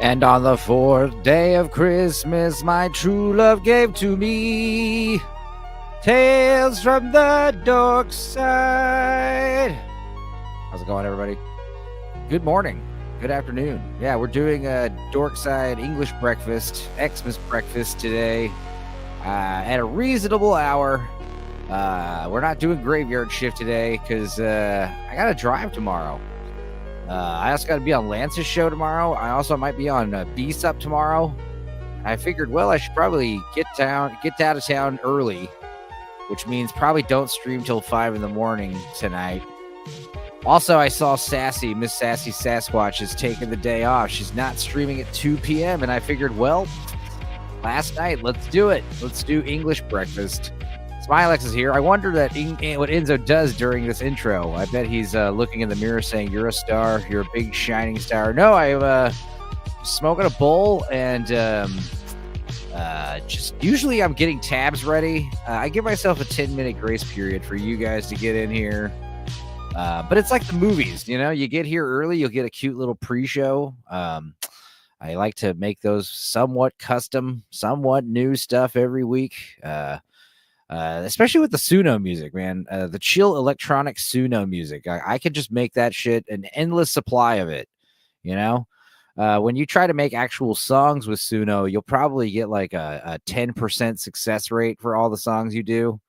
And on the fourth day of Christmas, my true love gave to me tales from the Dorkside. How's it going, everybody? Good morning. Good afternoon. Yeah, we're doing a Dorkside English breakfast, Xmas breakfast today at a reasonable hour. We're not doing graveyard shift today because I got to drive tomorrow. I also got to be on Lance's show tomorrow. I also might be on Beast Up tomorrow. I figured, well, I should probably get out of town early, which means probably don't stream till 5 in the morning tonight. Also, I saw Miss Sassy Sasquatch is taking the day off. She's not streaming at 2 p.m. And I figured, well, last night, let's do it. Let's do English breakfast. Smilex is here. I wonder what Enzo does during this intro. I bet he's looking in the mirror saying, "You're a star. You're a big shining star." No, I'm smoking a bowl and just usually I'm getting tabs ready. I give myself a 10-minute grace period for you guys to get in here. But it's like the movies, you know, you get here early, you'll get a cute little pre-show. I like to make those somewhat custom, somewhat new stuff every week. Especially with the Suno music, man, the chill electronic Suno music. I could just make that shit an endless supply of it. You know, when you try to make actual songs with Suno, you'll probably get like a 10% success rate for all the songs you do.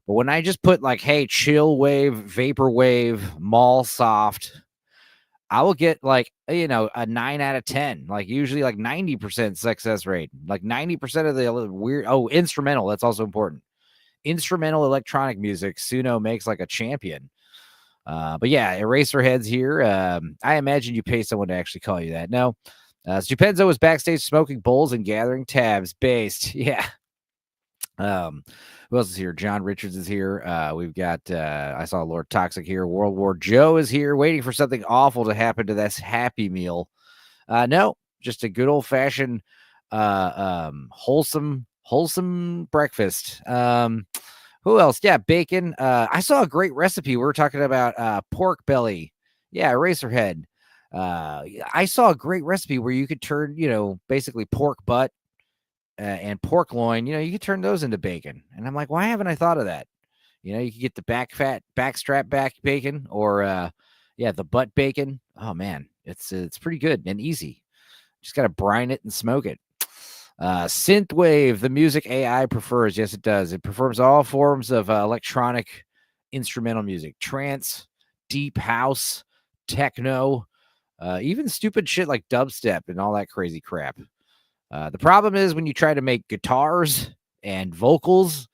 But when I just put like, hey, chill wave, vapor wave, mall soft, I will get like, you know, a 9 out of 10, like usually like 90% success rate, like 90% of the weird. Oh, instrumental. That's also important. Instrumental electronic music, Suno makes like a champion. But yeah, Eraserhead's here. I imagine you pay someone to actually call you that. No, Stupenzo is backstage smoking bowls and gathering tabs. Based, yeah. Who else is here? John Richards is here. We've got I saw Lord Toxic here. World War Joe is here, waiting for something awful to happen to this Happy Meal. No, just a good old fashioned wholesome breakfast. Who else? Yeah, bacon. I saw a great recipe. We were talking about pork belly. Yeah, Eraserhead. I saw a great recipe where you could turn, you know, basically pork butt and pork loin. You know, you could turn those into bacon. And I'm like, why haven't I thought of that? You know, you could get the backstrap back bacon, or the butt bacon. Oh man, it's pretty good and easy. Just gotta brine it and smoke it. Synthwave, the music AI prefers. Yes, it does. It performs all forms of electronic instrumental music, trance, deep house, techno, even stupid shit like dubstep and all that crazy crap. The problem is when you try to make guitars and vocals,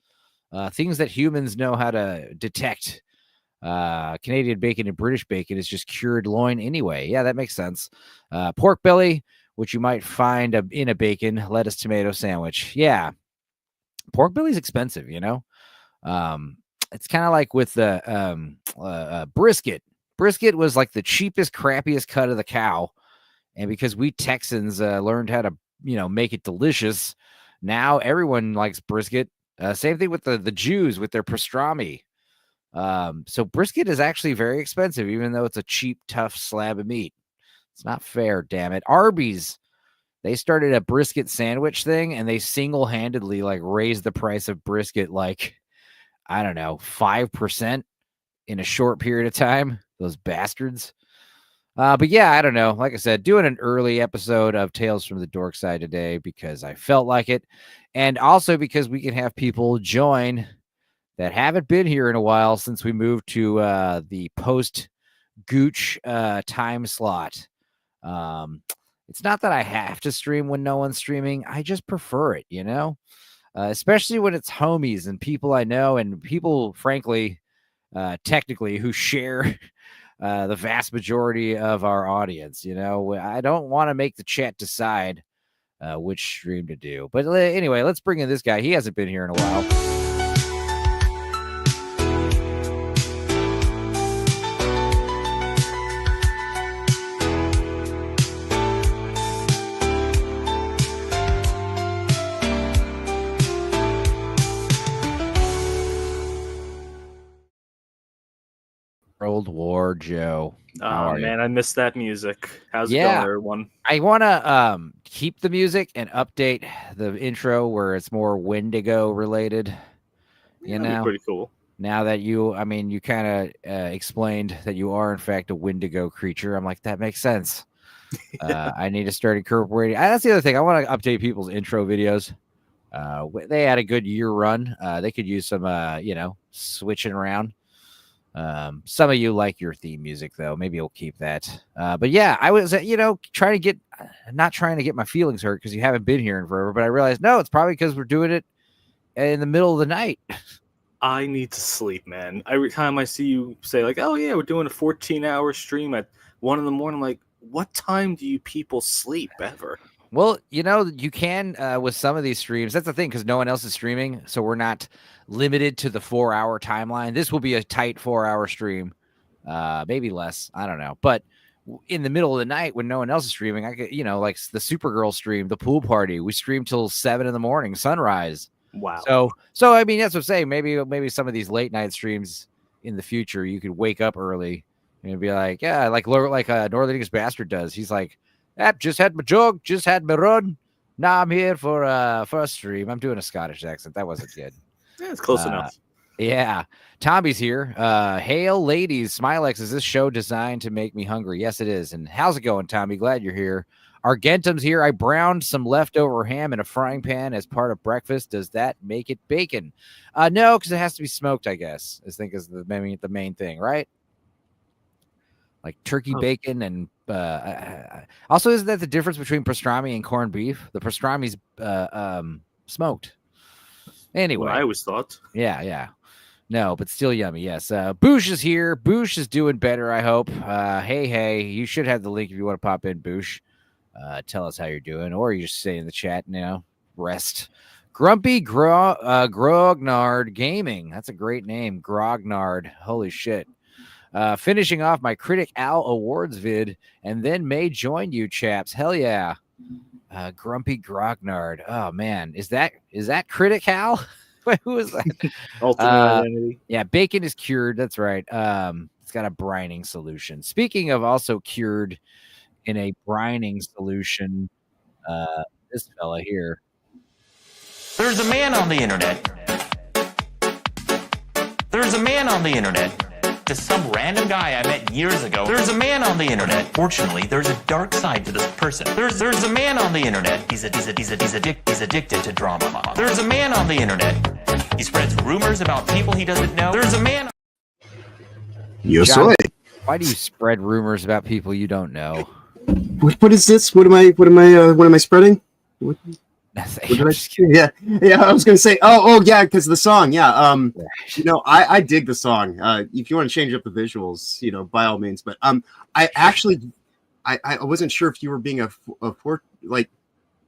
things that humans know how to detect. Canadian bacon and British bacon is just cured loin anyway. Yeah, that makes sense. Pork belly, which you might find in a bacon, lettuce, tomato sandwich. Yeah. Pork belly's expensive, you know? It's kind of like with the brisket. Brisket was like the cheapest, crappiest cut of the cow. And because we Texans learned how to, you know, make it delicious, now everyone likes brisket. Same thing with the Jews with their pastrami. So brisket is actually very expensive, even though it's a cheap, tough slab of meat. It's not fair, damn it. Arby's, they started a brisket sandwich thing, and they single-handedly like raised the price of brisket like, I don't know, 5% in a short period of time. Those bastards. But yeah, I don't know. Like I said, doing an early episode of Tales from the Dorkside today because I felt like it, and also because we can have people join that haven't been here in a while since we moved to the post-Gooch time slot. It's not that I have to stream when no one's streaming. I just prefer it, you know, especially when it's homies and people I know and people, frankly, technically who share the vast majority of our audience. You know, I don't want to make the chat decide which stream to do. But anyway, let's bring in this guy. He hasn't been here in a while. World War Joe. How are Man, you? I missed that music. How's it Yeah. going, everyone? I want to keep the music and update the intro where it's more Wendigo related. You That'd be know, pretty cool. now that you kind of explained that you are in fact a Wendigo creature, I'm like, that makes sense. I need to start incorporating. That's the other thing. I want to update people's intro videos. They had a good year run. They could use some, switching around. Some of you like your theme music though. Maybe we'll keep that. But yeah, I was, trying to get, not trying to get my feelings hurt because you haven't been here in forever. But I realized no, it's probably because we're doing it in the middle of the night. I need to sleep, man. Every time I see you say like, "Oh yeah, we're doing a 14-hour stream at 1 in the morning," I'm like, what time do you people sleep ever? Well, you can with some of these streams. That's the thing because no one else is streaming, so we're not limited to the 4-hour timeline. This will be a tight 4-hour stream, maybe less. I don't know, but in the middle of the night when no one else is streaming, I could, like the Supergirl stream, the pool party. We stream till 7 in the morning, sunrise. Wow. So I mean, that's what I'm saying. Maybe some of these late night streams in the future, you could wake up early and be like, yeah, like Northern English Bastard does. He's like, just had my jog, just had my run. Now I'm here for a stream. I'm doing a Scottish accent. That wasn't good. Yeah, it's close enough. Yeah. Tommy's here. Hail, ladies. Smilex, is this show designed to make me hungry? Yes, it is. And how's it going, Tommy? Glad you're here. Argentum's here. I browned some leftover ham in a frying pan as part of breakfast. Does that make it bacon? No, because it has to be smoked, I guess. I think is the main thing, right? Like turkey bacon and also, isn't that the difference between pastrami and corned beef? The pastrami's smoked. Anyway, I always thought. Yeah. No, but still yummy. Yes. Boosh is here. Boosh is doing better, I hope. Hey, you should have the link if you want to pop in, Boosh. Tell us how you're doing, or you just say in the chat now. Rest. Grumpy Grognard Gaming. That's a great name. Grognard. Holy shit. Finishing off my Critic Al Awards vid, and then may join you, chaps. Hell yeah. Grumpy Grognard. Oh man, is that Critic Al? Who is that? Ultimate Identity. Yeah, bacon is cured. That's right. It's got a brining solution. Speaking of also cured in a brining solution, this fella here. There's a man on the internet. Just some random guy I met years ago. There's a man on the internet. Fortunately, there's a dark side to this person. There's a man on the internet. He's addicted to drama. There's a man on the internet. He spreads rumors about people he doesn't know. There's a man. Yo John, soy. Why do you spread rumors about people you don't know? What is this? What am I spreading? What Nothing. did I? Yeah. I was gonna say. Yeah, because the song. Yeah. I dig the song. If you want to change up the visuals, by all means. But I actually, I wasn't sure if you were being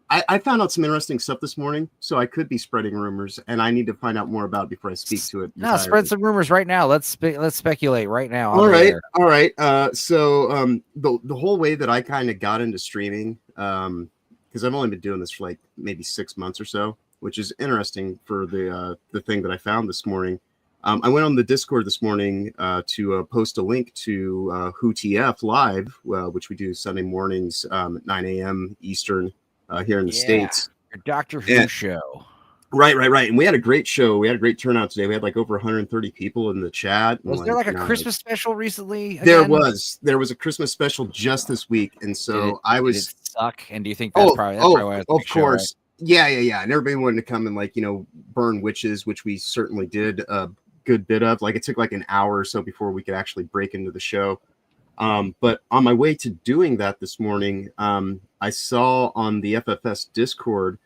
I found out some interesting stuff this morning, so I could be spreading rumors, and I need to find out more about it before I speak to it. No, spread some rumors right now. Let's speculate right now. All right. So the whole way that I kind of got into streaming, because I've only been doing this for like maybe 6 months or so, which is interesting for the thing that I found this morning. I went on the Discord this morning to post a link to Who TF Live, which we do Sunday mornings at 9 a.m. Eastern here in the States. Your Doctor Who show. Right. And we had a great show. We had a great turnout today. We had like over 130 people in the chat. Was there like a Christmas special recently? There was a Christmas special just this week. And so did it suck? And do you think that's probably why of course. Right? Yeah. And everybody wanted to come and burn witches, which we certainly did a good bit of. Like it took like an hour or so before we could actually break into the show. But on my way to doing that this morning, I saw on the FFS Discord,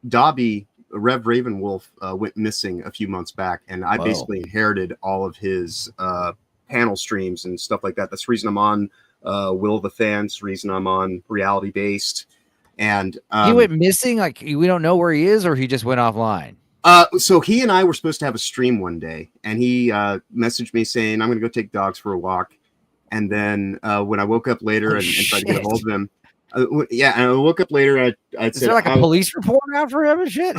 Dobby, Rev Ravenwolf, went missing a few months back, and I basically inherited all of his panel streams and stuff like that. That's the reason I'm on Will of the Fans, the reason I'm on Reality Based. And he went missing, like we don't know where he is, or he just went offline. So he and I were supposed to have a stream one day, and he messaged me saying, I'm going to go take dogs for a walk. And then when I woke up later and tried to get a hold of him, and I woke up later, I said, is there like a police report out for him and shit?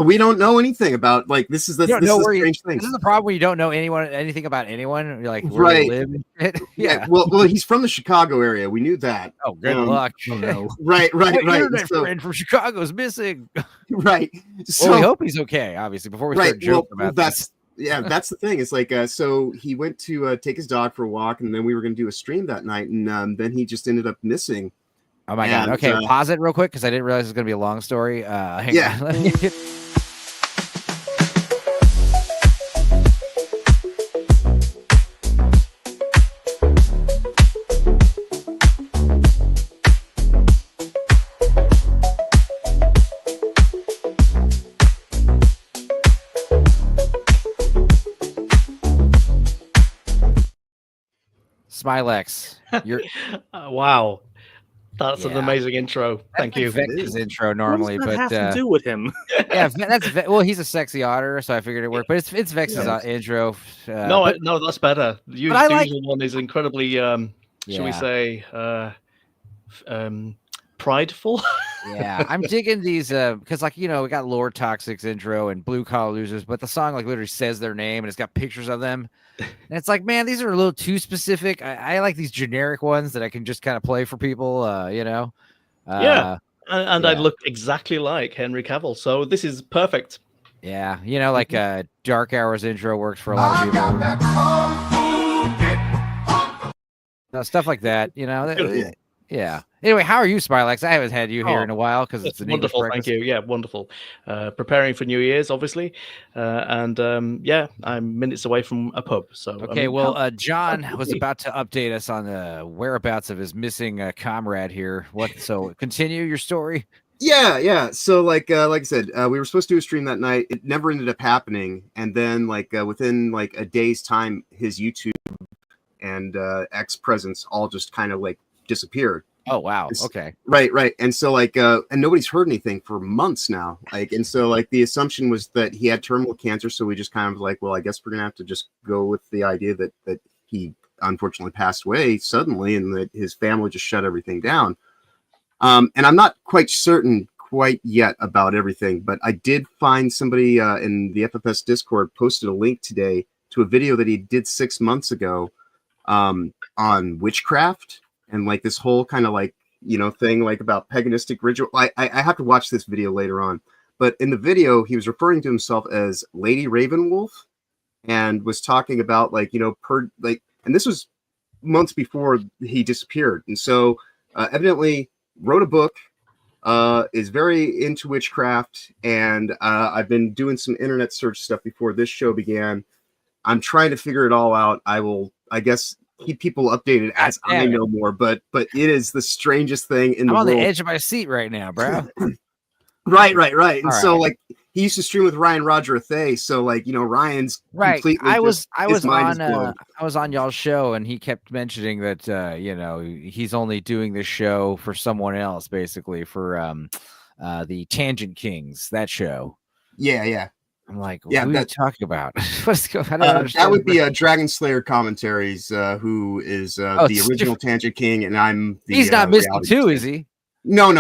we don't know anything about like this is the You don't know is where the you, strange thing. this is the problem when you don't know anything about anyone. You're like, where Right. they live and shit. Yeah. Well, he's from the Chicago area. We knew that. Oh, good luck. Oh no. Right. My Right. internet So, friend from Chicago is missing. right. So Well, we hope he's okay. Obviously, before we start joking about that's that's the thing. It's like so he went to take his dog for a walk, and then we were going to do a stream that night, and then he just ended up missing. Oh my god. Okay, pause it real quick because I didn't realize it was going to be a long story. Hang Yeah. on. Let me get- Smilex, you're Wow, that's an Yeah. amazing intro. Thank you. Vex's intro What normally, does that but have to do with him? yeah, well, he's a sexy otter, so I figured it worked. But it's Vex's intro. No, no, that's better. but I The like- usual one is incredibly, shall we Yeah. say, prideful. Yeah, I'm digging these because, like, we got Lord Toxic's intro and Blue Collar Losers, but the song like literally says their name and it's got pictures of them, and it's like, man, these are a little too specific. I like these generic ones that I can just kind of play for people. Yeah. And I Yeah. look exactly like Henry Cavill, so this is perfect. Yeah, like Dark Hours intro works for a lot of people. Stuff like that, Good. Yeah. Anyway, how are you, Smilex? I haven't had you here in a while because it's an English Wonderful, thank breakfast. you. Yeah, wonderful. Preparing for New Year's, obviously, and yeah, I'm minutes away from a pub. So Okay, well, John was about to update us on the whereabouts of his missing comrade here. So continue your story. Yeah. So like I said, we were supposed to do a stream that night. It never ended up happening, and then within like a day's time, his YouTube and X presence all just kind of like disappeared. Oh wow. Okay. Right. And so and nobody's heard anything for months now. And so the assumption was that he had terminal cancer. So we just kind of well, I guess we're gonna have to just go with the idea that he unfortunately passed away suddenly and that his family just shut everything down. And I'm not quite certain quite yet about everything, but I did find somebody in the FFS Discord posted a link today to a video that he did 6 months ago on witchcraft. And this whole kind of thing about paganistic ritual. I have to watch this video later on. But in the video, he was referring to himself as Lady Ravenwolf and was talking about and this was months before he disappeared. And so evidently wrote a book, is very into witchcraft. And I've been doing some internet search stuff before this show began. I'm trying to figure it all out. I guess, keep people updated as I know more, but it is the strangest thing in the world. I'm on the edge of my seat right now, bro. Right. And All so he used to stream with Ryan Roger Thay, so Ryan's Right. completely I was blown. on y'all's show and he kept mentioning that he's only doing this show for someone else, basically for the Tangent Kings, that show. Yeah. I'm like, Yeah, what are you talking about? What's going on? I don't understand. That would be Dragon Slayer Commentaries, who is the original Tangent King, and I'm the. He's not Misty reality too, star. is he? No.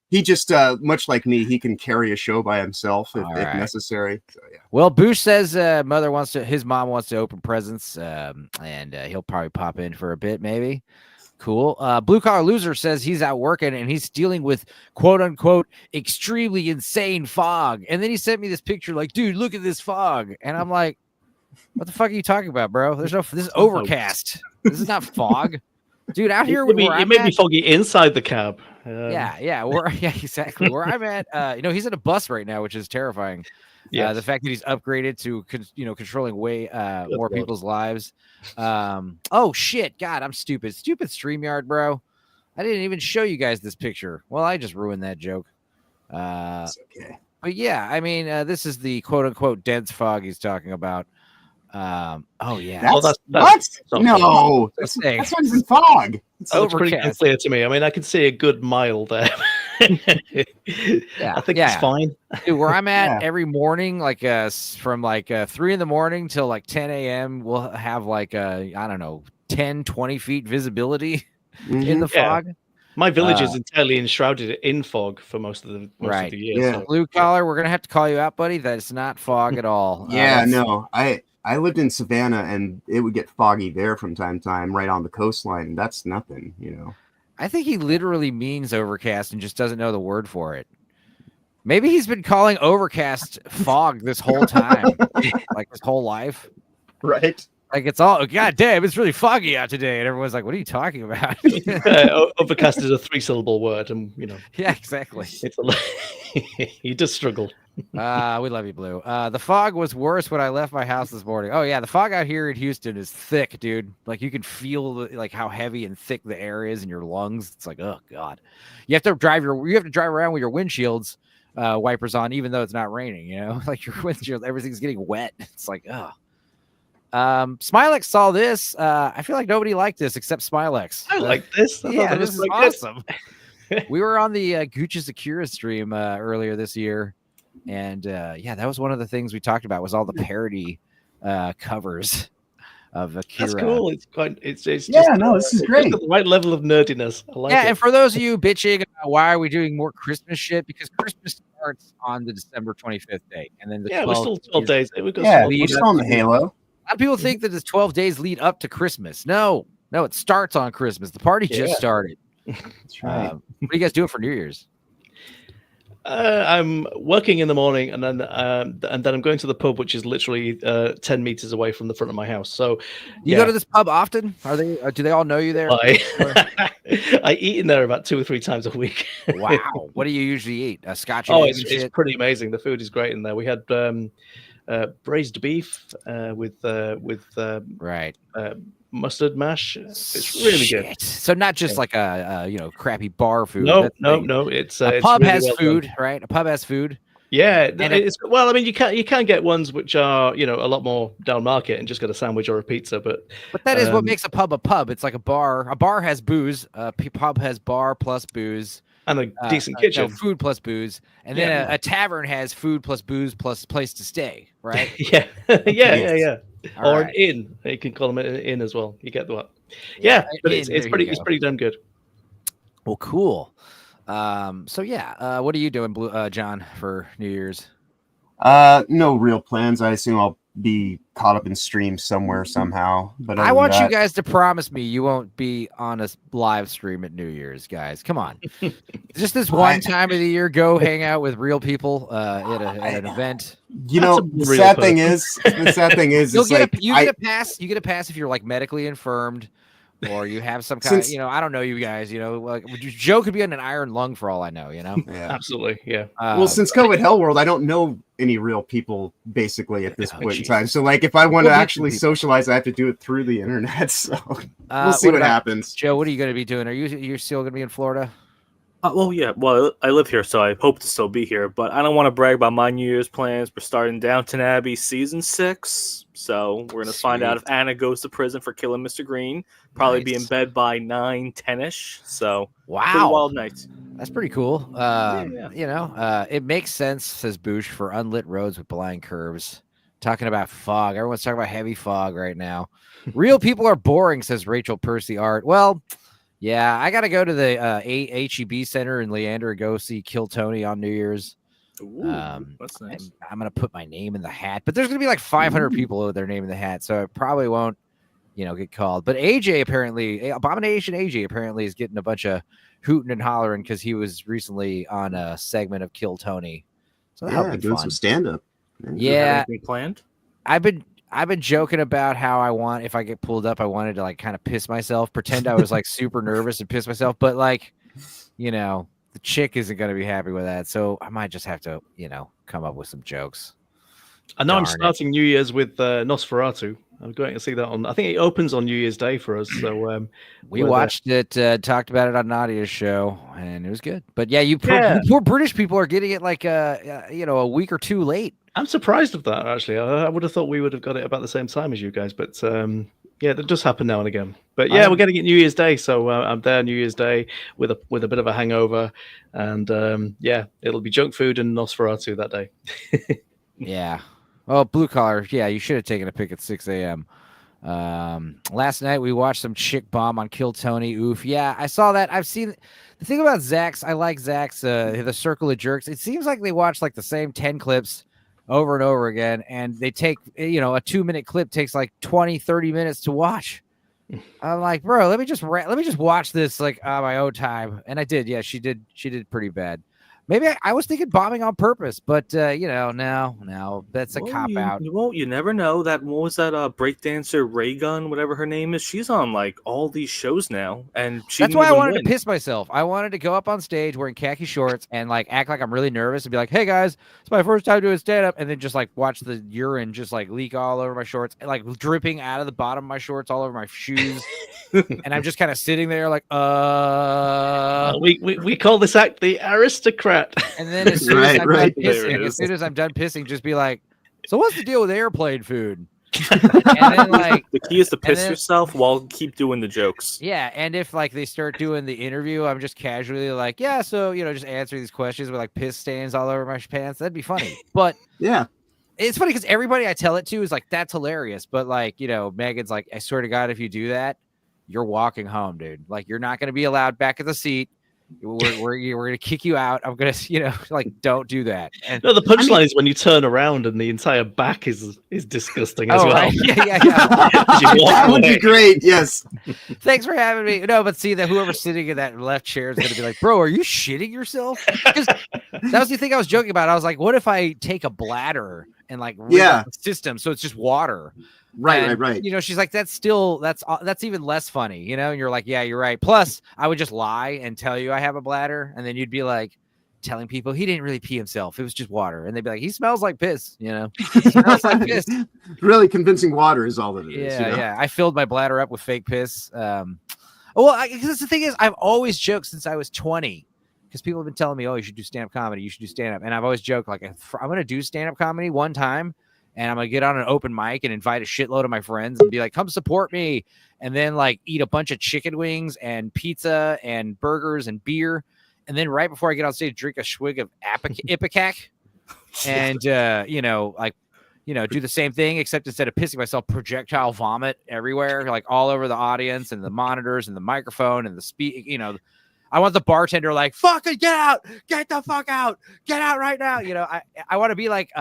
He just much like me, he can carry a show by himself if necessary. So yeah. Well, Boosh says his mom wants to open presents, and he'll probably pop in for a bit, maybe. Cool. Blue Collar Loser says he's out working and he's dealing with quote unquote extremely insane fog. And then he sent me this picture like, dude, look at this fog. And I'm like, what the fuck are you talking about, bro? This is overcast. This is not fog. Dude, out here it may be foggy inside the cab. Yeah, exactly. Where I'm at, he's in a bus right now, which is terrifying. Yeah, the fact that he's upgraded to controlling way more people's lives. Oh shit, God, I'm stupid. Stupid StreamYard, bro. I didn't even show you guys this picture. Well, I just ruined that joke. It's okay. But yeah, I mean, this is the quote unquote dense fog he's talking about. Oh yeah. What? not No, that's not even fog. It's pretty clear to me. I mean, I can see a good mile there. Yeah, I think it's fine. Dude, where I'm at every morning, from 3 in the morning till 10 a.m., we'll have I don't know, 10, 20 feet visibility in the fog. My village is entirely enshrouded in fog for most of the Right. year. Yeah. So. Blue collar, we're gonna have to call you out, buddy. That's not fog at all. Yeah, That's- no, I lived in Savannah, and it would get foggy there from time to time, right on the coastline. That's nothing, you know. I think he literally means overcast and just doesn't know the word for it. Maybe he's been calling overcast fog this whole time, like his whole life. Right. Like it's all, God damn, it's really foggy out today, and everyone's like, "What are you talking about?" Overcast is a 3-syllable word, and Yeah, exactly. it's he does struggle. We love you, Blue. The fog was worse when I left my house this morning. Oh yeah, the fog out here in Houston is thick, dude. Like you can feel like how heavy and thick the air is in your lungs. It's like, oh god, you have to drive around with your windshields wipers on, even though it's not raining. You know, like your windshield, everything's getting wet. It's like, oh. Smilex saw this. I feel like nobody liked this except Smilex. I like this. Yeah, this is awesome. We were on the Gucci Akira stream earlier this year, and yeah, that was one of the things we talked about was all the parody covers of Akira. That's cool. It's quite. It's just, Yeah, no, this is great. The right level of nerdiness. I like it. And for those of you bitching about why are we doing more Christmas shit, because Christmas starts on the December 25th day, and then we're still 12 days. We're still on the Halo. A lot of people think that the 12 days lead up to Christmas. No, it starts on Christmas. The party just started. That's right. What are you guys doing for New Year's? I'm working in the morning, and then I'm going to the pub, which is literally 10 meters away from the front of my house. So You go to this pub often? Are they? Do they all know you there? I eat in there about 2 or 3 times a week. Wow. What do you usually eat? Scotch? It's pretty amazing. The food is great in there. We had braised beef with right. Mustard mash. It's really good. So not just like a crappy bar food. No. It's a it's pub really has well food, done. right? A pub has food. Yeah, And well, I mean, you can get ones which are a lot more down market and just get a sandwich or a pizza, but that is what makes a pub a pub. It's like a bar. A bar has booze. A pub has bar plus booze. And a decent kitchen. Food plus booze. And then a tavern has food plus booze plus place to stay, right? yeah. All or right. an inn. You can call them an inn as well. You get that. Yeah, but it's pretty damn good. Well, cool. So yeah, what are you doing, John, for New Year's? No real plans. I assume I'll be caught up in stream somewhere somehow. But I want you guys to promise me you won't be on a live stream at New Year's, guys. Come on. Just this one time of the year, go hang out with real people at an event. The sad thing is, You it's get a pass. You get a pass if you're like medically infirmed, or you have some kind of, I don't know you guys, like Joe could be on an iron lung for all I know, Yeah. Absolutely, yeah. Well, since COVID Hell World, I don't know any real people basically at this point in time. So, like, if I want to actually socialize, I have to do it through the internet. So we'll see what happens. Joe, what are you going to be doing? You're still going to be in Florida? Well, yeah. Well, I live here, so I hope to still be here. But I don't want to brag about my New Year's plans. We're starting Downton Abbey season 6, so we're gonna find out if Anna goes to prison for killing Mr. Green. Probably be in bed by 9, 10ish. So pretty wild nights. That's pretty cool. It makes sense, says Boosh, for unlit roads with blind curves. Talking about fog. Everyone's talking about heavy fog right now. Real people are boring, says Rachel Percy Art. Well. Yeah, I got to go to the HEB Center in Leander and go see Kill Tony on New Year's. Ooh, that's nice. I'm going to put my name in the hat, but there's going to be like 500 people with their name in the hat, so I probably won't, get called. But Abomination AJ apparently is getting a bunch of hooting and hollering because he was recently on a segment of Kill Tony. So that'll be doing fun. some stand-up. Yeah. Anything planned? I've been joking about how if I get pulled up, I wanted to like kind of piss myself, pretend I was like super nervous and piss myself. But like, the chick isn't going to be happy with that. So I might just have to, come up with some jokes. I know I'm starting New Year's with Nosferatu. I'm going to see that I think it opens on New Year's Day for us. So we watched it, talked about it on Nadia's show, and it was good. But yeah, you poor British people are getting it like, a week or 2 late. I'm surprised of that, actually. I would have thought we would have got it about the same time as you guys, but that does happen now and again. But yeah, we're getting it New Year's Day, so I'm there New Year's Day with a bit of a hangover, and it'll be junk food and Nosferatu that day. Yeah. Well, blue collar, yeah, you should have taken a pic at 6 a.m. Last night we watched some chick bomb on Kill Tony. Oof. Yeah, I saw that. I've seen the thing about Zach's. I like Zach's the Circle of Jerks. It seems like they watch like the same 10 clips over and over again, and they take, a 2-minute clip takes like 20-30 minutes to watch. I'm like, bro, let me just watch this like on my own time. And I did. Yeah, she did pretty bad. Maybe I was thinking bombing on purpose, but no, that's a cop out. You never know. What was that breakdancer Ray Gun, whatever her name is? She's on like all these shows now, and that's why I wanted to piss myself. I wanted to go up on stage wearing khaki shorts and like act like I'm really nervous and be like, "Hey guys, it's my first time doing stand up," and then just like watch the urine just like leak all over my shorts, like dripping out of the bottom of my shorts all over my shoes, and I'm just kind of sitting there like, We call this act the aristocrat. And then as soon as I'm done pissing, just be like, "So what's the deal with airplane food?" And then like the key is to piss yourself while keep doing the jokes. Yeah, and if like they start doing the interview, I'm just casually like, "Yeah, so just answer these questions with like piss stains all over my pants." That'd be funny. But yeah, it's funny because everybody I tell it to is like, "That's hilarious." But like Megan's like, "I swear to God, if you do that, you're walking home, dude. Like you're not going to be allowed back in the seat. We're gonna kick you out. I'm gonna, like, don't do that." And no, the punchline is when you turn around and the entire back is disgusting as well. Right. Yeah. That would be great. Yes. Thanks for having me. No, but see that whoever's sitting in that left chair is gonna be like, "Bro, are you shitting yourself?" Because that was the thing I was joking about. I was like, "What if I take a bladder and like the system so it's just water?" Right. She's like, that's even less funny, and you're like, yeah, you're right. Plus, I would just lie and tell you I have a bladder, and then you'd be like telling people he didn't really pee himself. It was just water. And they'd be like, he smells like piss, He smells like piss. Really convincing water is all that it is. Yeah. I filled my bladder up with fake piss. Because the thing is, I've always joked since I was 20. Because people have been telling me, oh, you should do stand-up comedy. You should do stand-up. And I've always joked, like, I'm going to do stand-up comedy one time, and I'm going to get on an open mic and invite a shitload of my friends and be like, come support me. And then, like, eat a bunch of chicken wings and pizza and burgers and beer. And then right before I get on stage, drink a swig of Ipecac. And, do the same thing, except instead of pissing myself, projectile vomit everywhere, like all over the audience and the monitors and the microphone and the I want the bartender like, fucking get out, get the fuck out, get out right now. I want to be like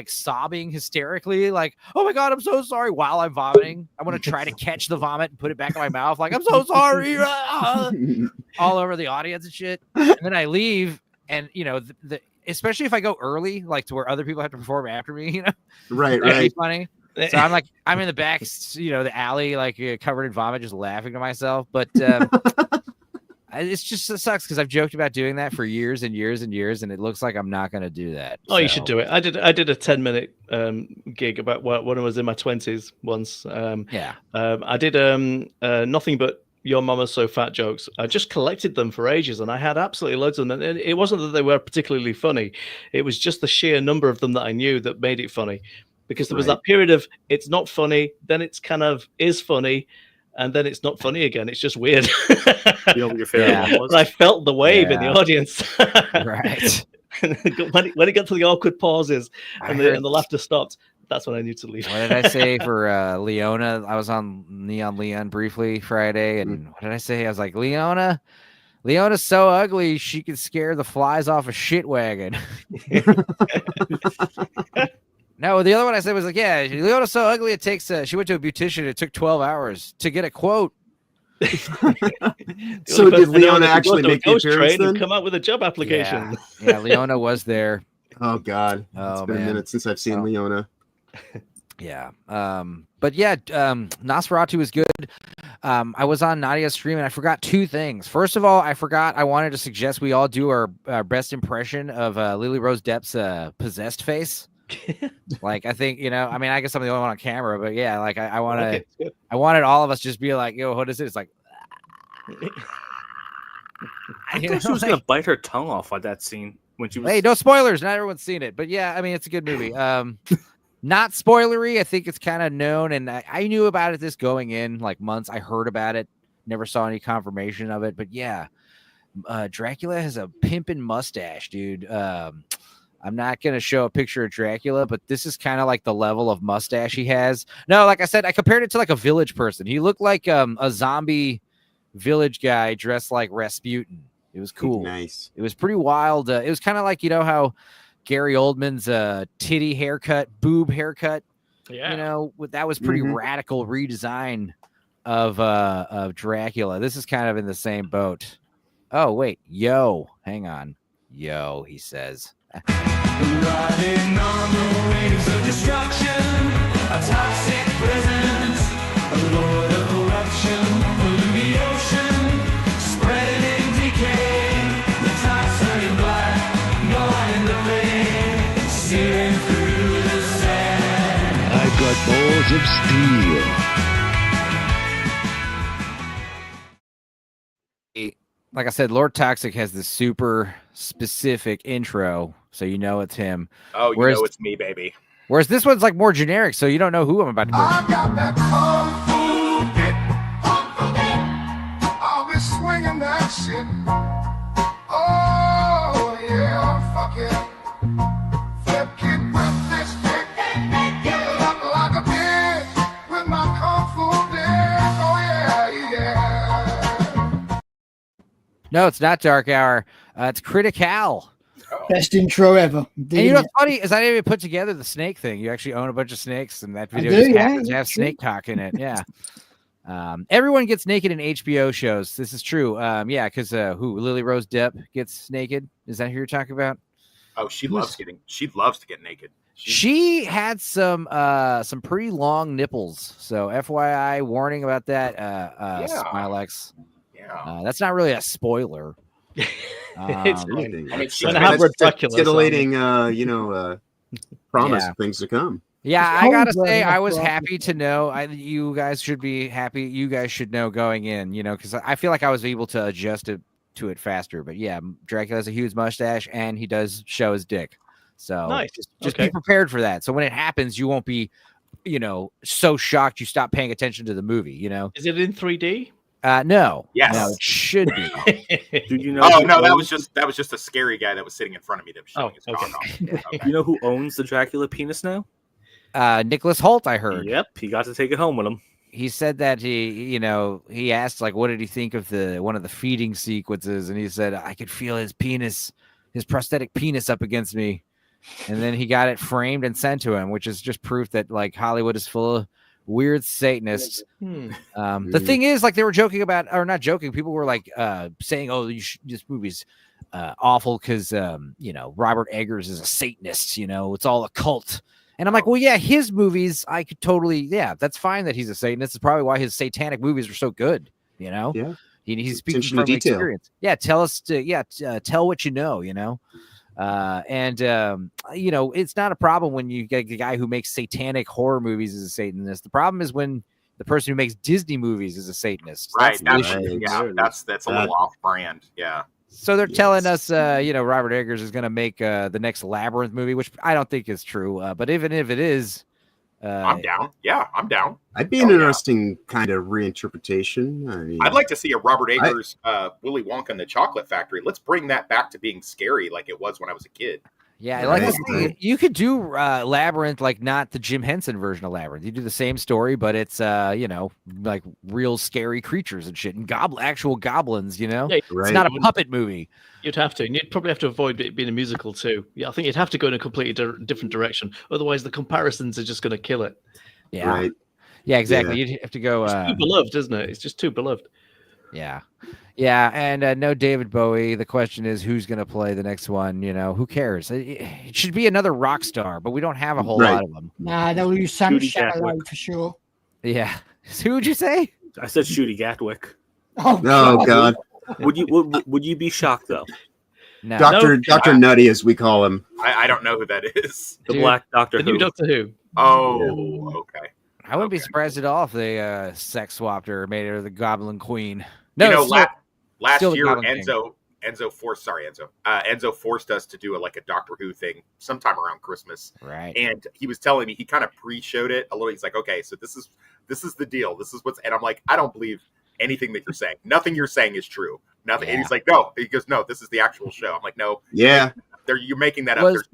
sobbing hysterically, like, oh my God, I'm so sorry, while I'm vomiting. I want to try to catch the vomit and put it back in my mouth. Like, I'm so sorry, all over the audience and shit. And then I leave, and especially if I go early, like to where other people have to perform after me, right. It's funny. So I'm in the back, the alley, like covered in vomit, just laughing to myself. But it's just, it sucks because I've joked about doing that for years and years and years, and it looks like I'm not going to do that. Oh, so. You should do it. I did a 10-minute gig about when I was in my 20s once. I did nothing but Your Mama's So Fat jokes. I just collected them for ages, and I had absolutely loads of them. And it wasn't that they were particularly funny. It was just the sheer number of them that I knew that made it funny. Because there was that period of it's not funny, then it's kind of is funny, and then it's not funny again. It's just weird. You know what your favorite one was? I felt the wave in the audience. Right. when it got to the awkward pauses and the laughter stopped, that's when I knew to leave. What did I say for Leona? I was on Neon Leon briefly Friday, and what did I say? I was like, Leona's so ugly she could scare the flies off a shit wagon. No, the other one I said was like, yeah, Leona's so ugly it takes she went to a beautician. It took 12 hours to get a quote. So did Leona actually make the appearance then? And come out with a job application? Yeah, Leona was there. Oh God, it's been a minute since I've seen Leona. Yeah, but yeah, Nosferatu was good. I was on Nadia's stream and I forgot two things. First of all, I wanted to suggest we all do our best impression of Lily Rose Depp's possessed face. Like, I think, I guess I'm the only one on camera, but yeah, like I wanted all of us just be like, yo, what is it? It's like, I thought she was gonna bite her tongue off at that scene when she was. Hey, no spoilers, not everyone's seen it, but yeah, I mean, it's a good movie. Not spoilery. I think it's kind of known, and I knew about it going in like months. I heard about it, never saw any confirmation of it, but yeah, Dracula has a pimpin' mustache, dude. I'm not going to show a picture of Dracula, but this is kind of like the level of mustache he has. No, like I said, I compared it to like a village person. He looked like a zombie village guy dressed like Rasputin. It was cool. Nice. It was pretty wild. It was kind of like, how Gary Oldman's titty haircut, boob haircut. Yeah. That was pretty radical redesign of Dracula. This is kind of in the same boat. Oh, wait. Yo, hang on. Yo, he says. Riding on the wings of destruction, a toxic presence, a lord of corruption, polluting the ocean, spreading decay, the tops turning black, going the rain, searing through the sand. I've got balls of steel. Like I said, Lord Toxic has this super specific intro, so you know it's him. Oh, you know it's me, baby. Whereas this one's like more generic, so you don't know who I'm about to bring. I got that kung fu bit, I'll be swinging that shit. Oh yeah, fuck it. Flip kid with this stick, get up like a bitch with my kung fu dick. Oh yeah, yeah. No, it's not Dark Hour. It's Critical. Best intro ever. And you know what's funny is I didn't even put together the snake thing. You actually own a bunch of snakes, and that video just happens to have snake cock in it. Yeah. Everyone gets naked in HBO shows. This is true. Yeah, because Lily Rose Depp gets naked. Is that who you're talking about? Oh, she loves to get naked. She had some pretty long nipples. So FYI, warning about that. Smilex. Yeah. That's not really a spoiler. It's Anything. I mean, Gonna have ridiculous. Titillating, promise Yeah. of things to come. Yeah, It's I gotta Holmes, say, I that's was right. happy to know. You guys should be happy. You guys should know going in, because I feel like I was able to adjust to it faster. But yeah, Dracula has a huge mustache, and he does show his dick. So Nice. just Okay. be prepared for that. So when it happens, you won't be, so shocked you stop paying attention to the movie. Is it in 3D? No, Yes. no, it should be. Do you know? Oh who no, that owns- was just a scary guy that was sitting in front of me that was showing his cock off. Okay. You know who owns the Dracula penis now? Nicholas Holt, I heard. Yep, he got to take it home with him. He said that he asked like, what did he think of one of the feeding sequences, and he said I could feel his prosthetic penis up against me, and then he got it framed and sent to him, which is just proof that like Hollywood is full of weird Satanists. The thing is, like they were joking about, or not joking, people were like saying, "Oh, this movie's awful because Robert Eggers is a Satanist. It's all a cult." And I'm like, well, yeah, his movies, I could totally, that's fine that he's a Satanist. It's probably why his satanic movies are so good. Yeah. He's speaking Attention to from detail. experience. Yeah, tell us tell what you know. It's not a problem when you get a guy who makes satanic horror movies as a Satanist. The problem is when the person who makes Disney movies is a Satanist. Right. That's the issue. That's a little off brand. Yeah. So they're telling us, Robert Eggers is going to make the next Labyrinth movie, which I don't think is true. But even if it is, I'm down. Yeah, I'm down. I'd be an interesting kind of reinterpretation. I mean, I'd like to see a Robert Eggers Willy Wonka and the Chocolate Factory. Let's bring that back to being scary like it was when I was a kid. Yeah, like you could do Labyrinth, like not the Jim Henson version of Labyrinth. You do the same story, but it's like real scary creatures and shit, and actual goblins. Yeah, It's not a puppet movie. You'd have to. And you'd probably have to avoid it being a musical too. Yeah, I think you'd have to go in a completely different direction. Otherwise, the comparisons are just going to kill it. Yeah, Right. Yeah, exactly. Yeah. You'd have to go. It's too beloved, isn't it? It's just too beloved. Yeah. Yeah, and no David Bowie. The question is, who's going to play the next one? Who cares? It should be another rock star, but we don't have a whole lot of them. Nah, they'll use Sam Judy Shallow Gatwick. for sure. Yeah. Who would you say? I said Shooty Gatwick. Oh, Oh God, Would you be shocked though? No. Doctor Nutty, as we call him. I don't know who that is. The Dude, Black Doctor The new Who. Doctor Who. Oh, okay. I wouldn't be Okay. surprised at all if they sex swapped her, made her the Goblin Queen. No, You know, it's not- last still the year Goblin King. Enzo forced us to do a Doctor Who thing sometime around Christmas, right. and he was telling me, he kind of pre-showed it a little. He's like, okay, so this is the deal. This is and I'm like, I don't believe anything that you're saying. Nothing you're saying is true. Nothing. Yeah. And he's like, no. He goes, no, this is the actual show. I'm like, no. Yeah, You're making that up. Was-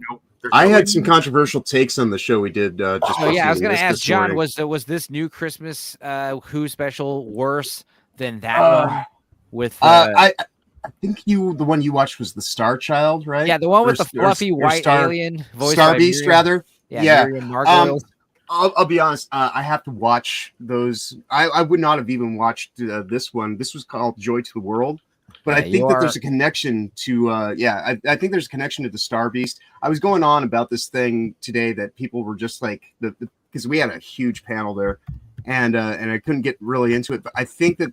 There's I no had way- some controversial takes on the show we did. Just Oh yeah, I was preceding gonna this ask John. morning. Was this new Christmas Who special worse than that Uh, one? With I think the one you watched was the Star Child, right? yeah, the one with Or- the fluffy or white Star, alien voiced Star by Beast, Miriam. rather. Yeah. Miriam Margolyes. I'll be honest. I have to watch those. I would not have even watched this one. This was called Joy to the World, but I Yeah, think you that are- there's a connection to. I think there's a connection to the Star Beast. I was going on about this thing today that people were just like because we had a huge panel there, and I couldn't get really into it. But I think that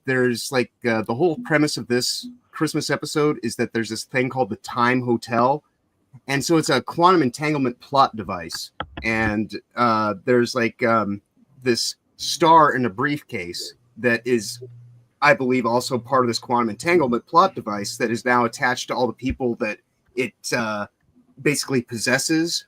there's like the whole premise of this Christmas episode is that there's this thing called the Time Hotel. And so it's a quantum entanglement plot device. And there's like this star in a briefcase that is, I believe, also part of this quantum entanglement plot device that is now attached to all the people that it basically possesses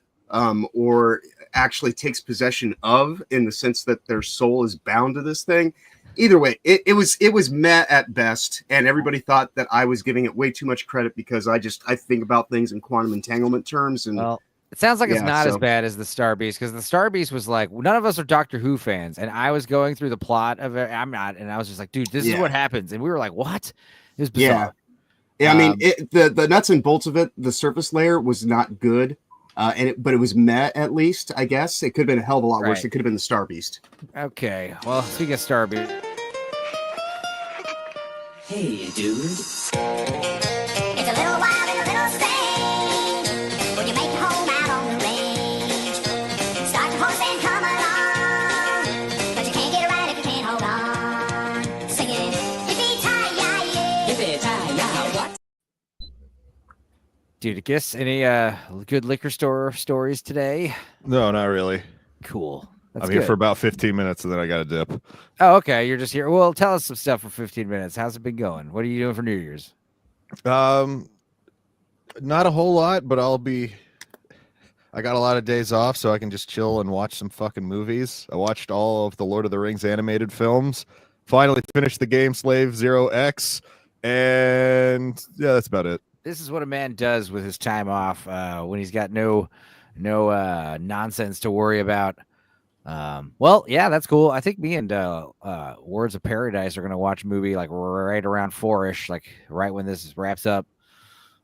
or actually takes possession of, in the sense that their soul is bound to this thing. Either way, it was meh at best, and everybody thought that I was giving it way too much credit because I think about things in quantum entanglement terms. And Well, it sounds like it's Yeah, not as so- bad as the Star Beast, because the Star Beast was like, none of us are Doctor Who fans, and I was going through the plot of it. I'm not, and I was just like, dude, this is Yeah. what happens, and we were like, what? It was bizarre. yeah, I mean, Um, the nuts and bolts of it, the surface layer was not good, but it was meh at least. I guess it could have been a hell of a lot worse. Right. It could have been the Star Beast. Okay, well, speaking of Star Beast, Hey, dude. It's a little wild and a little strange when you make your home out on the range. Start your horse and come along, but you can't get it right if you can't hold on. Singing, yippee-ki-yay, yippee-ki-yay, what? dude, I guess any good liquor store stories today? No, not really. Cool. That's I'm here good. for about 15 minutes and then I got to dip. Oh, okay. You're just here. Well, tell us some stuff for 15 minutes. How's it been going? What are you doing for New Year's? Not a whole lot, but I got a lot of days off, so I can just chill and watch some fucking movies. I watched all of the Lord of the Rings animated films. Finally finished the game Slave Zero X, and yeah, that's about it. This is what a man does with his time off when he's got no nonsense to worry about. Well, yeah, that's cool. I think me and Words of Paradise are gonna watch a movie like right around 4-ish, like right when this wraps up.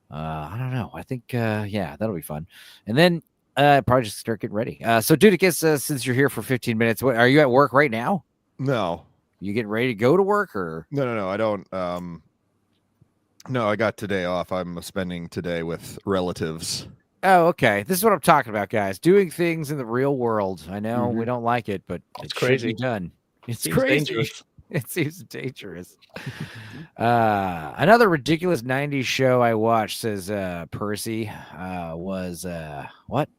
I don't know. I think yeah, that'll be fun. And then probably just start getting ready. So dude, I guess since you're here for 15 minutes, what are you at work right now? No, You getting ready to go to work or no, I don't. No, I got today off. I'm spending today with relatives. oh, okay. This is what I'm talking about, guys. Doing things in the real world. I know we don't like it, but It's it should crazy. be done. It's Seems crazy. dangerous. It seems dangerous. Another ridiculous 90s show I watched, says Percy, was what?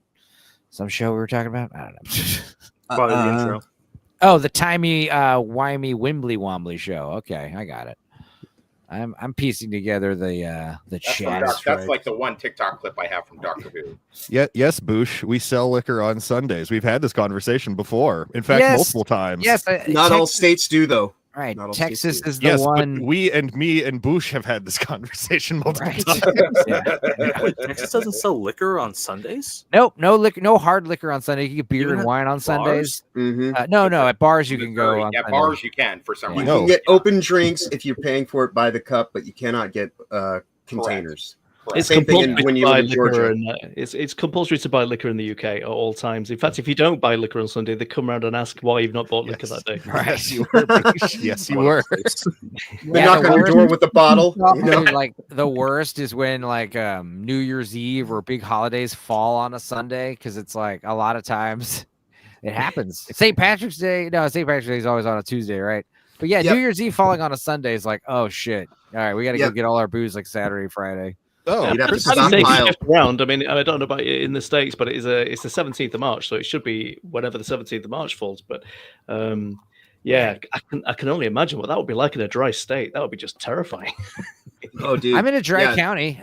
Some show we were talking about? I don't know. Probably the intro. Oh, the timey wimey Wimbly Wombly show. Okay, I got it. I'm piecing together the chat. That's like the one TikTok clip I have from Doctor Who. Yeah, yes, Boosh. We sell liquor on Sundays. We've had this conversation before. In fact, Yes. multiple times. Yes, Not all states do, though. right. not all Texas states is the Yes, one. but me and Boosh have had this conversation multiple Right. times. Yeah. Wait, Texas doesn't sell liquor on Sundays? Nope, no liquor, no hard liquor on Sunday. You can get beer Even and at wine on Sundays. Mm-hmm. No, at bars you can go on At Sundays. bars you can for some Yeah. You reason. can get open drinks if you're paying for it by the cup, but you cannot get containers. Correct. It's Same thing compulsory when to you buy live in liquor, Georgia. and it's compulsory to buy liquor in the UK at all times. In fact, if you don't buy liquor on Sunday, they come around and ask why you've not bought liquor Yes. that day. Yes, you were. Boosh. Yes, you were. They Yeah, knock the on your worst- door with a bottle. You know? Dude, like the worst is when like New Year's Eve or big holidays fall on a Sunday, because it's like a lot of times it happens. St. Patrick's Day, no, St. Patrick's Day is always on a Tuesday, right? But yeah, Yep. New Year's Eve falling on a Sunday is like, oh shit. All right, we got to go Yep. get all our booze like Saturday, Friday. Oh, You'd have to It's Sunday stockpile. shift around. I mean, I don't know about it in the States, but it's the 17th of March, so it should be whenever the 17th of March falls. But yeah, I can only imagine what that would be like in a dry state. That would be just terrifying. Oh, dude. I'm in a dry Yeah. county.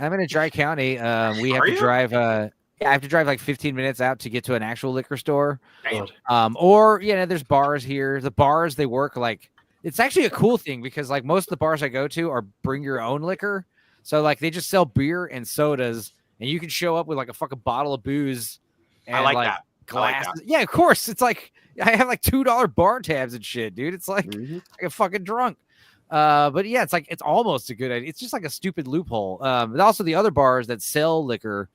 We have Are to you? drive I have to drive like 15 minutes out to get to an actual liquor store. Damn. Or there's bars here. The bars, they work like, it's actually a cool thing because like most of the bars I go to are bring your own liquor. So like they just sell beer and sodas, and you can show up with like a fucking bottle of booze and I like that. glasses. Yeah, of course. It's like I have like $2 bar tabs and shit, dude. It's like Mhm. I get fucking drunk. But yeah, it's like it's almost a good idea. It's just like a stupid loophole. But also the other bars that sell liquor,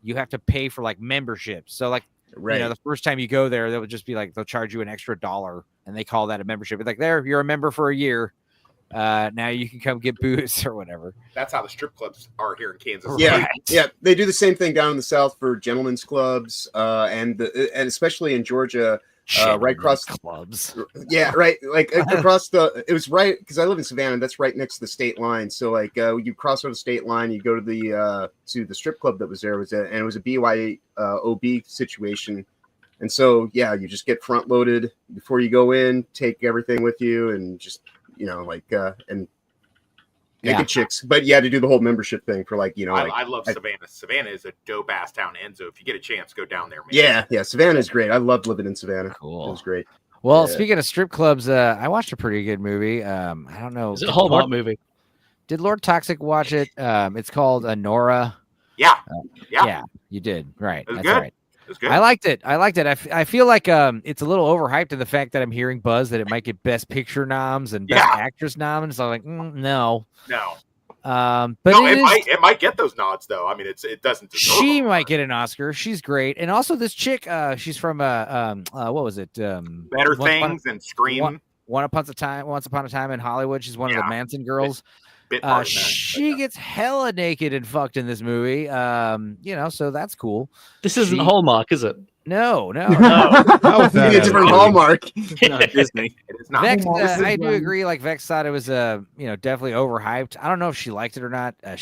you have to pay for like memberships. So like Right. you know, the first time you go there, they'll just be like they'll charge you an extra $1, and they call that a membership. It's like there, you're a member for a year. Now you can come get booze or whatever. That's how the strip clubs are here in Kansas. Yeah, Right. yeah, they do the same thing down in the South for gentlemen's clubs, and especially in Georgia, right across clubs. Yeah, right. Like across it was right because I live in Savannah. That's right next to the state line. So like you cross over the state line, you go to the strip club that was there. And it was a BYOB situation. And so yeah, you just get front loaded before you go in, take everything with you, and just and naked chicks. But you had to do the whole membership thing for I love Savannah. Savannah is a dope ass town, Enzo. If you get a chance, go down there, man. Yeah, Savannah is great. I loved living in Savannah. Cool. It was great. Well, Yeah. speaking of strip clubs, I watched a pretty good movie. I don't know. Is it a Hallmark movie? Did Lord Toxic watch it? It's called Nora. Yeah. Yeah, you did. Right. It was That's good. right. It was good. I liked it. I feel like it's a little overhyped in the fact that I'm hearing buzz that it might get Best Picture noms and Best Actress noms. So I'm like, no. No. But No, it is- it might get those nods though. I mean, it doesn't deserve she them. might get an Oscar. She's great, and also this chick. She's from what was it? Better Things and Scream. Once upon a time in Hollywood. She's one of the Manson girls. Bit part of that, She gets hella naked and fucked in this movie. So that's cool. This isn't Hallmark, is it? No. How is that? It's a different Hallmark. Not Disney. It is not. Vex, I do agree. Like Vex thought it was definitely overhyped. I don't know if she liked it or not. But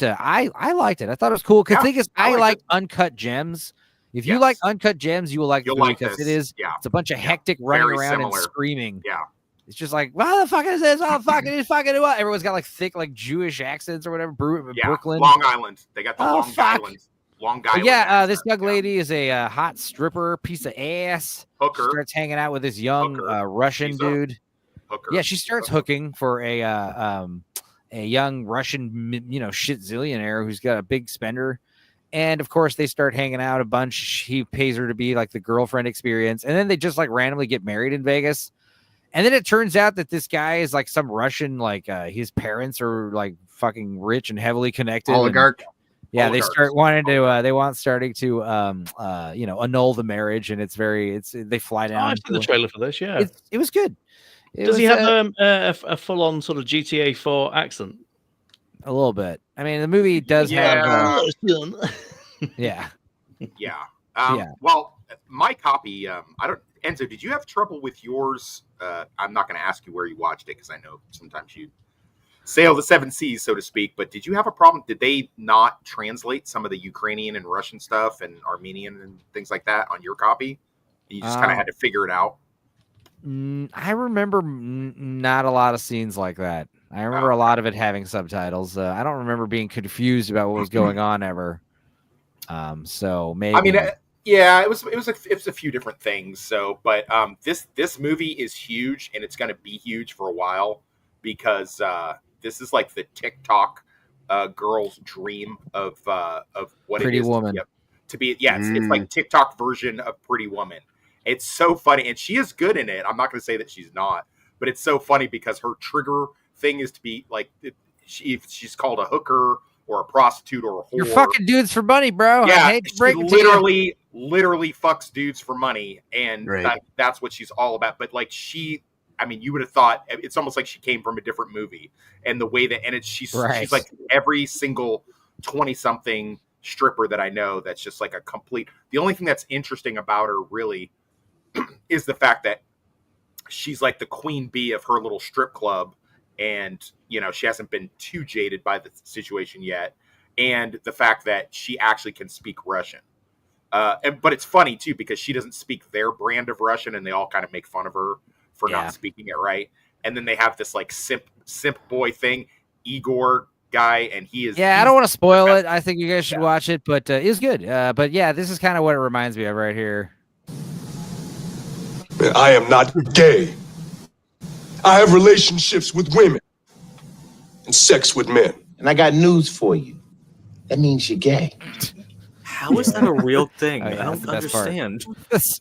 I liked it. I thought it was cool. Because the thing is, I like Uncut Gems. If you like Uncut Gems, you will like the You'll movie like because this. it is. Yeah. It's a bunch of hectic running Very around similar. and screaming. Yeah. It's just like, what the fuck is this? Oh, fuck it is fucking what? Everyone's got like thick, like Jewish accents or whatever. Yeah. Brooklyn. Long Island. They got the Oh, Long fuck. Island. Long But Island. yeah, this young lady is a hot stripper, piece of ass. Hooker. Starts hanging out with this young Russian She's a dude. Hooker. Yeah, she starts hooking for a young Russian, shit zillionaire who's got a big spender. And of course, they start hanging out a bunch. He pays her to be like the girlfriend experience, and then they just like randomly get married in Vegas. And then it turns out that this guy is like some Russian, like his parents are like fucking rich and heavily connected. Oligarch. Yeah, Oligarchs. they want starting to annul the marriage, and they fly down. I've seen the trailer for this. Yeah. It was good. Does he have a full-on sort of GTA 4 accent? A little bit. I mean, the movie does have. Yeah. Yeah. Yeah. Well, my copy. Enzo, did you have trouble with yours? I'm not going to ask you where you watched it because I know sometimes you sail the seven seas, so to speak. But did you have a problem? Did they not translate some of the Ukrainian and Russian stuff and Armenian and things like that on your copy? You just kind of had to figure it out. I remember not a lot of scenes like that. I remember a lot of it having subtitles. I don't remember being confused about what was going on ever. So maybe. I mean, yeah, it was a few different things. So, but this movie is huge, and it's going to be huge for a while because this is like the TikTok girl's dream of what Pretty it is Woman. to be. Yeah, it's like TikTok version of Pretty Woman. It's so funny, and she is good in it. I'm not going to say that she's not, but it's so funny because her trigger thing is to be like if she's called a hooker or a prostitute or a whore. You're fucking dudes for money, bro. Yeah, I hate to break she it to you. literally fucks dudes for money, and Right. that's what she's all about. But like you would have thought it's almost like she came from a different movie, and the way that she's like every single 20-something stripper that I know that's just like a complete. The only thing that's interesting about her really is the fact that she's like the queen bee of her little strip club, and she hasn't been too jaded by the situation yet, and the fact that she actually can speak Russian. But it's funny too because she doesn't speak their brand of Russian, and they all kind of make fun of her for not speaking it right. And then they have this like simp boy thing, Igor guy, and he is. Yeah, I don't want to spoil it. I think you guys should watch it, but it was good. But yeah, this is kind of what it reminds me of right here. I am not gay. I have relationships with women. and sex with men. And I got news for you. That means you're gay. How is that a real thing? Oh, yeah, I that's don't the best part. understand.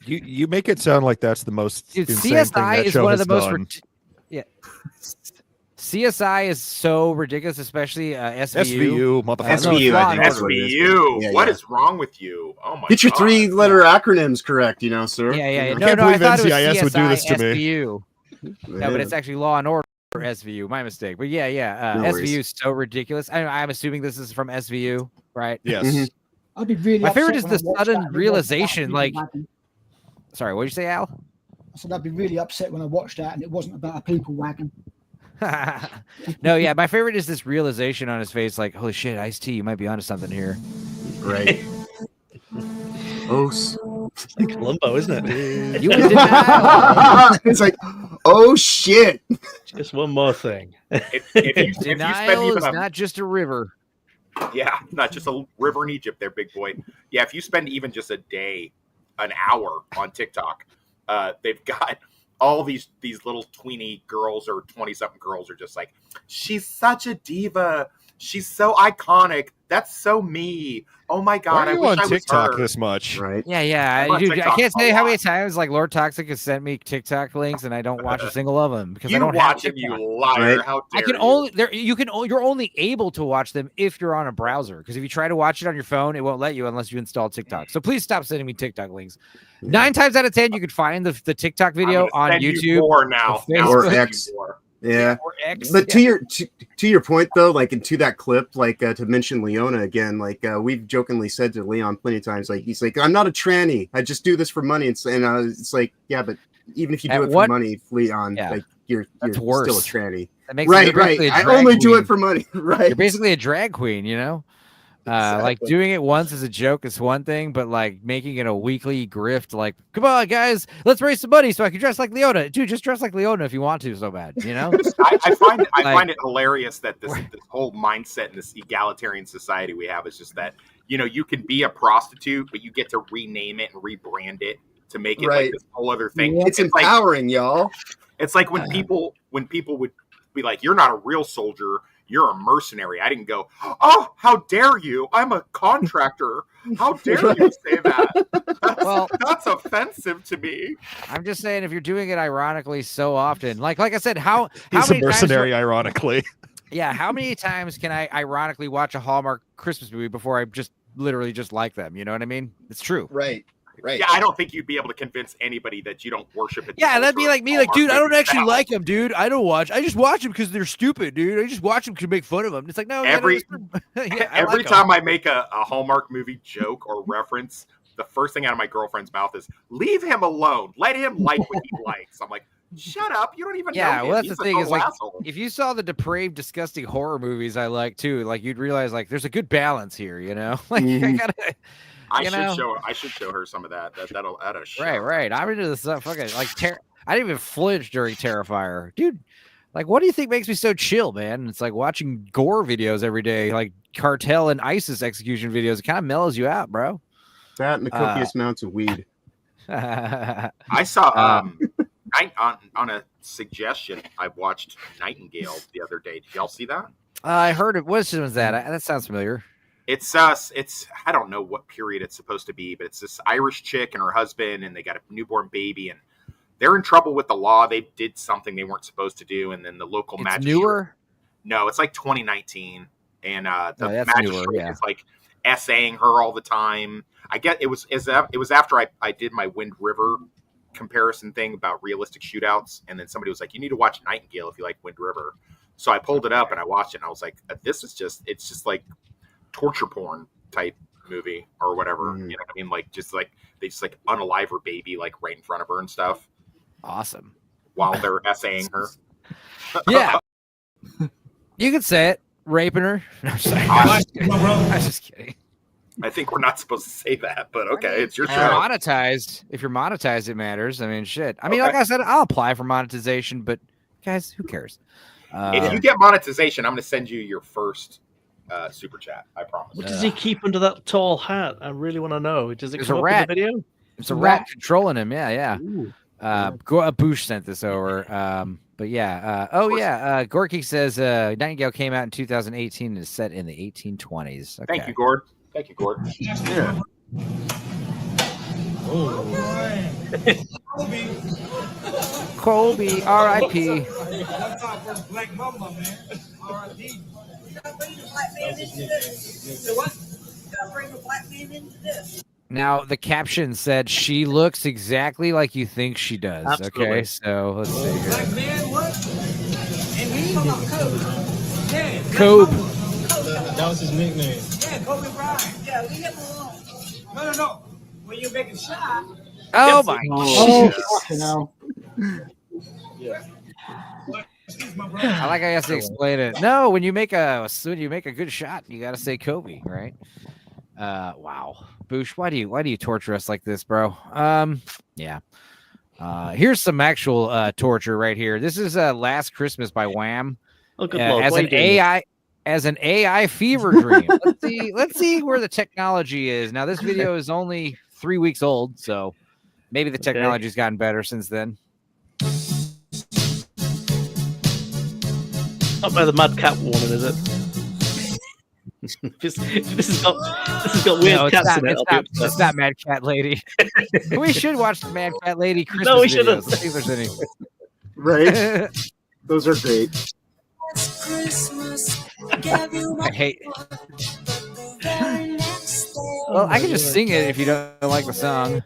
You make it sound like that's the most Dude, insane thing CSI that is show one of has the most done. yeah. CSI is so ridiculous, especially SVU. SVU, motherfucker. SVU, I think. SVU. What is wrong with you? Oh my Get your God. 3-letter acronyms correct, sir. Yeah, yeah. You know? No, can't no, I believe thought it was NCIS would do this to me. SVU. No, but it's actually Law and Order SVU. My mistake. But yeah. No SVU worries. is so ridiculous. I'm assuming this is from SVU, right? Yes. Mhm. I'd be really My favorite upset is when the I watched sudden that and it wasn't realization, about a like- people wagon. Sorry, what did you say, Al? I said I'd be really upset when I watched that and it wasn't about a people wagon. No, yeah. My favorite is this realization on his face, like, holy shit, Ice-T, you might be onto something here. Right. Oh, It's like Columbo, isn't it? You in denial. it's like, oh shit. Just one more thing. If you spend Denial even is a, not just a river. yeah, not just a river in Egypt there, big boy. Yeah, if you spend even just a day, an hour on TikTok, they've got all these little tweeny girls or 20-something girls are just like, she's such a diva. She's so iconic. That's so me. Oh my God. Why are you I wish on I was TikTok her. this much? Right. Yeah. I'm on Dude, I TikTok can't a tell you how lot. many times like Lord Toxic has sent me TikTok links and I don't watch a single of them because I You don't watch have him, you TikTok. liar. Right. How dare I can you. only there you can you're only able to watch them if you're on a browser because if you try to watch it on your phone, it won't let you unless you install TikTok. So please stop sending me TikTok links. 9 times out of 10, you could find the TikTok video I'm on gonna send YouTube you more now. or Now Or I'm sending X. you more. Yeah. or X. But Yeah. to your point though, like and to that clip, like to mention Leona again, like we've jokingly said to Leon plenty of times, like he's like, I'm not a tranny, I just do this for money. It's like, yeah, but even if you do At it what- for money, Leon, Yeah. like you're That's still a worse. tranny. That makes Right, you're right. basically a I drag only do queen. it for money. Right. You're basically a drag queen, you know? Like Exactly. doing it once as a joke is one thing, but like making it a weekly grift, like, come on, guys, let's raise some money so I can dress like Leona. Dude, just dress like Leona if you want to so bad, you know? I find Like- find it hilarious that this whole mindset in this egalitarian society we have is just that, you know, you can be a prostitute, but you get to rename it and rebrand it to make it Right. like this whole other thing. It's like empowering, y'all. it's like when people would be like, you're not a real soldier, you're a mercenary. I didn't go, oh, how dare you? I'm a contractor. How dare you say that? Well- That's offensive to me. I'm just saying, if you're doing it ironically so often, like I said, how He's a many times? mercenary, ironically. Yeah, how many times can I ironically watch a Hallmark Christmas movie before I just literally just like them? You know what I mean? It's true. Right. Right. Yeah, I don't think you'd be able to convince anybody that you don't worship it. Yeah, that'd be like me, like, dude, I don't actually like them, dude. I don't watch. I just watch them because they're stupid, dude. I just watch them to make fun of them. It's like, no, Every I every like 'em. time I make a Hallmark movie joke or reference, the first thing out of my girlfriend's mouth is, leave him alone. Let him like what he likes. I'm like, shut up. You don't even know Yeah, him. well, that's He's the a thing is total like, asshole. if you saw the depraved, disgusting horror movies I like too, like you'd realize like there's a good balance here, you know? Like I Mhm. gotta, I you know? should show her some of that. That'll show. right. I'm into this stuff. Fucking like, I didn't even flinch during Terrifier, dude. Like, what do you think makes me so chill, man? It's like watching gore videos every day, like cartel and ISIS execution videos. It kind of mellows you out, bro. That and the copious amounts of weed. I saw on a suggestion. I watched Nightingale the other day. Did y'all see that? I heard it. What was that? That sounds familiar. It's I don't know what period it's supposed to be, but it's this Irish chick and her husband, and they got a newborn baby, and they're in trouble with the law. They did something they weren't supposed to do, and then the local It's magistrate. newer. No, it's like 2019, and the that's magistrate newer, yeah. is like essaying her all the time. I get it was after I did my Wind River comparison thing about realistic shootouts, and then somebody was like, "You need to watch Nightingale if you like Wind River." So I pulled it up and I watched it, and I was like, "This is it's just like torture porn type movie or whatever." You know what I mean? Like they just like unalive her baby like right in front of her and stuff Awesome. while they're essaying her. Yeah. You could say it. Raping her. No, I'm sorry. I was just kidding. I think we're not supposed to say that, but okay, it's your If you're show. monetized, if you're monetized, it matters. I mean, shit. I mean, Okay. like I said, I'll apply for monetization, but guys, who cares? If you get monetization, I'm going to send you your first super chat. I promise. What does he keep under that tall hat? I really want to know. Does it There's come a up rat. in the video? It's a rat controlling him. Yeah, yeah. Ooh. Boosh sent this over. But yeah. Gorky says Nightingale came out in 2018 and is set in the 1820s. Okay. Thank you, Gord. Thank you, Gord. Yeah. Colby, R.I.P. Now the caption said she looks exactly like you think she does. Absolutely. Okay, so let's see here. Black man, what? And he talking about Kobe. Yeah, Cope. That was his nickname. Yeah, Kobe Bryant. Yeah, leave him alone. No. When you make a shot. Oh my Oh, God. fucking hell. I like how you have to explain it. No, when you make a good shot, you gotta say Kobe, right? Wow. Boosh, why do you torture us like this, bro? Yeah. Here's some actual torture right here. This is Last Christmas by Wham. Oh, good lord. As why are an you doing AI fever dream. Let's see where the technology is. Now this video is only 3 weeks old, so maybe the technology's gotten better since then. this? Not by the Mad Cat woman, is it? this has got weird No, cats in it. it's not Mad Cat Lady. We should watch the Mad Cat Lady Christmas No, we videos. shouldn't. Let's see if there's any. Right? Those are great. I hate. Well, I can just sing it if you don't like the song.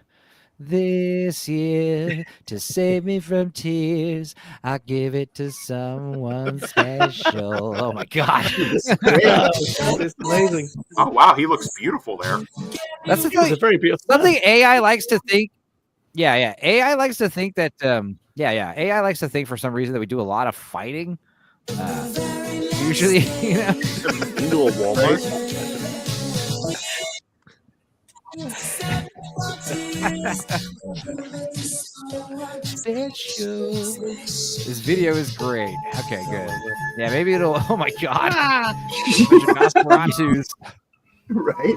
This year, to save me from tears, I'll give it to someone special. Oh my God. It's amazing. Oh wow, he looks beautiful there. That's the It's a thing. very beautiful. Something AI likes to think. Yeah. AI likes to think that. AI likes to think for some reason that we do a lot of fighting. Usually, you know. Into a Walmart. This video is great. Okay, good. Yeah, maybe it'll. Oh my God. Nosferatu's. Right?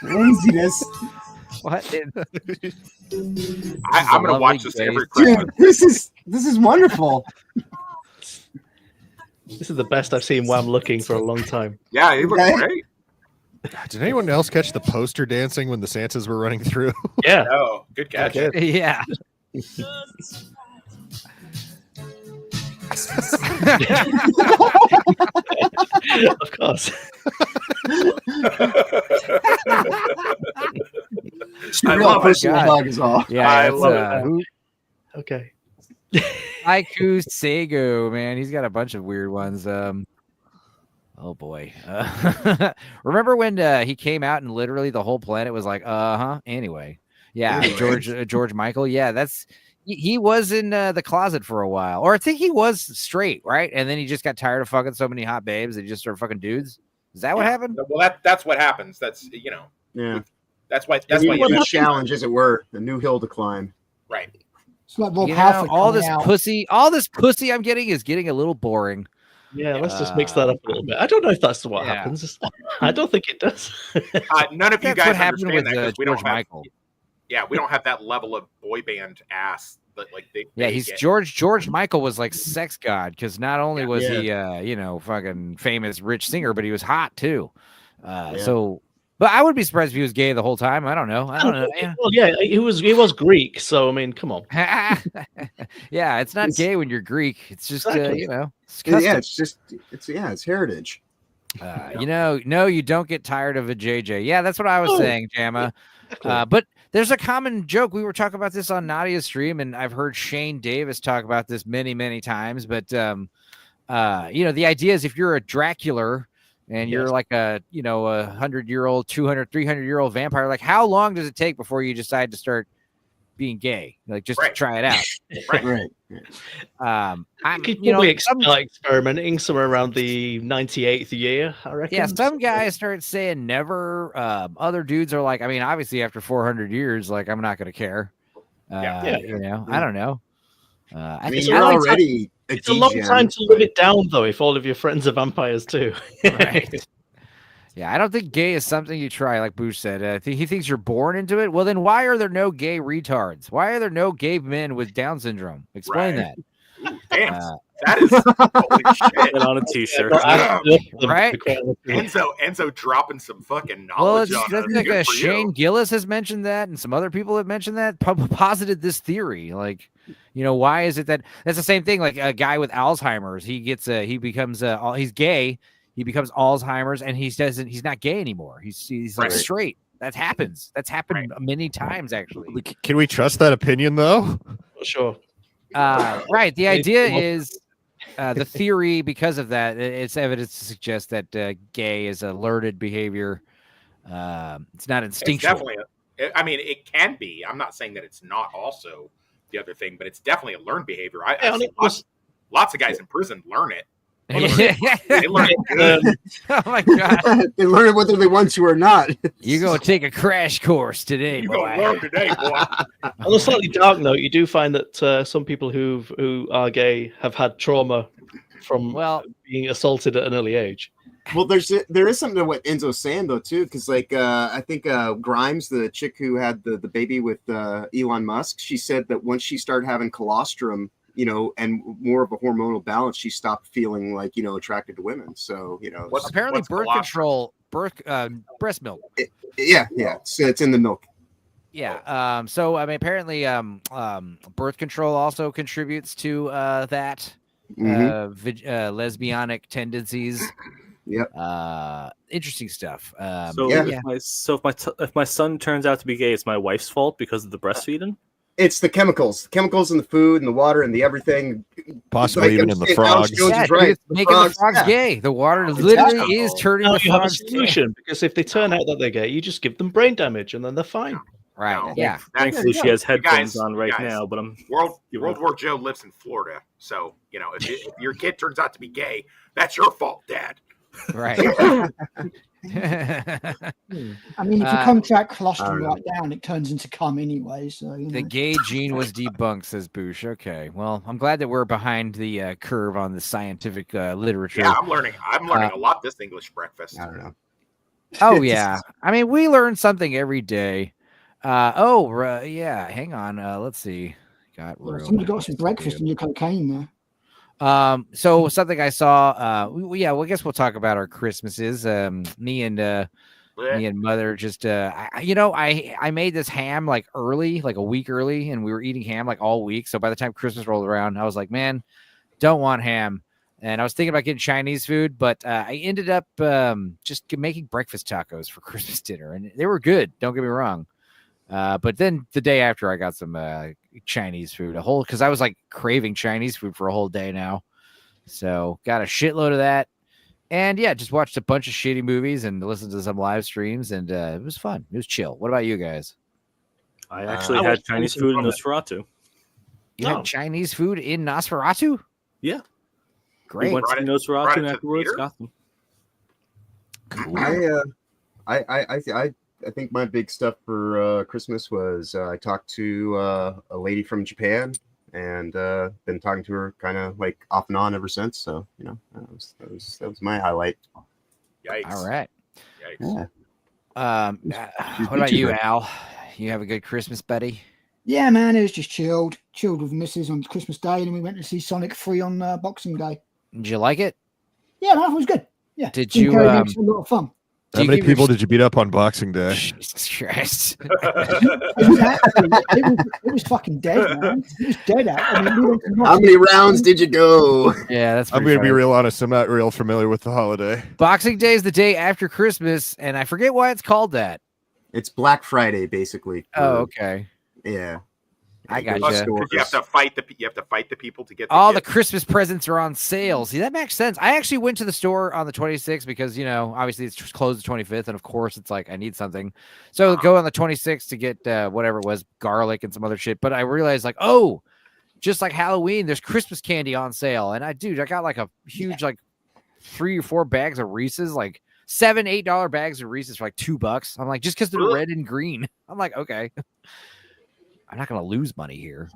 Laziness. What? I'm gonna watch this every Christmas. Dude, this is wonderful. This is the best I've seen Wham looking for a long time. Yeah, he looks great. Did anyone else catch the poster dancing when the Santas were running through? Yeah. Oh, good catch. Yeah. Of course. I love it. Personal dog is all. Yeah, I it's, love it. Okay. Haiku Sego, man, he's got a bunch of weird ones. Oh boy. Remember when he came out and literally the whole planet was like, anyway. Yeah, George Michael. Yeah, that's he was in the closet for a while. Or I think he was straight, right? And then he just got tired of fucking so many hot babes that he just started fucking dudes. Is that what happened? Well, that's what happens. That's Yeah. That's why You you a challenge, as it were, a new hill to climb. right. It's like Rob You know, Halford all coming this out. pussy I'm getting is getting a little boring. Yeah, let's just mix that up a little bit. I don't know if that's what happens. I don't think it does. None of you That's guys what happened understand with that because we George don't have. Michael. Yeah, we don't have that level of boy band ass that like they. Yeah, they he's get. George Michael was like sex god because not only was he fucking famous rich singer, but he was hot too. So, but I would be surprised if he was gay the whole time. I don't know. Yeah. Well, yeah, he was Greek, so I mean, come on. Yeah, it's not gay when you're Greek. It's just Exactly. it's custom. Yeah, it's heritage. No, you don't get tired of a JJ. Yeah, that's what I was saying, Jamma. But there's a common joke. We were talking about this on Nadia's stream, and I've heard Shane Davis talk about this many, many times. But the idea is if you're a Dracula and you're like a 100-year-old, 200, 300-year-old vampire, like how long does it take before you decide to start being gay? Like just to try it out. Right. I'm Probably experimenting somewhere around the 98th year, I reckon. Yeah, some guys start saying never. Other dudes are like, I mean, obviously after 400 years, like I'm not going to care. I don't know. I mean, you're already it's a long time to live it down, though, if all of your friends are vampires too. Right. Yeah, I don't think gay is something you try, like Boosh said. He thinks you're born into it. Well, then why are there no gay retards? Why are there no gay men with Down syndrome? Explain Right. that. Ooh, damn, that is holy shit. Get on a t-shirt. Right? Enzo dropping some fucking Well, knowledge it's on that's us. like Good for Shane you. Gillis has mentioned that, and some other people have mentioned that, posited this theory. Like, why is it that that's the same thing? Like a guy with Alzheimer's, he becomes he's gay, he becomes Alzheimer's, and he's not gay anymore. He's like Right. straight. That happens. That's happened many times actually. Can we trust that opinion though? Sure. Right. The idea is the theory, because of that, it's evidence to suggest that gay is a learned behavior. It's not instinctual. It's definitely. I mean, it can be. I'm not saying that it's not also the other thing, but it's definitely a learned behavior. I've seen lots of guys in prison learn it. They learn it good. Oh my god! They learn it whether they want to or not. You go take a crash course today, You boy. gonna learn today, boy. On a slightly dark note, you do find that some people who are gay have had trauma from being assaulted at an early age. Well, there is something to what Enzo's saying though too, because like I think Grimes, the chick who had the baby with Elon Musk, she said that once she started having colostrum, and more of a hormonal balance, she stopped feeling like attracted to women. So apparently birth control, breast milk. Yeah, so it's in the milk. Yeah. So I mean, apparently, birth control also contributes to that. Lesbianic tendencies. Yep. Interesting stuff. If my son turns out to be gay, it's my wife's fault because of the breastfeeding. It's the chemicals in the food and the water and the everything. Possibly even in the frogs. Yeah, right. It's making the frogs gay. The water literally is turning the you have a frogs solution gay. because if they turn out that they're gay, you just give them brain damage and then they're fine. Right. No. Yeah. Thankfully, she has headphones Guys, on right now. But I'm World War Joe lives in Florida, so if your kid turns out to be gay, that's your fault, Dad. Right. I mean, if you contract colostrum right down, it turns into cum anyway. So the gay gene was debunked, says Boosh. Okay, well, I'm glad that we're behind the curve on the scientific literature. Yeah, I'm learning a lot this English breakfast. I don't know. Oh yeah, I mean, we learn something every day. Yeah. Hang on. Let's see. Somebody got some breakfast in your cocaine there. So something I saw, I guess we'll talk about our Christmases. Me and mother just, I made this ham like early, like a week early, and we were eating ham like all week. So by the time Christmas rolled around, I was like, man, don't want ham. And I was thinking about getting Chinese food, but I ended up just making breakfast tacos for Christmas dinner, and they were good. Don't get me wrong. But then the day after, I got some Chinese food, because I was like craving Chinese food for a whole day now. So got a shitload of that. And yeah, just watched a bunch of shitty movies and listened to some live streams, and it was fun. It was chill. What about you guys? I actually had Chinese food in Nosferatu. You had Chinese food in Nosferatu? Yeah. Great. We went to Nosferatu and afterwards got them. Cool. I think my big stuff for Christmas was I talked to a lady from Japan, and been talking to her kind of like off and on ever since. So that was my highlight. Yikes! All right. Yikes. Yeah. What about you, Al? You have a good Christmas, buddy? Yeah, man, it was just chilled with Mrs. on Christmas Day, and then we went to see Sonic 3 on Boxing Day. Did you like it? Yeah, man, it was good. Yeah. Did you? It was a lot of fun. How many people did you beat up on Boxing Day? Jesus Christ. It was fucking dead, man. It was dead out. I mean, how many rounds did you go? Yeah, that's I'm going to be real honest. I'm not real familiar with the holiday. Boxing Day is the day after Christmas, and I forget why it's called that. It's Black Friday, basically. Oh, okay. Yeah. I got you. You have to fight the people to get all the Christmas presents are on sale. See, that makes sense. I actually went to the store on the 26th because obviously it's closed the 25th, and of course it's like I need something, so go on the 26th to get whatever it was, garlic and some other shit. But I realized like, oh, just like Halloween, there's Christmas candy on sale, and I got like a huge like 3 or 4 bags of Reese's, like $7-8 bags of Reese's for like $2. I'm like, just because they're red and green. I'm like, okay. I'm not going to lose money here.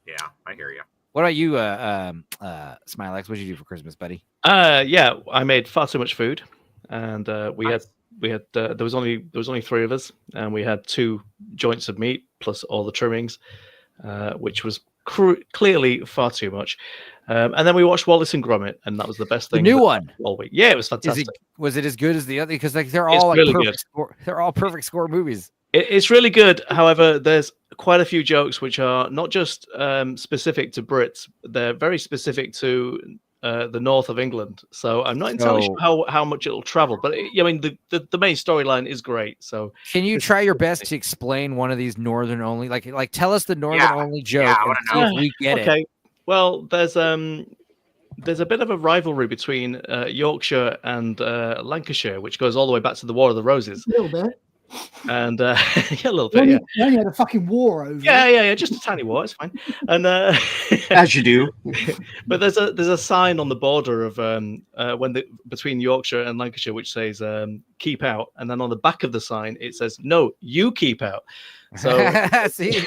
Yeah, I hear you. What about you, Smilex? What did you do for Christmas, buddy? Yeah, I made far too much food, and we had there was only three of us, and we had 2 joints of meat plus all the trimmings, which was clearly far too much. And then we watched Wallace and Gromit, and that was the best thing. The new one. All week. Yeah, it was fantastic. Was it as good as the other? Because like they're It's all like really perfect good. score. They're all perfect score movies. It's really good. However, there's quite a few jokes which are not just specific to Brits; they're very specific to the north of England. So I'm not entirely sure how much it'll travel. But I mean, the main storyline is great. So can you try your best to explain one of these northern only? Like tell us the northern only joke and see if we get it. Okay. Well, there's a bit of a rivalry between Yorkshire and Lancashire, which goes all the way back to the War of the Roses. A little bit. And yeah, a little bit. Yeah. You only had a fucking war over. Yeah. Just a tiny war. It's fine. And as you do. But there's a sign on the border of between Yorkshire and Lancashire which says "keep out," and then on the back of the sign it says "No, you keep out." So see,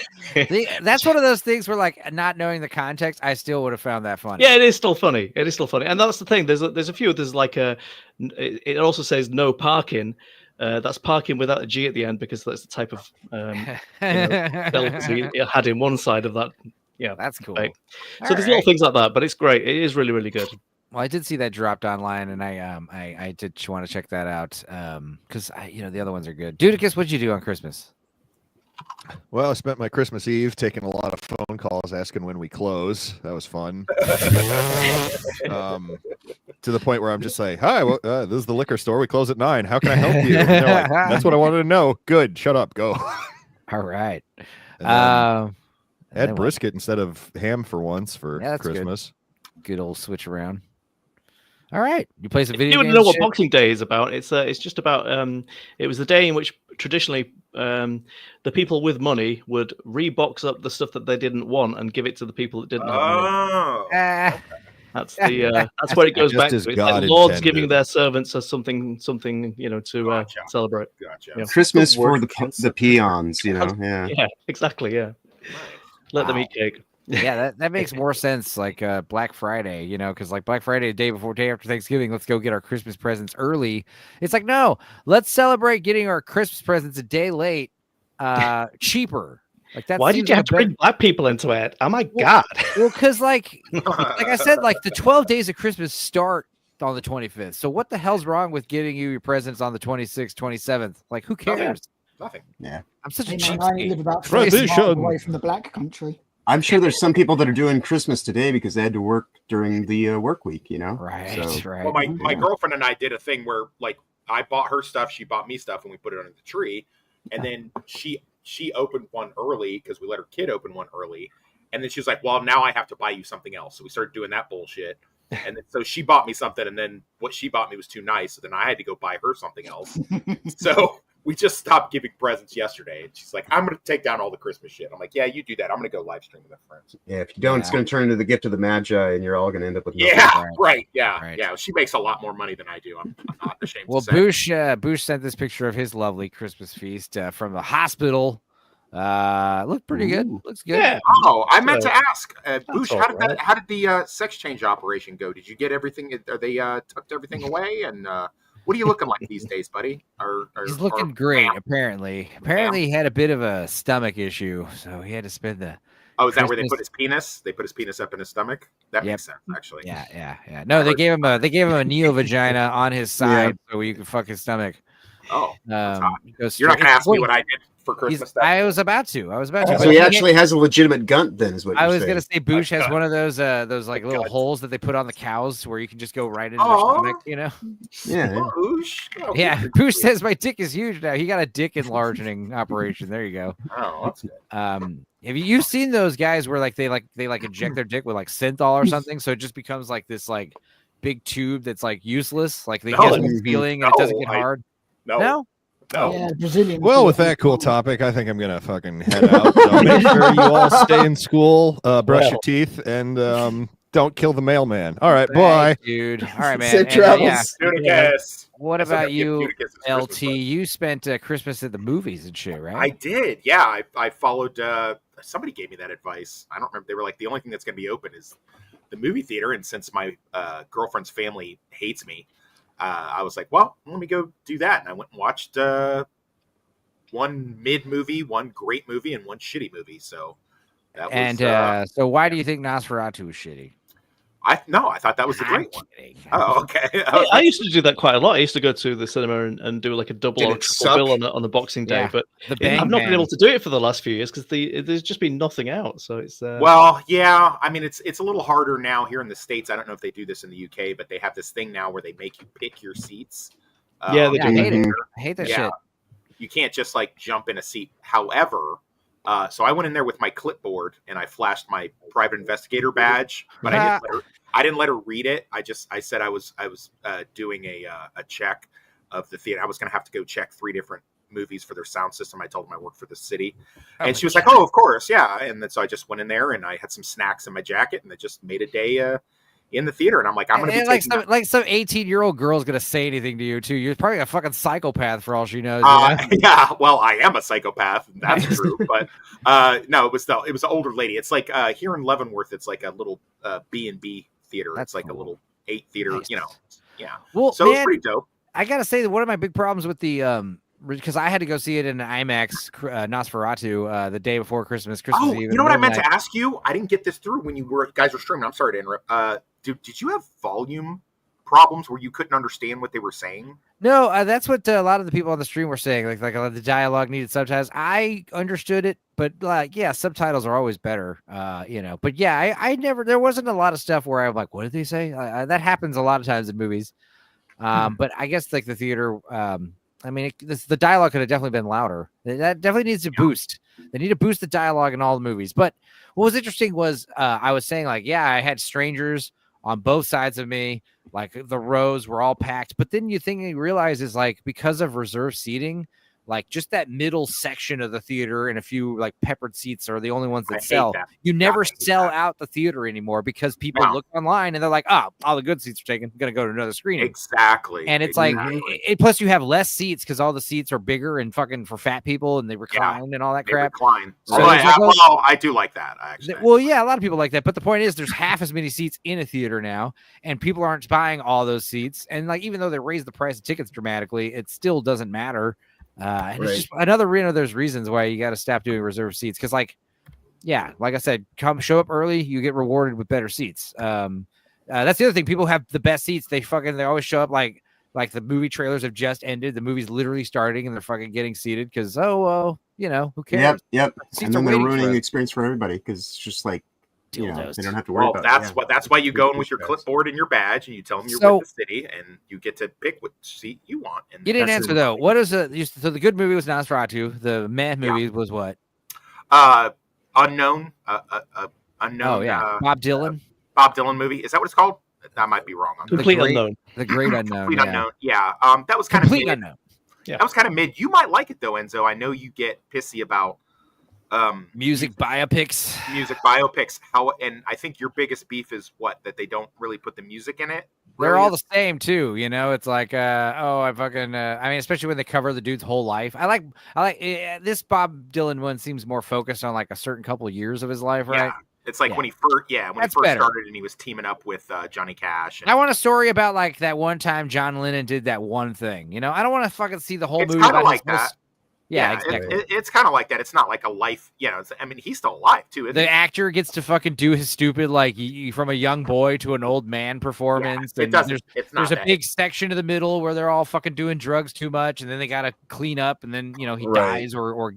that's one of those things where, like, not knowing the context, I still would have found that funny. Yeah, it is still funny. And that's the thing. There's a few. There's like it also says "no parking." That's parking without a G at the end because that's the type of delicacy it had in one side of that. Yeah, that's cool. Right. So there's little things like that, but it's great. It is really, really good. Well, I did see that dropped online, and I did want to check that out because the other ones are good. Dudicus, what'd you do on Christmas? Well, I spent my Christmas Eve taking a lot of phone calls asking when we close. That was fun. To the point where I'm just like, "Hi, this is the liquor store. We close at 9. How can I help you?" And they're like, "That's what I wanted to know." Good. Shut up. Go. All right. I had brisket instead of ham for once for Christmas. Good old switch around. All right, you play some video games. You don't know what Boxing Day is about. It's just about. It was the day in which traditionally the people with money would rebox up the stuff that they didn't want and give it to the people that didn't have money. That's where it goes back to. It's like lords giving their servants as something to celebrate. Gotcha. Yeah. Christmas for the peons, Yeah. Yeah, exactly. Yeah. Let them eat cake. Yeah, that makes more sense. Like Black Friday, because like Black Friday, day after Thanksgiving, let's go get our Christmas presents early. It's like, no, let's celebrate getting our Christmas presents a day late, cheaper. Like that. Why did you have to bring black people into it? Oh my god! Well, because like I said, like the 12 days of Christmas start on the 25th. So what the hell's wrong with getting you your presents on the 26th, 27th? Like, who cares? Nothing. Yeah. I'm such a cheap. cheapskate. I live about 3 miles away from the black country. I'm sure there's some people that are doing Christmas today because they had to work during the work week, Right, So, right. Well, my girlfriend and I did a thing where, like, I bought her stuff, she bought me stuff, and we put it under the tree. And then she opened one early because we let her kid open one early. And then she was like, well, now I have to buy you something else. So we started doing that bullshit. And then, so she bought me something, and then what she bought me was too nice. So then I had to go buy her something else. So we just stopped giving presents yesterday. And she's like, I'm going to take down all the Christmas shit. I'm like, yeah, you do that. I'm going to go live stream with my friends. Yeah, if you don't, it's going to turn into the gift of the Magi, and you're all going to end up with right. Yeah. She makes a lot more money than I do. I'm not ashamed to say. Boosh sent this picture of his lovely Christmas feast from the hospital. Looked pretty good. Looks good. Yeah. Oh, I meant to ask, Boosh, how did the sex change operation go? Did you get everything? Are they tucked everything away? And what are you looking like these days, buddy? He's looking great. Apparently, he had a bit of a stomach issue, so he had to spend the. Oh, is that where they put his penis? They put his penis up in his stomach. That makes sense, actually. Yeah. No, they gave him a neo vagina on his side so you could fuck his stomach. Oh, you're not gonna ask me what I did for Christmas. I was about to. So he actually has a legitimate gunt, then, is what I was saying. gonna say. Boosh has one of those like little holes that they put on the cows where you can just go right into their stomach. Yeah. Boosh. Oh, yeah. Boosh says my dick is huge now. He got a dick enlarging operation. There you go. Oh, that's good. Have you seen those guys where they inject their dick with like synthol or something, so it just becomes like this like big tube that's like useless, like they get no feeling and it doesn't get hard. No. Yeah, Brazilian. Well, with that cool topic, I think I'm gonna fucking head out. So make sure you all stay in school, brush your teeth, and don't kill the mailman. All right, bye, dude. All right, man. Safe travels. What about you, LT? You spent Christmas at the movies and shit, right? I did. Yeah, I followed. Somebody gave me that advice. I don't remember. They were like, the only thing that's going to be open is the movie theater, and since my girlfriend's family hates me, I was like, well, let me go do that. And I went and watched one mid movie, one great movie, and one shitty movie. So that was. So why do you think Nosferatu was shitty? I thought that was a great one. Oh, okay. I used to do that quite a lot. I used to go to the cinema and do like a double Did or it triple bill suck? on the Boxing Day, Yeah, but the Bang I've not been Bang. able to do it for the last few years because there's just been nothing out. So it's Well, yeah. I mean, it's a little harder now here in the States. I don't know if they do this in the UK, but they have this thing now where they make you pick your seats. Yeah, they I do. hate it. I hate that shit. You can't just like jump in a seat. However, so I went in there with my clipboard and I flashed my private investigator badge, but I didn't let her read it. I said I was doing a check of the theater. I was going to have to go check 3 different movies for their sound system. I told them I worked for the city, and she was like, "Oh, of course, yeah." And then so I just went in there and I had some snacks in my jacket, and it just made a day in the theater. And I'm like, I'm going to be like some 18-year-old girl's gonna say anything to you too. You're probably a fucking psychopath for all she knows. Yeah, well, I am a psychopath. That's true, but no, it was an older lady. It's like here in Leavenworth, it's like a little B&B theater. It's like a little 8 theater, Nice. Yeah. Well, so it's pretty dope. I gotta say that one of my big problems with the because I had to go see it in IMAX Nosferatu the day before Christmas Eve. You know what I meant to ask you? I didn't get this through when you guys were streaming. I'm sorry to interrupt. Did you have volume problems where you couldn't understand what they were saying? No, that's what a lot of the people on the stream were saying. Like the dialogue needed subtitles. I understood it, but subtitles are always better. But yeah, I never. There wasn't a lot of stuff where I'm like, what did they say? That happens a lot of times in movies. But I guess like the theater. The dialogue could have definitely been louder. That definitely needs to boost. They need to boost the dialogue in all the movies. But what was interesting was I was saying I had strangers on both sides of me. Like the rows were all packed. But then you realize is like because of reserved seating, like just that middle section of the theater and a few like peppered seats are the only ones that sell. You never sell out the theater anymore because people look online and they're like, oh, all the good seats are taken. I'm going to go to another screening. Exactly. And it's like, plus you have less seats because all the seats are bigger and fucking for fat people and they recline and all that crap. Recline. So I do like that. Actually. Well, yeah, a lot of people like that. But the point is there's half as many seats in a theater now and people aren't buying all those seats. And like, even though they raised the price of tickets dramatically, it still doesn't matter. It's just another of those reasons why you got to stop doing reserved seats. Cause like I said, show up early, you get rewarded with better seats. That's the other thing. People have the best seats. They always show up like the movie trailers have just ended. The movie's literally starting and they're fucking getting seated. Cause, who cares? Yep. Seats And then are they're waiting ruining for the it. experience for everybody. Cause it's just like, they don't have to worry about that's why you go in with your clipboard and your badge and you tell them you're with the city and you get to pick what seat you want. And you didn't answer though. What is so the good movie was Nosferatu. The meh movie was what? Unknown. Unknown. Oh yeah, Bob Dylan. Bob Dylan movie. Is that what it's called? I might be wrong. Complete Unknown. The Great Unknown. Complete Unknown. Yeah. That was kind of mid. Unknown. Yeah. That was kind of mid. You might like it though, Enzo. I know you get pissy about music biopics. And I think your biggest beef is that they don't really put the music in it. They're all the same too, it's like especially when they cover the dude's whole life. I like this Bob Dylan one seems more focused on like a certain couple of years of his life, right? It's like when he first started and he was teaming up with Johnny Cash. I want a story about like that one time John Lennon did that one thing. I don't want to fucking see the whole movie. It's kind of like that. Yeah, exactly. It's kind of like that. It's not like a life, he's still alive too. The actor gets to fucking do his stupid, like from a young boy to an old man performance. Yeah, there's a big section in the middle where they're all fucking doing drugs too much. And then they got to clean up. And then, he dies or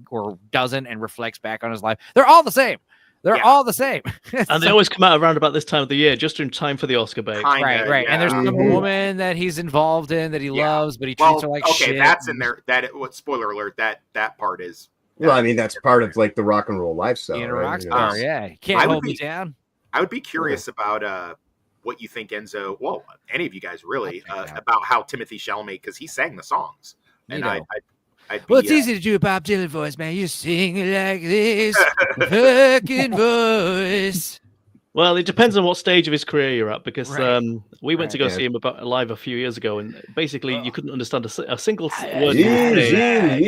doesn't and reflects back on his life. They're all the same. They're all the same. And they always come out around about this time of the year, just in time for the Oscar bait. Right. Yeah. And there's some woman that he's involved in that he loves, but he treats her like shit. Okay, that's in there. Spoiler alert, that part is. Well, I mean, that's part of like the rock and roll lifestyle. Being a rock star, You can't hold me down. I would be curious about what you think, Enzo, well, any of you guys really, about how Timothy Chalamet, because he sang the songs. And it's easy to do a Bob Dylan voice, man. You sing it like this, fucking voice. Well, it depends on what stage of his career you're at, because Right. we went to go Yeah. see him live a few years ago, and basically you couldn't understand a single word he was saying.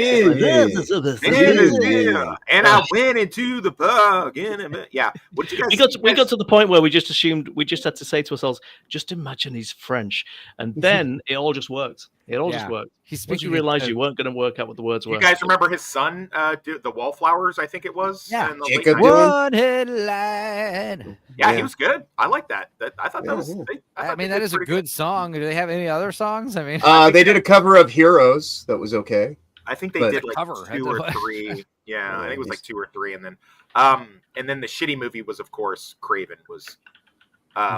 And I went into the pub. Yeah. What did you guys? We got to the point where we just assumed, we just had to say to ourselves, just imagine he's French, and then it all just worked. It all just Yeah. worked. He's Once you speaking realized you weren't going to work out what the words were. You guys remember his son, the Wallflowers? I think it was. Yeah. in the late Jacob 90s? Dylan. one headline. Yeah, Yeah. he was good. I like that. I thought that Yeah, was. yeah. I I thought mean, they that did is a pretty good song. Do they have any other songs? I mean, They did a cover of Heroes that was okay. I think they But- did like Cover, 2 or 3. Yeah, I think it was like 2 or 3, and then the shitty movie was, of course, Craven was,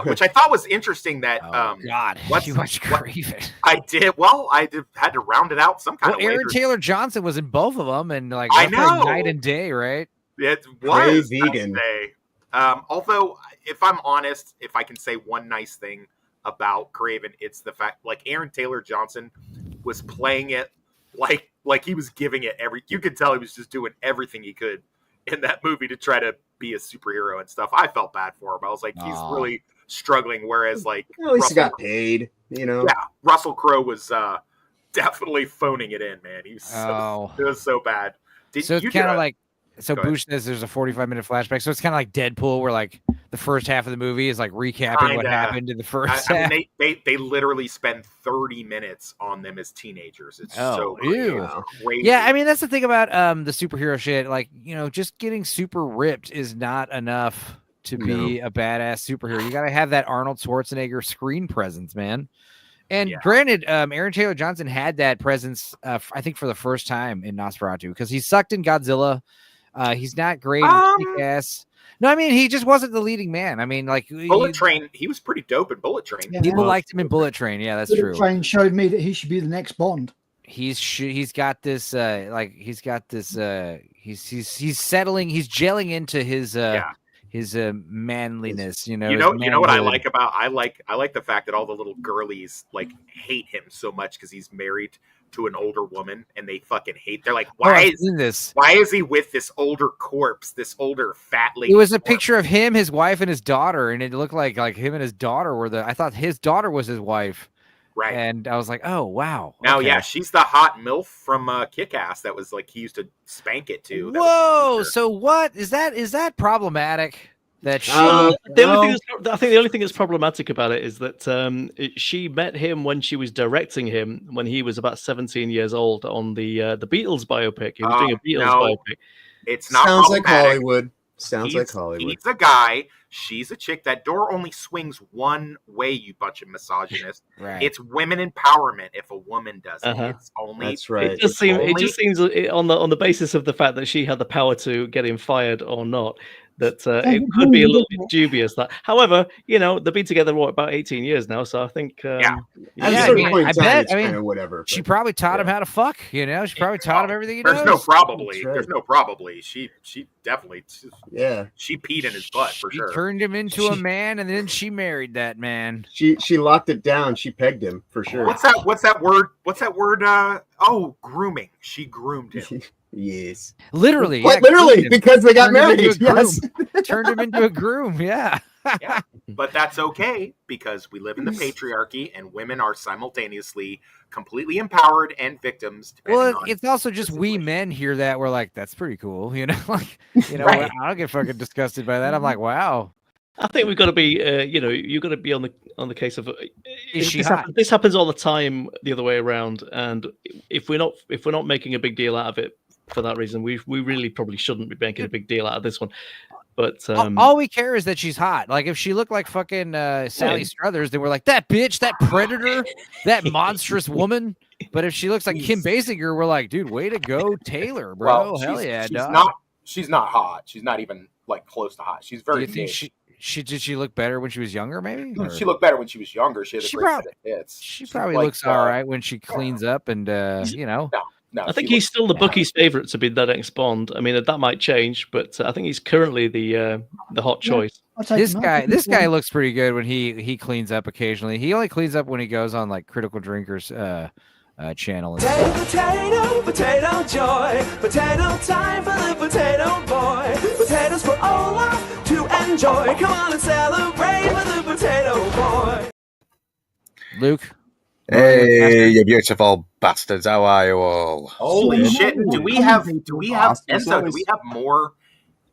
which I thought was interesting. That oh, God, what's- you watched what- Craven. I did. Well, had to round it out some kind Well, of way. Aaron Taylor Johnson was in both of them, and like I that's like know. night and day, right? It Cray was vegan. nice day. Although, if I'm honest, if I can say one nice thing about Craven, it's the fact, like, Aaron Taylor Johnson was playing it like he was giving it you could tell he was just doing everything he could in that movie to try to be a superhero and stuff. I felt bad for him. I was like, he's Aw. really struggling. Whereas, like, At least he Russell- got paid, you know. yeah, Russell Crowe was definitely phoning it in, man. He was it was so bad. So it's you kind do of a- like, so Go ahead. Bush says there's a 45-minute flashback. So it's kind of like Deadpool, where like the first half of the movie is like recapping what Kinda. happened in the first I half. mean, they literally spend 30 minutes on them as teenagers. It's so ew. crazy. Yeah, I mean that's the thing about the superhero shit. Like, you know, just getting super ripped is not enough to be a badass superhero. You got to have that Arnold Schwarzenegger screen presence, man. And granted, Aaron Taylor Johnson had that presence, I think, for the first time in Nosferatu, because he sucked in Godzilla. He's not great in Kick-Ass. No, I mean, he just wasn't the leading man. I mean, like Bullet Train, he was pretty dope in Bullet Train. Yeah. people liked him in Bullet Train. Yeah, that's Bullet true. Train showed me that he should be the next Bond. He's got this he's settling, he's gelling into his manliness, you know. You his know what I manhood. like about I like the fact that all the little girlies like hate him so much because he's married to an older woman, and they fucking hate. They're like, I've seen this. Why is he with this older corpse, this older fat lady? It was a corpse? picture of him, his wife, and his daughter, and it looked like him and his daughter were I thought his daughter was his wife. Right. And I was like, oh wow. Now, okay. yeah, she's the hot MILF from Kick-Ass that was like he used to spank it to. That was- Whoa! So what is that? Is that problematic? That she, I think the only thing that's problematic about it is that she met him when she was directing him when he was about 17 years old on the Beatles biopic. He was doing a Beatles biopic. It's not Sounds like problematic. Hollywood. Sounds like Hollywood. He's a guy. She's a chick. That door only swings one way, you bunch of misogynists. Right. It's women empowerment. If a woman does it, it's only. That's right. It just seems on the basis of the fact that she had the power to get him fired or not, that it could be a little bit dubious. That, however, you know, they've been together about 18 years now, so I think At a I certain mean, point in I time, bet. it's I mean, kinda whatever. she but- probably taught him how to fuck. You know, she probably taught him everything he There's knows. no probably. That's right. There's no probably. She definitely. Yeah. She peed in his butt for She sure. turned him into a man, and then she married that man. She locked it down. She pegged him for sure. What's that word? Grooming. She groomed him. Yes. Literally, What? yeah, Literally, groomed him. because they got Turned him into married. a groom. Yes. Turned him into a groom. Yeah. Yeah, but that's okay because we live in the patriarchy and women are simultaneously completely empowered and victims. depending Well, on it's also just the we situation. men hear that we're like, that's pretty cool, you know. Like, you know, Right. I don't get fucking disgusted by that. I'm like, wow. I think we've got to be, you know, you've got to be on the case of. Is she this, hot? this happens all the time, the other way around, and if we're not making a big deal out of it for that reason, we really probably shouldn't be making a big deal out of this one. But All we care is that she's hot. Like if she looked like fucking Sally Struthers, then we're like, that bitch, that predator, that monstrous woman. But if she looks like Kim Basinger, we're like, dude, way to go, Taylor, bro. Well, Hell yeah, she's dog. She's not hot. She's not even like close to hot. She's Do very. you think mid. she look better when she was younger? Maybe She looked better when she was younger. She had a She great prob- set of hits. She She's probably like, looks all right when she cleans up and you know. No, I think she he's looks- still the bookie's favorite to be the next Bond. I mean, that might change, but I think he's currently the hot choice. This guy looks pretty good when he cleans up occasionally. He only cleans up when he goes on like Critical Drinkers channel. Potato, potato joy. Potato time for the potato boy. Potatoes for Olaf to enjoy. Come on and celebrate with the potato boy. Luke? Hey, you beautiful bastards! How are you all? Holy shit! Do we have Enzo? always- Do we have more?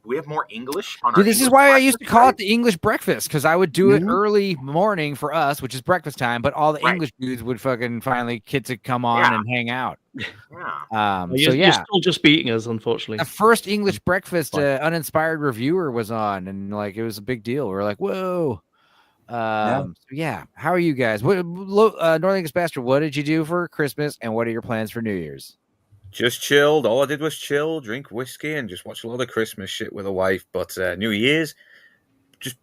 Do we have more English on our? Dude, this is English why I used to breakfast call tonight? it the English breakfast, because I would do it Mhm. early morning for us, which is breakfast time, but all the Right. English dudes would fucking finally get to come on Yeah. and hang out. Yeah. So You're yeah, still just beating us, unfortunately. the first English breakfast uninspired reviewer was on, and like it was a big deal. We were like, whoa. So yeah, how are you guys? Northern English Bastard, what did you do for Christmas, and what are your plans for New Year's? Just chilled. All I did was chill, drink whiskey, and just watch a lot of Christmas shit with a wife. But New Year's, just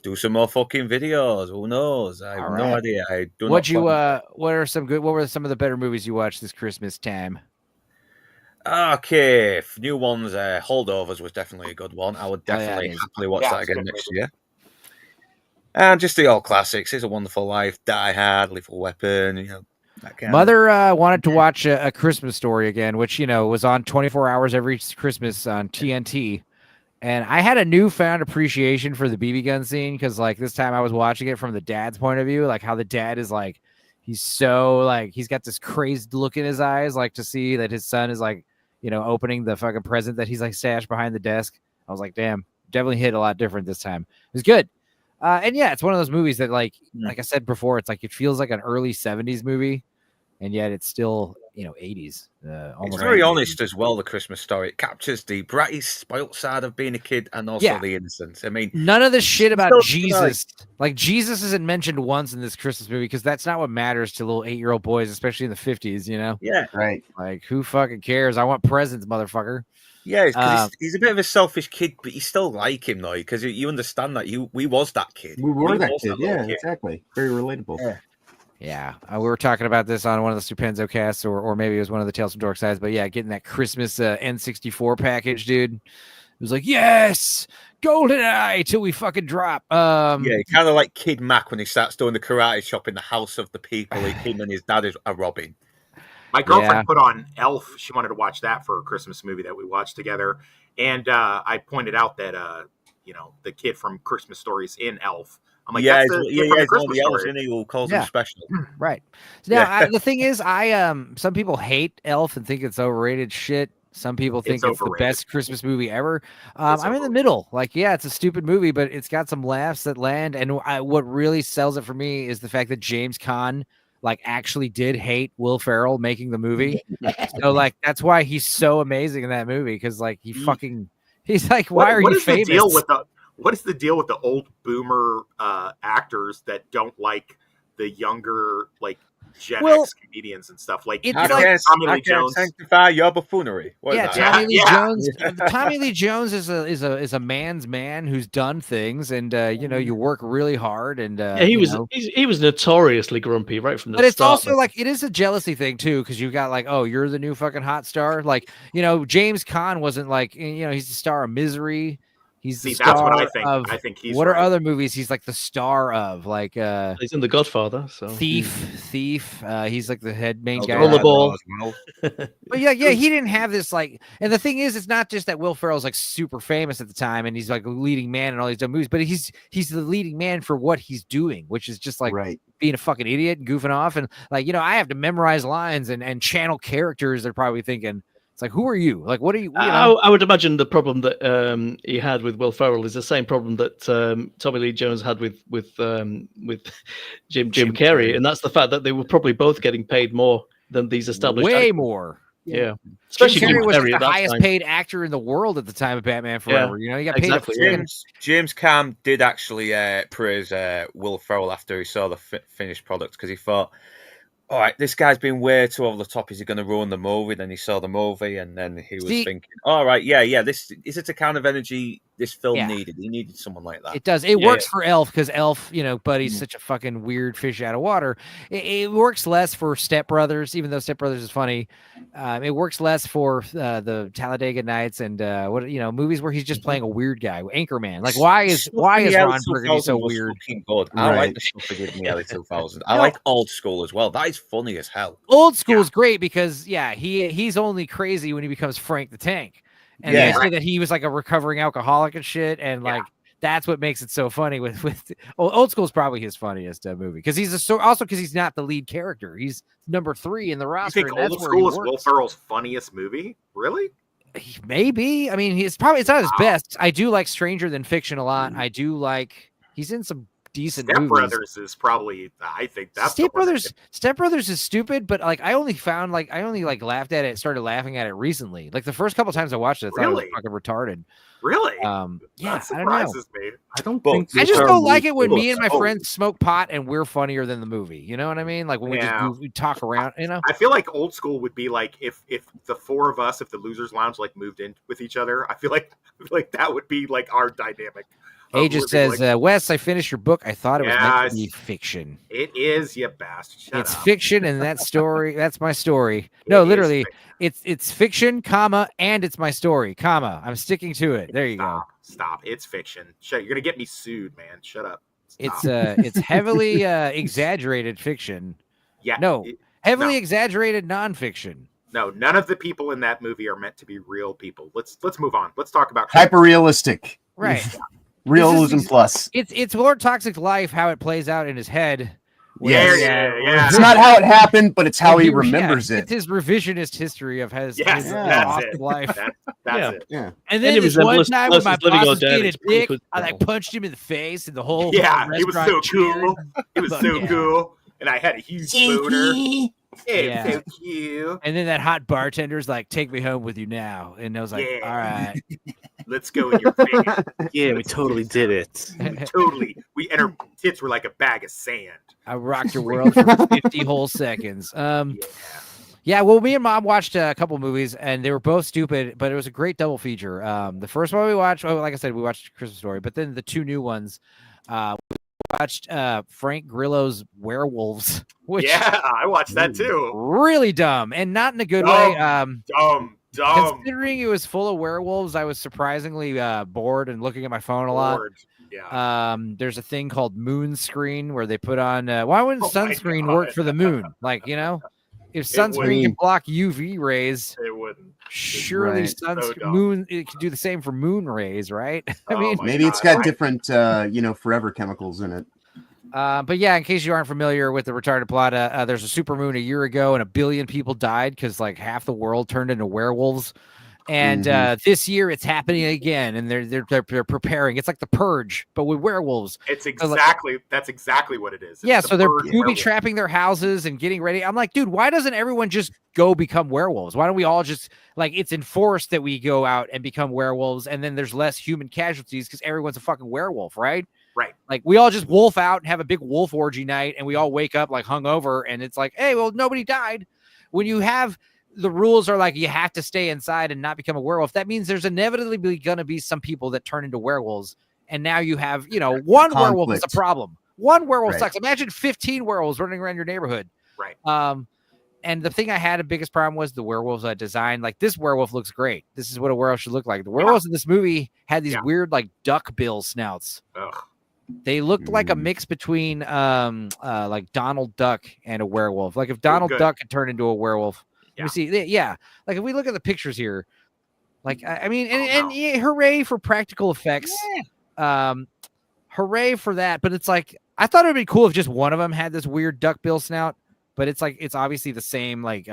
do some more fucking videos. Who knows? I have All no right. idea. I do What not. what were some of the better movies you watched this Christmas time? Okay, new ones. Holdovers was definitely a good one. I would Oh, yeah, it definitely is. happily watch Yeah, that it's a again good next movie. year. And just the old classics. It's a Wonderful Life, Die Hard, Lethal Weapon. You know, that kind Mother wanted to watch a Christmas Story again, which was on 24 hours every Christmas on TNT. And I had a newfound appreciation for the BB gun scene because, like, this time I was watching it from the dad's point of view, like how the dad is like, he's so like he's got this crazed look in his eyes, like to see that his son is like, opening the fucking present that he's like stashed behind the desk. I was like, damn, definitely hit a lot different this time. It was good. And yeah, it's one of those movies that like I said before, it's like it feels like an early 70s movie, and yet it's still 80s. It's very honest as well. The Christmas Story, it captures the bratty, spoilt side of being a kid, and also the innocence. I mean, none of this shit about so Jesus. Like Jesus isn't mentioned once in this Christmas movie because that's not what matters to little 8-year-old boys, especially in the 50s. Yeah, right. Like who fucking cares? I want presents, motherfucker. Yeah, because he's a bit of a selfish kid, but you still like him though, because you understand that we was that kid. We were that was kid. little Yeah, exactly. Very relatable. Yeah, we were talking about this on one of the Stupenzo casts, or maybe it was one of the Tales from Dorkside. But yeah, getting that Christmas N64 package, dude. It was like, yes, GoldenEye till we fucking drop. Yeah, kind of like Kid Mac when he starts doing the karate chop in the house of the people him and his dad are robbing. My girlfriend put on Elf. She wanted to watch that for a Christmas movie that we watched together. And I pointed out that, the kid from Christmas Stories in Elf. I'm like, that's the kid from the Christmas Story. Who calls him special. Right. So now, the thing is, some people hate Elf and think it's overrated shit. Some people think it's the best Christmas movie ever. I'm in the middle. Like, yeah, it's a stupid movie, but it's got some laughs that land. And what really sells it for me is the fact that James Caan actually did hate Will Ferrell making the movie. So that's why he's so amazing in that movie, because he's like, why are you famous? What is the deal with the old boomer actors that don't like the younger Gen X comedians and stuff? Like, Tommy Lee Jones. Sanctify your buffoonery. Tommy Lee Jones. Tommy Lee Jones is a man's man who's done things, and you work really hard, and he was notoriously grumpy right from the start. But it's also it is a jealousy thing too, because you got you're the new fucking hot star. James Caan wasn't he's the star of Misery. He's the star. That's what I think. Of, I think he's. What right. are other movies he's the star of? He's in The Godfather. So Thief. He's the head main guy. Rollerball. But yeah, he didn't have this And the thing is, it's not just that Will Ferrell's super famous at the time, and he's a leading man in all these dumb movies, but he's the leading man for what he's doing, which is just being a fucking idiot and goofing off, and I have to memorize lines and channel characters. They're probably thinking. It's who are you? What are you? I would imagine the problem that he had with Will Ferrell is the same problem that Tommy Lee Jones had with Jim Carrey, and that's the fact that they were probably both getting paid more than these established actors. More. Yeah. Especially Jim Carrey was the highest paid actor in the world at the time of Batman Forever. Yeah, he got paid. James Caan did actually praise Will Ferrell after he saw the finished product, because he thought, all right, this guy's been way too over the top. Is he going to ruin the movie? Then he saw the movie, and then he was thinking, all right, this is it the kind of energy this film needed. He needed someone like that. It does. It works for Elf, because Elf, Buddy's such a fucking weird fish out of water. It works less for Step Brothers, even though Step Brothers is funny. It works less for the Talladega Nights and movies where he's just playing a weird guy. Anchorman. Like, why is Ron Burgundy so weird? Good. I Right. like the stuff they did in the early 2000s. I like Old School as well. That is funny as hell. Old School is great because he's only crazy when he becomes Frank the Tank, and they say that he was like a recovering alcoholic and shit, and like that's what makes it so funny. With Old School is probably his funniest movie because also because he's not the lead character. He's number 3 in the roster. You think and that's Old where he School is works. Will Ferrell's funniest movie? Really? Maybe. I mean, it's not his best. I do like Stranger Than Fiction a lot. I do like he's in some decent Step movies. Brothers is probably, I think that's Step Brothers is stupid, but like I only laughed at it, started laughing at it recently. Like the first couple times I watched it, I thought it was fucking retarded. Really? Yeah, That I don't know. surprises me. I don't think I just don't like it when me and my Oh. friends smoke pot and we're funnier than the movie. You know what I mean? Like when we talk around, you know? I feel like Old School would be like if the four of us, if the Losers Lounge like moved in with each other, I feel like that would be like our dynamic. He just says, Wes, I finished your book. I thought it was meant to be Yes. fiction. It is, you bastard. Shut It's up. fiction, and that story, that's my story. No, It is literally, it's fiction, comma, and it's my story, comma. I'm sticking to it. There you go. Stop. It's fiction. Shut. You're gonna get me sued, man. Shut up. It's heavily exaggerated fiction. Yeah. No, heavily exaggerated nonfiction. No, none of the people in that movie are meant to be real people. Let's move on. Let's talk about Hyper realistic. Right. Realism plus. It's Lord Toxic Life, how it plays out in his head. Yeah. It's not how it happened, but it's how he remembers it. It's his revisionist history of his that's lost it. life. That's it. Yeah. And then it this was one endless- time when my endless living boss or was dead, being a it's pretty dick, good. I like punched him in the face, and the whole Yeah, he was restaurant so cheered. cool. He was But, so yeah. cool. And I had a huge boner. Hey, Yeah. so cute. And then that hot bartender's like, "Take me home with you now," and I was like, Yeah. "All right." Let's go in your face. Yeah, we totally did it. Totally. And her tits were like a bag of sand. I rocked your world for 50 whole seconds. Yeah, well, me and Mom watched a couple movies, and they were both stupid, but it was a great double feature. The first one we watched, like I said, we watched Christmas Story, but then the two new ones, we watched Frank Grillo's Werewolves, which I watched that too. really dumb, and not in a good way. Dumb. Considering it was full of werewolves, I was surprisingly bored and looking at my phone a lot. Bored. Yeah. There's a thing called moon screen where they put on why wouldn't Oh my sunscreen God. work for the moon? Like, you know, if It sunscreen can wouldn't. block UV rays, It wouldn't. surely Right. So dumb. moon it can do the same for moon rays, right? I Oh mean, my Maybe it's God. got different, forever chemicals in it. but yeah, in case you aren't familiar with the retarded plot, there's a supermoon a year ago, and 1 billion people died because like half the world turned into werewolves. And this year it's happening again, and they're preparing. It's like the Purge, but with werewolves. It's So, like- that's exactly what it is. It's Yeah, the so they're Purge booby werewolf. trapping their houses and getting ready. I'm like, dude, why doesn't everyone just go become werewolves? Why don't we all just like it's enforced that we go out and become werewolves, and then there's less human casualties because everyone's a fucking werewolf, right? Right. Like we all just wolf out and have a big wolf orgy night, and we all wake up like hungover, and it's like, hey, well, nobody died. When you have the rules are like you have to stay inside and not become a werewolf, that means there's inevitably going to be some people that turn into werewolves. And now you have, one werewolf is a Conflict. problem. One werewolf Right. sucks. Imagine 15 werewolves running around your neighborhood. Right. And the thing I had the biggest problem was the werewolves I designed. Like this werewolf looks great. This is what a werewolf should look like. The werewolves in this movie had these weird like duck bill snouts. Ugh. They looked like a mix between like Donald Duck and a werewolf. Like if Donald good. Duck had turned into a werewolf. Yeah. We see, like if we look at the pictures here, like I mean, and no. yeah, hooray for practical effects, hooray for that. But it's like I thought it'd be cool if just one of them had this weird duckbill snout, but it's like it's obviously the same like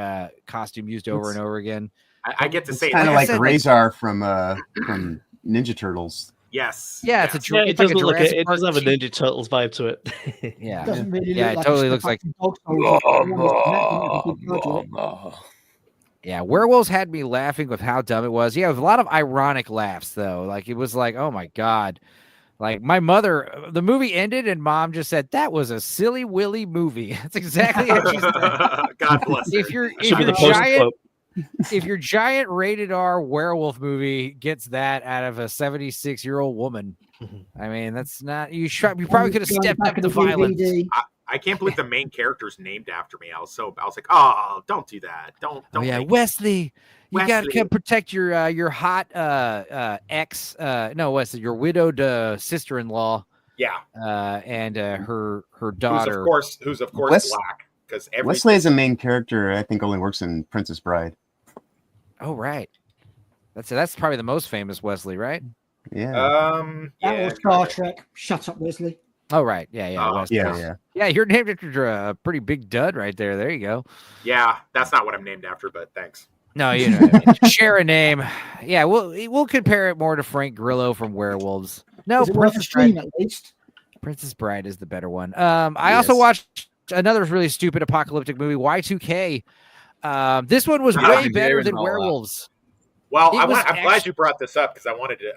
costume used over and over again. I get to It's say kind of like I like said, Razor from Ninja Turtles. yes. Yeah, yes. it's Yeah, it's it does like a look like Jurassic it Park does have a cheap- Ninja Turtles vibe to it. Yeah, Doesn't really yeah, look it totally a looks like. dog soldier. Yeah, werewolves had me laughing with how dumb it was. Yeah, with a lot of ironic laughs though. Like it was like, oh my god. Like my mother, the movie ended and mom just said that was a silly willy movie. That's exactly what she said. God bless her. If your Should be the post giant quote. if your giant rated R werewolf movie gets that out of a 76-year-old woman, I mean that's not you. You probably could have stepped up the violence. I can't believe the main character's named after me. I was like, oh, don't do that. Don't. Oh yeah, make Wesley. You gotta Wesley. come protect your hot ex. No, Wesley, your widowed sister-in-law. Yeah. And her daughter, who's of course Wes- black, because Wesley as a main character, I think, only works in Princess Bride. Oh right, that's probably the most famous Wesley, right? Yeah. That was Star Trek. Shut up, Wesley. Oh right, yeah, Wesley. Yeah. You're named after a pretty big dud right there. There you go. Yeah, that's not what I'm named after, but thanks. No, you know, what I mean. Share a name. Yeah, we'll compare it more to Frank Grillo from Werewolves. No, Is it worth a stream at least? Princess Bride is the better one. I also watched another really stupid apocalyptic movie, Y2K. This one was way better than Werewolves. Well, I'm glad you brought this up because I wanted to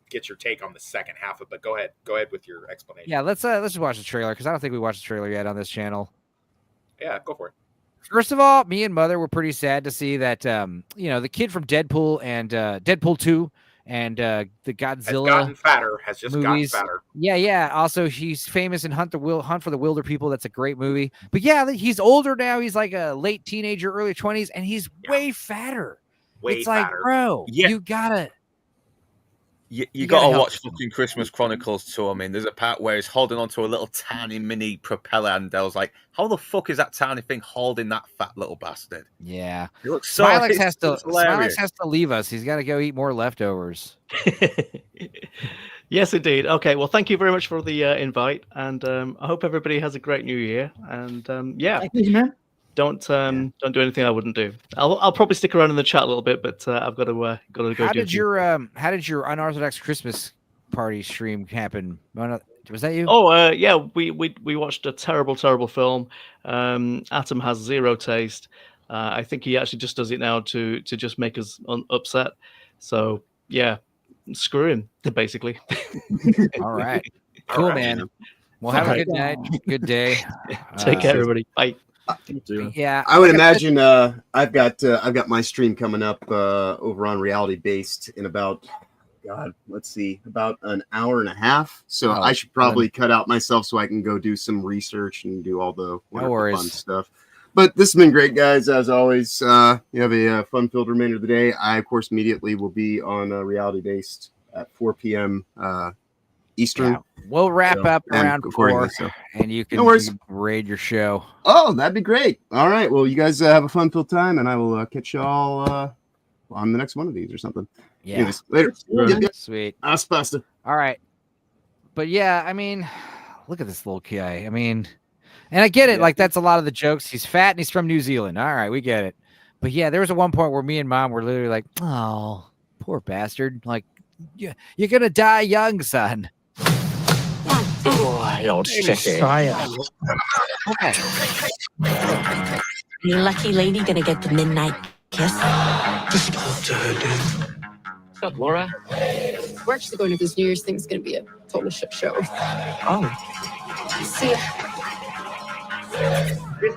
get your take on the second half of it. But go ahead with your explanation. Yeah, let's just watch the trailer because I don't think we watched the trailer yet on this channel. Yeah, go for it. First of all, me and Mother were pretty sad to see that the kid from Deadpool and Deadpool 2 and the Godzilla has just gotten fatter. Yeah. Also, he's famous in Hunt for the Wilder People. That's a great movie. But yeah, he's older now. He's like a late teenager, early 20s, and he's way fatter. It's like, bro, you gotta. You gotta watch fucking Christmas Chronicles 2. I mean, there's a part where he's holding onto a little tiny mini propeller, and I was like, "How the fuck is that tiny thing holding that fat little bastard?" Yeah, he looks so. Smilex has to leave us. He's got to go eat more leftovers. Yes, indeed. Okay, well, thank you very much for the invite, and I hope everybody has a great New Year. And thank you, man. Don't do anything I wouldn't do. I'll probably stick around in the chat a little bit, but I've got to go. How did your unorthodox Christmas party stream happen? Was that you? Oh yeah, we watched a terrible film. Atom has zero taste. I think he actually just does it now to just make us upset. So yeah, screw him basically. All right, cool, man. Well, have a good night, good day. Take care, everybody. Bye. Yeah, I would imagine I've got my stream coming up over on Reality Based in about about an hour and a half. So I should probably cut out myself so I can go do some research and do all the wonderful fun stuff. But this has been great, guys. As always, you have a fun-filled remainder of the day. I, of course, immediately will be on Reality Based at 4 p.m. Eastern. Yeah. We'll wrap up around 4, and you can raid your show. Oh, that'd be great. All right. Well, you guys have a fun-filled time, and I will catch y'all on the next one of these or something. Yeah. Anyways, later. Yep. Sweet. Hasta pasta. All right. But yeah, I mean, look at this little guy. I mean, and I get it. Like, that's a lot of the jokes. He's fat and he's from New Zealand. All right, we get it. But yeah, there was one point where me and Mom were literally like, oh, poor bastard. Like, you're going to die young, son. Wild shit. Okay. Your lucky lady gonna get the midnight kiss? Just talk to her, dude. What's up, Laura? We're actually going to this New Year's thing. It's going to be a total shit show. Oh. See ya.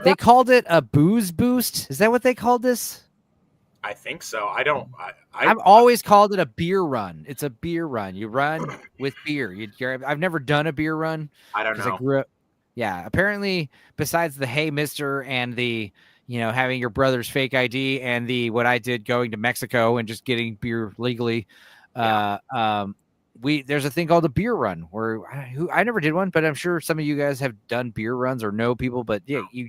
They called it a booze boost. Is that what they called this? I think so. I've always called it a beer run. It's a beer run. You run with beer. I've never done a beer run. I don't know. Apparently, besides the hey mister and the having your brother's fake ID and the what I did going to Mexico and just getting beer legally, there's a thing called a beer run where I never did one, but I'm sure some of you guys have done beer runs or know people. But yeah, you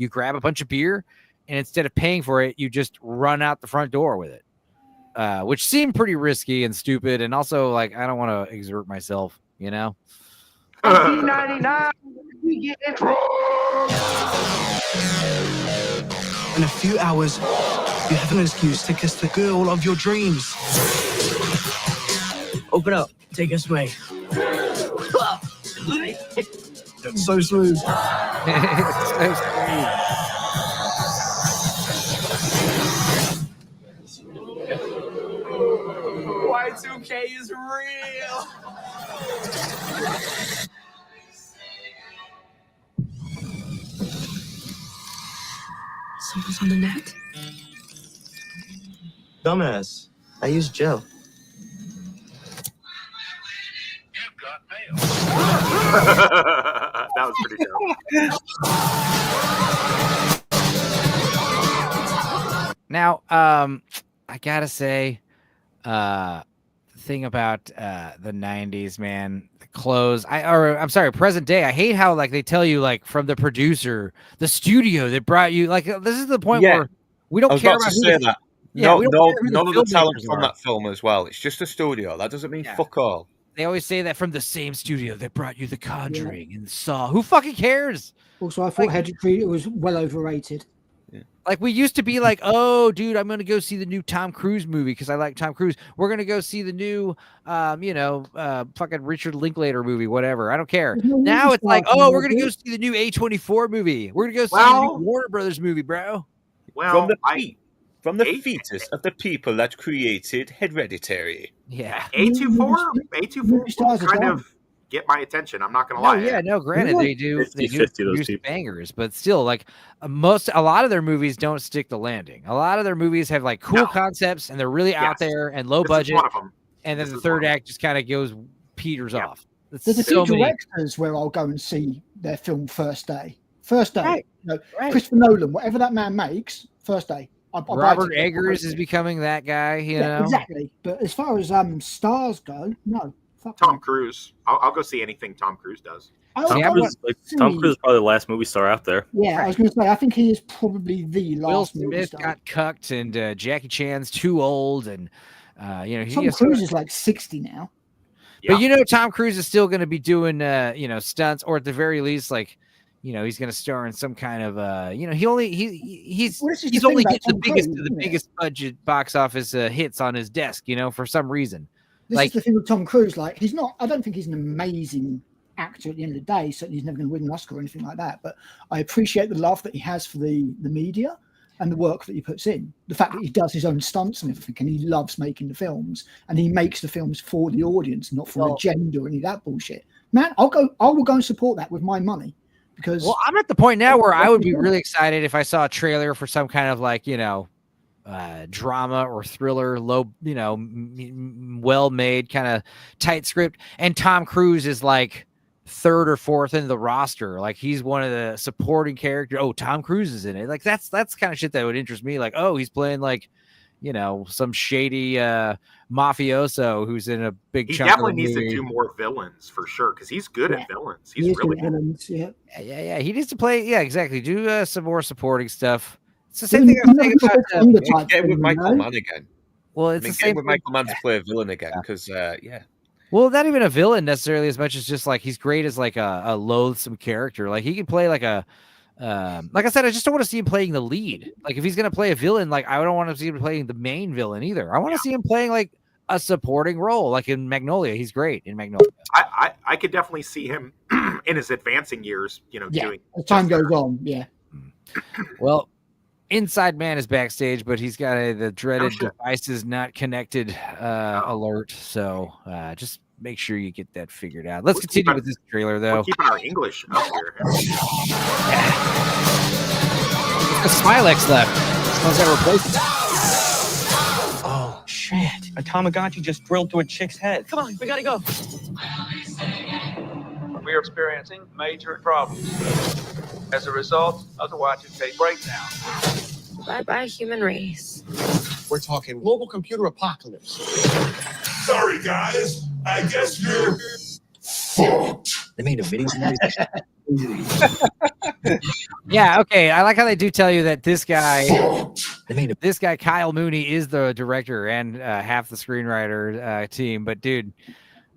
grab a bunch of beer. And instead of paying for it, you just run out the front door with it, which seemed pretty risky and stupid. And also, like, I don't want to exert myself, In a few hours, you have an excuse to kiss the girl of your dreams. Open up. Take us away. That's so smooth. It's so smooth. Y2K is real. Someone's on the net. Dumbass. I use gel. That was pretty dope. Now, I gotta say, the thing about the 90s, man, the clothes. I'm sorry, present day. I hate how like they tell you like from the producer, the studio that brought you. Like this is the point where we don't I was care about about to who say the- that. Yeah, we don't care who None of the talent filmmakers from are. that film as well. It's just a studio. That doesn't mean fuck all. They always say that from the same studio that brought you The Conjuring and Saw. Who fucking cares? Also, I thought Hereditary was well overrated. Like we used to be like, oh, dude, I'm gonna go see the new Tom Cruise movie because I like Tom Cruise. We're gonna go see the new, fucking Richard Linklater movie, whatever. I don't care. Now it's like, oh, we're gonna go see the new A24 movie. We're gonna go see the new Warner Brothers movie, bro. From the fetus of the people that created Hereditary. Yeah. A24 kind of get my attention. I'm not gonna lie. Granted, they do 50-50 those produce people. bangers, but still, like a lot of their movies don't stick the landing. A lot of their movies have like cool concepts and they're really out there and low This is budget. one of 'em. And then the third act just kind of peters off. There's a few directors where I'll go and see their film first day. First day. Right. You know, Christopher Nolan, whatever that man makes, first day. I'll buy Robert tickets. Eggers is becoming that guy, you know. Exactly. But as far as stars go, no. Fuck Tom Cruise. I'll go see anything Tom Cruise does. Tom Cruise is probably the last movie star out there. Yeah, I was going to say, I think he is probably the Will last movie Smith star. got cucked, and Jackie Chan's too old, and he Tom has- Cruise is like 60 now. But Tom Cruise is still going to be doing stunts, or at the very least, like he's going to star in some kind of he's only getting the biggest budget box office hits on his desk, for some reason. This is the thing with Tom Cruise. Like, he's not. I don't think he's an amazing actor at the end of the day. Certainly, he's never going to win an Oscar or anything like that. But I appreciate the love that he has for the media and the work that he puts in. The fact that he does his own stunts and everything, and he loves making the films, and he makes the films for the audience, not for agenda or any of that bullshit. Man, I will go and support that with my money. Because I'm at the point now where I would be really excited if I saw a trailer for some kind of like drama or thriller, well made, kind of tight script, and Tom Cruise is like third or fourth in the roster, like he's one of the supporting characters. Oh, Tom Cruise is in it. Like that's kind of shit that would interest me. Like, oh, he's playing like some shady mafioso who's in a big He chunk definitely of the needs to movie. do more villains for sure, because he's good at villains. He's He is really good at villains, Yeah. He needs to play. Yeah, exactly. Do some more supporting stuff. It's the same thing I was saying about Get with Michael Mann again. Well, it's the same Get with Michael Mann to play a villain again, because Well, not even a villain necessarily, as much as just like he's great as like a loathsome character. Like he can play like a like I said, I just don't want to see him playing the lead. Like if he's gonna play a villain, like I don't want to see him playing the main villain either. I want to see him playing like a supporting role, like in Magnolia. He's great in Magnolia. I could definitely see him in his advancing years, doing as time goes on. Yeah. Well, Inside Man is backstage, but he's got the dreaded devices not connected alert. So just make sure you get that figured out. Let's continue with this trailer, though. We're keeping our English up here. Smilex left. Someone's got to replace it. Oh, shit. A Tamagotchi just drilled through a chick's head. Come on, we gotta go. We are experiencing major problems as a result of the Y2K breakdown. Bye-bye, human race. We're talking global computer apocalypse. Sorry, guys. I guess you're fucked. They made a video. Yeah, okay. I like how they do tell you that this guy, Kyle Mooney, is the director and half the screenwriter team. But dude,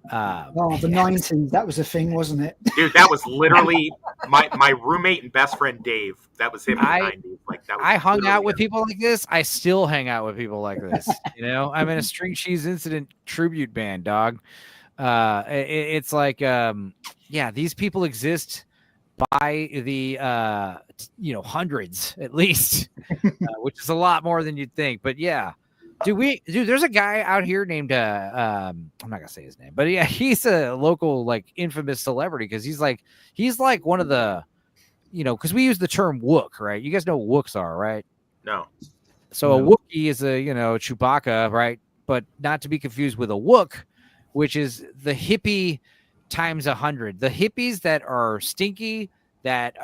the 90s, that was a thing, wasn't it? Dude, that was literally my roommate and best friend Dave. That was him in the 90s. Like that was I hung out with people like this. I still hang out with people like this. I'm in a String Cheese Incident tribute band, dog. It's like, these people exist by the hundreds at least, which is a lot more than you'd think. But yeah. Dude, there's a guy out here named I'm not gonna say his name, but yeah, he's a local like infamous celebrity because he's like one of the, because we use the term Wook, right? You guys know what Wooks are, right? No. So a Wookiee is a Chewbacca, right? But not to be confused with a Wook, which is the hippie times 100. The hippies that are stinky, that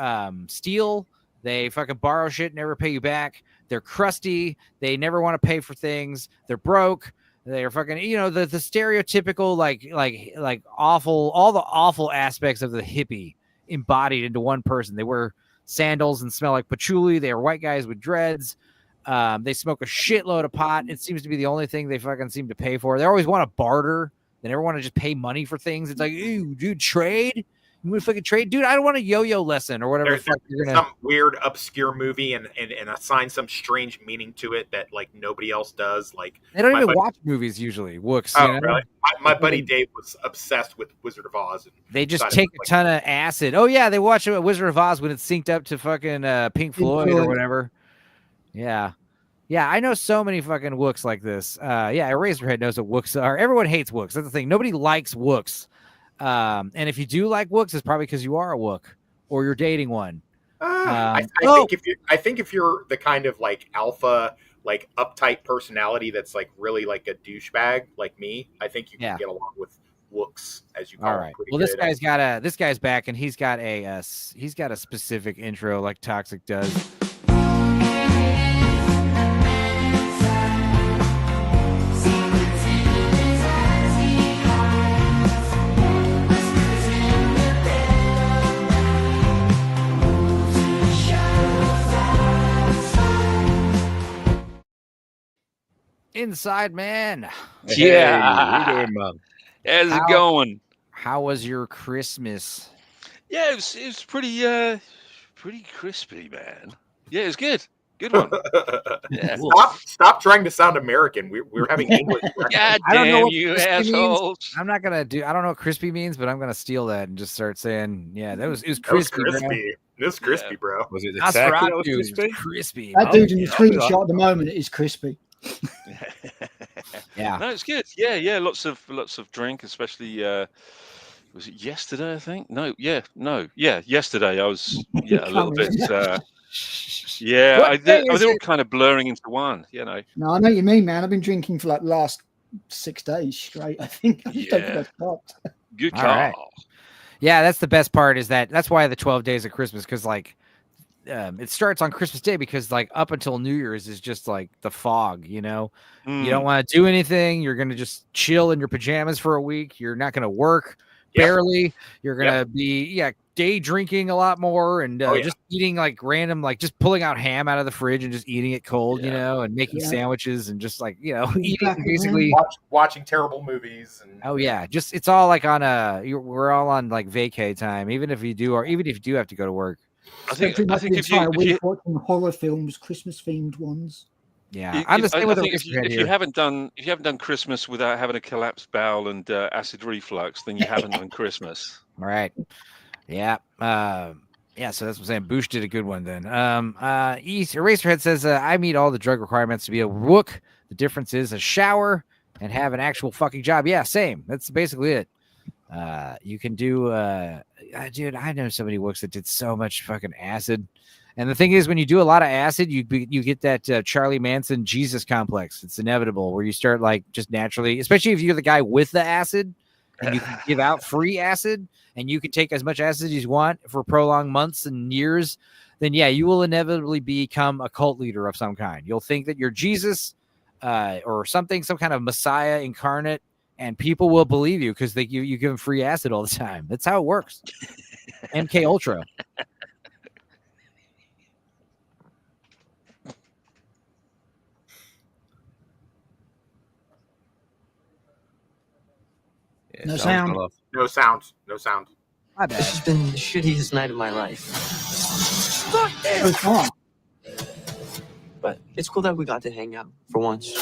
steal, they fucking borrow shit, never pay you back. They're crusty. They never want to pay for things. They're broke. They're fucking, the stereotypical like awful, all the awful aspects of the hippie embodied into one person. They wear sandals and smell like patchouli. They are white guys with dreads. They smoke a shitload of pot. It seems to be the only thing they fucking seem to pay for. They always want to barter. They never want to just pay money for things. It's like, ooh, dude, trade. You want to fucking trade, dude? I don't want a yo-yo lesson or whatever. There's some weird obscure movie and assign some strange meaning to it that like nobody else does. Like they don't even watch movies usually. Wooks. Oh, really? My buddy Dave was obsessed with Wizard of Oz. And they just take a ton of acid. Oh yeah, they watch Wizard of Oz when it's synced up to fucking Pink Floyd or whatever. Yeah. Yeah, I know so many fucking wooks like this. Eraserhead knows what wooks are. Everyone hates wooks. That's the thing. Nobody likes wooks. And if you do like wooks, it's probably because you are a wook or you're dating one. I think if you're the kind of like alpha, like uptight personality that's like really like a douchebag like me, I think you can get along with wooks, as you call them. Well, this guy's back, and he's got a specific intro like Toxic does. Inside Man. Yeah. Hey, man. How's it going? How was your Christmas? Yeah, it was pretty crispy, man. Yeah, it was good. Good one. Yeah. Stop trying to sound American. We're having English. God damn you assholes. I don't know what crispy means, but I'm gonna steal that and just start saying, it was crispy. It was crispy, bro. Was it the That's turkey right, that was dude. crispy? Crispy. That dude in the screenshot at the moment is crispy. Yeah. No, it's good. Yeah. Lots of drink, especially. Was it yesterday? I think. Yesterday I was a little bit. They're all kind of blurring into one. No, I know what you mean, man. I've been drinking for like the last 6 days straight. I think. I just don't think I've stopped. Good call. Right. Yeah, that's the best part. That's why the 12 days of Christmas, because like. It starts on Christmas Day because like up until New Year's is just like the fog, you don't want to do anything. You're going to just chill in your pajamas for a week. You're not going to work barely. You're going to be day drinking a lot more and just eating like random, like just pulling out ham out of the fridge and just eating it cold, and making sandwiches and just like, eating basically watching terrible movies. And just it's all like on we're all on like vacay time, even if you do have to go to work. I think if you watching horror films, Christmas themed ones. Yeah, I'm the same with if you haven't done Christmas without having a collapsed bowel and acid reflux, then you haven't done Christmas. All right. Yeah. So that's what I'm saying. Boosh did a good one then. Eraserhead says, I meet all the drug requirements to be a rook. The difference is a shower and have an actual fucking job. Yeah, same. That's basically it. You can do dude, I know so many wooks that did so much fucking acid. And the thing is, when you do a lot of acid, you get that Charlie Manson Jesus complex. It's inevitable where you start like just naturally, especially if you're the guy with the acid and you can give out free acid and you can take as much acid as you want for prolonged months and years, then you will inevitably become a cult leader of some kind. You'll think that you're Jesus or something, some kind of Messiah incarnate. And people will believe you because you give them free acid all the time. That's how it works. MK Ultra. Yeah, no sound. No sound. My bad. This has been the shittiest night of my life. Fuck this. But it's cool that we got to hang out for once.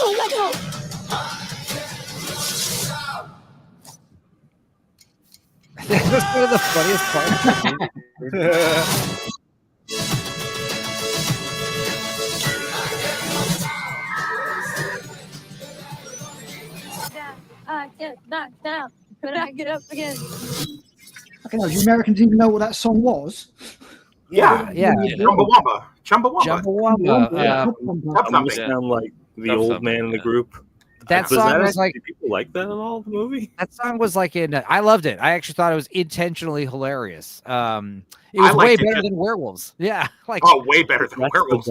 Oh, let go! That's one of the funniest parts. I get knocked down. Could I get up again? Okay, do you Americans even know what that song was? Yeah. Chumbawamba. I'm gonna sound like the old man in the group. That song was like, do people like that at all? The movie? That song was like I loved it. I actually thought it was intentionally hilarious. It was way better than Werewolves. Yeah, like way better than Werewolves.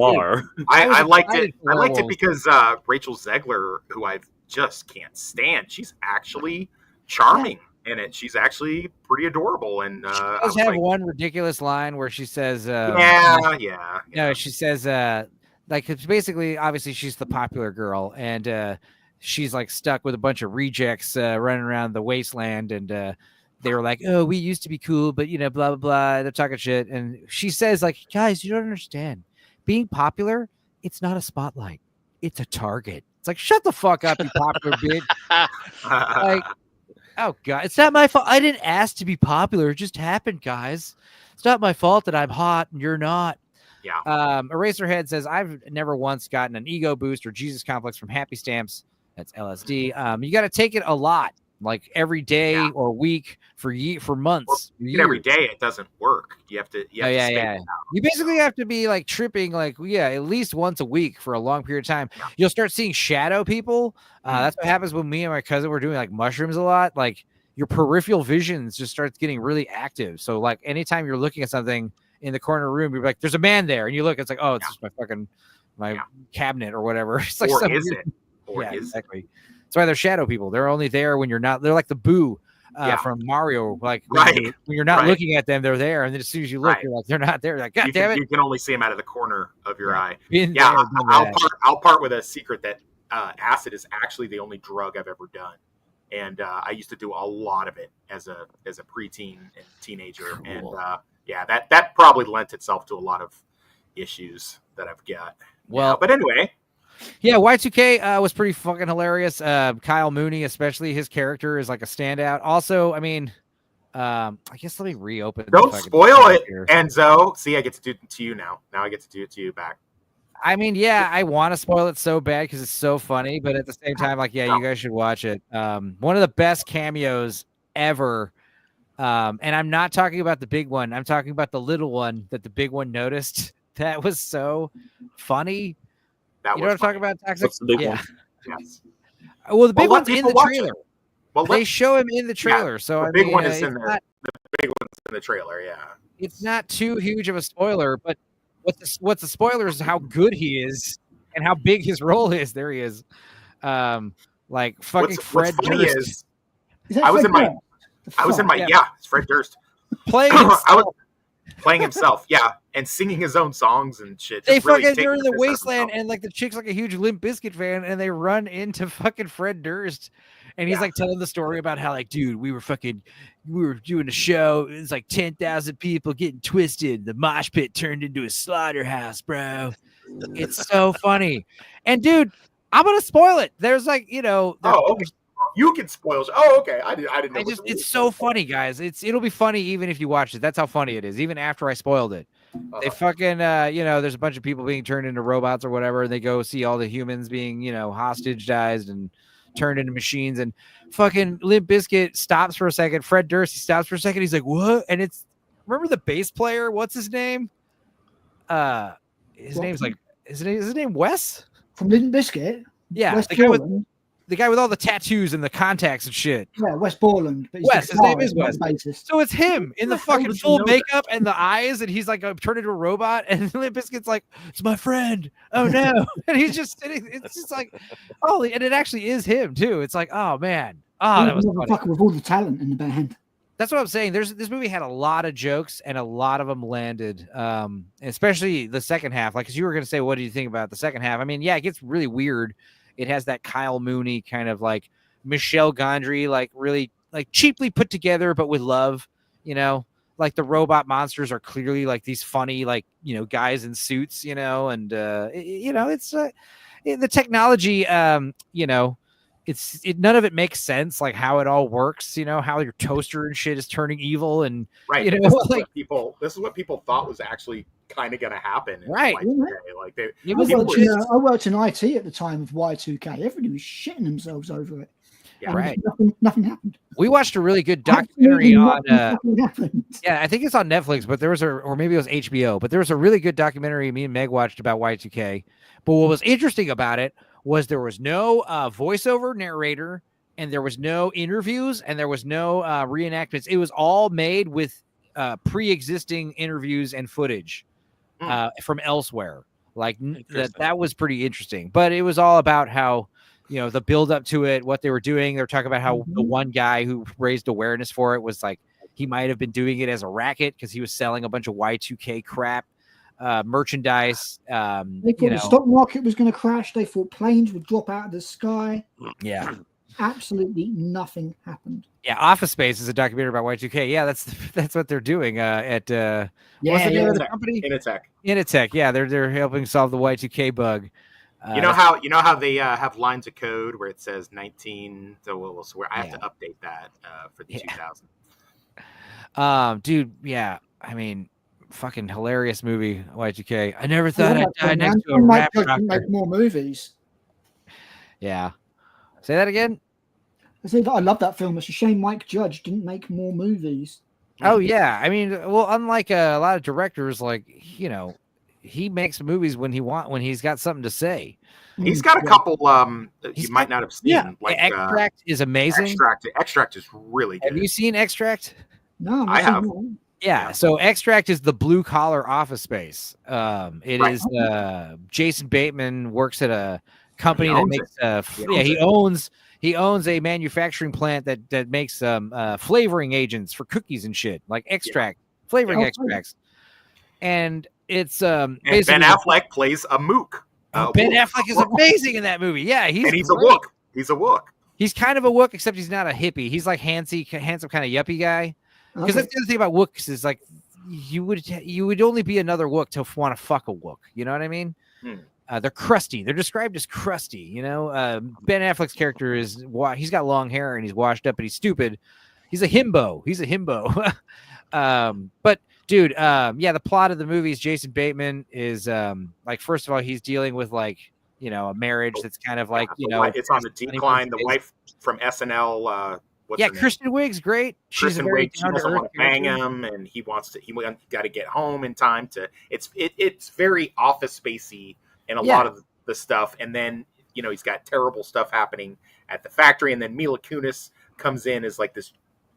I liked it. I liked it because Rachel Zegler, who I just can't stand, she's actually charming in it. She's actually pretty adorable, and she does have one ridiculous line where she says, she says, like, it's basically, obviously, she's the popular girl, and she's like stuck with a bunch of rejects running around the wasteland, and they were like, oh, we used to be cool, but blah blah blah, they're talking shit. And she says, like, guys, you don't understand, being popular, it's not a spotlight, it's a target. It's like, shut the fuck up, you popular bitch. Like, oh god, it's not my fault, I didn't ask to be popular, it just happened, guys. It's not my fault that I'm hot and you're not. Eraserhead says, I've never once gotten an ego boost or Jesus complex from Happy Stamps. That's LSD. You got to take it a lot, like every day or week for months. Every day it doesn't work. You have to. You basically have to be like tripping, like at least once a week for a long period of time. You'll start seeing shadow people. That's what happens when me and my cousin were doing like mushrooms a lot. Like your peripheral visions just starts getting really active. So like anytime you're looking at something in the corner room, you're like, there's a man there, and you look, it's like, oh, it's just my cabinet or whatever. It's like, or is it? Exactly. That's why they're shadow people. They're only there when you're not. They're like the Boo from Mario. Like when you're not looking at them, they're there, and then as soon as you look, you're like, they're not there. Like, God damn it! You can only see them out of the corner of your eye. I'll part with a secret that acid is actually the only drug I've ever done. And I used to do a lot of it as a preteen and teenager, and that probably lent itself to a lot of issues that I've got. Well, but anyway, Y2K was pretty fucking hilarious. Kyle Mooney, especially, his character is like a standout. Also, I mean, I guess let me reopen. Don't spoil it, Enzo. See, I get to do it to you now. Now I get to do it to you back. I mean, I want to spoil it so bad because it's so funny, but at the same time, like, you guys should watch it. One of the best cameos ever. And I'm not talking about the big one. I'm talking about the little one that the big one noticed. That was so funny. You know what I'm talking about, Toxic? What's the big one? Yes. Well, the big one's in the trailer. Well, they show him in the trailer. So the big one is in there. The big one's in the trailer. Yeah. It's not too huge of a spoiler, but what's the spoiler is how good he is and how big his role is. There he is. Like fucking Fred Durst. I was in my it's Fred Durst playing himself. Playing himself, and singing his own songs and shit. They fucking they're in the wasteland, and like the chick's like a huge Limp Bizkit fan, and they run into fucking Fred Durst, and he's like telling the story about how, like, dude, we were doing a show. It was like 10,000 people getting twisted. The mosh pit turned into a slaughterhouse, bro. It's so funny. And dude, I'm gonna spoil it. There's like, you can spoil. Oh, okay. I didn't know. It's so funny, guys. It'll be funny even if you watch it. That's how funny it is. Even after I spoiled it, they fucking there's a bunch of people being turned into robots or whatever, and they go see all the humans being hostage-ized and turned into machines. And fucking Limp Bizkit stops for a second. Fred Durst, he stops for a second. He's like, "What?" And remember the bass player? What's his name? His name Wes from Limp Bizkit. Yeah, Wes the guy with all the tattoos and the contacts and shit. Yeah, Wes Borland. His name is Wes. So it's him in the fucking full makeup and the eyes, and he's like turned into a robot. And Limp Bizkit's like, "It's my friend." Oh no! And he's just sitting. It's just like, oh, and it actually is him too. It's like, oh man, that was funny. With all the talent in the band. That's what I'm saying. This movie had a lot of jokes, and a lot of them landed. Especially the second half. Like, as you were gonna say, what do you think about the second half? I mean, it gets really weird. It has that Kyle Mooney kind of like Michelle Gondry, like really like cheaply put together, but with love, like the robot monsters are clearly like these funny, like, guys in suits, and, it's the technology, none of it makes sense. Like how it all works, how your toaster and shit is turning evil. And right. This is what people thought was actually kind of going to happen. Right. I worked in IT at the time of Y2K. Everybody was shitting themselves over it. Yeah, right. Nothing happened. We watched a really good documentary on. I think it's on Netflix, but there was or maybe it was HBO. But there was a really good documentary me and Meg watched about Y2K. But what was interesting about it was there was no voiceover narrator, and there was no interviews, and there was no reenactments. It was all made with pre-existing interviews and footage from elsewhere. Like that was pretty interesting. But it was all about how, the build up to it, what they were doing. They were talking about how the one guy who raised awareness for it was like he might have been doing it as a racket because he was selling a bunch of Y2K crap merchandise. They thought the stock market was going to crash. They thought planes would drop out of the sky. Yeah. Absolutely nothing happened. Yeah, Office Space is a documentary about Y2K. Yeah, that's what they're doing at what's the name of the company? Initech. Yeah, they're helping solve the Y2K bug. You know how they have lines of code where it says 19. So we'll swear I have to update that for the 2000. Dude, yeah. I mean, fucking hilarious movie Y2K. I never thought I'd die next to a rap doctor. Make more movies. Yeah. Say that again. I said I love that film. It's a shame Mike Judge didn't make more movies. Oh yeah, I mean, well, unlike a lot of directors, like he makes movies when he's got something to say. He's got a couple you might not have seen. Yeah, like Extract is amazing. Extract is really good. Have you seen Extract? No, I have. Yeah, so Extract is the blue collar Office Space. It is Jason Bateman works at a company that makes he owns a manufacturing plant that makes flavoring agents for cookies and shit, like extract flavoring extracts. And it's and Ben Affleck plays a mook. Ben Affleck is amazing in that movie. Yeah, he's a wook. He's a wook. He's kind of a wook, except he's not a hippie. He's like handsome kind of yuppie guy. Because that's the other thing about wooks is like you would only be another wook to want to fuck a wook. You know what I mean? They're crusty. They're described as crusty. Ben Affleck's character he's got long hair and he's washed up, but he's stupid. He's a himbo. But dude, the plot of the movie is Jason Bateman is like, first of all, he's dealing with like, a marriage that's kind of like, it's on the decline. The wife from SNL, Kristen Wiig's great. She's Kristen Wiig. She doesn't want to bang him, and he got to get home in time to. It's very Office Spacey in a lot of the stuff, and then he's got terrible stuff happening at the factory, and then Mila Kunis comes in as like this,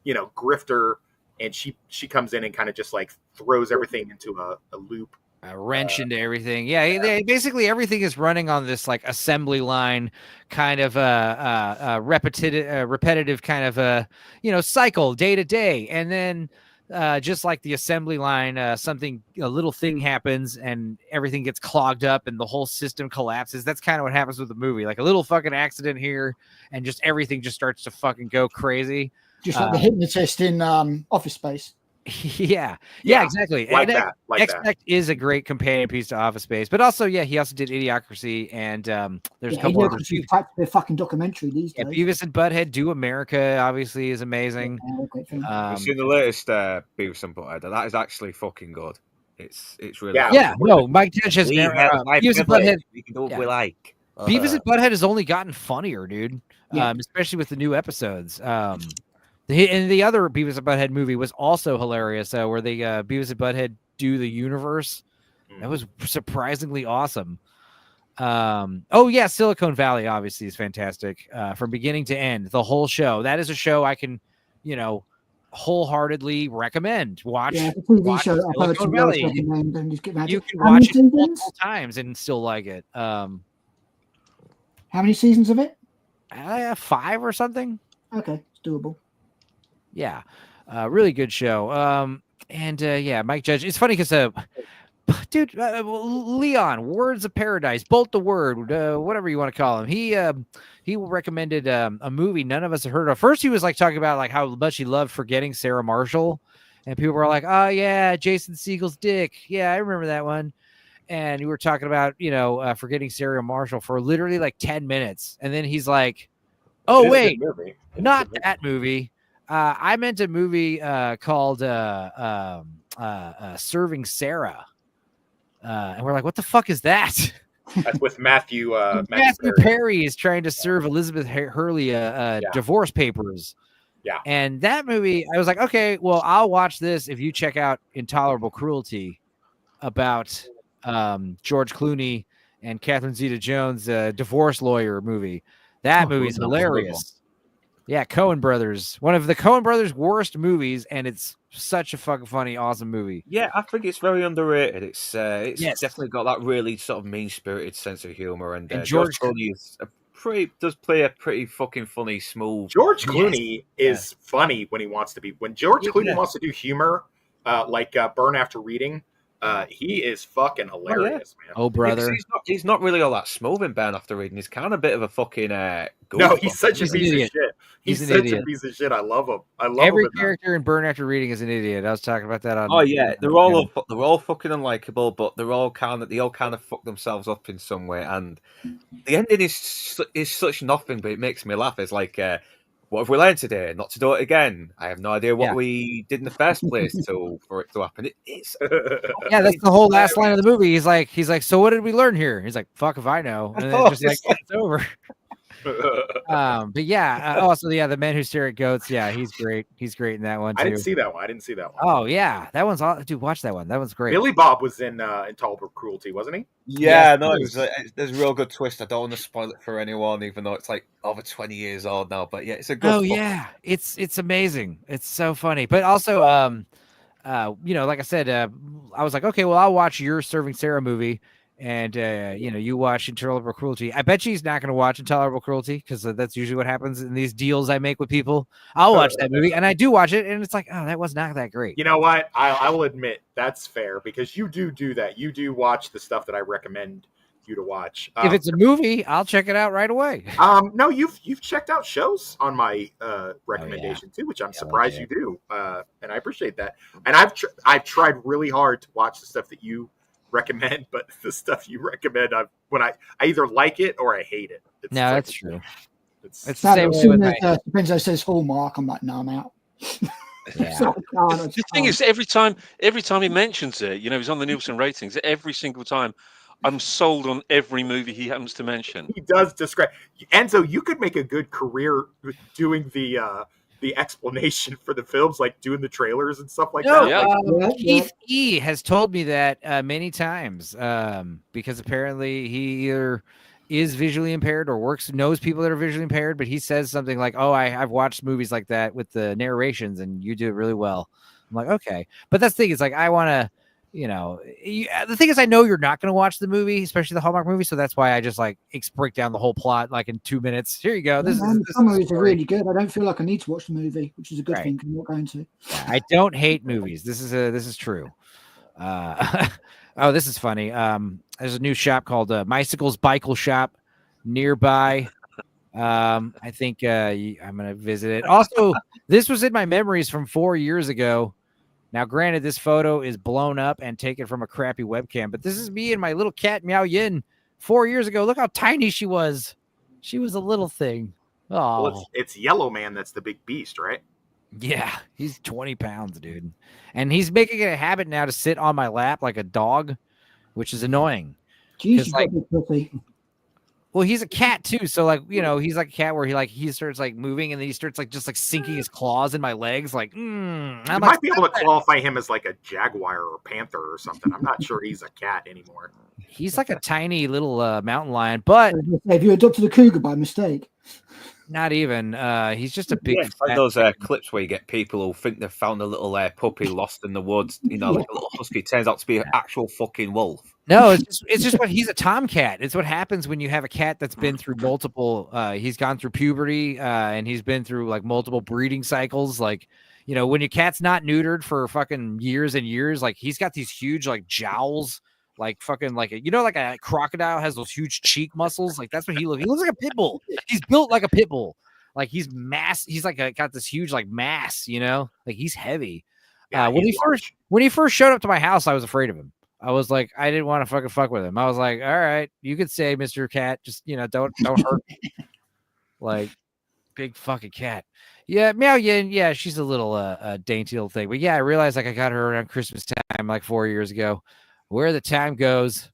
grifter, and she comes in and kind of just like throws everything into a loop. A wrench into everything. Yeah, basically everything is running on this like assembly line kind of repetitive kind of cycle day to day. And then just like the assembly line, a little thing happens and everything gets clogged up and the whole system collapses. That's kind of what happens with the movie. Like a little fucking accident here and just everything just starts to fucking go crazy. Just like the hypnotist in Office Space. Yeah, exactly. Extract is a great companion piece to Office Space, but also, he also did Idiocracy, and there's a couple others. Their fucking documentary these days. Beavis and Butthead Do America obviously is amazing. I've seen the latest Beavis and Butthead. That is actually fucking good. It's really Mike Judge has never Beavis and Butthead. We can do what we like. Beavis and Butthead has only gotten funnier, dude. Especially with the new episodes. And the other Beavis and Butthead movie was also hilarious, where they Beavis and Butthead Do the Universe. That was surprisingly awesome. Silicon Valley obviously is fantastic from beginning to end. The whole show. That is a show I can, wholeheartedly recommend. Watch. Yeah, the TV show. Silicon Valley. You can watch it multiple times and still like it. How many seasons of it? 5 or something. Okay, it's doable. Yeah, really good show. Mike Judge. It's funny because, dude, Leon, Words of Paradise, Bolt the Word, whatever you want to call him. He recommended a movie none of us have heard of. First, he was like talking about like how much he loved Forgetting Sarah Marshall, and people were like, "Oh yeah, Jason Segel's dick. Yeah, I remember that one." And we were talking about Forgetting Sarah Marshall for literally like 10 minutes, and then he's like, "Oh wait, not that movie." I meant a movie called Serving Sarah. And we're like, what the fuck is that? That's with Matthew Perry is trying to serve Elizabeth Hurley divorce papers. Yeah. And that movie, I was like, okay, well, I'll watch this if you check out Intolerable Cruelty about George Clooney and Catherine Zeta-Jones divorce lawyer movie. That movie's hilarious. Yeah, Coen Brothers, one of the Coen Brothers' worst movies, and it's such a fucking funny, awesome movie. Yeah, I think it's very underrated. It's Yes. definitely got that really sort of mean-spirited sense of humor, and George George Clooney does play a pretty fucking funny, smooth. George Clooney is funny when he wants to be. When George Clooney wants to do humor, like Burn After Reading, he is fucking hilarious, man. Oh, brother. Yeah, he's not really all that smooth in Burn After Reading. He's kind of a bit of a fucking goof. No, he's such a He's an piece of idiot. shit. He's an such idiot. a piece of shit. I love him. I love Every him. character in Burn After Reading is an idiot. I was talking about that on. Oh yeah, they're all fucking unlikable, but they all kind of fuck themselves up in some way. And the ending is such nothing, but it makes me laugh. It's like, what have we learned today? Not to do it again. I have no idea what we did in the first place for it to happen. It's Yeah, that's the whole last line of the movie. He's like, so what did we learn here? He's like, fuck if I know. And then just like it's over. But yeah, also the Men Who Stare at Goats. Yeah, he's great. He's great in that one too. I didn't see that one. Oh yeah, that one's all. Dude, watch that one. That one's great. Billy Bob was in Intolerable Cruelty, wasn't he? Yeah, no, there's a real good twist. I don't want to spoil it for anyone, even though it's like over 20 years old now. But yeah, it's a good. Oh yeah, it's amazing. It's so funny. But also, like I said, I was like, okay, well, I'll watch your Serving Sarah movie. And you watch Intolerable Cruelty. I bet she's not going to watch Intolerable Cruelty because that's usually what happens in these deals I make with people. I'll watch that movie, and I do watch it, and it's like, oh, that was not that great. You know what? I will admit that's fair because you do that. You do watch the stuff that I recommend you to watch. If it's a movie, I'll check it out right away. No, you've checked out shows on my recommendation too, which I'm surprised you do, and I appreciate that. And I've tried really hard to watch the stuff that you recommend, but the stuff you recommend, I either like it or I hate it. That's true. It's the same way with Benzo says Hallmark, I'm like, no, I'm out. The thing is, every time he mentions it, he's on the Nielsen ratings. Every single time, I'm sold on every movie he happens to mention. He does describe Enzo. You could make a good career doing the explanation for the films, like doing the trailers and stuff like that. Keith E has told me that many times because apparently he either is visually impaired or knows people that are visually impaired, but he says something like, oh, I've watched movies like that with the narrations and you do it really well. I'm like, okay. But that's the thing. It's like, I want to, the thing is, I know you're not going to watch the movie, especially the Hallmark movie. So that's why I just break down the whole plot like in 2 minutes. Here you go. Some movies are really good. I don't feel like I need to watch the movie, which is a good thing because I'm not going to. I don't hate movies. This is true. Oh, this is funny. There's a new shop called Bicycles Bicycle Shop nearby. I think I'm going to visit it. Also, this was in my memories from 4 years ago. Now, granted, this photo is blown up and taken from a crappy webcam, but this is me and my little cat, Meow Yin, 4 years ago. Look how tiny she was. She was a little thing. Oh, well, it's Yellow Man that's the big beast, right? Yeah, he's 20 pounds, dude. And he's making it a habit now to sit on my lap like a dog, which is annoying. Jeez, well, he's a cat too, so he's like a cat where he starts moving and then he starts just sinking his claws in my legs. You might be able to qualify him as like a jaguar or panther or something. I'm not sure he's a cat anymore. He's like a tiny little mountain lion, but if you adopted a cougar by mistake, not even. He's just a big. Yeah, it's like those clips where you get people who think they've found a little puppy lost in the woods. Like a little husky turns out to be an actual fucking wolf. No, it's just what he's a tomcat. It's what happens when you have a cat that's been through multiple. He's gone through puberty, and he's been through multiple breeding cycles. When your cat's not neutered for fucking years and years, he's got these huge jowls, like a crocodile has those huge cheek muscles. That's what he looks. He looks like a pit bull. He's built like a pit bull. He's mass. He's got this huge mass. He's heavy. Yeah, when he first showed up to my house, I was afraid of him. I was like, I didn't want to fucking fuck with him. I was like, all right, you could say, Mr. Cat, just don't hurt me. Big fucking cat. Yeah, Meow Yin, yeah, she's a little dainty little thing. But yeah, I realized I got her around Christmas time 4 years ago. Where the time goes.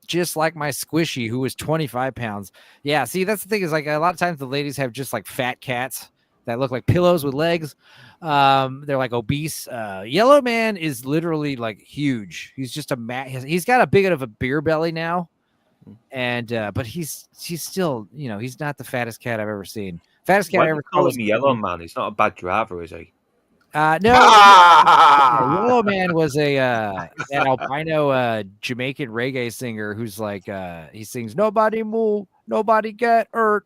Just like my Squishy, who was 25 pounds. Yeah, see, that's the thing is a lot of times the ladies have just fat cats. that look like pillows with legs. They're like obese. Yellow Man is literally like huge. He's just he's got a big enough of a beer belly now. And but he's still, he's not the fattest cat I've ever seen. Fattest cat Why I do ever you call saw him Yellow Man? He's not a bad driver, is he? No, Yellow Man was an albino Jamaican reggae singer who's like he sings "Nobody Move, Nobody Get Hurt."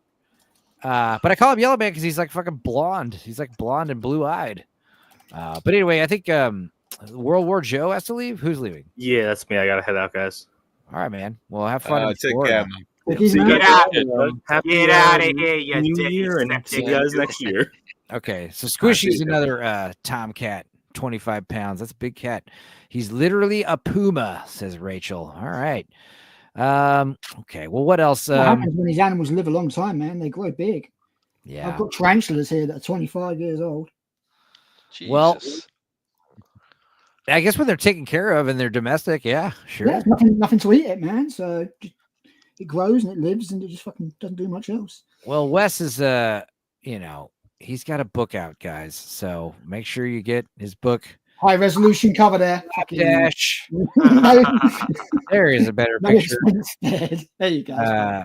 But I call him Yellow Man because he's like fucking blonde. He's like blonde and blue eyed. But anyway, I think World War Joe has to leave. Who's leaving? Yeah, that's me. I gotta head out, guys. All right, man. Well, have fun. In Take Florida. care, man. Get out of here, you New Year, and see you guys next year. Okay, so Squishy's another tomcat, 25 pounds. That's a big cat. He's literally a puma, says Rachel. All right. Okay. Well, what else? What happens when these animals live a long time, man? They grow big. Yeah. I've got tarantulas here that are 25 years old. Jesus. Well, I guess when they're taken care of and they're domestic, yeah, sure. Yeah, it's nothing to eat it, man. So it grows and it lives and it just fucking doesn't do much else. Well, Wes is he's got a book out, guys. So make sure you get his book. High resolution cover there. Dash. There is a better picture. There you go.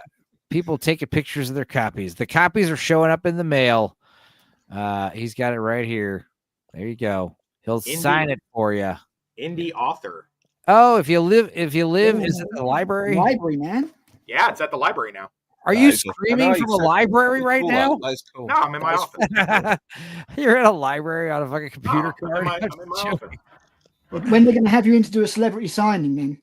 People taking pictures of their copies. The copies are showing up in the mail. He's got it right here. There you go. He'll sign it for you. Indie author. Oh, if you live, is it the library? Library, man. Yeah, it's at the library now. Are you screaming from a library right now? Cool. No, I'm in my office. You're in a library on a fucking computer card. I'm in my office. When they're going to have you in to do a celebrity signing, then?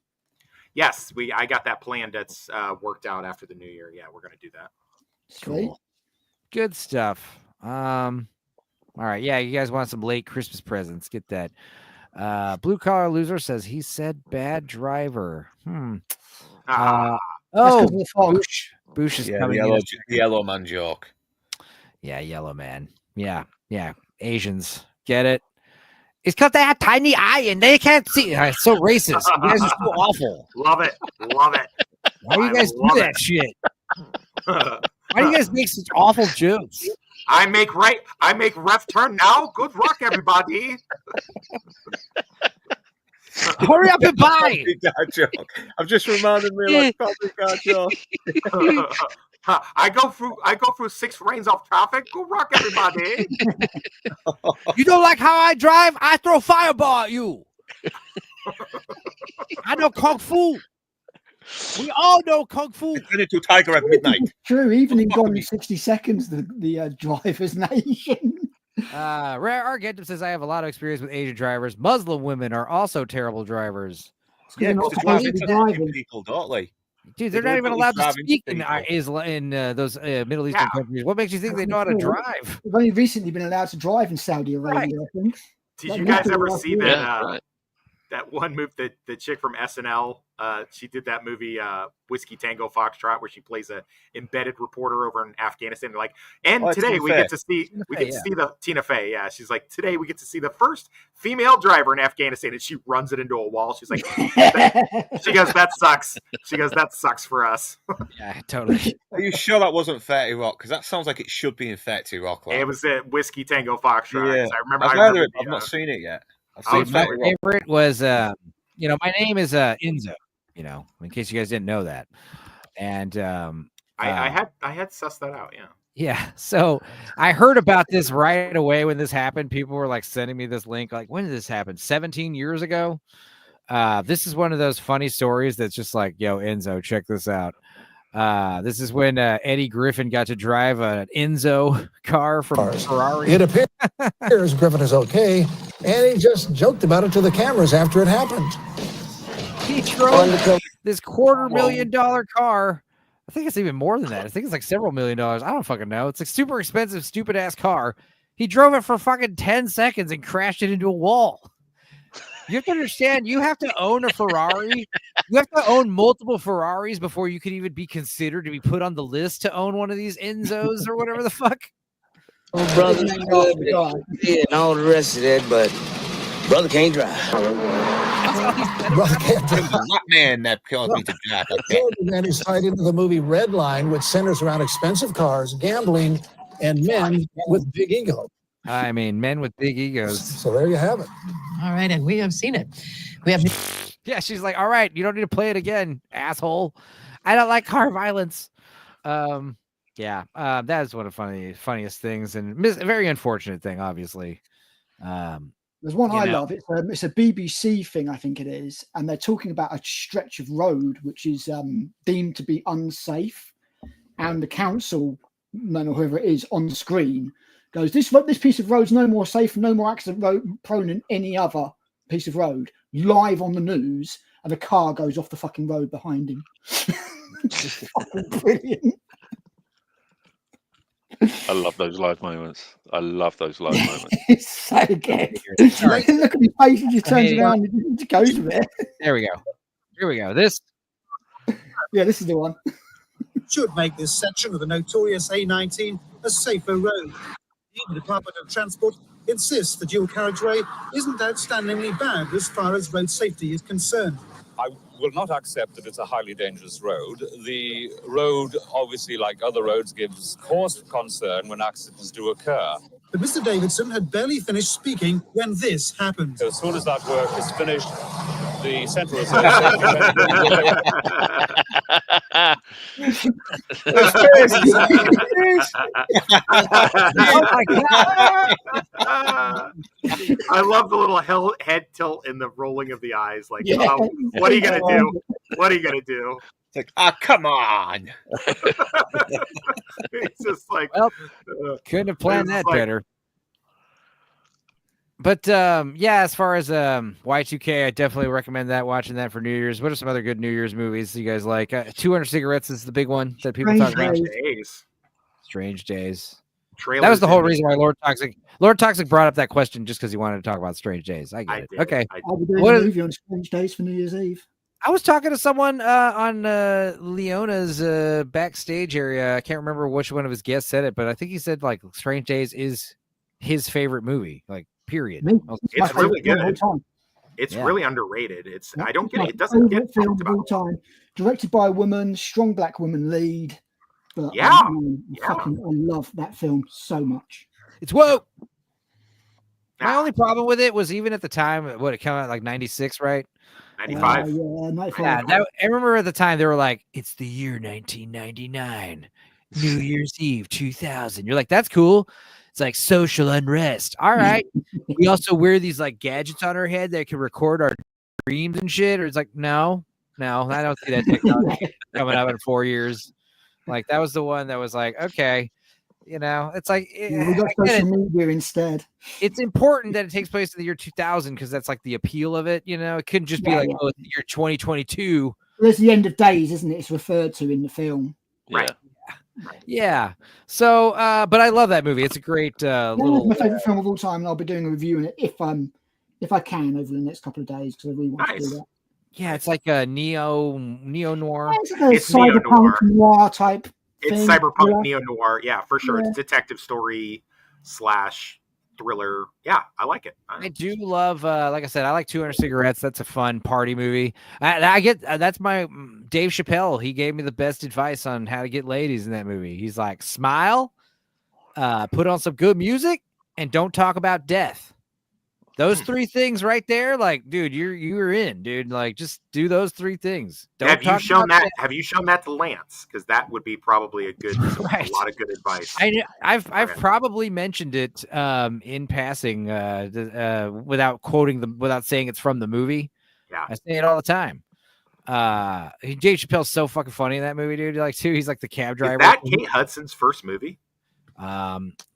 Yes, I got that planned. That's worked out after the new year. Yeah, we're going to do that. Cool. Good stuff. All right. Yeah, you guys want some late Christmas presents? Get that. Blue Collar Loser says he said bad driver. Boosh is coming. The yellow man joke. Yeah, Yellow Man. Yeah. Asians get it. It's because they have tiny eye and they can't see. It's so racist. You guys are so awful. Love it. Why do you guys do that shit? Why do you guys make such awful jokes? I make left turn now. Good luck, everybody. Hurry up and buy. I'm just reminding me like public God joke. I go through 6 lanes of traffic. Good luck, everybody. You don't like how I drive? I throw fireball at you. I know kung fu. We all know kung fu. Turn into Tiger at midnight. True, even in Gone in 60 Seconds, the driver's nation. Rare Argentum says I have a lot of experience with Asian drivers. Muslim women are also terrible drivers. Yeah, because people don't they? Dude, they're not even allowed to speak in those Middle Eastern countries. What makes you think they know how to drive? They've only recently been allowed to drive in Saudi Arabia, I think. Did you guys ever see that? That one move that the chick from SNL, she did that movie Whiskey Tango Foxtrot, where she plays a embedded reporter over in Afghanistan. Today we get to see the Tina Fey. Yeah, she's like, today we get to see the first female driver in Afghanistan, and she runs it into a wall. She's like, she goes, that sucks. She goes, that sucks for us. Yeah, totally. Are you sure that wasn't 30 Rock? Because that sounds like it should be in 30 Rock. Like. It was Whiskey Tango Foxtrot. Yeah. I remember. I've not seen it yet. My favorite was, my name is Enzo. In case you guys didn't know that, and I had sussed that out. Yeah. Yeah. So I heard about this right away when this happened. People were like sending me this link. Like, when did this happen? 17 years ago. This is one of those funny stories that's just like, yo, Enzo, check this out. This is when Eddie Griffin got to drive an Enzo car from Ferrari. It appears Griffin is okay, and he just joked about it to the cameras after it happened. He drove this $250,000 car. I think it's even more than that. I think it's like several $1 million. I don't fucking know. It's like super expensive, stupid ass car. He drove it for fucking 10 seconds and crashed it into a wall. You have to understand, you have to own a Ferrari. You have to own multiple Ferraris before you could even be considered to be put on the list to own one of these Enzos or whatever the fuck. Oh, brother, good and all the rest of that, but brother can't drive. Brother can't drive. That man that caused me to drive. Man is tied into the movie Red Line, which centers around expensive cars, gambling, and men with big egos. I mean, men with big egos. So there you have it. All right, and we have seen it. We have. Yeah, she's like, all right, you don't need to play it again, asshole. I don't like car violence. Yeah, that is one of the funniest things, and a very unfortunate thing, obviously. There's one I love. It's a BBC thing, I think it is, and they're talking about a stretch of road which is deemed to be unsafe, and the councilman or whoever it is on screen goes, "This piece of road's no more safe, no more accident prone than any other piece of road." Live on the news, and a car goes off the fucking road behind him. Fucking brilliant. I love those live moments. It's so good. Look at his face, he just turns around and he just goes with it. There we go. Here we go. This. Yeah, this is the one. Should make this section of the notorious A19 a safer road. The Department of Transport insists the dual carriageway isn't outstandingly bad as far as road safety is concerned. I will not accept that it's a highly dangerous road. The road, obviously, like other roads, gives cause for concern when accidents do occur. But Mr. Davidson had barely finished speaking when this happened. As soon as that work is finished, the Central I love the little head tilt and the rolling of the eyes. Like, Yeah. oh, what are you gonna do? What are you gonna do? It's like, ah, come on. It's just like, well, couldn't have planned that better. But yeah, as far as Y2K, I definitely recommend that. Watching that for New Year's. What are some other good New Year's movies you guys like? 200 Cigarettes is the big one that people talk about. Strange Days. That was the whole reason why Lord Toxic brought up that question, just because he wanted to talk about Strange Days. I get it. Okay. I'll be doing a movie on Strange Days for New Year's Eve. I was talking to someone on Leona's backstage area. I can't remember which one of his guests said it, but I think he said like Strange Days is his favorite movie. Like, period. It's really good. It's Yeah. really underrated. It's I don't get My it. It doesn't favourite get film talked of all about. time. Directed by a woman, strong black woman lead. But Yeah. I love that film so much. It's woke. My only problem with it was even at the time, what it came out like 96, right? 95. Yeah, 95. Yeah, I remember at the time they were like, it's the year 1999, New Year's Eve 2000. You're like, that's cool. It's like social unrest. All right. We also wear these like gadgets on our head that can record our dreams and shit. Or it's like, no, I don't see that technology coming up in 4 years. Like, that was the one that was like, okay, it's like, Yeah, we got social media instead. it's important that it takes place in the year 2000 because that's like the appeal of it. It couldn't just be Yeah, like, yeah. oh, it's the year 2022. There's the end of days, isn't it? It's referred to in the film. Yeah. Yeah. So, but I love that movie. It's a great It's little. my favorite film of all time, and I'll be doing a review on it if I can over the next couple of days because I really want to do that. Yeah, it's like a neo noir. It's like a It's neo-noir. cyberpunk noir type. It's thing. cyberpunk Yeah. neo noir. Yeah, for sure. Yeah. It's detective story / thriller. Yeah, I like it. I do love, like I said, I like 200 Cigarettes. That's a fun party movie. I get that's my Dave Chappelle. He gave me the best advice on how to get ladies in that movie. He's like, smile, put on some good music, and don't talk about death. Those three things right there, like, dude, you're in, dude. Like, just do those three things. Don't Have you talk shown about that? death. Have you shown that to Lance? Because that would be probably a Right. lot of good advice. I've probably mentioned it in passing without saying it's from the movie. Yeah. I say it all the time. Dave Chappelle's so fucking funny in that movie, dude. Like, too, he's like the cab driver. Is that Kate Hudson's first movie?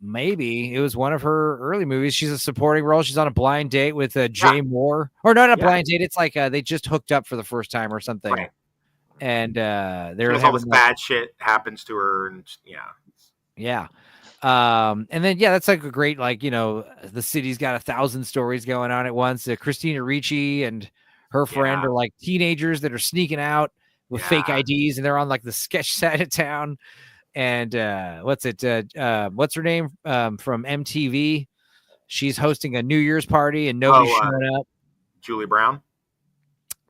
Maybe it was one of her early movies. She's a supporting role. She's on a blind date with Jay Moore, or not a blind date. It's like they just hooked up for the first time or something. Right. And they're There's all this having bad shit happens to her, and yeah. And then that's like a great, like, the city's got 1,000 stories going on at once. Christina Ricci and her friend are like teenagers that are sneaking out with fake IDs, and they're on like the sketch side of town. And what's her name from MTV? She's hosting a New Year's party and nobody's showing up. Julie Brown.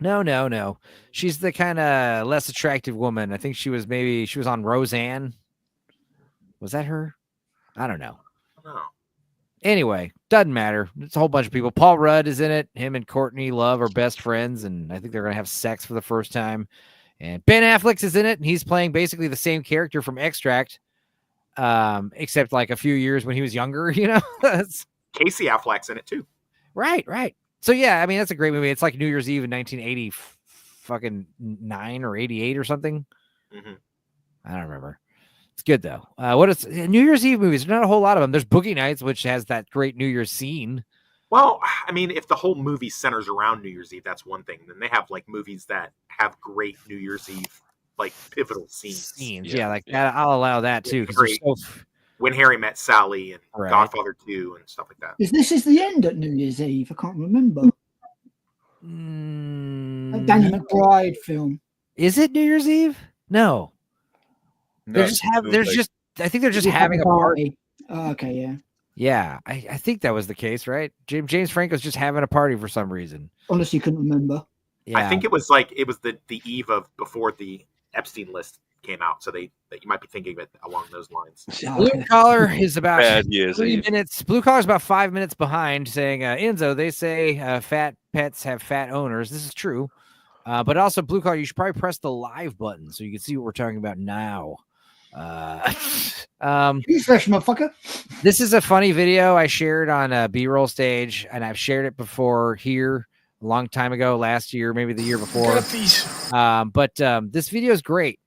No. She's the kind of less attractive woman. I think she was on Roseanne. Was that her? I don't know. Oh. Anyway, doesn't matter. It's a whole bunch of people. Paul Rudd is in it. Him and Courtney Love are best friends, and I think they're going to have sex for the first time. And Ben Affleck is in it, and he's playing basically the same character from Extract, except like a few years when he was younger, you know? Casey Affleck's in it too. Right. So, yeah, I mean, that's a great movie. It's like New Year's Eve in 1980 fucking 9 or 88 or something. Mm-hmm. I don't remember. It's good, though. What is New Year's Eve movies? There's not a whole lot of them. There's Boogie Nights, which has that great New Year's scene. Well, I mean, if the whole movie centers around New Year's Eve, that's one thing. Then they have like movies that have great New Year's Eve, like pivotal scenes. Yeah, like that. I'll allow that too. When Harry Met Sally and Right. Godfather 2 and stuff like that. This is the end at New Year's Eve. I can't remember. A Danny McBride film. Is it New Year's Eve? No. I think they're just having a party. Oh, okay, yeah. Yeah, I think that was the case, right? James Franco's just having a party for some reason. Honestly, couldn't remember. Yeah. I think it was the eve of before the Epstein list came out, so you might be thinking of it along those lines. Blue Collar is about Bad Year's 3 Eve. minutes. Blue Collar is about 5 minutes behind, saying, Enzo, they say fat pets have fat owners. This is true. But also, Blue Collar, you should probably press the live button so you can see what we're talking about now. Fresh, motherfucker. This is a funny video I shared on B-roll stage, and I've shared it before here a long time ago, last year, maybe the year before. But this video is great.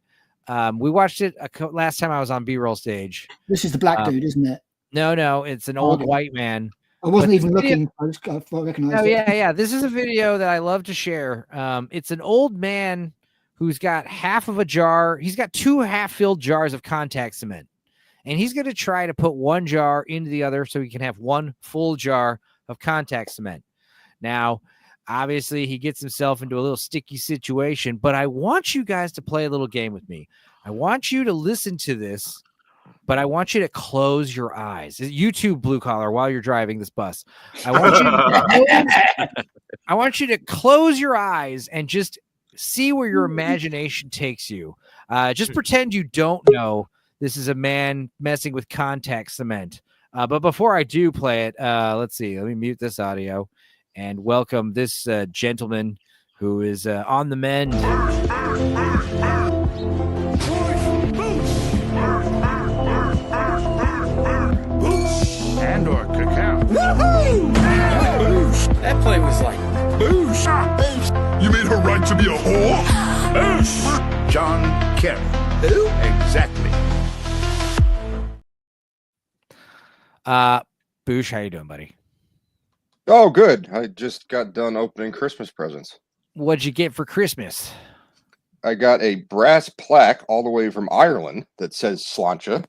We watched it last time I was on B-roll stage. This is the black dude, isn't it? No, it's an old white man. I wasn't even looking. I just recognized it. Yeah. This is a video that I love to share. It's an old man who's got half of a jar. He's got 2 half-filled jars of contact cement. And he's going to try to put one jar into the other so he can have one full jar of contact cement. Now, obviously, he gets himself into a little sticky situation, but I want you guys to play a little game with me. I want you to listen to this, but I want you to close your eyes. YouTube Blue Collar while you're driving this bus. I want you to close your eyes and just see where your imagination takes you. Just pretend you don't know this is a man messing with contact cement. But before I do play it, let's see. Let me mute this audio and welcome this gentleman who is on the mend. And or cacao. Woohoo! That play was like boosh. You made her right to be a whore? Boosh. John Kerry. Who? Exactly. Boosh, how you doing, buddy? Oh, good. I just got done opening Christmas presents. What'd you get for Christmas? I got a brass plaque all the way from Ireland that says Sláinte,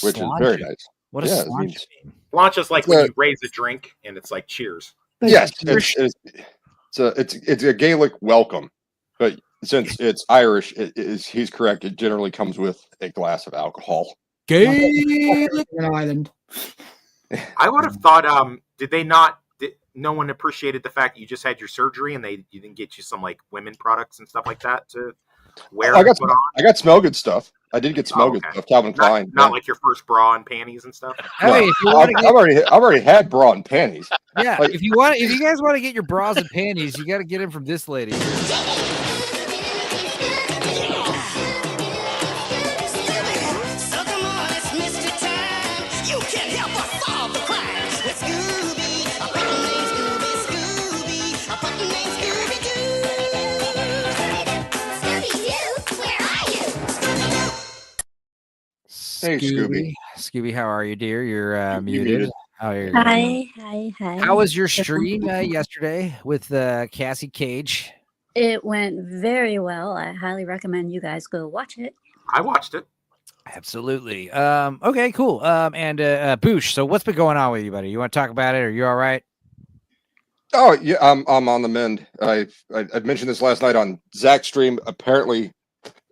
which is very nice. What does Sláinte mean? Sláinte's like when you raise a drink and it's like cheers. Yes, it's a Gaelic welcome, but since it's Irish, he's correct. It generally comes with a glass of alcohol. Gaelic Island. I would have thought, no one appreciated the fact that you just had your surgery and you didn't get you some like women products and stuff like that to wear. I got smell good stuff. I did get smell good stuff. Calvin Klein. Not like your first bra and panties and stuff. No, I've already had bra and panties. Yeah, Like, if you guys want to get your bras and panties, you got to get them from this lady. Hey, Scooby. Scooby, how are you, dear? You're muted. How are you? Hi. How was your stream yesterday with Cassie Cage? It went very well. I highly recommend you guys go watch it. I watched it. Absolutely. Okay, cool. And Boosh, so what's been going on with you, buddy? You want to talk about it? Are you all right? Oh yeah, I'm on the mend. I mentioned this last night on Zach's stream. Apparently,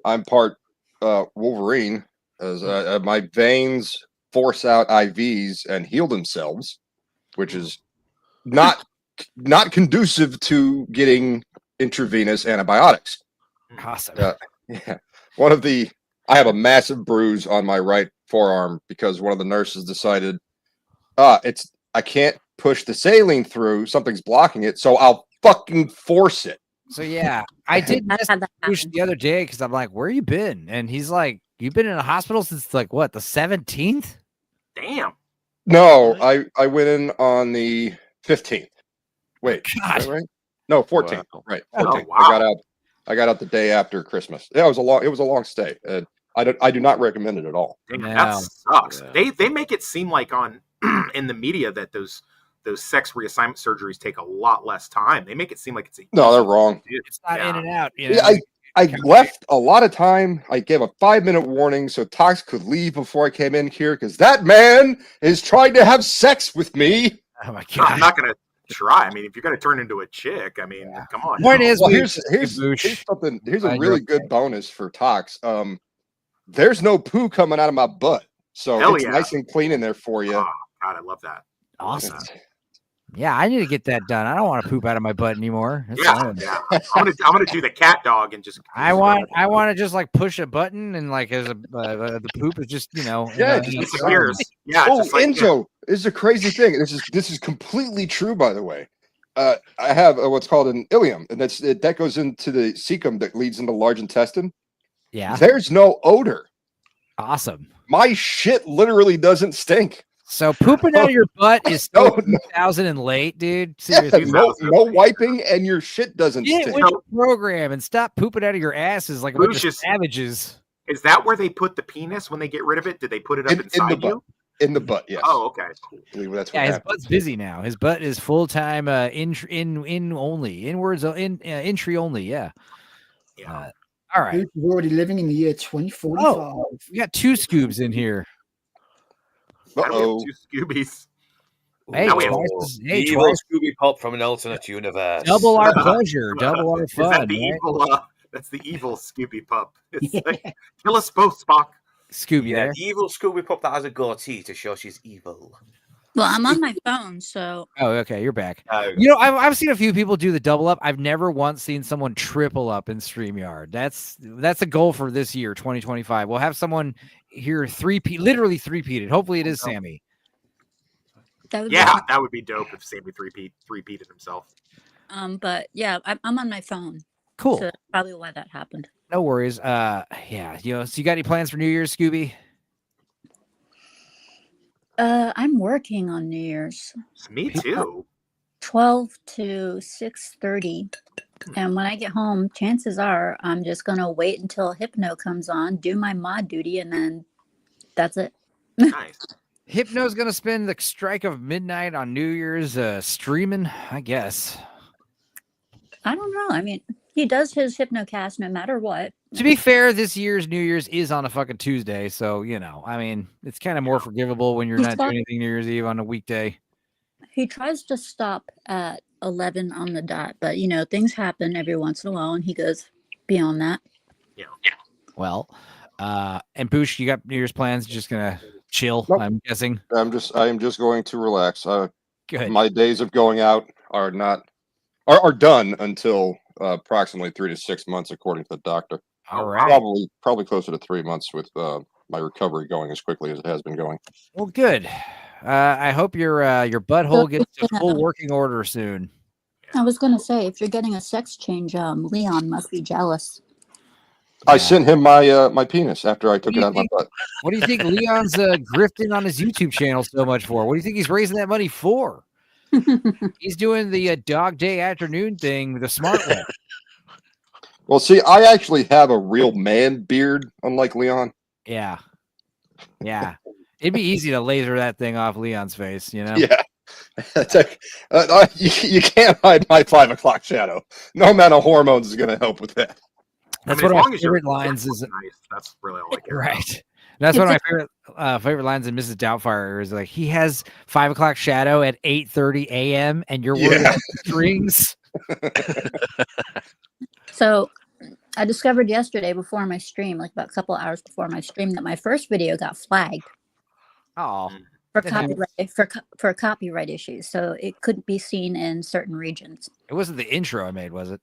I'm part Wolverine, as my veins force out IVs and heal themselves, which is not conducive to getting intravenous antibiotics. Awesome. Yeah. I have a massive bruise on my right forearm because one of the nurses decided, I can't push the saline through. Something's blocking it, so I'll fucking force it. So yeah, I did message Bush the other day because I'm like, "Where you been?" And he's like, "You've been in a hospital since like what, the 17th?" Damn. No, I went in on the 15th. Wait, is that right? No, 14th. Wow. Right, Oh, 14th. wow. I got out the day after Christmas. Yeah, it was a long stay. I do not recommend it at all. Damn, No. that sucks. Yeah. They make it seem like on in the media that those sex reassignment surgeries take a lot less time. They make it seem like it's No, they're wrong. It's not in and out. You know? Yeah, I left a lot of time. I gave a 5-minute warning so Tox could leave before I came in here because that man is trying to have sex with me. Oh my No, I'm god! not gonna try. I mean, if you're gonna turn into a chick, I mean, come on. Point is, Well, we here's something. Here's a really good bonus for Tox. There's no poo coming out of my butt, so Hell it's yeah. nice and clean in there for you. Oh, God, I love that. Awesome. Yeah, I need to get that done. I don't want to poop out of my butt anymore. That's Yeah, fine. yeah. I'm gonna do the cat dog and just. I want to just like push a button and like as the poop is just Yeah, in just a- disappears. Yeah, Oh, just like Enzo, this is a crazy thing. This is completely true, by the way. I have what's called an ileum, and that goes into the cecum that leads into large intestine. Yeah, There's no odor. awesome. My shit literally doesn't stink. So pooping out of your butt is still No. 2000 and late, dude. Yeah, Seriously. no wiping, and your shit doesn't Get stink. with the program and stop pooping out of your asses like a bunch of Lucius. savages. Is that where they put the penis when they get rid of it? Did they put it up In the inside butt. you? In the butt, yes. Oh, okay. Cool. I believe that's what Yeah, his happened. butt's busy now. His butt is full time in only inwards entry only. Yeah. Yeah. All right. Who's already living in the year 2045. Oh, we got 2 Scoobs in here. Now we have Uh-oh. 2 Scoobies. Hey, Now we have Evil twice. Scooby Pop from an alternate universe. Double our pleasure, double our Is that fun. the Right? evil? That's the evil Scooby pup. It's like, kill us both, Spock. Scooby Yeah, there. evil Scooby Pop that has a goatee to show she's evil. Well, I'm on my phone, so Oh, okay, you're back. Oh. You know, I've seen a few people do the double up. I've never once seen someone triple up in StreamYard. That's a goal for this year, 2025. We'll have someone here literally three-peated. Hopefully it is Sammy. that would Yeah, be that would be dope if Sammy three-peated himself. but yeah, I'm on my phone. Cool. So that's probably why that happened. No worries. Yeah, so you got any plans for New Year's, Scooby? I'm working on New Year's. Me too. 12 to 6:30. And when I get home, chances are I'm just gonna wait until Hypno comes on, do my mod duty, and then that's it. Nice. Hypno's gonna spend the strike of midnight on New Year's streaming, I guess. I don't know. I mean, he does his Hypnocast no matter what. To be fair, this year's New Year's is on a fucking Tuesday, so I mean, it's kind of more forgivable when you're He's not got- doing anything New Year's Eve on a weekday. He tries to stop at 11 on the dot, but things happen every once in a while, and he goes beyond that. Yeah. Well, and Boosh, you got New Year's plans? Just gonna chill, Nope. I'm guessing. I am just going to relax. Good. My days of going out are done until approximately 3 to 6 months, according to the doctor. All right. Probably closer to 3 months with my recovery going as quickly as it has been going. Well, good. I hope your butthole gets to full working order soon. I was gonna say, if you're getting a sex change, Leon must be jealous. I sent him my penis after I took it out of my butt. What do you think Leon's grifting on his YouTube channel so much for? What do you think he's raising that money for? He's doing the dog day afternoon thing with a smart one. Well, see, I actually have a real man beard, unlike Leon. Yeah. It'd be easy to laser that thing off Leon's face, Yeah. It's like, you can't hide my 5 o'clock shadow. No amount of hormones is going to help with that. That's I mean, one as of my long as your favorite lines is nice. That's really all I care about. right. That's one of my favorite lines in Mrs. Doubtfire is like, he has 5 o'clock shadow at 8:30 a.m. and you're worried about strings. So I discovered yesterday before my stream, like about a couple hours before my stream, that my first video got flagged Oh, for It happens. for copyright issues. So it couldn't be seen in certain regions. it wasn't the intro I made, was it?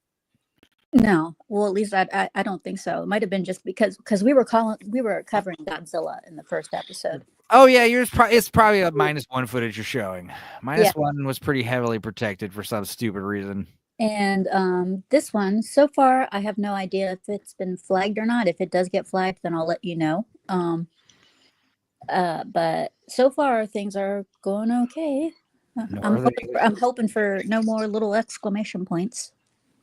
No, well, at least I don't think so. It might have been just because we were covering Godzilla in the first episode. Oh yeah, it's probably a -1 footage you're showing. Yeah. -1 was pretty heavily protected for some stupid reason. And this one, so far, I have no idea if it's been flagged or not. If it does get flagged, then I'll let you know. But so far, things are going okay. I'm hoping for no more little exclamation points.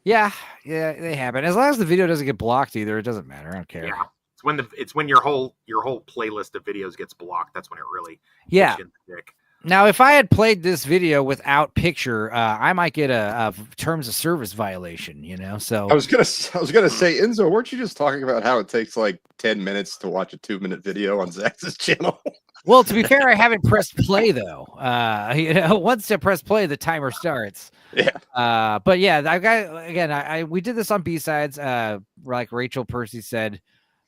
Yeah, they happen. As long as the video doesn't get blocked either, it doesn't matter. I don't care. Yeah, it's when your whole playlist of videos gets blocked. That's when it really Yeah. hits you in the dick. Now, if I had played this video without picture, I might get a terms of service violation. So I was gonna say, Enzo, weren't you just talking about how it takes like 10 minutes to watch a 2-minute video on Zach's channel? Well, to be fair, I haven't pressed play though. Once I press play, the timer starts. Yeah. But yeah, I got we did this on B-sides. Like Rachel Percy said,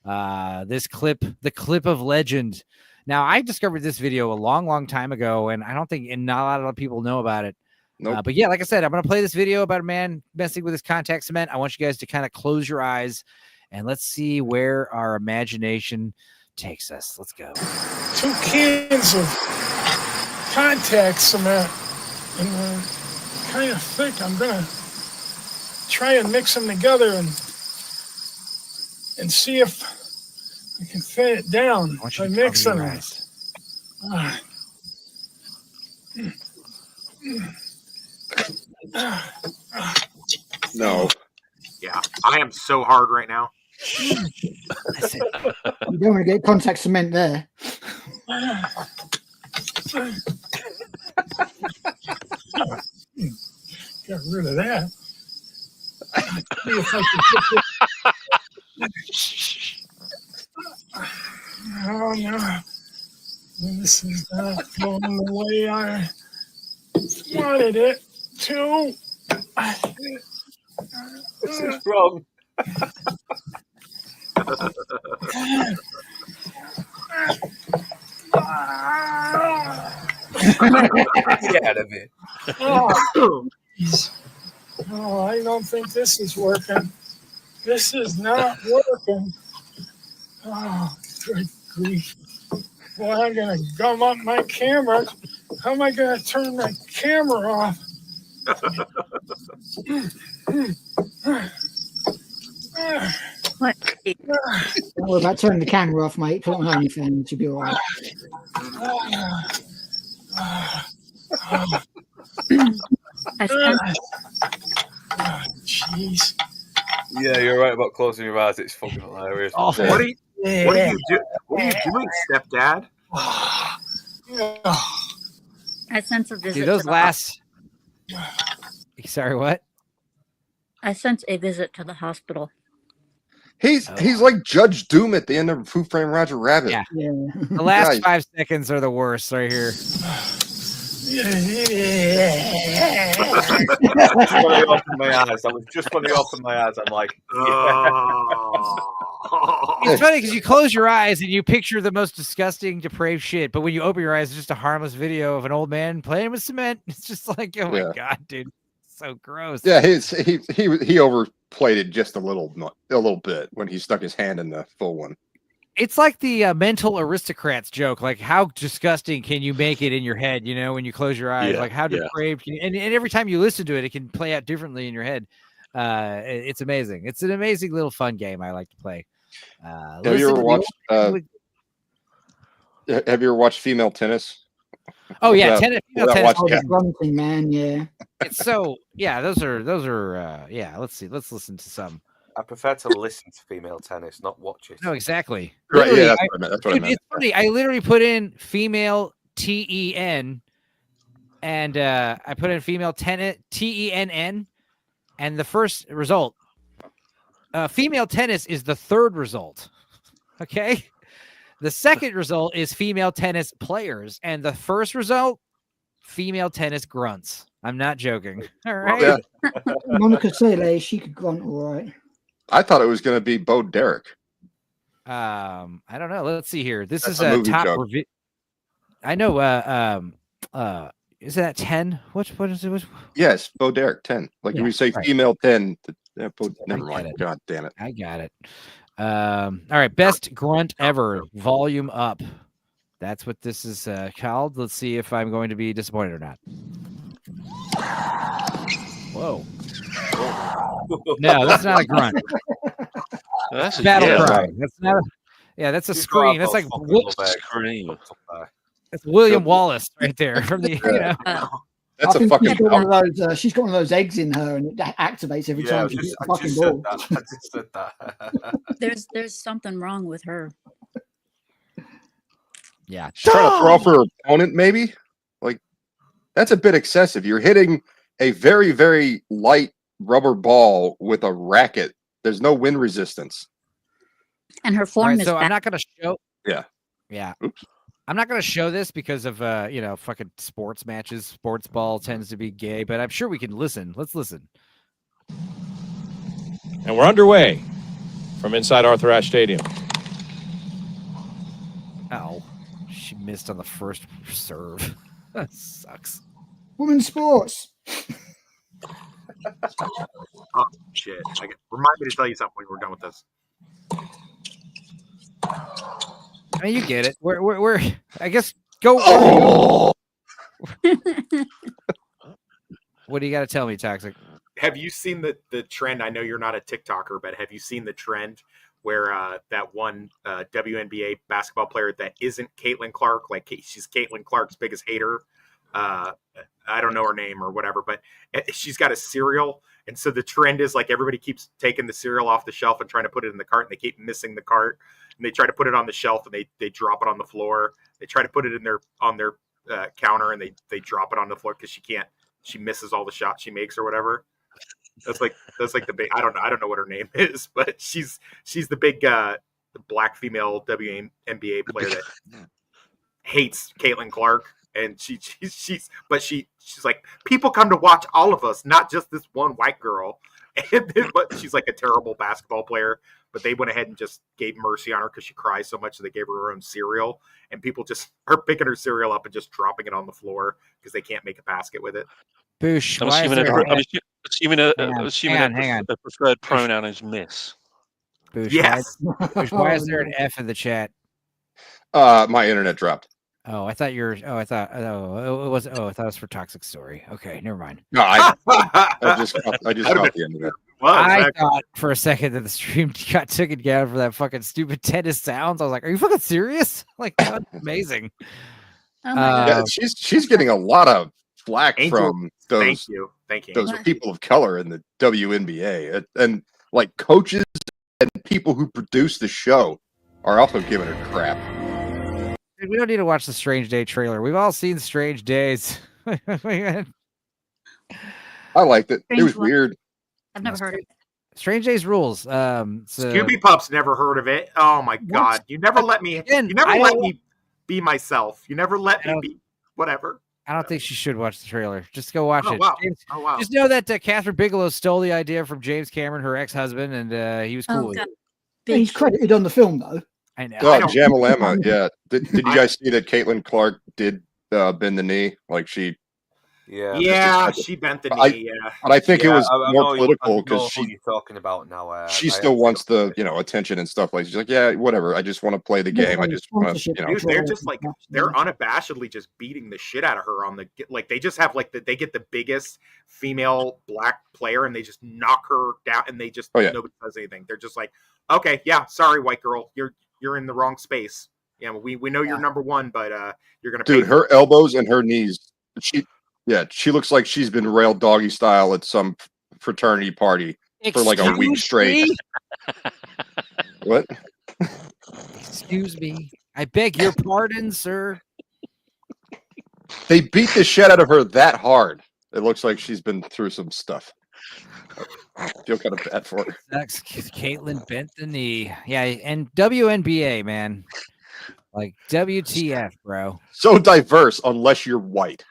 the clip of legend. Now, I discovered this video a long, long time ago, and I don't think not a lot of people know about it. Nope. But yeah, like I said, I'm going to play this video about a man messing with his contact cement. I want you guys to kind of close your eyes, and let's see where our imagination takes us. Let's go. 2 cans of contact cement, and kind of thick. I'm going to try and mix them together and see if I can fit it down by mixing them. No. Yeah, I am so hard right now. You don't want to get contact cement there. Get rid of that. See if I can oh no, this is not going the way I wanted it to. This is wrong. Get out of it. Oh, oh, I don't think this is working. This is not working. Oh, good grief. Well, I'm going to gum up my camera. How am I going to turn my camera off? What? Well, about turning the camera off, mate. Put it on OnlyFans, it should be all right. Jeez. Yeah, you're right about closing your eyes. It's fucking hilarious. What are you doing, stepdad? I sense a visit. Dude, those to the last. Sorry, what? I sense a visit to the hospital. He's like Judge Doom at the end of Who Framed Roger Rabbit. Yeah. The last 5 seconds are the worst right here. I was just when he opened my eyes. I'm like, It's funny because you close your eyes and you picture the most disgusting, depraved shit, but when you open your eyes, it's just a harmless video of an old man playing with cement. It's just like, oh my god, dude, so gross. Yeah, he overplayed it just a little bit when he stuck his hand in the full one. It's like the mental aristocrats joke. Like, how disgusting can you make it in your head? When you close your eyes, like how depraved. And every time you listen to it, it can play out differently in your head. It's amazing. It's an amazing little fun game I like to play. Have you ever watched female tennis? Oh yeah, female tennis. Grunting, man, yeah. It's so those are yeah. Let's see. Let's listen to some. I prefer to listen to female tennis, not watch it. No, exactly. Right, literally, yeah, that's what I meant. It's funny. I literally put in female TEN, and I put in female TENN, and the first result, female tennis is the third result. Okay. The second result is female tennis players, and the first result, female tennis grunts. I'm not joking. All right. Yeah. Monica Seles, she could grunt all right. I thought it was going to be Bo Derek. I don't know. Let's see here. This That's is a a movie top joke. review. I know. Is that 10? What is it? Yes, Bo Derek 10. Like Yeah, if we say right. female 10, Yeah, never mind. God damn it. I got it. All right, best grunt ever, volume up. That's what this is called. Let's see if I'm going to be disappointed or not. Whoa. No, that's not a grunt. That's a battle yell. cry. That's not. That's a scream. That's like Scream. that's William Wallace right there from the. That's I a think fucking. she's got one of those. She's got one of those eggs in her, and it activates every time she hits the fucking ball. I just said that. There's something wrong with her. Yeah, She's trying to throw off her opponent, maybe. Like, that's a bit excessive. You're hitting a very, very light rubber ball with a racket. There's no wind resistance. And her form is so bad. I'm not going to show. Yeah. Yeah. Oops. I'm not going to show this because of fucking sports matches. Sports ball tends to be gay, but I'm sure we can listen. Let's listen. And we're underway from inside Arthur Ashe Stadium. Oh, she missed on the first serve. That sucks. Women's sports. Oh shit! Remind me to tell you something when we're done with this. I mean, you get it. We're I guess go. Oh! What do you got to tell me, Toxic? Have you seen the trend? I know you're not a TikToker, but have you seen the trend where that one WNBA basketball player that isn't Caitlin Clark, like she's Caitlin Clark's biggest hater? I don't know her name or whatever, but she's got a cereal. And so the trend is like everybody keeps taking the cereal off the shelf and trying to put it in the cart, and they keep missing the cart. And they try to put it on the shelf and they drop it on the floor. They try to put it in on their counter and they drop it on the floor because she misses all the shots she makes or whatever. That's like the big, I don't know what her name is, but she's the big the black female WNBA player that hates Caitlin Clark. And she's like, people come to watch all of us, not just this one white girl. But she's like a terrible basketball player. But they went ahead and just gave mercy on her because she cries so much, so they gave her own cereal. And people just are picking her cereal up and just dropping it on the floor because they can't make a basket with it. Boosh. I'm assuming a preferred pronoun is miss. Boosh, yes. Why is there an F in the chat? My internet dropped. Oh, I thought it was. Oh, I thought it was for Toxic Story. Okay, never mind. No, I just caught the end of it. Well, I thought for a second that the stream got taken down for that fucking stupid tennis sounds. I was like, "Are you fucking serious?" Like, that's amazing. Oh my Yeah, she's getting a lot of flack from those. Thank you. Those people of color in the WNBA, and like coaches and people who produce the show are also giving her crap. Dude, we don't need to watch the Strange Day trailer. We've all seen Strange Days. I liked it. It was weird. I've never heard of it. Strange Days rules. Scooby Pup's never heard of it. Oh my god! You never let me. Let me be myself. You never let me be whatever. I don't think she should watch the trailer. Just go watch it. Wow. James, wow. Just know that Catherine Bigelow stole the idea from James Cameron, her ex-husband, and he was cool with it. He's credited on the film though. I know. Oh, Jamalama, yeah. Did you guys see that Caitlin Clark did bend the knee? Like she. Yeah, she bent the knee. But I think it was I more know political who because you're talking about now. she still wants the attention and stuff. Like she's like, yeah, whatever. I just want to play the game. I just want to, Dude, they're just like they're unabashedly just beating the shit out of her on the like. They just have like they get the biggest female black player and they just knock her down and they just nobody does anything. They're just like, okay, yeah, sorry, white girl, you're in the wrong space. Yeah, we know you're number one, but you're gonna. Dude, her elbows and her knees. She looks like she's been railed doggy style at some fraternity party for like a week straight. What? Excuse me. I beg your pardon, sir. They beat the shit out of her that hard. It looks like she's been through some stuff. I feel kind of bad for her. That's Caitlin bent the knee. Yeah, and WNBA, man. Like WTF, bro. So diverse unless you're white.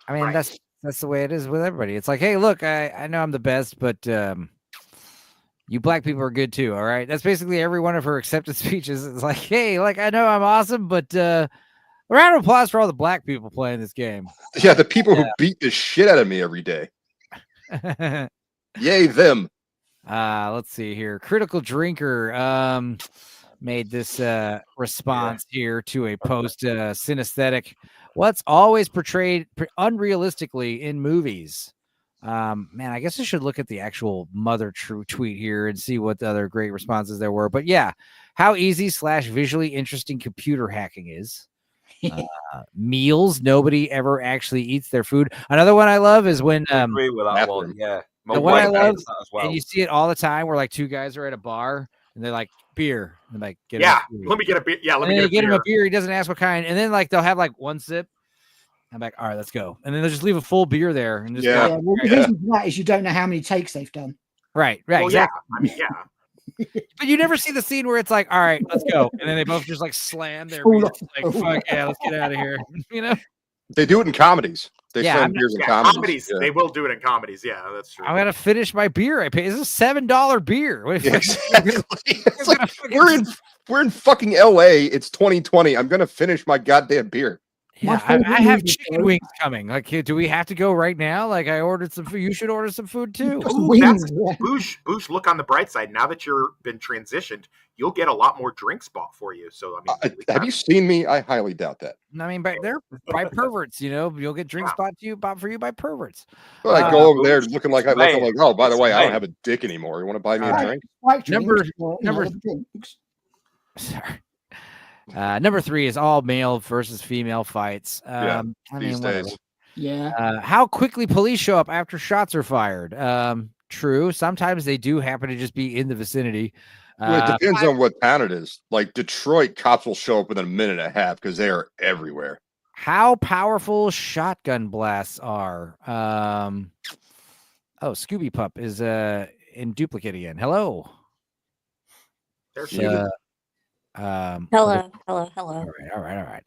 I mean, that's the way it is with everybody. It's like, hey, look, I know I'm the best, but you black people are good too. All right. That's basically every one of her acceptance speeches. It's like, hey, like I know I'm awesome, but a round of applause for all the black people playing this game. Yeah, the people who beat the shit out of me every day. Yay, them. Let's see here. Critical Drinker made this response here to a post. Synesthetic. What's always portrayed unrealistically in movies? Man, I guess I should look at the actual Mother True tweet here and see what the other great responses there were. But yeah, how easy / visually interesting computer hacking is. Meals. Nobody ever actually eats their food. Another one I love is when I agree with that one. Yeah. the one I love, and you see it all the time, where like two guys are at a bar and they're like beer, and like get let me get a beer. Yeah, let me get him a beer. He doesn't ask what kind, and then like they'll have like one sip. I'm like, all right, let's go, and then they'll just leave a full beer there and just Well, the reason for that is you don't know how many takes they've done. Right, Well, exactly. Yeah, I mean, yeah. But you never see the scene where it's like, all right, let's go, and then they both just like slam their beers, like, fuck yeah, let's get out of here. You know, They do it in comedies. They Yeah, slam I'm not- beers in Yeah, comedies. They will do it in comedies. Yeah, that's true. I'm gonna finish my beer. I pay. This is $7 beer. What if Yeah, exactly. It's like, we're in fucking LA. It's 2020. I'm gonna finish my goddamn beer. Yeah, I have chicken wings coming. Like, do we have to go right now? Like, I ordered some food. You should order some food too. Ooh, that's Boosh. Look on the bright side. Now that you're been transitioned, you'll get a lot more drinks bought for you. So I mean, Have you seen me? I highly doubt that. I mean, they're by perverts. You know, you'll get drinks bought for you by perverts. Well, I go over there looking like Right. oh, by the way, I Right. don't have a dick anymore. You want to buy me a Right. drink? Number 3 is all male versus female fights. I these mean, whatever. days. Yeah. How quickly police show up after shots are fired. True. Sometimes they do happen to just be in the vicinity. Well, it depends on what town it is. Like Detroit, cops will show up within a minute and a half because they are everywhere. How powerful shotgun blasts are. Scooby Pup is in duplicate again. Hello. There's Hello. All right.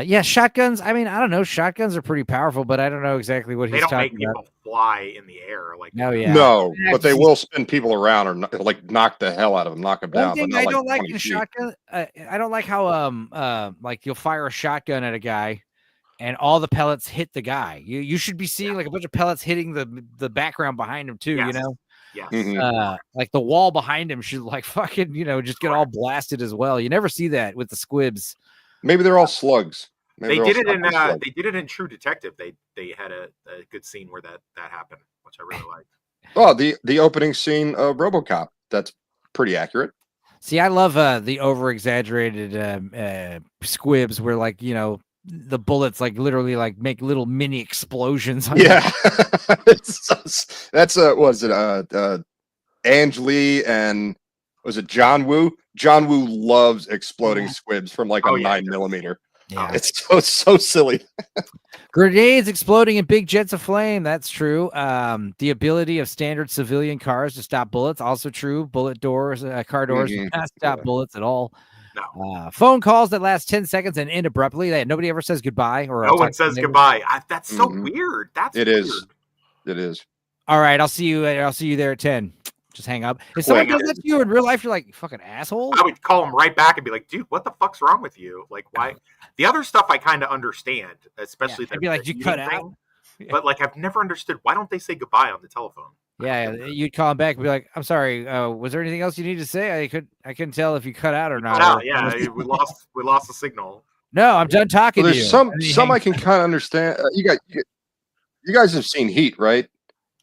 Yeah, shotguns. I mean, I don't know. Shotguns are pretty powerful, but I don't know exactly what they he's don't make talking about. people fly in the air like. No, yeah. No, but they will spin people around or like knock the hell out of them, knock them One down. thing But not I don't like 20 in feet. shotgun, I don't like how like you'll fire a shotgun at a guy, and all the pellets hit the guy. You should be seeing like a bunch of pellets hitting the background behind him too. You Yes. know, Yes. like the wall behind him should like fucking just get all blasted as well. You never see that with the squibs. Maybe they're all slugs. Maybe They they're all did it in shotgun slugs. they did it in True Detective. They had a good scene where that happened, which I really liked. Oh, the opening scene of RoboCop. That's pretty accurate. See, I love the over exaggerated squibs where like the bullets like literally like make little mini explosions. Yeah, that's was it Ange Lee and was it John Woo? John Woo loves exploding squibs from like a 9mm. Yeah, it's so silly. Grenades exploding in big jets of flame. That's true. The ability of standard civilian cars to stop bullets. Also true. Bullet doors, car doors do not stop bullets at all. No. Phone calls that last 10 seconds and end abruptly. Nobody ever says goodbye. Or No one says goodbye. That's so weird. That's It weird. is. It is. All right, I'll see you. I'll see you there at 10. Just hang up. If someone does that to you in real life, you're like, fucking asshole. I would call him right back and be like, dude, what the fuck's wrong with you? Like, why? The other stuff I kind of understand, especially I'd be like, you cut out. thing. But like, I've never understood why don't they say goodbye on the telephone? Yeah, you'd call him back and be like, I'm sorry, was there anything else you need to say? I couldn't tell if you cut out or not. We lost the signal. No, I'm done talking Well, to you. there's some I can kind of understand. You guys have seen Heat, right?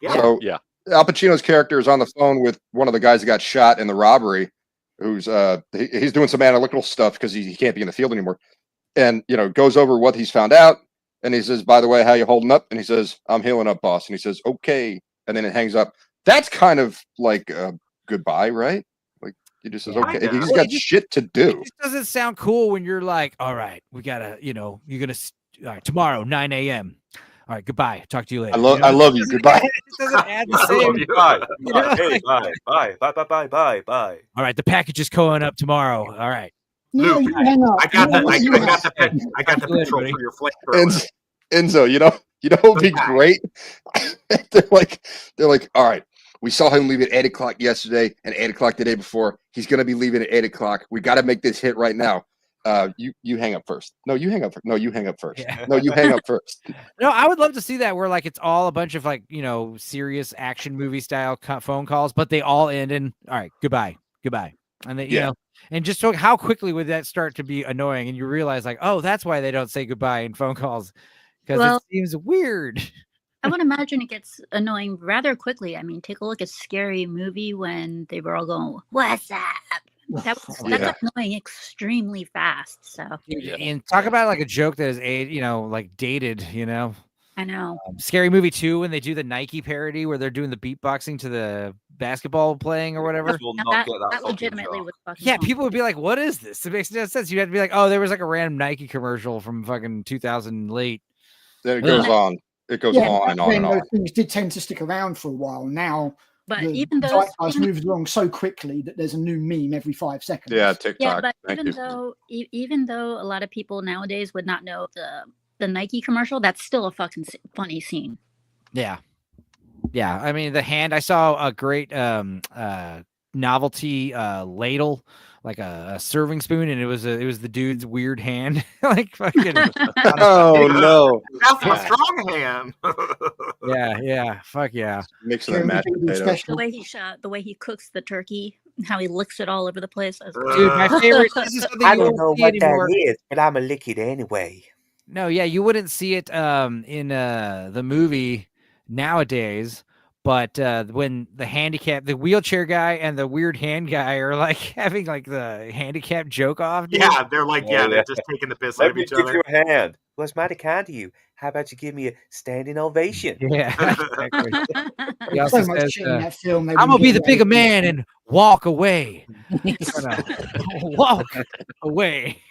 Yeah. So, yeah. Al Pacino's character is on the phone with one of the guys that got shot in the robbery, who's he's doing some analytical stuff because he can't be in the field anymore, and goes over what he's found out, and he says, "By the way, how you holding up?" And he says, "I'm healing up, boss." And he says, "Okay," and then it hangs up. That's kind of like goodbye, right? Like he just says, "Okay," and he's got shit to do. It just doesn't sound cool when you're like, all right, we gotta, you're gonna, all right, tomorrow 9 a.m. All right, goodbye. Talk to you later. I love you. Goodbye. It doesn't add the same. Bye. All right, the package is going up tomorrow. All right. No, Luke, you hang up. I got No, the you hang up. I got the petrol for your flamethrower. Enzo, you know what would be great? they're like, all right, we saw him leave at 8 o'clock yesterday and 8 o'clock the day before. He's gonna be leaving at 8 o'clock. We got to make this hit right now. You hang up first. No, you hang up. No, you hang up first. Yeah. No, you hang up first. No, I would love to see that where like it's all a bunch of like, serious action movie style phone calls, but they all end in all right, goodbye. And they, and just so how quickly would that start to be annoying? And you realize like, oh, that's why they don't say goodbye in phone calls because it seems weird. I would imagine it gets annoying rather quickly. I mean, take a look at Scary Movie when they were all going, "What's up?" That's annoying extremely fast. So, and talk about like a joke that is like dated. I know. Scary Movie 2 when they do the Nike parody where they're doing the beatboxing to the basketball playing or whatever. That legitimately was fucking. Yeah, people would be like, "What is this?" It makes no sense. You had to be like, "Oh, there was like a random Nike commercial from fucking 2000 late." Then it goes on. It goes on and on and on. Those things did tend to stick around for a while. Now, but the even those zeitgeist moves along so quickly that there's a new meme every 5 seconds. Yeah, TikTok. Yeah, but Thank even though a lot of people nowadays would not know the Nike commercial, that's still a fucking funny scene. Yeah. I mean, the hand. I saw a great novelty ladle, like a serving spoon, and it was the dude's weird hand, like fucking. Oh no! That's a strong hand. Yeah. Fuck yeah. Mixing that mashed potato. The way he cooks the turkey, how he licks it all over the place. Dude, my favorite. This is something I you don't won't know see what anymore. that is, but I'm a lick it anyway. No, yeah, you wouldn't see it in the movie nowadays. But when the wheelchair guy and the weird hand guy are like having like the handicap joke off, dude. Yeah, they're like, they're just taking the piss out of each other. Let me give you a hand. What's mighty kind to you? How about you give me a standing ovation? Yeah, exactly. He There's also so much says, shit in that film. I'm gonna be the bigger man and walk away. Walk away.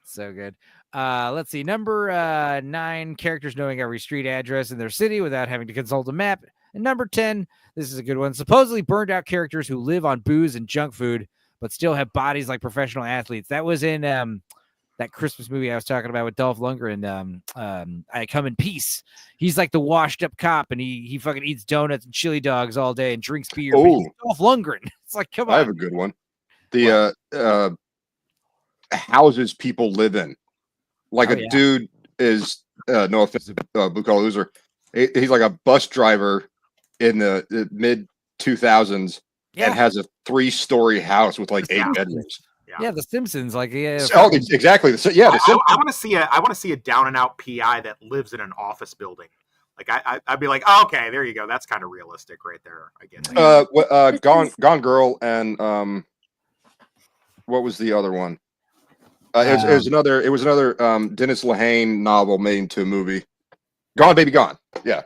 So good. Let's see. Number 9, characters knowing every street address in their city without having to consult a map. And number 10, this is a good one. Supposedly burned out characters who live on booze and junk food, but still have bodies like professional athletes. That was in that Christmas movie I was talking about with Dolph Lundgren. I Come in Peace. He's like the washed up cop, and he fucking eats donuts and chili dogs all day and drinks beer. But he's Dolph Lundgren. It's like, come on. I have a good one. The houses people live in. Like dude is no offense to blue collar loser. He's like a bus driver in the mid 2000s and has a 3-story house with like 8 bedrooms. Yeah, The Simpsons. Like exactly. The Simpsons. I want to see a down and out PI that lives in an office building. Like I'd be like, oh, okay, there you go. That's kind of realistic right there. I get it. Gone Girl and what was the other one? It was another Dennis Lehane novel made into a movie. Gone Baby Gone. Yeah.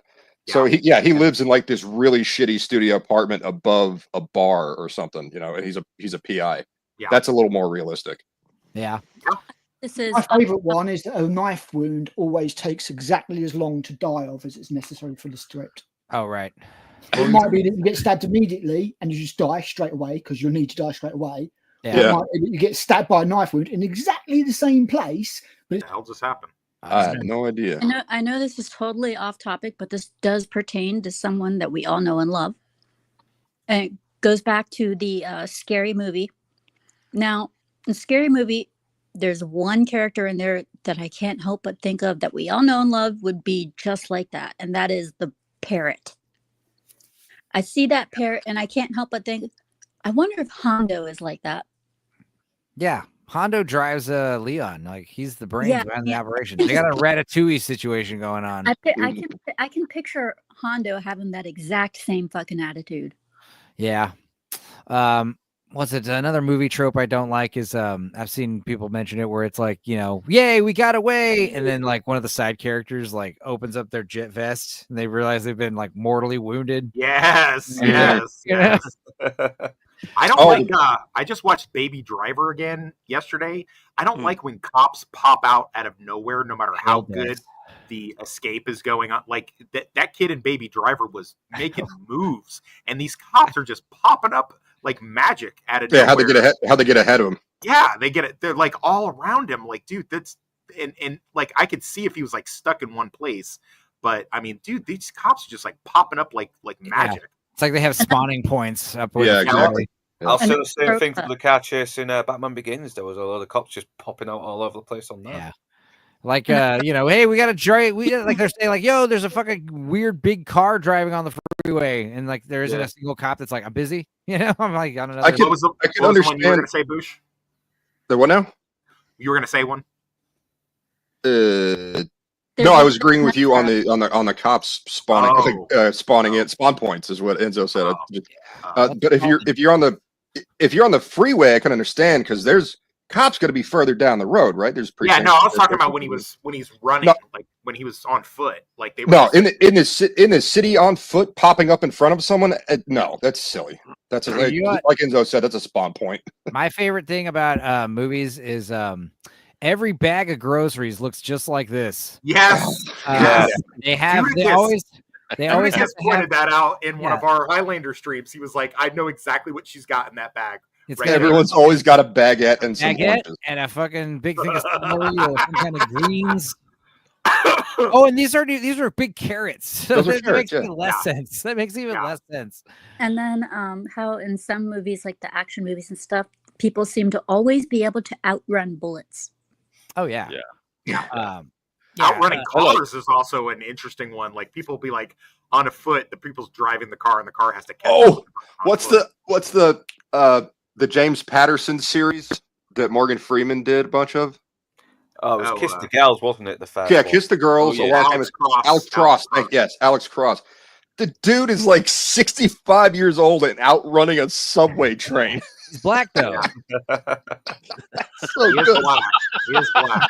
So he lives in like this really shitty studio apartment above a bar or something, and he's a PI. Yeah. That's a little more realistic. Yeah. My favorite one is that a knife wound always takes exactly as long to die of as it's necessary for the script. Oh, right. It might be that you get stabbed immediately and you just die straight away because you'll need to die straight away. Yeah. It might be that you get stabbed by a knife wound in exactly the same place. But What the hell just happened? I had no idea. I know this is totally off topic, but this does pertain to someone that we all know and love. And it goes back to the Scary Movie. Now, in Scary Movie, there's one character in there that I can't help but think of that we all know and love would be just like that, and that is the parrot. I see that parrot, and I can't help but think, I wonder if Hondo is like that. Yeah, Hondo drives Leon. Like he's the brains behind the operation. They got a Ratatouille situation going on. I can picture Hondo having that exact same fucking attitude. Yeah. What's it? Another movie trope I don't like is I've seen people mention it where it's like, yay, we got away, and then like one of the side characters like opens up their jet vest and they realize they've been like mortally wounded. Yes. I don't like. I just watched Baby Driver again yesterday. I don't like when cops pop out of nowhere, no matter how good the escape is going on. Like that kid in Baby Driver was making moves, and these cops are just popping up like magic out of nowhere. How they get ahead of him? Yeah, they get it. They're like all around him. Like, dude, that's and like I could see if he was like stuck in one place, but I mean, dude, these cops are just like popping up like magic. It's like they have spawning points up. Yeah, exactly. I'll And say then the same throw thing for up. the car chase in Batman Begins. There was a lot of cops just popping out all over the place on that. Yeah. Like hey, we got to drive. We like they're saying like, yo, there's a fucking weird big car driving on the freeway, and like there isn't a single cop that's like, I'm busy. I'm like on another. I can What was the one you were understand. going to say, Boosh? The what now? You were going to say one. No, I was agreeing with you on the cops spawning spawn points is what Enzo said. But if you're on the freeway, I can understand because there's cops going to be further down the road, right? There's I was talking about when he's running, like when he was on foot, like they were. No, in the city on foot, popping up in front of someone. No, that's silly. That's like Enzo said. That's a spawn point. My favorite thing about movies is every bag of groceries looks just like this. Yes. They always have pointed that out in one of our Highlander streams. He was like, I know exactly what she's got in that bag. Everyone's always got a baguette and some oranges. And a fucking big thing of celery or some kind of greens. Oh, and these are big carrots. So that makes even less sense. That makes even less sense. And then how in some movies, like the action movies and stuff, people seem to always be able to outrun bullets. Oh yeah. Outrunning cars is also an interesting one. Like people will be like on a foot, the people's driving the car and the car has to catch them. What's the James Patterson series that Morgan Freeman did a bunch of? Oh, it was Kiss the Gals, wasn't it? The first one. Kiss the Girls. Alex Cross. Yes, Alex Cross. The dude is like 65 years old and outrunning a subway train. He's black though. So good. He is black.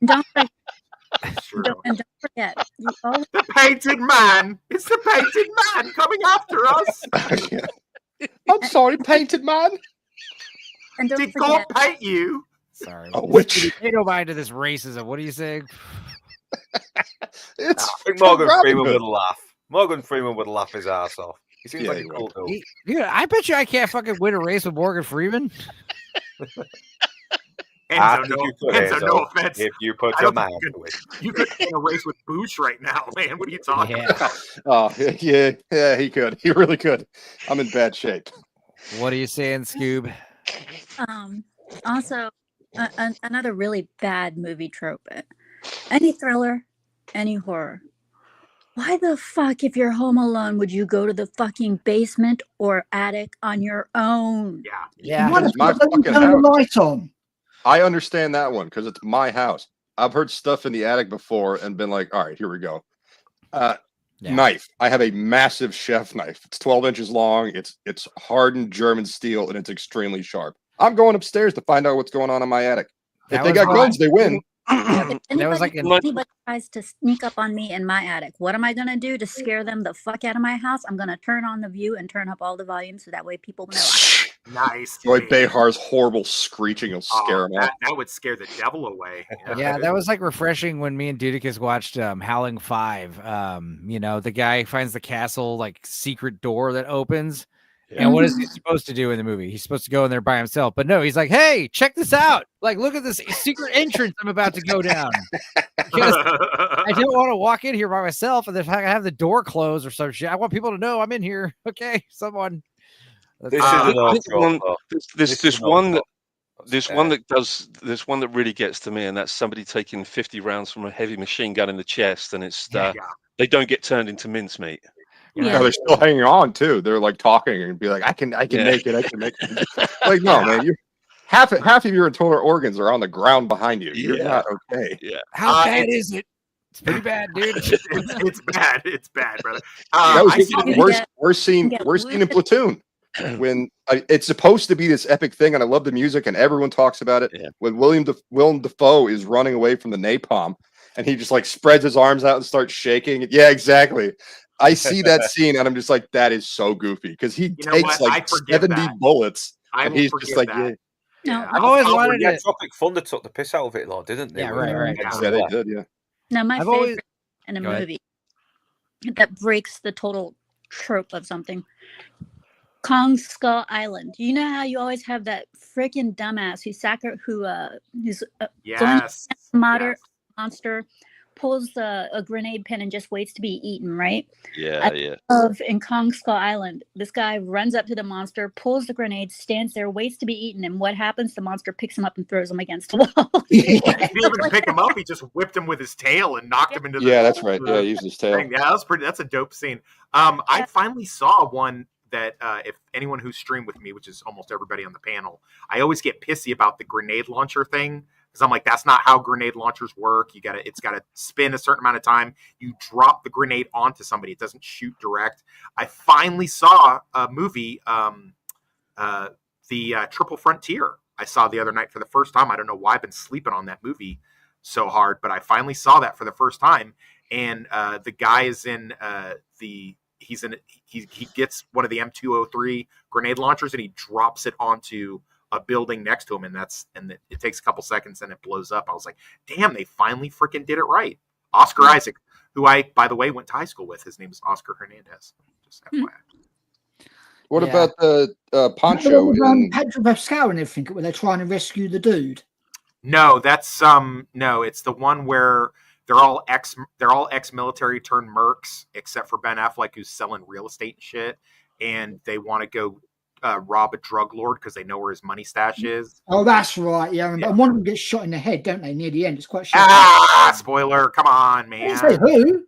Don't forget, the painted man. It's the painted man coming after us. I'm sorry, painted man. And did God paint you? Sorry. Which? They go by into this racism. What are you saying? I think Morgan Freeman would laugh. Morgan Freeman would laugh his ass off. He seems like a cool dude. Dude, I bet you I can't fucking win a race with Morgan Freeman. Enzo, no offense. If you put your mind to it. You could win a race with Boosh right now, man. What are you talking about? Oh, yeah, he could. He really could. I'm in bad shape. What are you saying, Scoob? Also, another really bad movie trope. Any thriller, any horror. Why the fuck, if you're home alone, would you go to the fucking basement or attic on your own? Yeah. Why It's the my fuck don't you fucking turn the house. light on? I understand that one because it's my house. I've heard stuff in the attic before and been like, all right, here we go. Knife. I have a massive chef knife. It's 12 inches long. It's hardened German steel and it's extremely sharp. I'm going upstairs to find out what's going on in my attic. If they got guns, they win. If That was anybody tries to sneak up on me in my attic, what am I going to do to scare them the fuck out of my house? I'm going to turn on the view and turn up all the volume so that way people know. Nice. Joy Behar's horrible screeching will scare them off. That would scare the devil away. Yeah, that was like refreshing when me and Dudicus watched Howling 5. The guy finds the castle like secret door that opens. Yeah. And what is he supposed to do in the movie? He's supposed to go in there by himself. But no, he's like, hey, check this out. Like, look at this secret entrance I'm about to go down. Because I don't want to walk in here by myself and if I have the door closed or some shit. I want people to know I'm in here. Okay, someone. This one that really gets to me, and that's somebody taking 50 rounds from a heavy machine gun in the chest, and it's they don't get turned into mincemeat. Yeah, they're still hanging on too. They're like talking and be like, I can make it. I can make it. Like, no, man, you half of your internal organs are on the ground behind you. You're not okay. Yeah. How bad is it? It's pretty bad, dude. It's bad. It's bad, brother. That was worst scene in Platoon. When it's supposed to be this epic thing, and I love the music, and everyone talks about it. Yeah. When Willem Dafoe is running away from the napalm, and he just like spreads his arms out and starts shaking. Yeah, exactly. I see that scene, and I'm just like, that is so goofy because he takes like 70 bullets, and he's just like, I've always wanted to. Tropic Thunder took the piss out of it, though, didn't they? Yeah, right. Yeah, they did. Yeah. Now, my favorite in a movie that breaks the total trope of something. Kong Skull Island. You know how you always have that freaking dumbass who's going to monster, pulls a grenade pin and just waits to be eaten, right? Yeah, yeah. In Kong Skull Island, this guy runs up to the monster, pulls the grenade, stands there, waits to be eaten, and what happens? The monster picks him up and throws him against the wall. He didn't even pick him up. He just whipped him with his tail and knocked him into the. Yeah, that's right. Yeah, he used his tail. Thing. Yeah, that's a dope scene. I finally saw one that if anyone who streamed with me, which is almost everybody on the panel, I always get pissy about the grenade launcher thing. Because I'm like, that's not how grenade launchers work. It's gotta spin a certain amount of time. You drop the grenade onto somebody. It doesn't shoot direct. I finally saw a movie, the Triple Frontier. I saw the other night for the first time. I don't know why I've been sleeping on that movie so hard, but I finally saw that for the first time. And the guy is in he gets one of the M203 grenade launchers and he drops it onto a building next to him, and it takes a couple seconds and it blows up. I was like, damn, they finally freaking did it right. Oscar Isaac, who I, by the way, went to high school with. His name is Oscar Hernandez. Just FYI. What about the Poncho? Pedro Pascal and everything, where they're trying to rescue the dude. No, that's no, it's the one where they're all ex-military turned mercs, except for Ben Affleck, who's selling real estate and shit, and they want to go rob a drug lord because they know where his money stash is. Oh, that's right. Yeah, and one of them gets shot in the head, don't they? Near the end, it's quite shocking. Spoiler! Come on, man. Say who?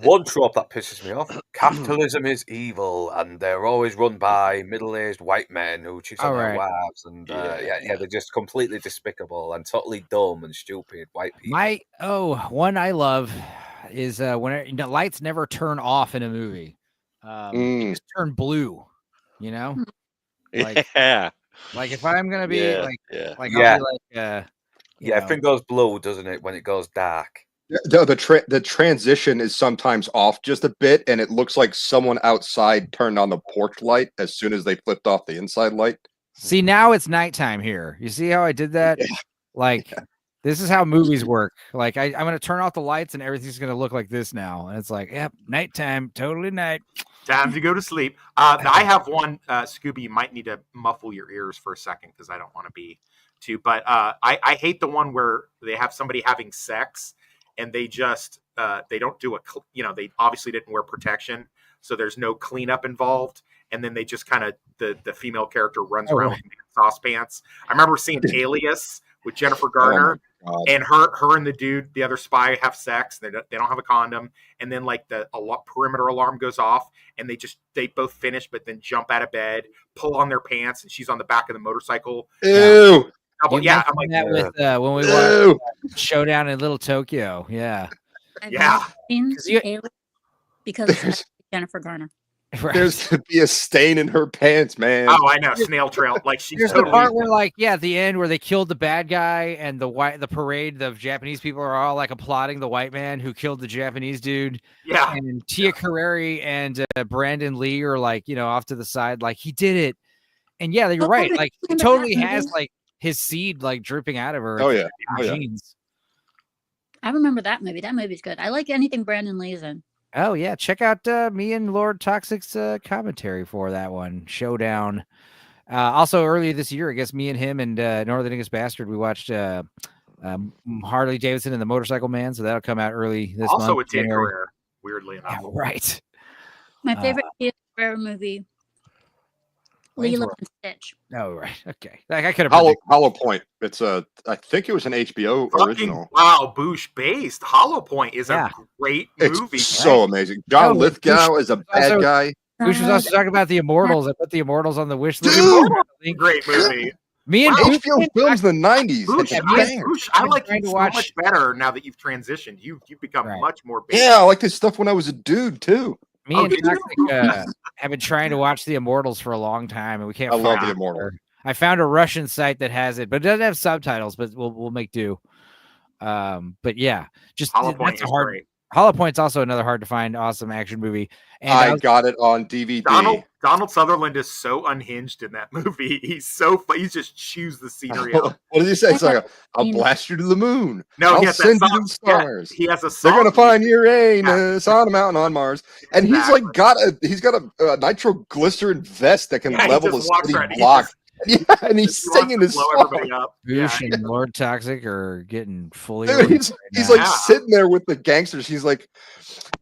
One trope that pisses me off: capitalism is evil, and they're always run by middle-aged white men who cheat on their wives, and they're just completely despicable and totally dumb and stupid white people. One I love is when lights never turn off in a movie. They just turn blue. You know, like if I'm gonna be I'll be like, everything goes blue, doesn't it? When it goes dark. The transition is sometimes off just a bit, and it looks like someone outside turned on the porch light as soon as they flipped off the inside light. See, now it's nighttime here. You see how I did that? This is how movies work. Like I'm gonna turn off the lights and everything's gonna look like this now, and it's like, yep, nighttime, totally night. Time to go to sleep. I have one, Scooby. You might need to muffle your ears for a second because I don't want to be too. But I hate the one where they have somebody having sex and they just they don't do they obviously didn't wear protection, so there's no cleanup involved, and then they just kind of the female character runs around with sauce pants. I remember seeing Alias with Jennifer Garner. And her and the dude, the other spy, have sex. They don't have a condom, and then like the perimeter alarm goes off, and they both finish, but then jump out of bed, pull on their pants, and she's on the back of the motorcycle. Ew. I'm like that with when we watched Showdown in Little Tokyo. Yeah, because it's Jennifer Garner. Right. There's to be a stain in her pants, man. Oh, I know, snail trail. Like she's There's the part where, at the end where they killed the bad guy and the parade of Japanese people are all like applauding the white man who killed the Japanese dude. Yeah, and Tia Carrere and Brandon Lee are off to the side, like he did it. And yeah, you're right. Like he totally has his seed dripping out of her. Oh yeah, jeans. I remember that movie. That movie's good. I like anything Brandon Lee's in. Oh yeah, check out me and Lord Toxic's commentary for that one, Showdown. Also earlier this year, I guess me and him and Northern English Bastard, we watched Harley Davidson and the Motorcycle Man, so that'll come out early this month. Also with Tia Carrere, weirdly enough. Yeah, right. My favorite Tia Carrere movie, Lilo and Stitch. Oh right, okay. I could have Hollow Point. It's I think it was an HBO original. Wow, Boosh based. Hollow Point is a great movie. It's so amazing. John Lithgow is a bad guy. Boosh was also talking about the Immortals. I put the Immortals on the wish list. Great movie. Me and HBO films in the 90s. Boosh, I like you so much better now that you've transitioned. You've become much more big. Yeah, I like this stuff when I was a dude too. Me and Toxic have been trying to watch the Immortals for a long time, and we can't. I love the Immortal. I found a Russian site that has it, but it doesn't have subtitles. But we'll make do. But yeah, just Hollow Point is hard. great. Hollow Point's also another hard to find awesome action movie. And I got it on DVD. Donald Sutherland is so unhinged in that movie. He's so he just chews the scenery out. What did he say? It's like I'll blast you to the moon. No, I'll he has send that you to the stars. Yeah, he has a song. They're gonna find Uranus on a mountain on Mars, and he's got a nitroglycerin vest that can level the city block. Yeah, and he's singing his blow song. everybody up. Goosh and Lord Toxic are getting fully. Dude, organized he's right like now. sitting there with the gangsters. He's like,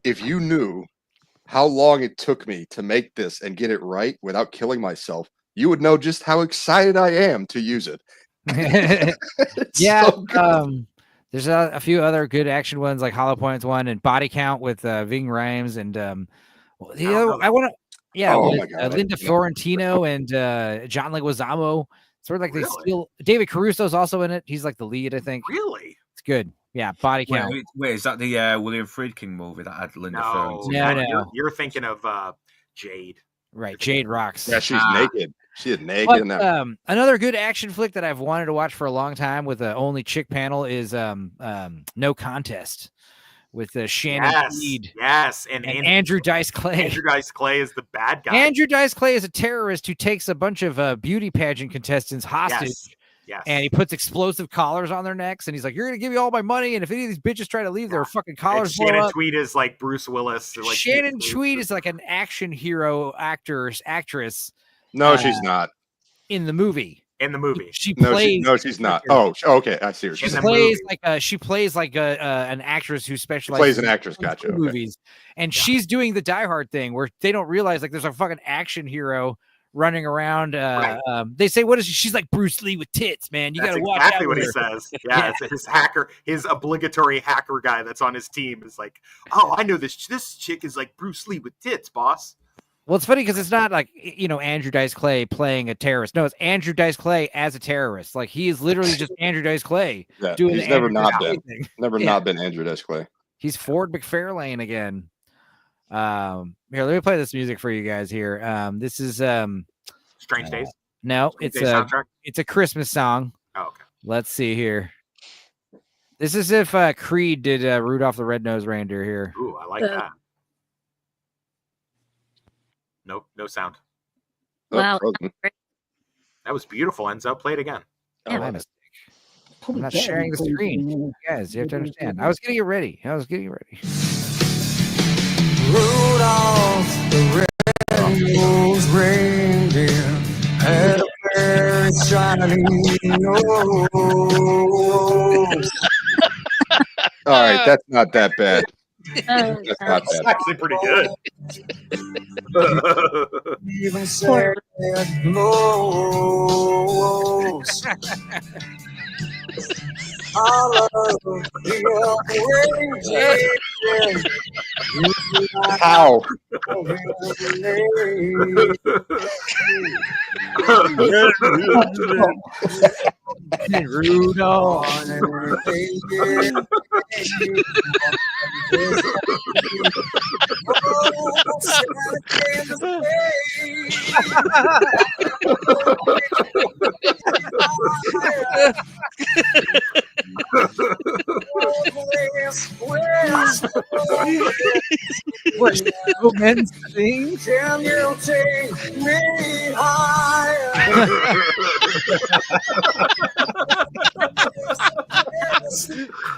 if you knew how long it took me to make this and get it right without killing myself, you would know just how excited I am to use it. Yeah. so good. There's a few other good action ones like Hollow Points one and Body Count with Ving Rhames and the other I want to Oh with my God, Linda Fiorentino and John Leguizamo. Sort of like they steal. David Caruso's also in it. He's like the lead, I think. Really? It's good. Yeah, Body Count. Wait, is that the William Friedkin movie that had Linda Fiorentino? No. You're thinking of Jade. Right, Jade rocks. Yeah, she's naked. She is naked in that. But, another good action flick that I've wanted to watch for a long time with the only chick panel is No Contest with Shannon Tweed. Yes, and Andrew Dice Clay. Andrew Dice Clay is the bad guy. Andrew Dice Clay is a terrorist who takes a bunch of beauty pageant contestants hostage. Yes. And he puts explosive collars on their necks, and he's like, "You're gonna give me all my money, and if any of these bitches try to leave, their fucking collars blow Shannon up." Tweed is like Bruce Willis. Like Shannon Tweed is like an action hero actress. No, she's not. In the movie. In the movie, she plays. No, she's not. Oh, okay, I see her. She plays like an actress who specializes. Plays an actress, gotcha. Okay. Movies, and she's doing the Die Hard thing where they don't realize like there's a fucking action hero running around. They say, "What is she?" She's like Bruce Lee with tits, man. You got to watch exactly out what with he her. says. Yeah, it's his obligatory hacker guy that's on his team is like, "Oh, I know this chick is like Bruce Lee with tits, boss." Well, it's funny because it's not like Andrew Dice Clay playing a terrorist. No, it's Andrew Dice Clay as a terrorist. Like he is literally just Andrew Dice Clay doing. He's never not been. Never not been Andrew Dice Clay. He's Ford McFarlane again. Here, let me play this music for you guys here. This is Strange Days. No, Strange Days soundtrack? It's a Christmas song. Oh, okay. Let's see here. This is if Creed did Rudolph the Red-Nosed Reindeer here. Ooh, I like that. No sound. Wow. That was beautiful, Enzo. Play it again. Oh, my mistake. I'm not sharing the screen. You guys, you have to understand. I was getting it ready. Rudolph the red-nosed reindeer had a very shiny nose. All right, that's not that bad. That's not It's bad. actually pretty good. Even said nose. I love the reindeer. How? Rudolph. What men sing? Can you take me higher?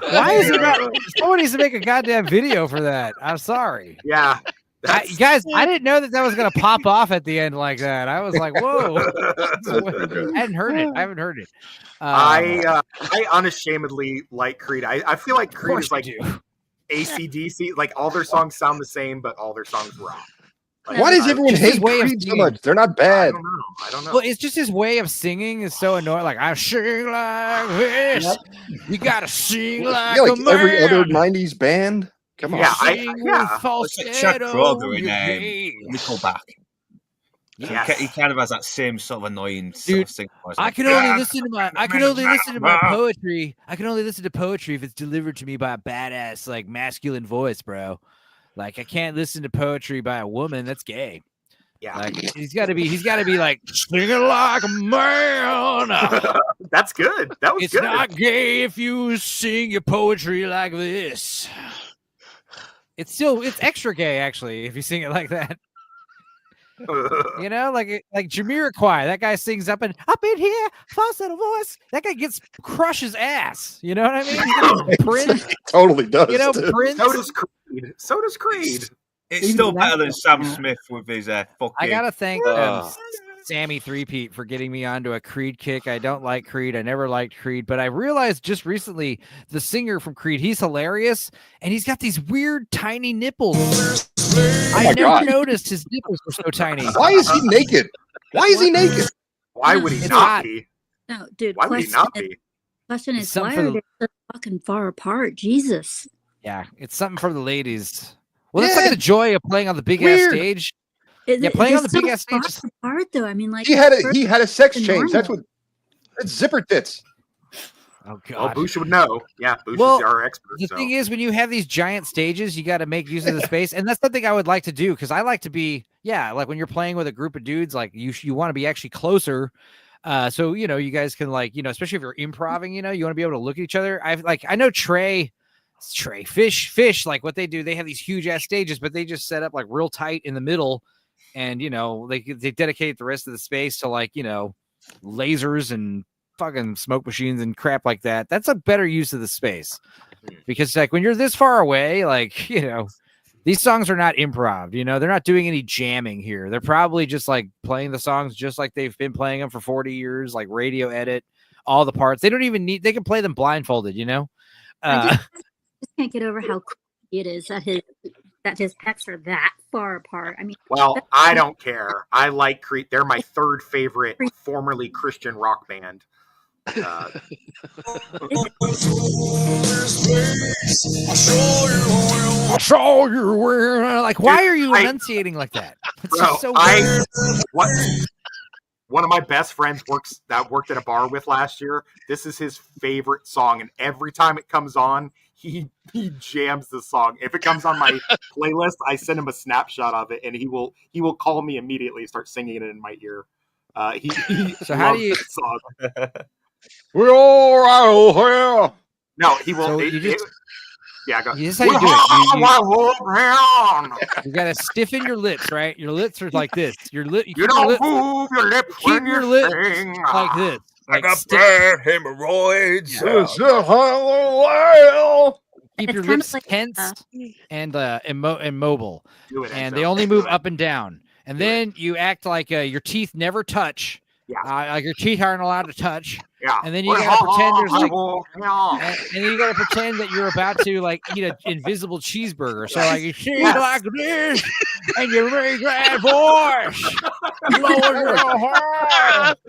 Why is it not? Someone needs to make a goddamn video for that. I'm sorry. Yeah. Guys, I didn't know that was going to pop off at the end like that. I was like, whoa. I hadn't heard it. I haven't heard it. I unashamedly like Creed. I feel like Creed is like AC/DC. Like all their songs sound the same, but all their songs rock. Like, Why does everyone hate way of Creed so singing. much? They're not bad. I don't know. Well, it's just his way of singing is so annoying. Like, I sing like this. You got to sing like, Yeah, like a every man. other '90s band. Come on. Yeah, Sing with Chad falsetto, Kroger in you hate. Nickelback. Yes. He kind of has that same sort of annoying sort Dude, of singing voice. I can only listen to my poetry. I can only listen to poetry if it's delivered to me by a badass, like masculine voice, bro. Like I can't listen to poetry by a woman. That's gay. Yeah. Like he's got to be like singing like a man. That's good. That was It's good. not gay if you sing your poetry like this. It's extra gay actually if you sing it like that. You know, like Jamiroquai, that guy sings up in here, falsetto voice. That guy crushes ass. You know what I mean? Prince Totally does. You know, too. Prince. So does Creed. It's still better than Sam Smith with his fucking. I gotta thank Sammy Threepeat for getting me onto a Creed kick. I don't like Creed. I never liked Creed, but I realized just recently the singer from Creed, he's hilarious, and he's got these weird tiny nipples. I never noticed his nipples were so tiny. Why is he naked? Why is he naked? Why would he It's not hot. be? No, dude. Why would he not be? Question It's is, something why for are the- they so fucking far apart? Jesus. Yeah, it's something for the ladies. Well, that's like the joy of playing on the big ass stage. Yeah, playing on the big ass stage. Far apart, though. I mean, like He had a sex first change. That's normal. what. It's zipper tits. Oh Well, God. Boosh would know. Yeah, Boosh Well, is our expert. The so. thing is, when you have these giant stages, you got to make use of the space, and that's something I would like to do because I like to be, like when you're playing with a group of dudes, like you want to be actually closer. So you guys can especially if you're improvising, you want to be able to look at each other. I know Trey, Fish, like what they do, they have these huge ass stages, but they just set up like real tight in the middle, and they dedicate the rest of the space to lasers and fucking smoke machines and crap like that. That's a better use of the space because like when you're this far away, these songs are not improv, they're not doing any jamming here. They're probably just like playing the songs just like they've been playing them for 40 years, like radio edit all the parts. They don't even they can play them blindfolded, I just can't get over how creepy it is that his pecs are that far apart. I mean, Well, I don't care. I like Creed. They're my third favorite formerly Christian rock band. I saw you wearing like. Why are you enunciating like that? It's just so weird. One of my best friends worked at a bar with last year. This is his favorite song, and every time it comes on, he jams the song. If it comes on my playlist, I send him a snapshot of it, and he will call me immediately and start singing it in my ear. He So how do loves you? that song. We're all right here. No, he will. So you just. Yeah, go. This is how you do it. You gotta stiffen your lips, right? Your lips are like this. You don't move your lips keep when your you lips sing. like this. I got bad hemorrhoids. Keep your lips tense and immobile, and they only move up and down. And then you act like your teeth never touch. Yeah, like your teeth aren't allowed to touch. Yeah, and then you gotta pretend there's like, and then you gotta pretend that you're about to like eat an invisible cheeseburger. So like you sing like this, and you make that voice. Lower your heart.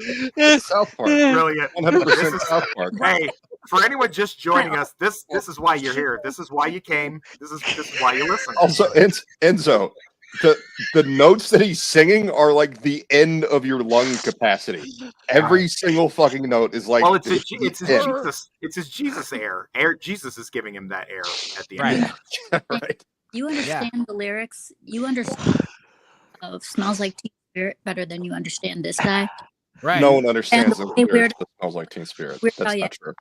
South Park, Brilliant. 100% South Park. Hey, for anyone just joining us, this is why you're here. This is why you came. This is why you listen. Also, Enzo, the notes that he's singing are like the end of your lung capacity. Every single fucking note is like. Well, it's his Jesus. It's his Jesus air. Jesus is giving him that air at the end. Right. You understand the lyrics. You understand of "Smells Like Teen Spirit" better than you understand this guy. Right. No one understands the way lyrics that Smells Like Teen Spirit. That's not true.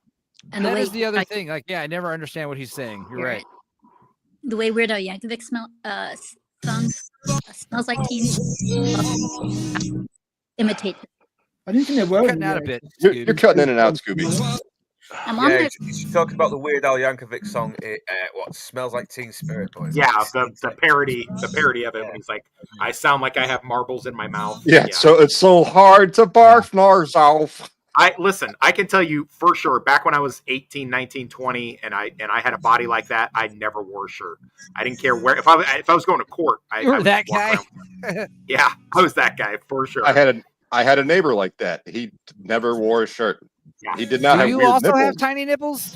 And that is the other thing. Like, yeah, I never understand what he's saying. You're right. The way Weird Al Yankovic songs "Smells Like Teen" imitate. I didn't think they were cutting out a bit. You're cutting in and out, Scooby. I'm on there. You should talk about the Weird Al Yankovic song. What smells like Teen Spirit, boys? Yeah, the parody of it. When he's like, "I sound like I have marbles in my mouth." Yeah, so it's so hard to barf nars off. Listen, I can tell you for sure, back when I was 18, 19, 20, and I had a body like that, I never wore a shirt. I didn't care where. If I was going to court, You were would that walk guy. around. Yeah, I was that guy for sure. I had a neighbor like that. He never wore a shirt. He did not Do have you weird also nipples. have tiny nipples?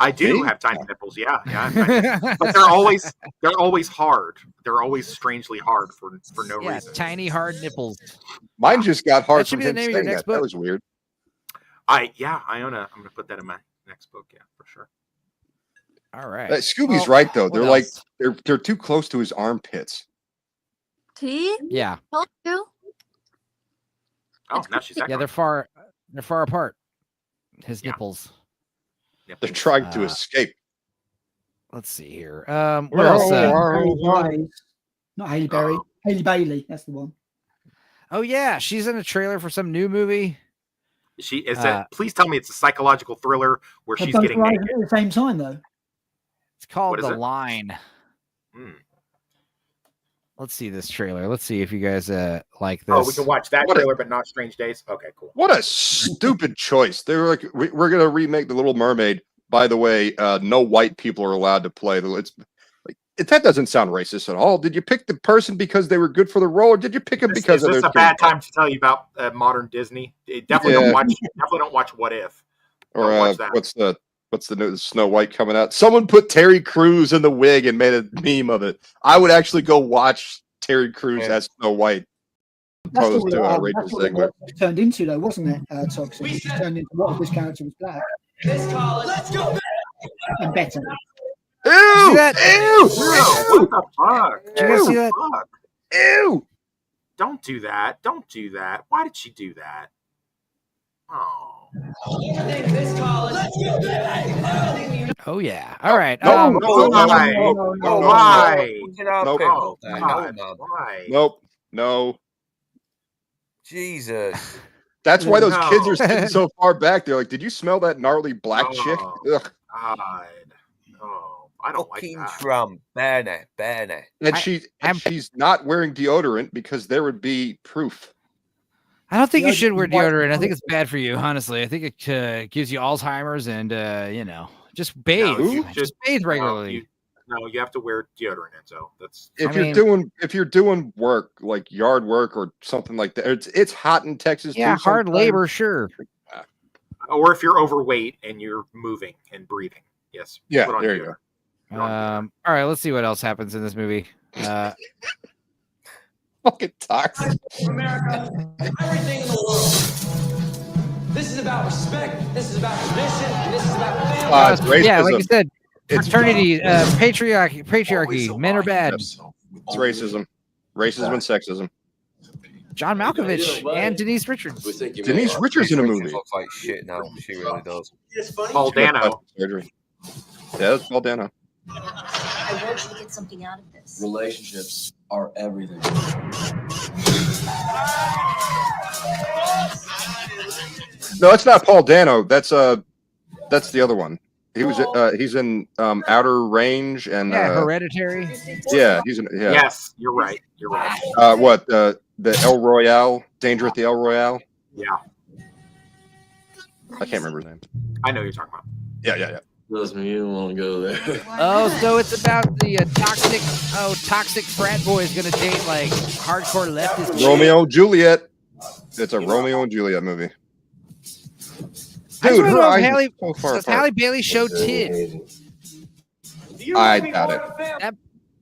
I do have tiny nipples. Yeah. But they're always hard. They're always strangely hard for no reason. Tiny hard nipples. Mine just got hard That should from be the him name of your saying next that. book. That was weird. I'm gonna put that in my next book. Yeah, for sure. All right. Scooby's right though. They're what like else? they're too close to his armpits. See? Yeah. Told you. Oh, now she's Yeah, they're far apart. His nipples. They're trying to escape. Let's see here. What else? Not Haley Berry. Haley Bailey. That's the one. Oh yeah, she's in a trailer for some new movie. She is. Please tell me it's a psychological thriller where They're she's both getting right naked. at the same time, though. It's called What is The it? Line. let's see this trailer. Let's see if you guys like this. Oh, we can watch that What a- trailer, but not Strange Days. Okay, cool. What a stupid choice. They were like, we're going to remake The Little Mermaid. By the way, no white people are allowed to play. It's like that doesn't sound racist at all. Did you pick the person because they were good for the role, or did you pick them because of Is their this a bad time to tell you about modern Disney? Definitely don't watch What If. Or watch that. what's the new Snow White coming out? Someone put Terry Crews in the wig and made a meme of it. I would actually go watch Terry Crews as Snow White opposed to Rachel Zegler. It turned into, though, wasn't it? Toxic. It just turned into what if this character was black? Let's go back. And better. Ew! See that? Ew! What the fuck? Did you guys see that? Fuck. Ew! Don't do that. Don't do that. Why did she do that? Oh. Oh yeah. All right. No, Why? Why? Nope. Oh, God. Why? Nope. No. Jesus. That's why those No. kids are sitting so far back. They're like, did you smell that gnarly black chick? Ugh. God. Oh, I don't like that. Trump. Bernie. And she's not wearing deodorant because there would be proof. I don't think you should wear deodorant. I think it's bad for you, honestly. I think it gives you Alzheimer's and just bathe. Just bathe regularly. No, you have to wear deodorant, Enzo. That's If you're doing work like yard work or something like that, it's hot in Texas. Yeah, too hard sometimes. labor, sure. or if you're overweight and you're moving and breathing. Yes. Yeah, put on there you deodorant. go. All right, let's see what else happens in this movie. Fucking toxic. America, everything in the world. This is about respect. This is about tradition. And this is about family. Yeah, like you said, It's fraternity, patriarchy. Men are bad. It's racism and sexism. John Malkovich and Denise Richards. Denise Richards in a movie. Looks like shit now. She really does. Paul Dano. Surgery. Yeah, that's Paul Dano. I want you to get something out of this. Relationships are everything. No, that's not Paul Dano. That's the other one. He was he's in Outer Range and Hereditary. Yeah, he's in Yes, you're right. You're right. What the El Royale, Danger at the El Royale? Yeah. I can't remember his name. I know who you're talking about. Yeah. Listen, you don't want to go there. Oh, so it's about the toxic frat boy is gonna date like hardcore leftist. Romeo and Juliet. It's a Romeo and Juliet movie. Dude, her eyes are so far does apart. Halle Bailey show tits? I doubt it.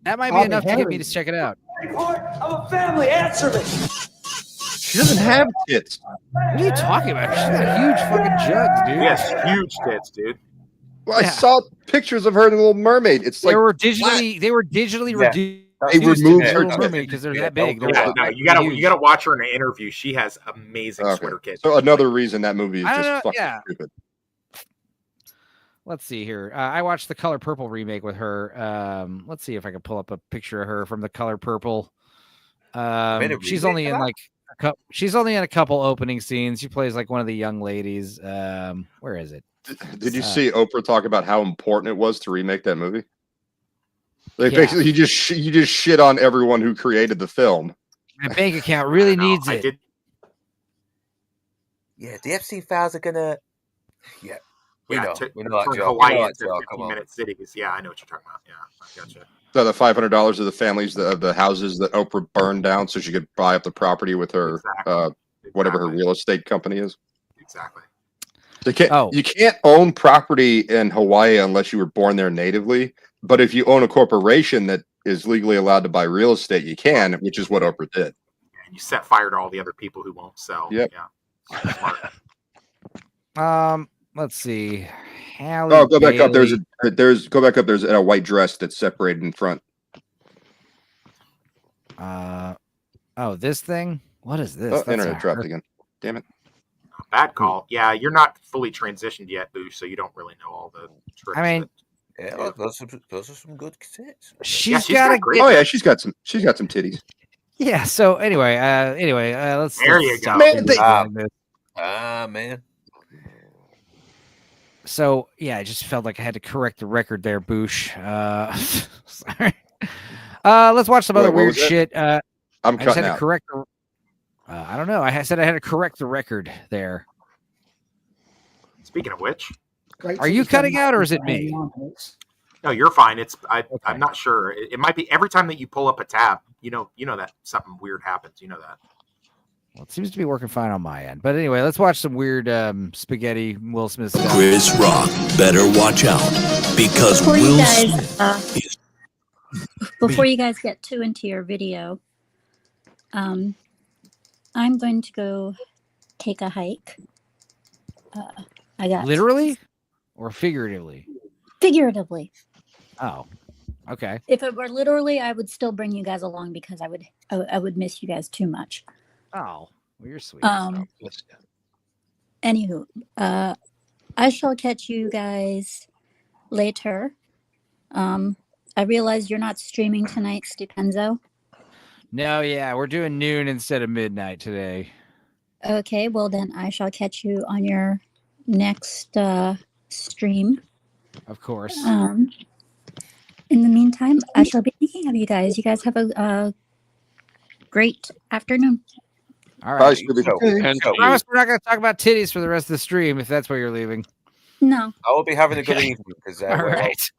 That might be enough to get me to check it out. Part of a family. Answer me. She doesn't have tits. What are you talking about? She's got huge fucking jugs, dude. Yes, huge tits, dude. Well, I saw pictures of her in The Little Mermaid. It's like They were digitally reduced. They removed her Little Mermaid because they're that big. Yeah, no, you gotta watch her in an interview. She has amazing Twitter kids. So another reason that movie is I don't just know, fucking yeah. stupid. Let's see here. I watched the Color Purple remake with her. Let's see if I can pull up a picture of her from the Color Purple. She's only in like she's only in a couple opening scenes. She plays like one of the young ladies. Where is it? Did you see Oprah talk about how important it was to remake that movie? Like Yeah. basically, you just shit on everyone who created the film. My bank account really needs it. Yeah, the Epstein files are gonna. Yeah, we know that turn joke. Hawaii We know that into joke. Come on. 15-minute cities. Yeah, I know what you're talking about. Yeah, I gotcha. So the $500 of the families of the houses that Oprah burned down, so she could buy up the property with her whatever her real estate company is. Exactly. You can't own property in Hawaii unless you were born there natively. But if you own a corporation that is legally allowed to buy real estate, you can, which is what Oprah did. And you set fire to all the other people who won't sell. Yep. Yeah. Let's see. Halle Oh, go back up. Bailey. Go back up. There's a white dress that's separated in front. Oh, this thing. What is this? Oh, That's internet a dropped her- again. Damn it. Bad call. Yeah, you're not fully transitioned yet, Boosh, so you don't really know all the tricks. I mean, Yeah, those are some good tits. she's got a Oh yeah, she's got some titties. Yeah. So anyway, let's. There let's you go. stop Man, doing this. Man. So yeah, I just felt like I had to correct the record there, Boosh. Sorry. Let's watch some Wait, other what weird was it? shit. I'm I just cutting had to out. correct. I don't know. I said I had to correct the record there. Speaking of which, Are you cutting out or is it me? no, you're fine. I'm not sure. It might be every time that you pull up a tab. You know that something weird happens. You know that. Well, it seems to be working fine on my end. But anyway, let's watch some weird spaghetti Will Smith stuff. Chris Rock better watch out because Before you Will guys, Smith before you guys get too into your video, I'm going to go take a hike. I got Literally or figuratively? figuratively. Oh, okay. If it were literally, I would still bring you guys along because I would miss you guys too much. Oh, well, you're sweet. Anywho, I shall catch you guys later. I realize you're not streaming tonight, Stupenzo. No, yeah, we're doing noon instead of midnight today. Okay, well then I shall catch you on your next stream. Of course. In the meantime, I shall be thinking of you guys. You guys have a great afternoon. All right. Go. Promise we're not going to talk about titties for the rest of the stream if that's where you're leaving. No. I will be having a good Okay. evening because All right.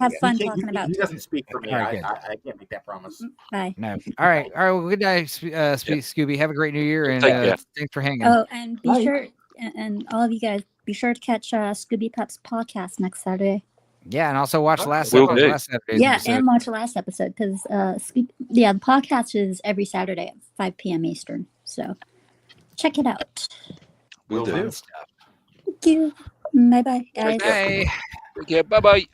Have fun talking about. He doesn't speak for me. All right, I can't make that promise. Bye. No. All right. Well, good night, Scooby. Have a great New Year, and Take care. thanks for hanging. Oh, and be sure, and all of you guys, be sure to catch Scooby Pup's podcast next Saturday. Yeah, and also watch last Will do. Saturday's Yeah, episode. and watch the last episode because the podcast is every Saturday at 5 p.m. Eastern. So check it out. Will do. Thank you. Bye bye, guys. Hey. Take care. Bye bye.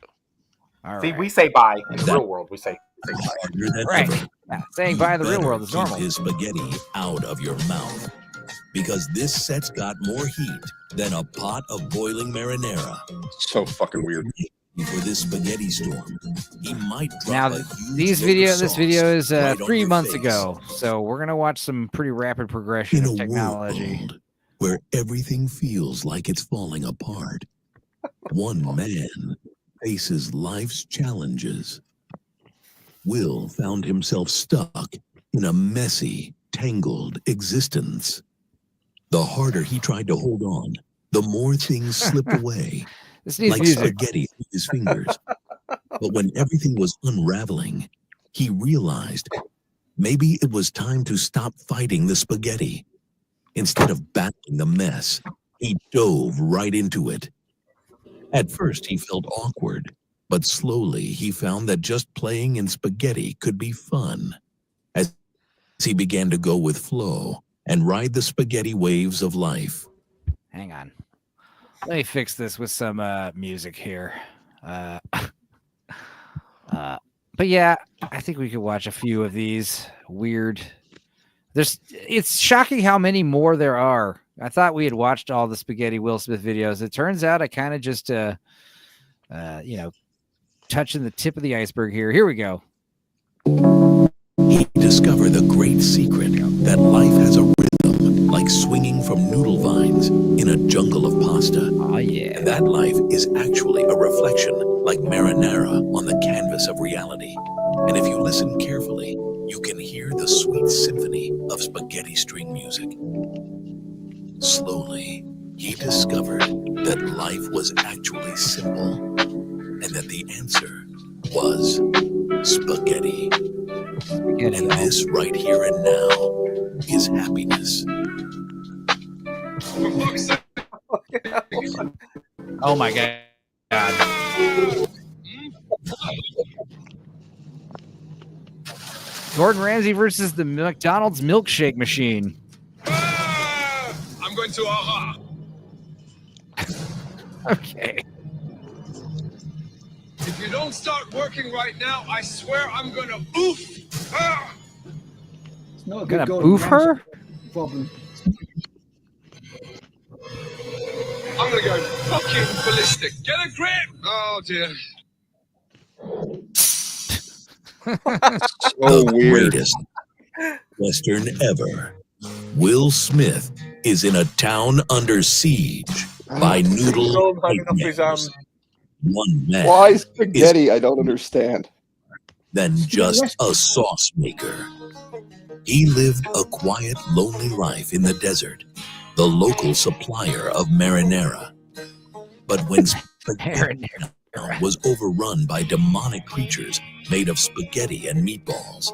All See, right. we say bye in the real world. We say bye. harder than Right. ever. Yeah, saying bye in the real Better world is keep normal. his spaghetti out of your mouth because this set's got more heat than a pot of boiling marinara. So fucking weird. For this spaghetti storm, he might drop Now, a huge this video is right on 3 your months face. ago, so we're gonna watch some pretty rapid progression In of a technology. world where everything feels like it's falling apart, one man faces life's challenges. Will found himself stuck in a messy, tangled existence. The harder he tried to hold on, the more things slipped away, This needs like music. spaghetti through his fingers. But when everything was unraveling, he realized maybe it was time to stop fighting the spaghetti. Instead of battling the mess, he dove right into it. At first, he felt awkward, but slowly he found that just playing in spaghetti could be fun. As he began to go with flow and ride the spaghetti waves of life. Hang on. Let me fix this with some music here. But yeah, I think we could watch a few of these weird. It's shocking how many more there are. I thought we had watched all the spaghetti Will Smith videos. It turns out I kind of just touching the tip of the iceberg here. Here we go. He discovered the great secret that life has a rhythm like swinging from noodle vines in a jungle of pasta. Oh, yeah. And that life is actually a reflection like marinara on the canvas of reality. And if you listen carefully, you can hear the sweet symphony of spaghetti string music. Slowly, he discovered that life was actually simple and that the answer was spaghetti. And this right here and now is happiness. Oh my God. Gordon Ramsay versus the McDonald's milkshake machine. I'm going to aha. Okay. If you don't start working right now, I swear I'm going to oof. Ah! It's not a Gonna good boof her? problem. I'm going to go fucking ballistic. Get a grip. Oh, dear. The greatest Western ever. Will Smith is in a town under siege by noodle nightmares. One man Why spaghetti? I don't understand. than just a sauce maker. He lived a quiet, lonely life in the desert, the local supplier of marinara. But when spaghetti was overrun by demonic creatures made of spaghetti and meatballs,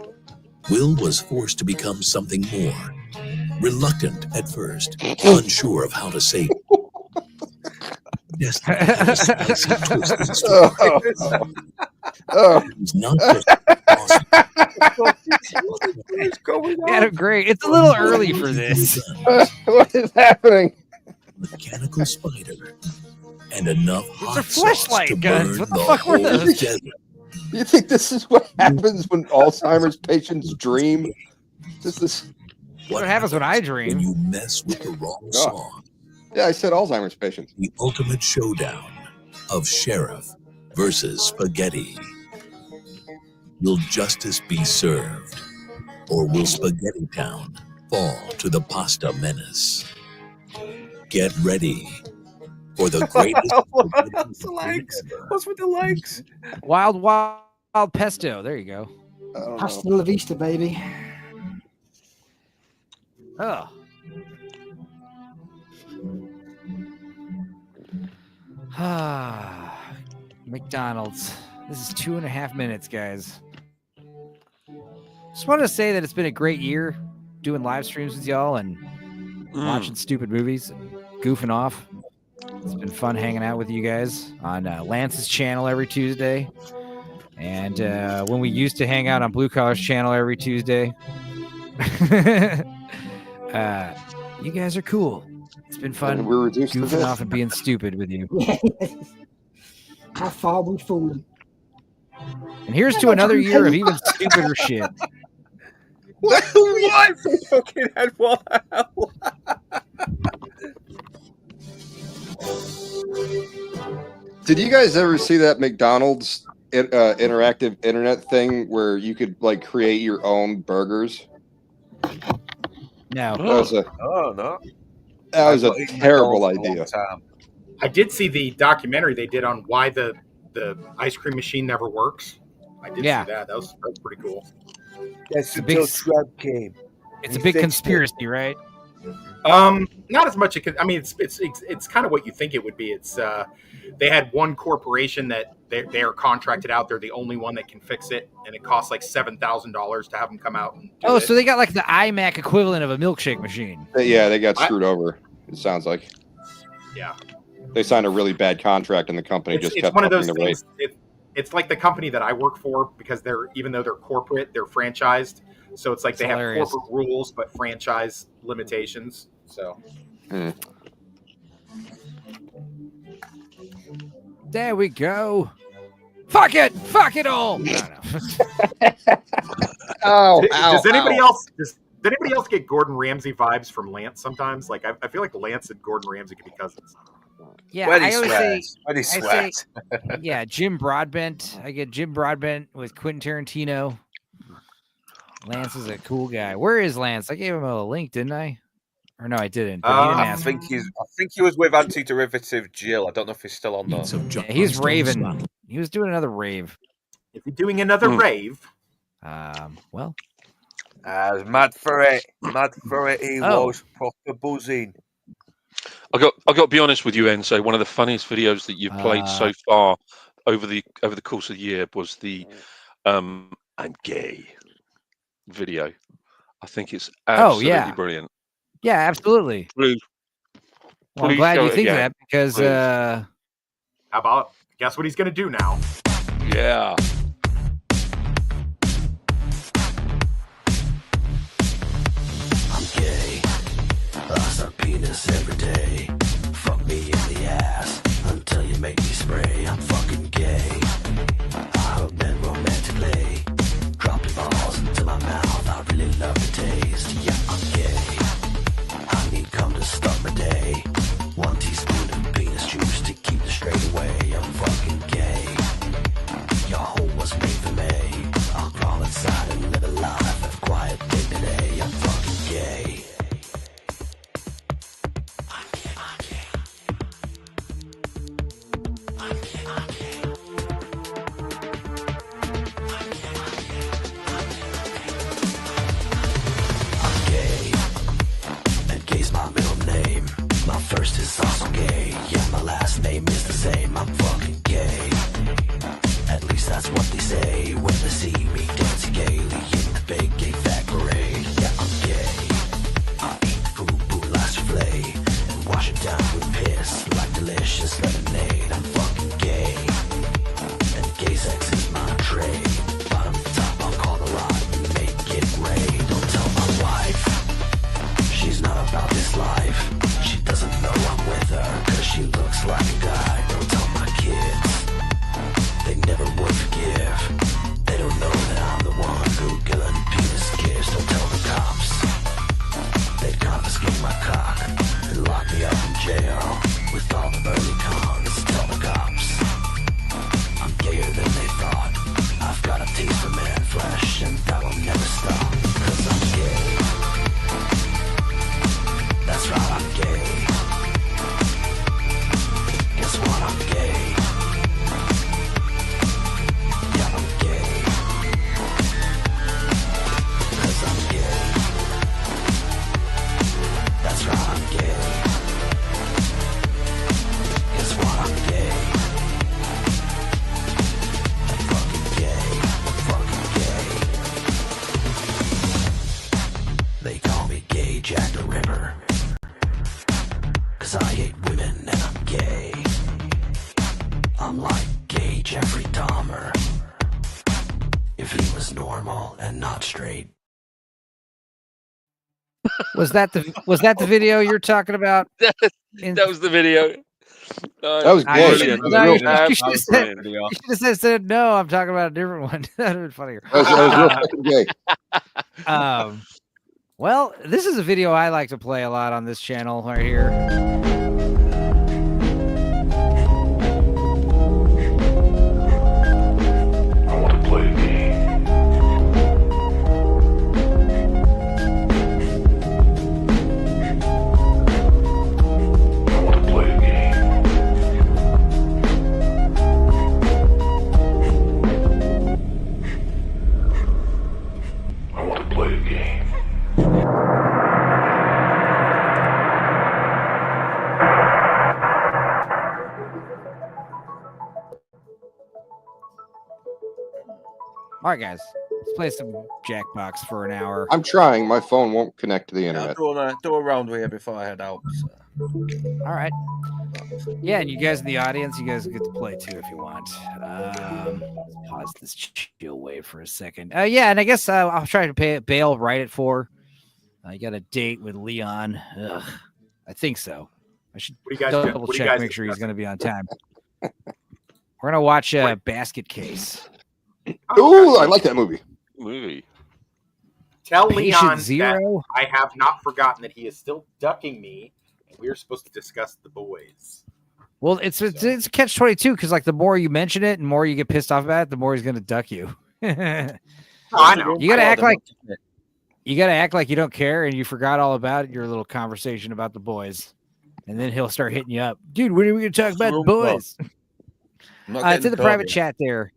Will was forced to become something more. Reluctant at first, unsure of how to save it. Destiny had a spicy twist in store. It was not just Adam, great. It's a little early for this. What is happening? Mechanical spider and enough hot are sauce fleshlight to guns. burn What the the fuck were whole those? desert. You think this is what happens when Alzheimer's patients dream? Just this. What happens when I When dream? you mess with the wrong song? Yeah, I said Alzheimer's patients. The ultimate showdown of sheriff versus spaghetti. Will justice be served, or will Spaghetti Town fall to the pasta menace? Get ready for the greatest. What's the legs? What's with the legs? Wild pesto. There you go. Hasta la vista, baby. Oh. McDonald's. This is 2.5 minutes, guys. Just wanted to say that it's been a great year doing live streams with y'all and watching stupid movies and goofing off. It's been fun hanging out with you guys on Lance's channel every Tuesday. And when we used to hang out on Blue Collar's channel every Tuesday. You guys are cool. It's been fun And we're reduced to goofing this. off and being stupid with you. How far we've fallen. And here's to another year of even stupider shit. What? Fucking head, what? Did you guys ever see that McDonald's interactive internet thing where you could like create your own burgers? No. No. That was a terrible idea. I did see the documentary they did on why the ice cream machine never works. I did see that. That was pretty cool. That's until Trump came. It's a big conspiracy, right? Not as much. I mean, it's kind of what you think it would be. It's they had one corporation that they are contracted out. They're the only one that can fix it, and it costs like $7,000 to have them come out and do it. So they got like the iMac equivalent of a milkshake machine. Yeah, they got screwed over. It sounds like. Yeah. They signed a really bad contract, and the company just kept one of upping those the rate. things. It's like the company that I work for because even though they're corporate, they're franchised. So it's like they have corporate rules but franchise limitations. So. There we go. Fuck it all. Does anybody else get Gordon Ramsay vibes from Lance sometimes? Like I feel like Lance and Gordon Ramsay could be cousins. Yeah, When he I always swears. say, When he I say, swears. yeah, Jim Broadbent. I get Jim Broadbent with Quentin Tarantino. Lance is a cool guy. Where is Lance? I gave him a link, didn't I? Or no, I didn't. But he didn't I ask. think he was with Anti-Derivative Jill. I don't know if he's still on there. Yeah, he's raving. He was doing another rave. Is he doing another rave? Well, mad for it. He Oh. was proper buzzing. I got to be honest with you, Enzo. One of the funniest videos that you've played so far over the course of the year was the "I'm gay" video. I think it's absolutely brilliant. Yeah, absolutely. Please Well, I'm glad show you it think again. that because Please. How about guess what he's going to do now? Yeah. I'm gay. I suck penis every day. Fuck me in the ass until you make me spray. I'm fucking gay. I hug men romantically. Drop your balls into my mouth. I really love the taste. Yeah, I'm gay. I need cum to start my day. 1 teaspoon of penis juice to keep the straight away. I'm fucking gay. Your whole Dahmer. 'Cause I hate women and I'm gay. I'm like gay Jeffrey Dahmer. If he was normal and not straight. Was that the video you're talking about? That was the video. That was I good. should- That was no, real you good. should have said, you should have said no. I'm talking about a different one. That would have been funnier. That was real fucking gay. Well, this is a video I like to play a lot on this channel right here. I want to play a game. I want to play a game. I want to play a game. All right, guys, let's play some Jackbox for an hour. I'm trying. My phone won't connect to the internet. Do a round with you before I head out. So. All right. Yeah, and you guys in the audience, you guys get to play too if you want. Let's pause this chill wave for a second. Yeah, and I guess I'll try to pay bail right at 4. I got a date with Leon. Ugh, I think so. I should What do you guys do? double What do you check, guys make sure he's discuss? going to be on time. We're gonna watch Basket Case. Ooh, I like that movie. Tell Patient Leon Zero? that I have not forgotten that he is still ducking me, and we are supposed to discuss The Boys. Well, it's catch-22 because like the more you mention it and more you get pissed off about it, the more he's gonna duck you. I know. You gotta act like you don't care and you forgot all about your little conversation about The Boys, and then he'll start hitting you up, dude. When are we gonna talk about The Boys? It's in the private chat there.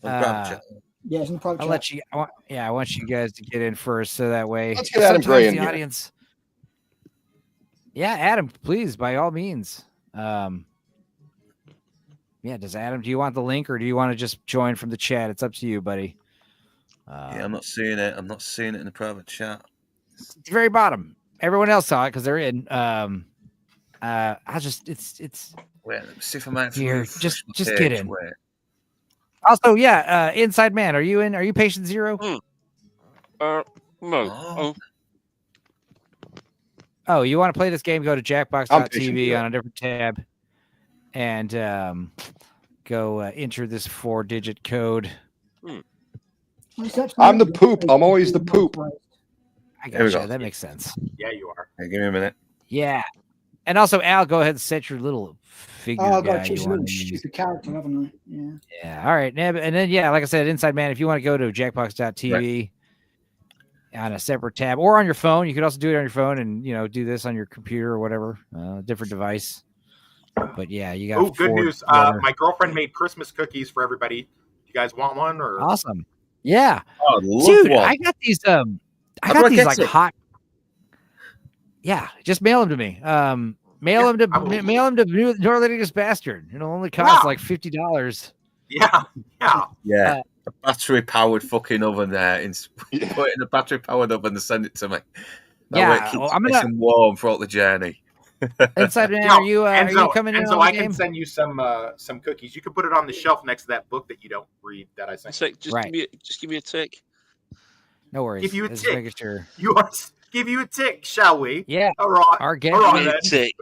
Yeah, it's in the private I'll chat. let you. I want you guys to get in first, so that way Let's get Adam Gray sometimes in the here. audience. Yeah, Adam, please, by all means. Yeah, does Adam? Do you want the link, or do you want to just join from the chat? It's up to you, buddy. Yeah, I'm not seeing it. I'm not seeing it in the private chat. It's the very bottom. Everyone else saw it because they're in. I'll just it's. Wait, let me see if I might Here, refresh just my get page. in. Wait. Also, yeah, Inside Man, are you in? Are you Patient Zero? No. Oh. Oh, you want to play this game? Go to Patient jackbox.tv Zero. on a different tab, and go enter this 4-digit code. I'm the poop. I'm always the poop. I There we gotcha. go. That makes sense. Yeah, you are. Hey, give me a minute. Yeah, and also Al, go ahead and set your little figure Oh, I've guy got to choose you a want little to use. stupid character, haven't I? Yeah. Yeah. All right. And then, yeah, like I said, Inside Man, if you want to go to jackbox.tv on a separate tab or on your phone, you could also do it on your phone and, do this on your computer or whatever, different device. But yeah, you got. Oh, good news. My girlfriend made Christmas cookies for everybody. You guys want one? Or Awesome. Yeah. Oh, love Dude, one. I got these, How do I like get it? hot. Yeah. Just mail them to me. Mail him to Northern Bastard. It'll only cost like $50. Yeah. Yeah. A battery powered fucking oven there. Put it in a battery powered oven and send it to me. That way it keeps I'm nice gonna and warm throughout the journey. Inside Man, No, are you coming in Enzo, on I the can game? send you some cookies. You can put it on the shelf next to that book that you don't read that I sent. So you. just give me a tick. No worries. Give you a Just tick. making sure. You want give you a tick, shall we? Yeah. All right. Our game. All right, then. Tick.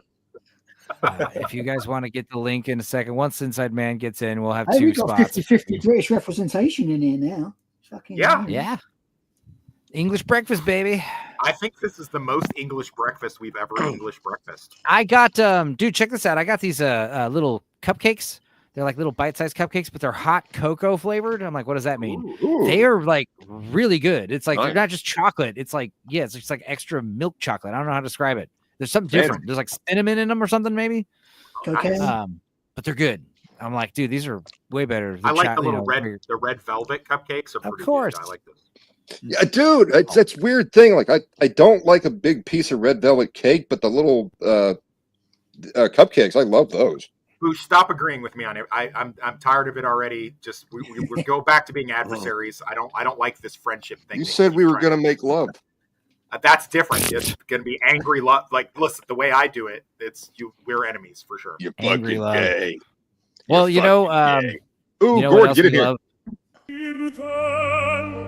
If you guys want to get the link in a second, once Inside Man gets in, we'll have Hey, 2 we've got spots. 50-50 British representation in here now. Fucking hell. Yeah. English breakfast, baby. I think this is the most English breakfast we've ever English breakfast. I got dude, check this out. I got these little cupcakes. They're like little bite-sized cupcakes, but they're hot cocoa flavored. I'm like, what does that mean? Ooh. They are like really good. It's like Nice. they're not just chocolate. It's like, yeah, it's just like extra milk chocolate. I don't know how to describe it. There's something Fancy. different. There's like cinnamon in them or something, maybe. Cocaine. But they're good. I'm like, dude, these are way better. I like the little red velvet cupcakes are pretty course. good. I like those. Yeah, dude, it's weird thing. Like I don't like a big piece of red velvet cake, but the little cupcakes, I love those. Boosh, stop agreeing with me on it. I'm tired of it already. Just we go back to being adversaries. I don't like this friendship thing. You that said keep we were trying gonna make love. That's different. It's gonna be angry love. Like, listen, the way I do it, we're enemies for sure. You're Angry fucking love. gay. Well, You're fucking gay. Ooh, you know Gord, what else get in we here. love? In the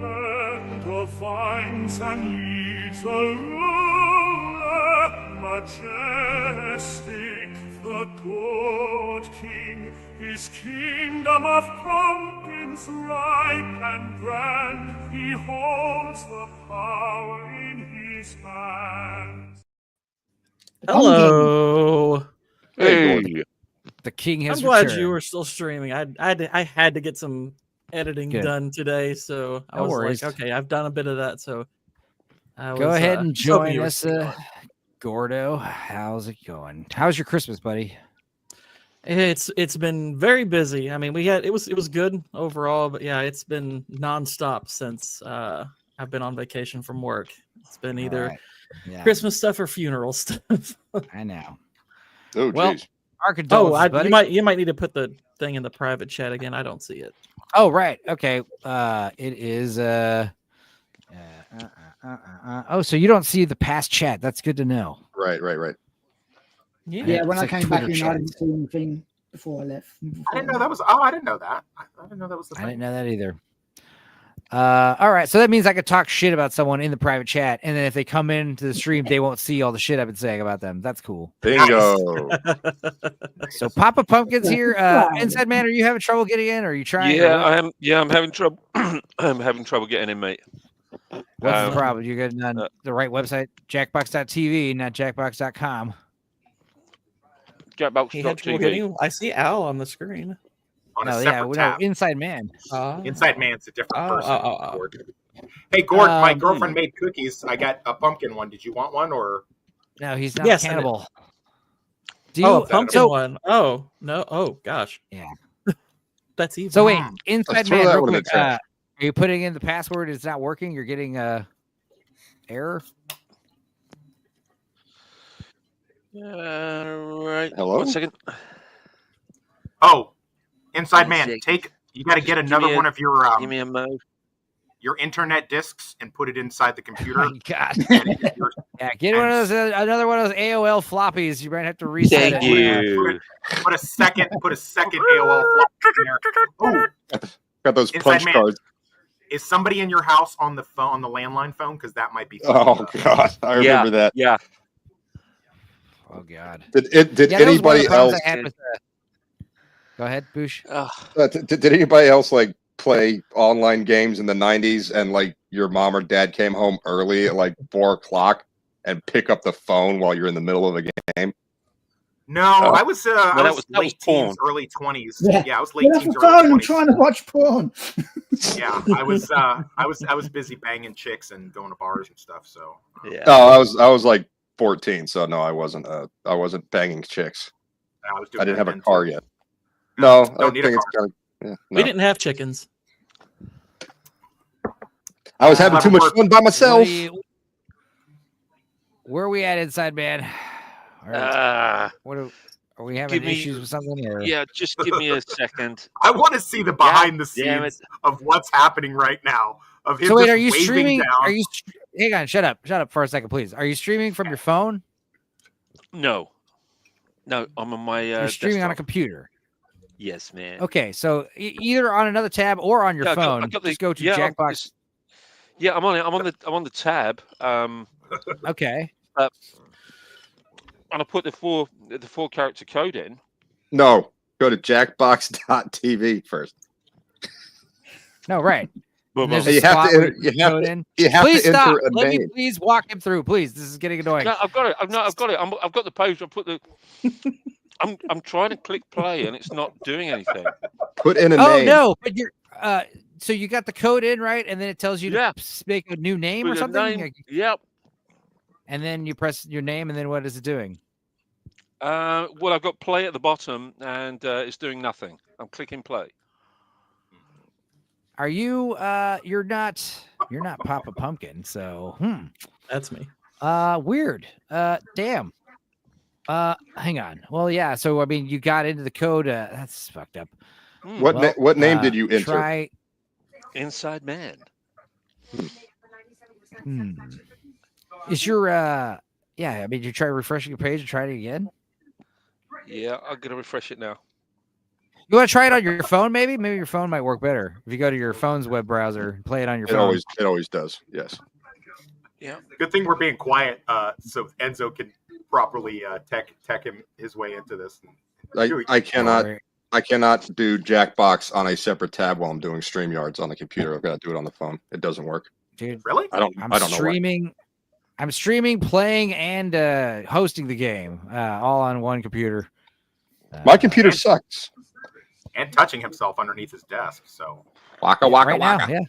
land of vines and leaves, a ruler majestic, the good king, his kingdom of pumpkins ripe and grand, he holds the power in his hands. Hello. Hey, The king has I'm glad returned. you were still streaming. I had to get some editing Good. done today, so I No was worries. like, okay, I've done a bit of that, so Go ahead and just hoping join you were us, still going. Gordo. How's it going? How's your Christmas, buddy? It's been very busy. I mean, it was good overall, but yeah, it's been nonstop since I've been on vacation from work. It's been either Yeah. Christmas stuff or funeral stuff. I know. Oh, Well, jeez. our condolences, buddy. you might need to put the thing in the private chat again. I don't see it. Oh, right. Okay. It is. Oh, so you don't see the past chat? That's good to know. Right. Yeah, when It's I like came back Twitter in, I chat. didn't see anything before I left. I didn't know that was. Oh, I didn't know that. I didn't know that was the I thing. didn't know that either. All right, so that means I could talk shit about someone in the private chat, and then if they come into the stream, they won't see all the shit I've been saying about them. That's cool. Bingo. So Papa Pumpkin's here. Inside Man, are you having trouble getting in? Or are you trying? Yeah, I am. Yeah, I'm having trouble. I'm having trouble getting in, mate. What's the problem? You're getting on the right website, jackbox.tv, not jackbox.com. He had trouble getting. I see Al on the screen. On a No, separate tab. Inside Man. Inside Man's a different person. Gord. Hey, Um, Gord, my girlfriend made cookies. I got a pumpkin one. Did you want one or? No, he's not Yes, I cannibal. did. A pumpkin one. Oh no! Oh gosh. Yeah. That's evil. So wait, Inside throw Man, that real one in the quick. trash. Are you putting in the password? It's not working. You're getting error. Right. Hello? 1 second. Oh, Inside One Man, second. you got to get Give another me a- one of your Give me a mo. your internet discs and put it inside the computer. Oh my God. Yeah, get one of those. Another one of those AOL floppies. You might have to reset Thank it. you. Put a second AOL flop in there. Oh, Got those Inside punch Man. cards. Is somebody in your house on the phone, on the landline phone? Because that might be. Oh God, I remember that. Yeah. Oh God. Did Yeah, that was one of anybody the problems else? I had with Go ahead, Boosh. Did anybody else like play online games in the 90s and like your mom or dad came home early at like 4 o'clock and pick up the phone while you're in the middle of a game? No, I was that was late porn. teens, early 20s. Yeah, Yeah, I was late Get off teens, the early phone! I'm 20s. trying to watch porn. Yeah, I was busy banging chicks and going to bars and stuff. So yeah. Oh, I was like 14, so no, I wasn't banging chicks. I didn't have a car yet. No, I Don't need a think it's car. kind of. Yeah, We no. didn't have chickens. I was having too much fun by myself. Where are we at, Inside Man? All right. What are we having give me- issues with something? Or? Yeah, just give me a second. I want to see the behind the damn scenes of what's happening right now. Of him So wait, just are you waving streaming? down. Are you? Hang on, shut up for a second, please. Are you streaming from your phone? No, I'm on my. You're streaming on a desktop. computer. Yes, man. Okay, so either on another tab or on your Yeah, phone. Just go to Jackbox. Yeah, I'm on it. I'm on the tab. Okay. And I put the four character code in. No, go to jackbox.tv first. No, right. And there's a You have spot to where enter- you you have code to- in. you have Please to enter stop. a Let me name. please walk him through. Please, this is getting annoying. No, I've got it. I've got it. I've got the page. I put the. I'm trying to click play and it's not doing anything. Put in a Oh name. no, but you're so you got the code in right, and then it tells you to make a new name or Put a something. name. Yep. And then you press your name, and then what is it doing? Well, I've got play at the bottom, and it's doing nothing. I'm clicking play. Are you? You're not Papa Pumpkin. So That's me. Weird. Damn. Hang on. Well, yeah. So I mean, you got into the code. That's fucked up. What name did you enter? Try Inside Man. Is your yeah? I mean, you try refreshing your page and try it again. Yeah, I'm gonna refresh it now. You want to try it on your phone? Maybe your phone might work better if you go to your phone's web browser and play it on your phone. It always does. Yes. Yeah. Good thing we're being quiet, so Enzo can properly tech him his way into this. I cannot do Jackbox on a separate tab while I'm doing StreamYards on the computer. I've got to do it on the phone. It doesn't work. Dude, really? I don't know why. I'm streaming, playing, and hosting the game all on one computer. My computer sucks. And touching himself underneath his desk. So waka right now, yeah.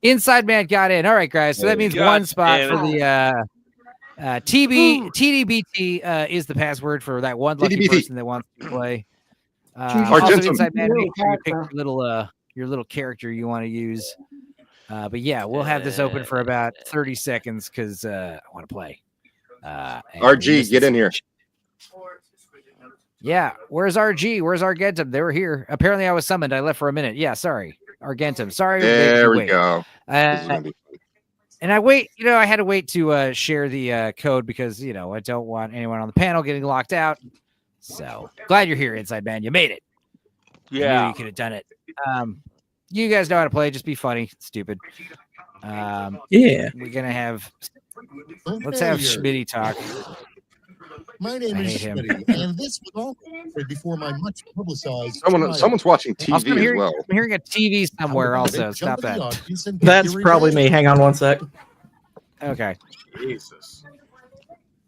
Inside Man got in. All right, guys. So that means one spot for the TDBT is the password for that one lucky person that wants to play. Also, Inside Man, make sure you pick your little character you want to use. But yeah, we'll have this open for about 30 seconds because I want to play. RG, get in here. Yeah, where's RG? Where's Argentum? They were here. Apparently, I was summoned. I left for a minute. Yeah, sorry, Argentum. Sorry. There we go. And I wait. You know, I had to wait to share the code because I don't want anyone on the panel getting locked out. So glad you're here, Inside Man. You made it. Yeah, I knew you could have done it. You guys know how to play. Just be funny, stupid. Yeah, we're gonna have. Let's have Schmitty talk. My name is Schmitty, and this was all before my much publicized. Someone's watching TV as well. I'm hearing a TV somewhere. Also, stop that. That's probably me. Hang on one sec. Okay. Jesus.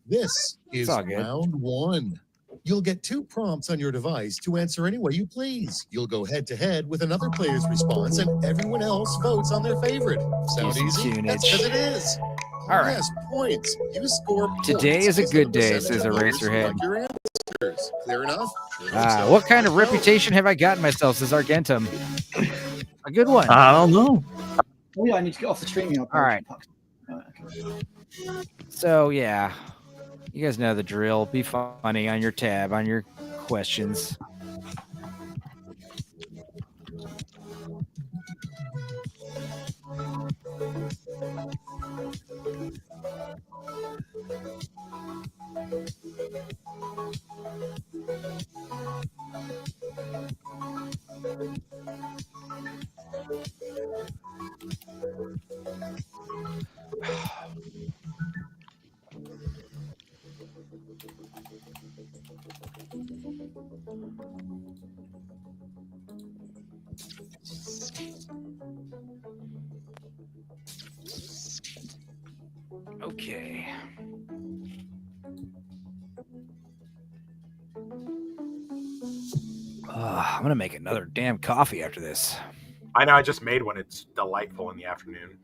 This is round one. You'll get 2 prompts on your device to answer any way you please. You'll go head to head with another player's response, and everyone else votes on their favorite. Sound easy? That's because it is. All right. Yes, points. You score points. Today is a good day, says Eraserhead. Clear enough? What kind of reputation have I gotten myself, says Argentum? A good one. I don't know. Oh, yeah, I need to get off the streaming. All right. So, yeah. You guys know the drill. Be funny on your tab, on your questions. Okay. I'm gonna make another damn coffee after this. I know. I just made one. It's delightful in the afternoon.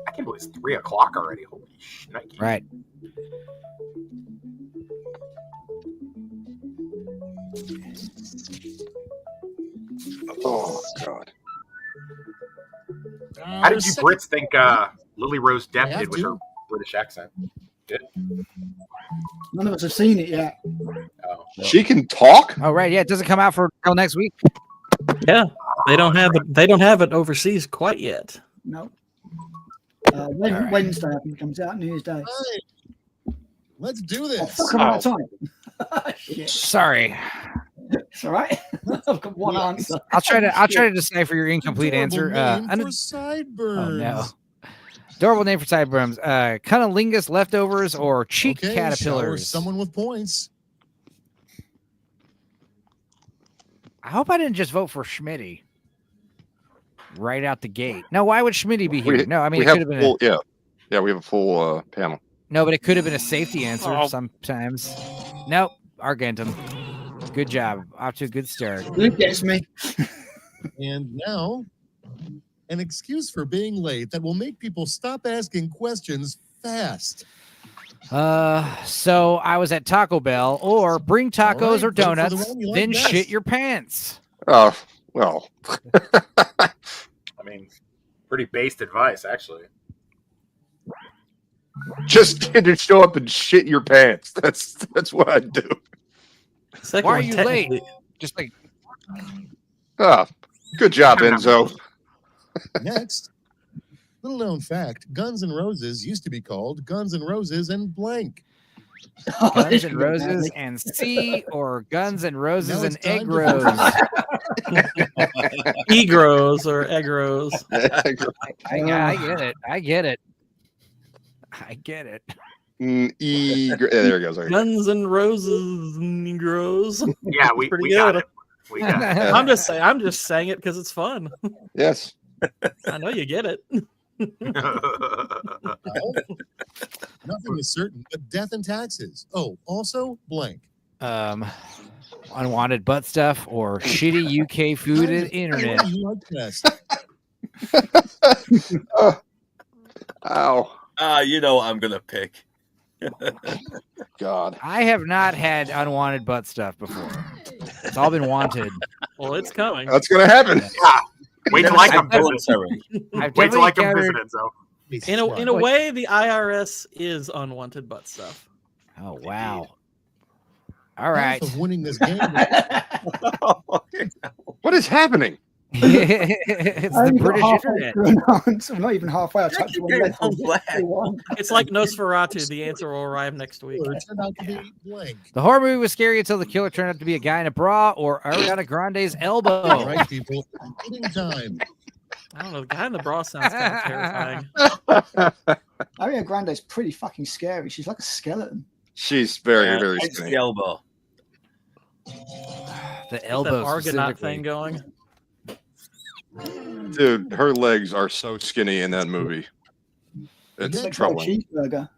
I can't believe it's 3 o'clock already. Holy shnikes. Right. Oh God. How did you Brits think Lily Rose Depp did with her British accent? Good. None of us have seen it yet. Oh, she can talk. Oh right, yeah. It doesn't come out until next week. Yeah, they don't have it. They don't have it overseas quite yet. No. Wednesday, I think it comes out. New Year's Day. Hey, let's do this. I'm out of time. Sorry. It's all right. I've got one answer. I'll try to decipher your incomplete answer. For sideburns. Oh no. Adorable name for sideburns. Cunnilingus leftovers or cheek caterpillars. Someone with points. I hope I didn't just vote for Schmitty right out the gate. No, why would Schmitty be here? No, I mean, it could have been we have a full panel. No, but it could have been a safety answer sometimes. Nope, Argentum. Good job. Off to a good start. Who gets me? And now, an excuse for being late that will make people stop asking questions fast. So I was at Taco Bell, or bring tacos or donuts, then shit your pants. Oh, well. I mean, pretty based advice, actually. Just show up and shit your pants. That's what I do. Why are you late? Just like. Good job, Enzo. Next, Little known fact, Guns N' Roses used to be called Guns N' Roses and blank. Guns N' Roses and C, or Guns N' Roses Now and it's time Egg to Rose. Egros or egg rose. I get it. I get it. I get it. There it goes. There you go. Guns and Roses, Negroes. Yeah, we pretty got good. it. We got it. I'm just saying it because it's fun. Yes. I know you get it. Nothing is certain but death and taxes. Oh, also blank. Unwanted butt stuff or shitty UK food and internet. Ow. You know what I'm gonna pick. God. I have not had unwanted butt stuff before. It's all been wanted. Well, it's coming. That's gonna happen. Yeah. Wait till I come visit. Wait till I come gathered- visit, so. In a way, the IRS is unwanted butt stuff. Oh wow! All right. Of winning this game. What is happening? It's I the only got British halfway internet. through now, so I'm not even halfway. I touched one. It's like Nosferatu. The answer will arrive next week. Turned out to be blank. The horror movie was scary until the killer turned out to be a guy in a bra or Ariana Grande's elbow. All right, people. Kidding time. I don't know. The guy in the bra sounds kind of terrifying. Ariana Grande's pretty fucking scary. She's like a skeleton. She's very, very It's skinny. the elbow. The elbow That Argonaut specifically. thing going. Dude, her legs are so skinny in that movie. It's Looks like a troubling. cheeseburger.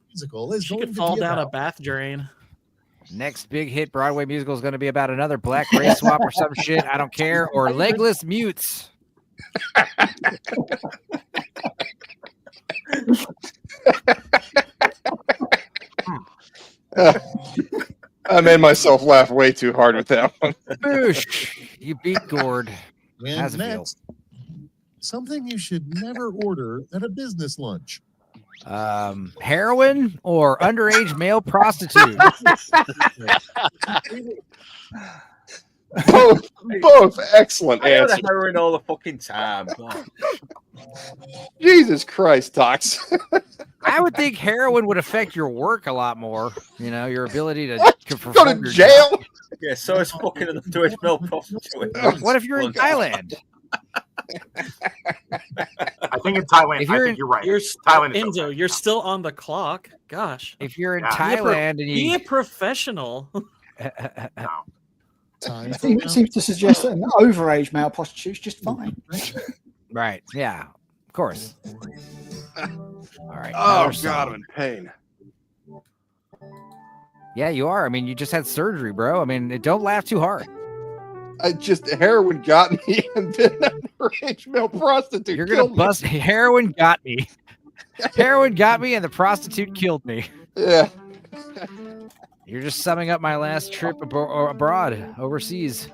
Musical is She going could to fall be down a about bath drain. Next big hit Broadway musical is going to be about another black race swap or some shit. I don't care. Or legless mutes. I made myself laugh way too hard with that one. Boosh. You beat Gord. And How's it feel? next, something you should never order at a business lunch. Heroin or underage male prostitute? Both excellent I heard answers. heroin all the fucking time. Jesus Christ, Tox. I would think heroin would affect your work a lot more. You know, your ability to Go perform to your jail. job. Yeah, so is fucking an underage male prostitute. What if you're in Thailand? I think in Thailand, If I you're think in- you're right. You're Thailand is Enzo. You're still on the clock. Gosh. If you're in Yeah. Thailand and Be you a professional. Time I for think it seems to suggest that an overage male prostitute's just fine. right, yeah, of course. All right. Oh another God, song. I'm in pain. Yeah, you are. I mean, you just had surgery, bro. I mean, don't laugh too hard. Heroin got me, and then underage male prostitute. You're gonna killed me. bust. Heroin got me. Heroin got me, and the prostitute killed me. Yeah. You're just summing up my last trip abroad, overseas.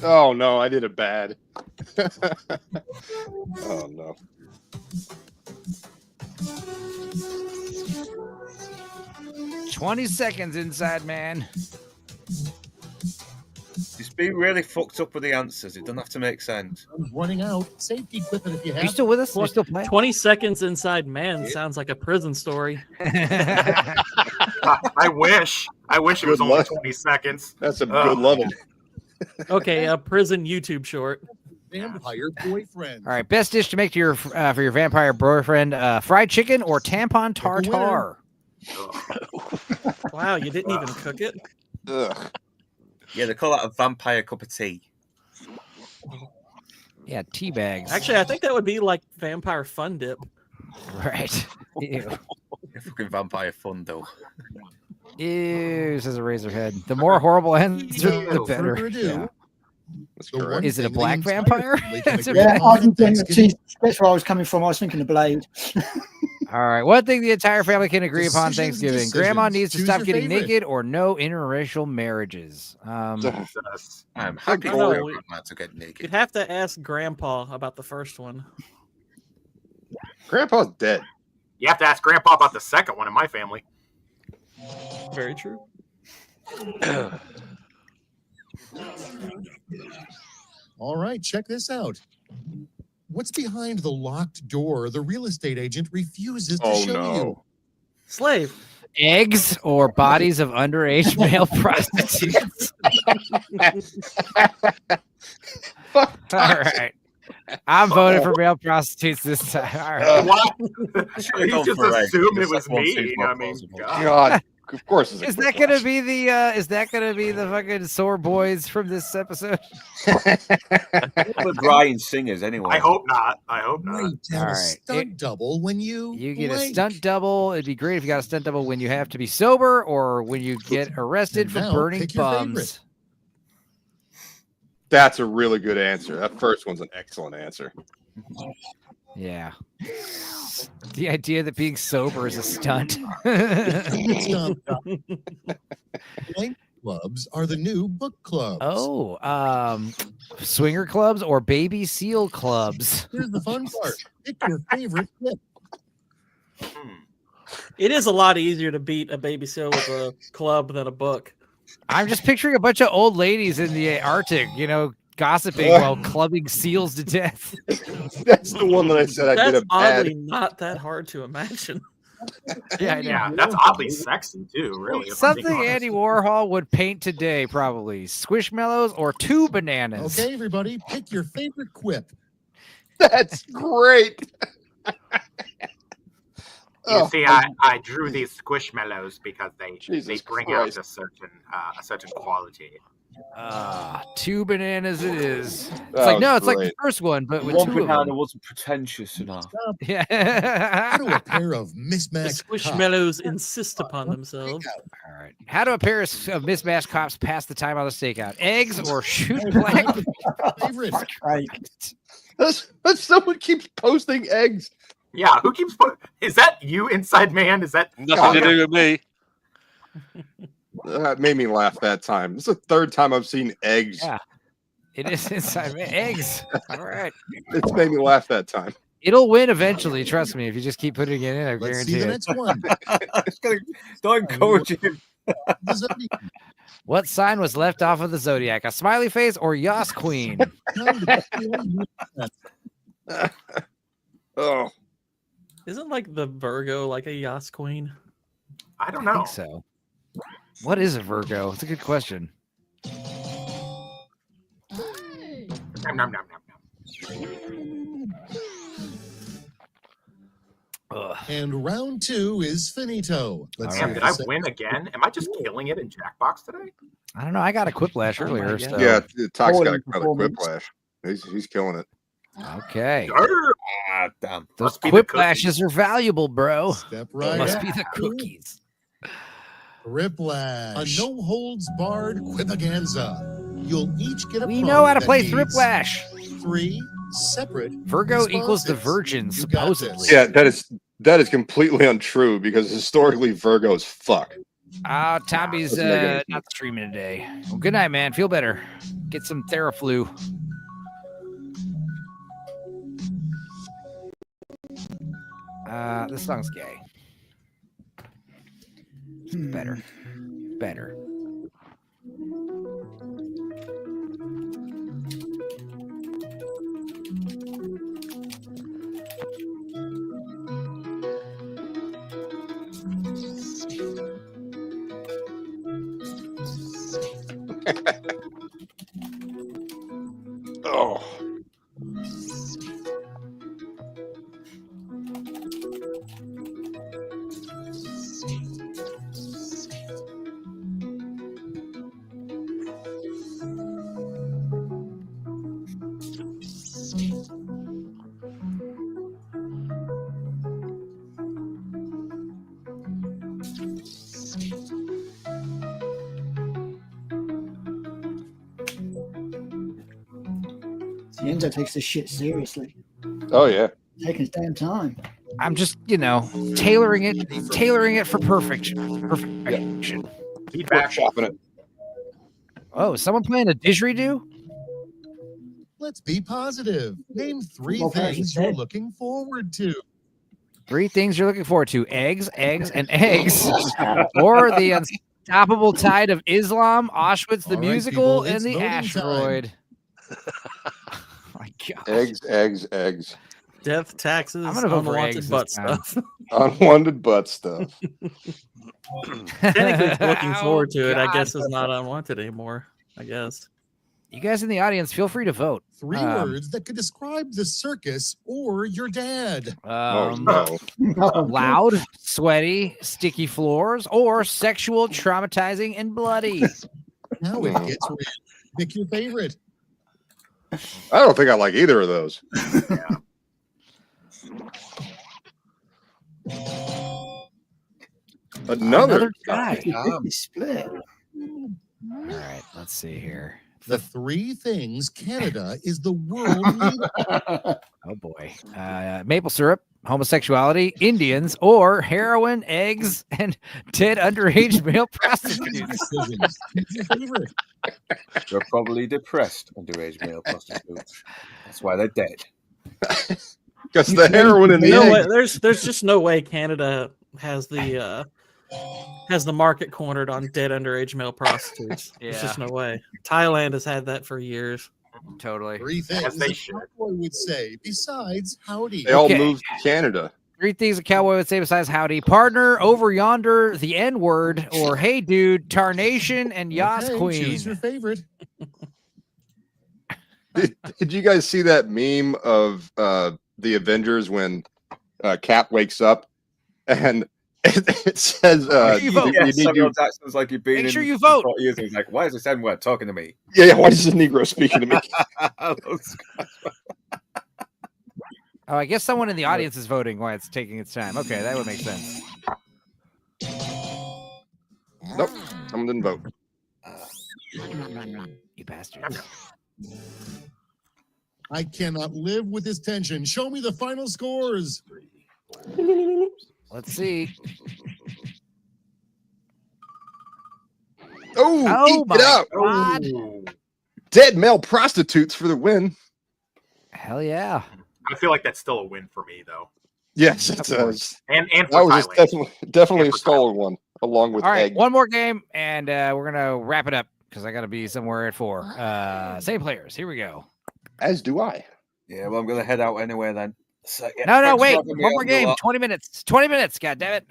Oh no, I did it bad. Oh no. $20 inside, man. Just be really fucked up with the answers. It doesn't have to make sense. I'm running out. Safety equipment if you have. Are you still with us? Are you still playing? 20 seconds inside man sounds like a prison story. I wish it was Good only luck. 20 seconds. That's some good loving. Okay, a prison YouTube short. Vampire boyfriend. All right, best dish to make to your for your vampire boyfriend: fried chicken or tampon tartare. Wow, you didn't even cook it? Ugh. Yeah, they call that a vampire cup of tea. Yeah, tea bags. Actually, I think that would be like vampire fun dip. Right. Ew. Fucking vampire fun though. Ew, says a Razorhead. The more horrible answer, the better. Further ado, Yeah. the one Is it a thing the black entire vampire? family can agree Yeah, upon I can at Thanksgiving. that's where I was coming from. I was thinking of Blade. All right. One thing the entire family can agree upon Decisions, Thanksgiving. Grandma decisions. needs to Choose stop your getting favorite. naked or no interracial marriages. I'm I happy don't know, for we- Grandma to get naked. You'd have to ask Grandpa about the first one. Grandpa's dead. You have to ask Grandpa about the second one in my family. Very true. All right, check this out. What's behind the locked door the real estate agent refuses to show you? Slave. Eggs or bodies of underage male prostitutes. All right. I'm voting for male prostitutes this time. All right. What? He just assumed it was me. I mean, God, of course. Is that gonna be the fucking sore boys from this episode? The Brian singers anyway. I hope not. I hope not. Great to have All a right. stunt double when you get a blank. stunt double. It'd be great if you got a stunt double when you have to be sober or when you get arrested And for now burning pick your bums. favorite. That's a really good answer. That first one's an excellent answer. Yeah. The idea that being sober is a stunt. Blank clubs are the new book clubs. Oh, swinger clubs or baby seal clubs. Here's the fun part. Pick your favorite clip. It is a lot easier to beat a baby seal with a club than a book. I'm just picturing a bunch of old ladies in the Arctic, gossiping while clubbing seals to death. That's the one that I said I did That's a bad. oddly not that hard to imagine. Yeah, that's oddly sexy too. Really, if I'm being Something honest. Andy Warhol would paint today, probably Squishmallows or 2 bananas. Okay, everybody, pick your favorite quip. That's great. You see, I drew these squishmallows because they Jesus bring Christ. out a certain quality. 2 bananas it is. It's That like, no, was it's like the great. first one, but with One 2 of banana them. wasn't pretentious enough. Yeah. How do a pair of The mismatched Squishmallows insist upon themselves. All right. How do a pair of mismatched cops pass the time on the stakeout? Eggs or shoot blank? favorite? Someone keeps posting eggs. Yeah, who keeps? Is that you, Inside Man? Is that Nothing to do with me. That made me laugh that time. This is the third time I've seen eggs. Yeah. It is inside man. Eggs. All right. It's made me laugh that time. It'll win eventually. Trust me. If you just keep putting it in, I Let's guarantee see the it. next one. Don't encourage him. The Zodiac. What sign was left off of the zodiac? A smiley face or Yas Queen? Oh, Isn't like the Virgo like a Yas queen? I don't I know. think so. What is a Virgo? It's a good question. Nom, nom, nom, nom, nom. Ugh. And round 2 is finito. Let's All see Damn, if did the I second- win again? Am I just killing it in Jackbox today? I don't know. I got a quiplash earlier. God. So. yeah. Tox got Quality another performance. quiplash. He's killing it. Okay. Ah, damn. Those Must be the quiplashes are valuable, bro. Step right Must up. be the cookies. Thriplash. A no holds barred quipaganza. You'll each get a We prompt know how to that play needs Thriplash. 3 separate Virgo equals the responses. virgin, You got this. supposedly. Yeah, that is completely untrue because historically Virgos fuck. Tommy's Doesn't make any sense. not streaming today. Well, good night, man. Feel better. Get some Theraflu. This song's gay. Better. Better. Oh. Enzo takes this shit seriously. Oh yeah. Taking his damn time. I'm just, tailoring it for perfection. Feedback. Shopping it. Oh, is someone playing a didgeridoo? Let's be positive. Name 3 Football players things are you're dead. looking forward to. 3 things you're looking forward to: eggs, and eggs, or the unstoppable tide of Islam, Auschwitz the All right, musical, people, it's and the voting asteroid. My God. Eggs. Death, taxes, I'm gonna vote for unwanted eggs butt this time. stuff. Unwanted butt stuff. Technically, looking forward to it, I God. guess, is not unwanted anymore. I guess. You guys in the audience, feel free to vote. 3 words that could describe the circus or your dad. Oh no. Loud, sweaty, sticky floors, or sexual, traumatizing, and bloody. Now it gets real. Pick your favorite. I don't think I like either of those. Another guy. 50-50 split. All right, let's see here. The 3 things Canada is the world leader. Oh boy. Maple syrup, homosexuality, Indians, or heroin, eggs, and dead underage male prostitutes. Pick your favorite. They're probably depressed underage male prostitutes. That's why they're dead. Because the heroin in the No way, egg. there's just no way Canada has the market cornered on dead underage male prostitutes. There's just no way. Thailand has had that for years. Totally. 3 things As they a should. cowboy would say besides howdy. They all Okay. moved to Canada. 3 things a cowboy would say besides howdy: partner, over yonder, the N-word, or hey dude, tarnation, and Yas Okay, Queen. choose your favorite. Did you guys see that meme of the Avengers when Cap wakes up and it says You vote. you need Samuel to- Jackson's like you've been Make in sure you vote. 40 years. He's like, why is this N-word talking to me? yeah, why is this Negro speaking to me? Oh, I guess someone in the audience is voting while it's taking its time. Okay, that would make sense. Nope, someone didn't vote. You bastards. I cannot live with this tension. Show me the final scores. Let's see. Oh, eat my it up. God. Dead male prostitutes for the win. Hell yeah. I feel like that's still a win for me, though. Yes, it does. And That for was Thailand. definitely a stolen one, along with All right, egg. one more game, and we're going to wrap it up because I got to be somewhere at 4. Same players. Here we go. As do I. Yeah, well, I'm going to head out anyway then. So, yeah, No, thanks for wait. having me One more on the game. lot. 20 minutes. 20 minutes. God damn it.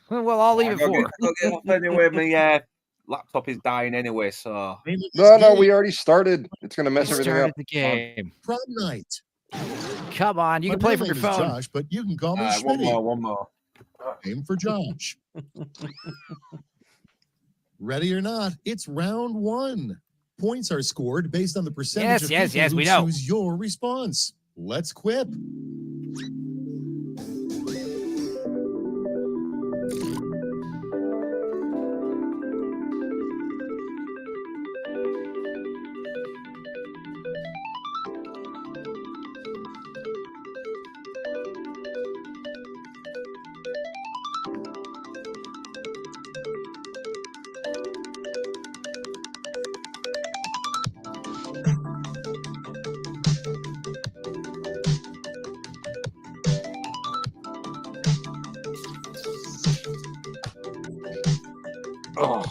We'll all leave at 4. I'll get off anyway. My laptop is dying anyway, so. No, we already started. It's going to mess everything Started up. the game. Prom night. Come on. You My can play real from your name is phone. Josh, but you can call me One more. Aim for Josh. Ready or not, it's round 1. Points are scored based on the percentage of people who we know. choose your response. Let's quip. Oh.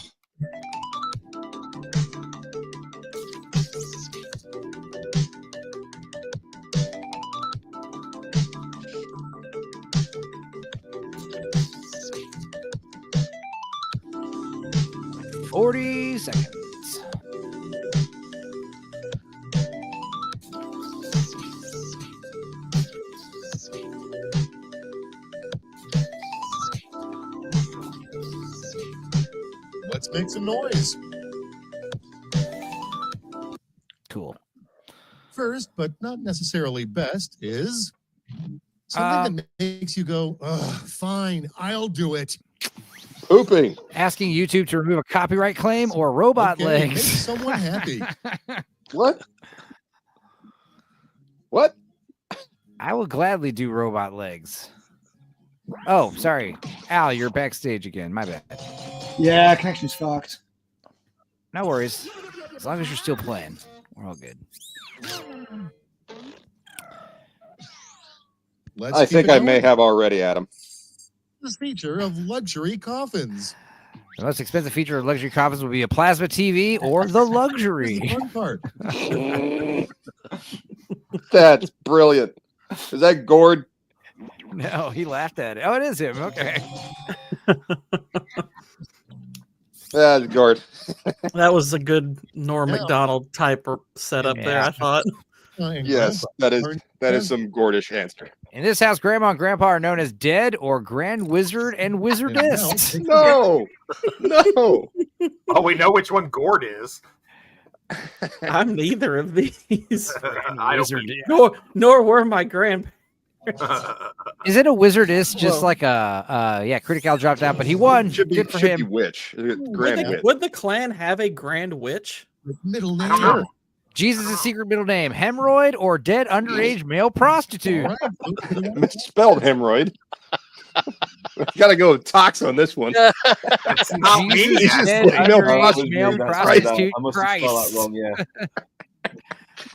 Forty seconds. Let's make some noise. Cool. First, but not necessarily best, is something that makes you go, ugh, fine, I'll do it. Pooping. Asking YouTube to remove a copyright claim or robot Okay, make legs. someone happy. What? What? I will gladly do robot legs. Oh, sorry. Al, you're backstage again. My bad. Yeah, connection's fucked. No worries. As long as you're still playing, we're all good. I think I may have already, Adam. This feature of luxury coffins. The most expensive feature of luxury coffins would be a plasma TV or the luxury. Fun part. That's brilliant. Is that Gord? No, he laughed at it. Oh, it is him. Okay. That's Gord. That was a good Norm Macdonald type setup there, I thought. Yes, that is some Gordish answer. In this house, Grandma and Grandpa are known as Dead or Grand Wizard and Wizardess. No. Oh, we know which one Gord is. I'm neither of these. I don't nor were my grandparents. Is it a wizardess? Just like a Critical dropped out, but he won. Good for him. Witch. Grand Witch. Would the clan have a Grand Witch? Middle name. I don't know. Jesus' secret middle name: hemorrhoid or dead underage male prostitute. Misspelled hemorrhoid. Gotta go with Tox on this one. That's not me. Dead underage male prostitute. I must have spelled that wrong, yeah.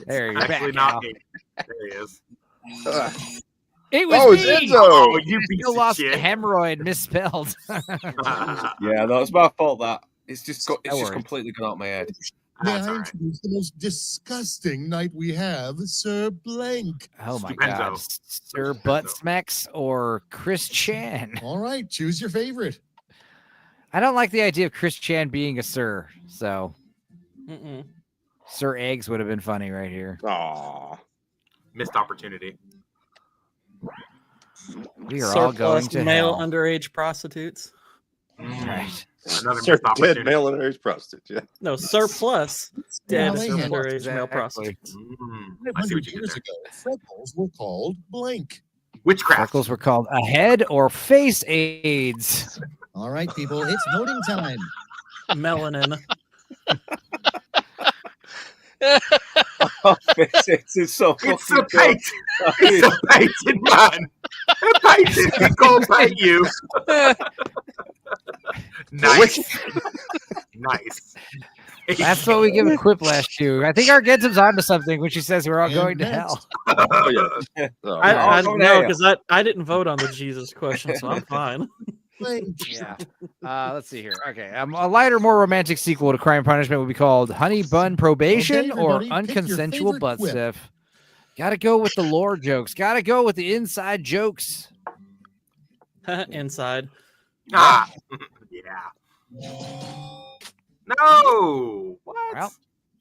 There you're Actually, back. not Al. me. There he is. It was it's me. Enzo. Oh, you You piece still of lost shit. hemorrhoid misspelled. Yeah, no, it's my fault that. It's just No worries. completely gone out of my head. May That's I all right. introduce the most disgusting knight we have, Sir Blank. Oh my Stupenzo. God, Sir Butt Smacks or Chris Chan. All right, choose your favorite. I don't like the idea of Chris Chan being a sir, so Mm-mm. Sir Eggs would have been funny right here. Aw. Missed opportunity. We are all going Surplus to male hell. underage prostitutes. Right. Another Sir missed dead opportunity. male underage prostitute. Yeah. No, surplus dead Well, they had- underage male Exactly. prostitutes. I see 500 what you did years there. ago, freckles were called blank. Witchcraft. Freckles were called a head or face AIDS. All right, people, it's voting time. Melanin. It's so It's fucking a paint. It's a painted man. A painted. We go paint you. Nice. Nice. That's what we give a quiplash to. I think Argentum's onto something when she says we're all And going to next. hell. Oh, yeah. Oh, I no. don't know because I didn't vote on the Jesus question, so I'm fine. Blank. Yeah. Let's see here. Okay. A lighter, more romantic sequel to Crime and Punishment would be called Honey Bun Probation Okay, or everybody, pick your Unconsensual favorite Butt quip. Stiff. Gotta go with the lore jokes. Gotta go with the inside jokes. Inside. Ah. Yeah. No. What? Well,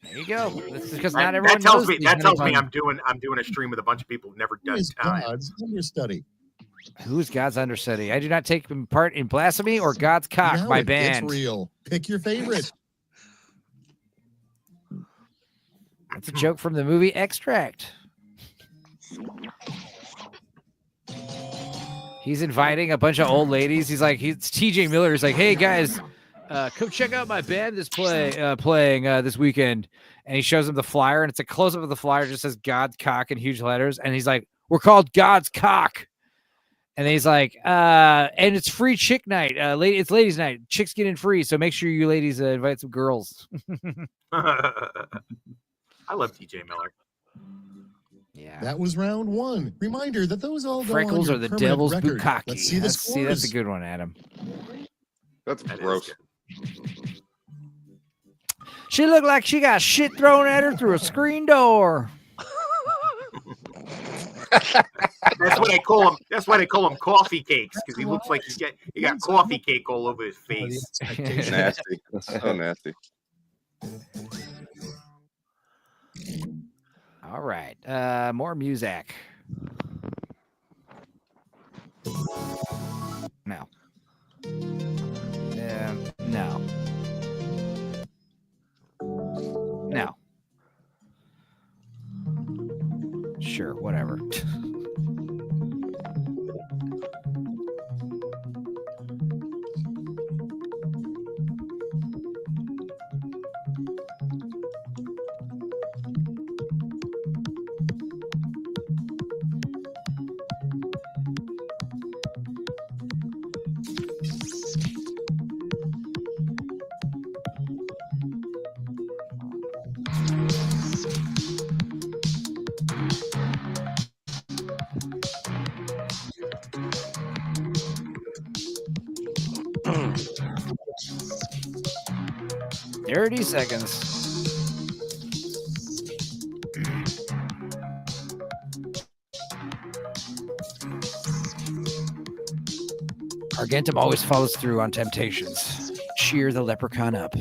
there you go. This is because That- not everyone that tells knows me these that tells honey me bun. I'm doing a stream with a bunch of people who've never Who done is time. God's understudy? Who's God's understudy? I do not take part in blasphemy or God's cock, Now my it gets band. real. Pick your favorite. That's a joke from the movie Extract. He's inviting a bunch of old ladies. He's TJ Miller. He's like, hey guys, come check out my band that's playing this weekend. And he shows them the flyer, and it's a close up of the flyer. Just says God's cock in huge letters. And he's like, we're called God's cock. And then he's like, and it's free chick night. It's ladies' night. Chicks get in free. So make sure you ladies invite some girls. I love TJ Miller. Yeah. That was round one. Reminder that those all go on Freckles your are the permanent devil's record. bukkake. Let's see the scores. That's a good one, Adam. That's That is gross. good. She looked like she got shit thrown at her through a screen door. That's what I call him. That's why they call him coffee cakes, because he looks like he got coffee cake all over his face. Nasty. That's so nasty. All right. More music. No. No. No. Sure, whatever. 30 seconds. Argentum always follows through on temptations. Cheer the leprechaun up.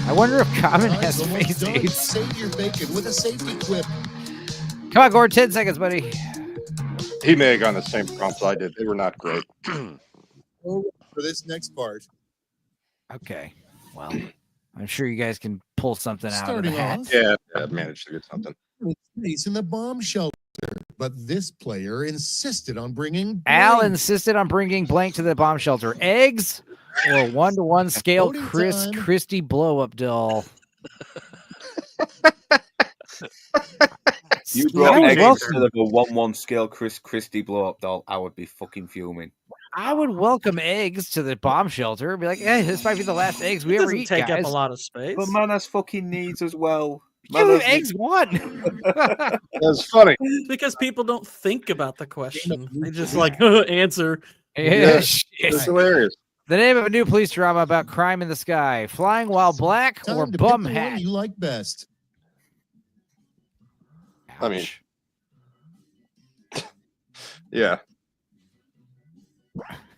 I wonder if Common has face aids. Save your bacon with a safety quip. Come on, Gord, 10 seconds, buddy. He may have gone the same prompts I did. They were not great. For this next part. Okay. Well, I'm sure you guys can pull something out of the Starting hat. off, Yeah, I managed to get something. Space in the bomb shelter, but this player insisted on bringing. Al blank. insisted on bringing blank to the bomb shelter. Eggs or 1-to-1 scale Voting Chris time. Christie blow-up doll. You I brought would eggs welcome- instead of a 1-1 scale Chris Christie blow up doll. I would be fucking fuming. I would welcome eggs to the bomb shelter. Be like, hey, this might be the last eggs we It ever doesn't eat, take guys. up a lot of space. But man has fucking needs as well. Give him eggs one. That's funny. Because people don't think about the question. They just like answer. Yeah, It's hilarious. The name of a new police drama about crime in the sky. Flying While Black Time or to pick Bum the one Hat? you like best. I mean, yeah.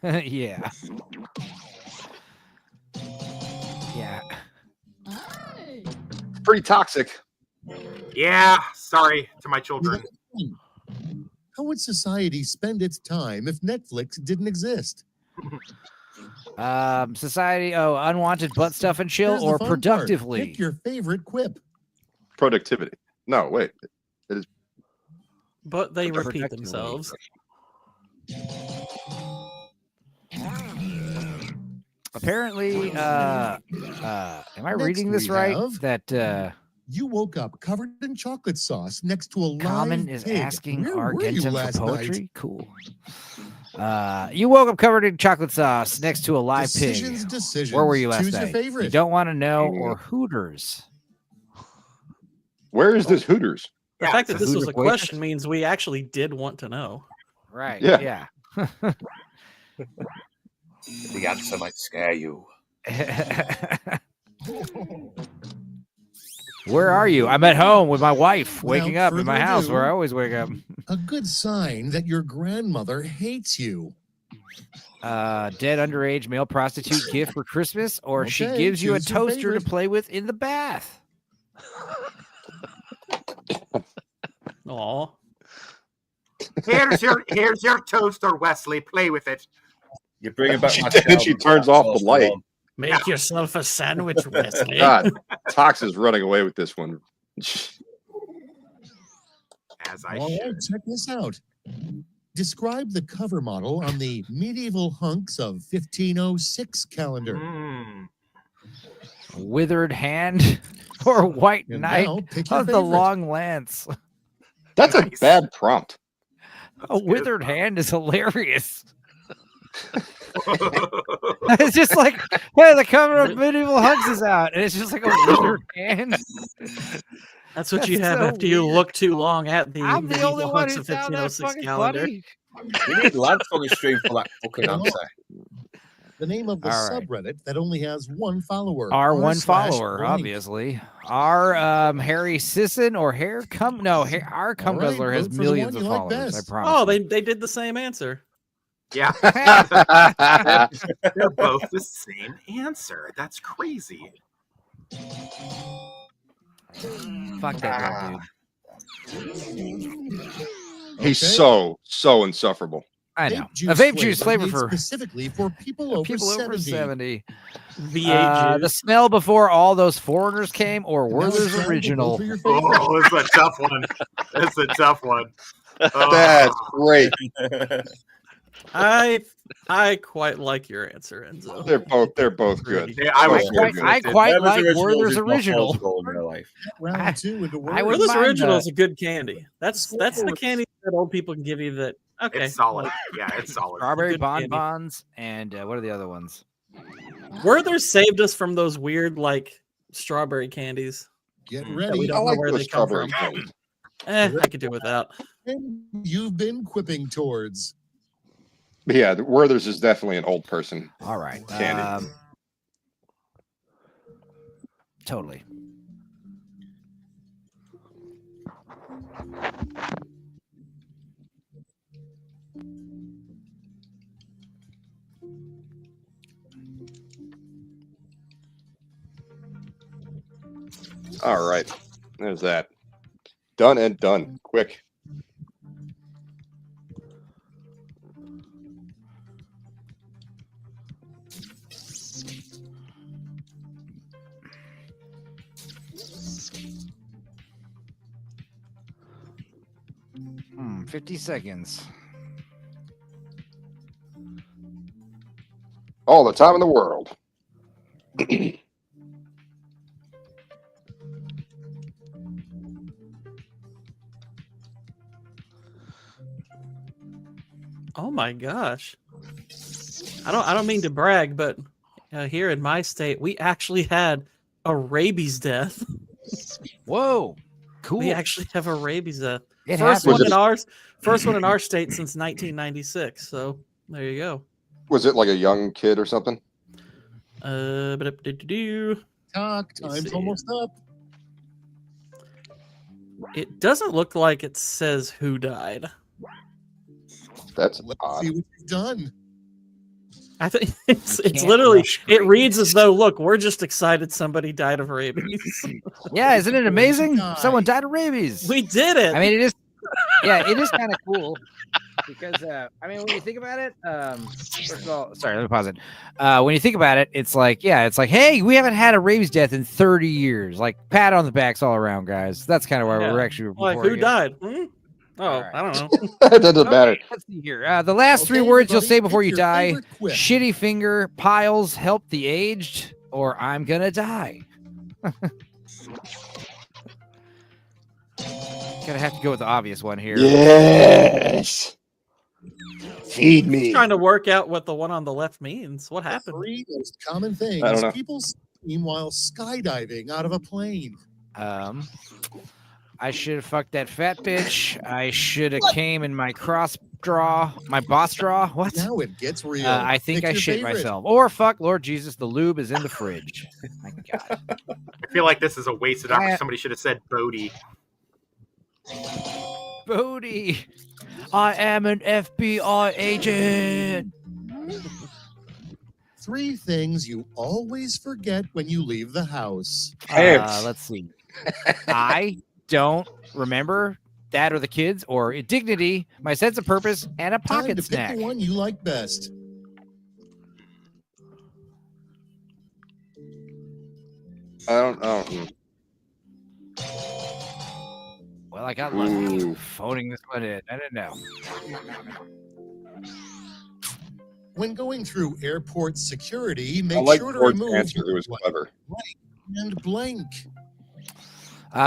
Yeah. Yeah. Pretty toxic. Yeah, sorry to my children. How would society spend its time if Netflix didn't exist? Society, unwanted butt stuff and chill Here's the or fun part. productively? Pick your favorite quip. Productivity. No, wait. It is But they repeat Productively. themselves. Apparently, am I reading this we right? have- That You woke up covered in chocolate sauce next to a live Common is pig. asking Where were you Argentum last for night? poetry? Cool. You woke up covered in chocolate sauce next to a live Decisions, pig. decisions. Where were you last Choose your night? favorite. You don't want to know or Hooters? Where is this Hooters? The Yeah, fact that it's a this was a Hooters waitress. question means we actually did want to know. Right. Yeah. Yeah. The answer might scare you. Where are you? I'm at home with my wife, Without waking up in further my house ado- where I always wake up. A good sign that your grandmother hates you. Dead underage male prostitute gift for Christmas, or she Okay, gives you a choose your toaster to favorite. play with in the bath. Aw. Here's your toaster, Wesley. Play with it. You bring it back. She turns off the light. Make yourself a sandwich, Wesley. God, Tox is running away with this one. As I All right, should. check this out. Describe the cover model on the medieval hunks of 1506 calendar. Mm. Withered hand or white And knight now pick your of the favorite. long lance. That's Nice. a bad prompt. A withered hand is hilarious. It's just like, hey, the cover of Medieval Hunks is out, and it's just like a withered hand. That's what you That's have so after you weird. look too long at the I'm the only medieval one hunks who of found that 1506 fucking calendar. funny. You need Lance on the stream for that fucking answer. The name of the All right. subreddit that only has one follower. Our one r// follower, blank. obviously. Our Harry Sisson or Hair Cum. No, our Cum All right, Guzzler has vote for the millions one of you like followers. best. I promise. Oh, you. they did the same answer. Yeah. They're both the same answer. That's crazy. Fuck that girl, He's Okay. so insufferable. I know. A vape juice flavor made for specifically for people over people 70. over 70. V8 The juice. smell before all those foreigners came, or Now it's Werther's time to vote original. for your favorite. Oh, it's a tough one. It's a tough one. Oh. That's great. I quite like your answer, Enzo. They're both good. Yeah, I was I quite like Werther's Werther's is my original. first goal in real life. Round two into I would words. Werther's mind original that. is a good candy. That's the candy that old people can give you. That okay, It's solid. Yeah, it's solid. Strawberry Good candy. bonbons and what are the other ones? Werther's saved us from those weird like strawberry candies. Get that we ready. don't I know like where those they come strawberry from. candies. I could do without. And you've been quipping towards. Yeah, Werther's is definitely an old person. All right. Candy. Totally. All right. There's that. Done and done. Quick. Hmm, 50 seconds. All the time in the world. Oh my gosh. I don't mean to brag, but here in my state, we actually had a rabies death. Whoa. Cool. We actually have a rabies death. It First happens. one in our state since 1996. So there you go. Was it like a young kid or something? Talk. Time's almost up. It doesn't look like it says who died. That's Let's odd. see what you've done. I think it's literally, it reads as though, look, we're just excited somebody died of rabies. Yeah, isn't it amazing? Someone died of rabies. We did it. I mean, it is. Yeah, it is kind of cool because I mean, when you think about it, first of all, sorry, let me pause it. When you think about it, it's like, hey, we haven't had a rabies death in 30 years. Like, pat on the backs all around, guys. That's kind of why we're actually like, who died? Oh, I don't know. That doesn't matter. Let's see here. The last three words you'll say before you die: shitty finger, piles, help the aged, or I'm gonna die. Gonna have to go with the obvious one here. Yes. Feed me. Trying to work out what the one on the left means. What happened? Three most common things I don't know. people scream while skydiving out of a plane. I should have fucked that fat bitch. I should have came in my boss draw. What? Now it gets real. I think Pick I your shit favorite. myself. Or fuck, Lord Jesus, the lube is in the fridge. My God. I feel like this is a wasted opportunity. Somebody should have said Bodie. Bodie, I am an FBI agent. Three things you always forget when you leave the house. Let's see. I don't remember that or the kids or dignity, my sense of purpose, and a Time pocket to snack. pick the one you like best. I don't. Well, I got lucky phoning this one in. I didn't know. When going through airport security, I make like sure to Ford's remove answer. It was clever. and blank.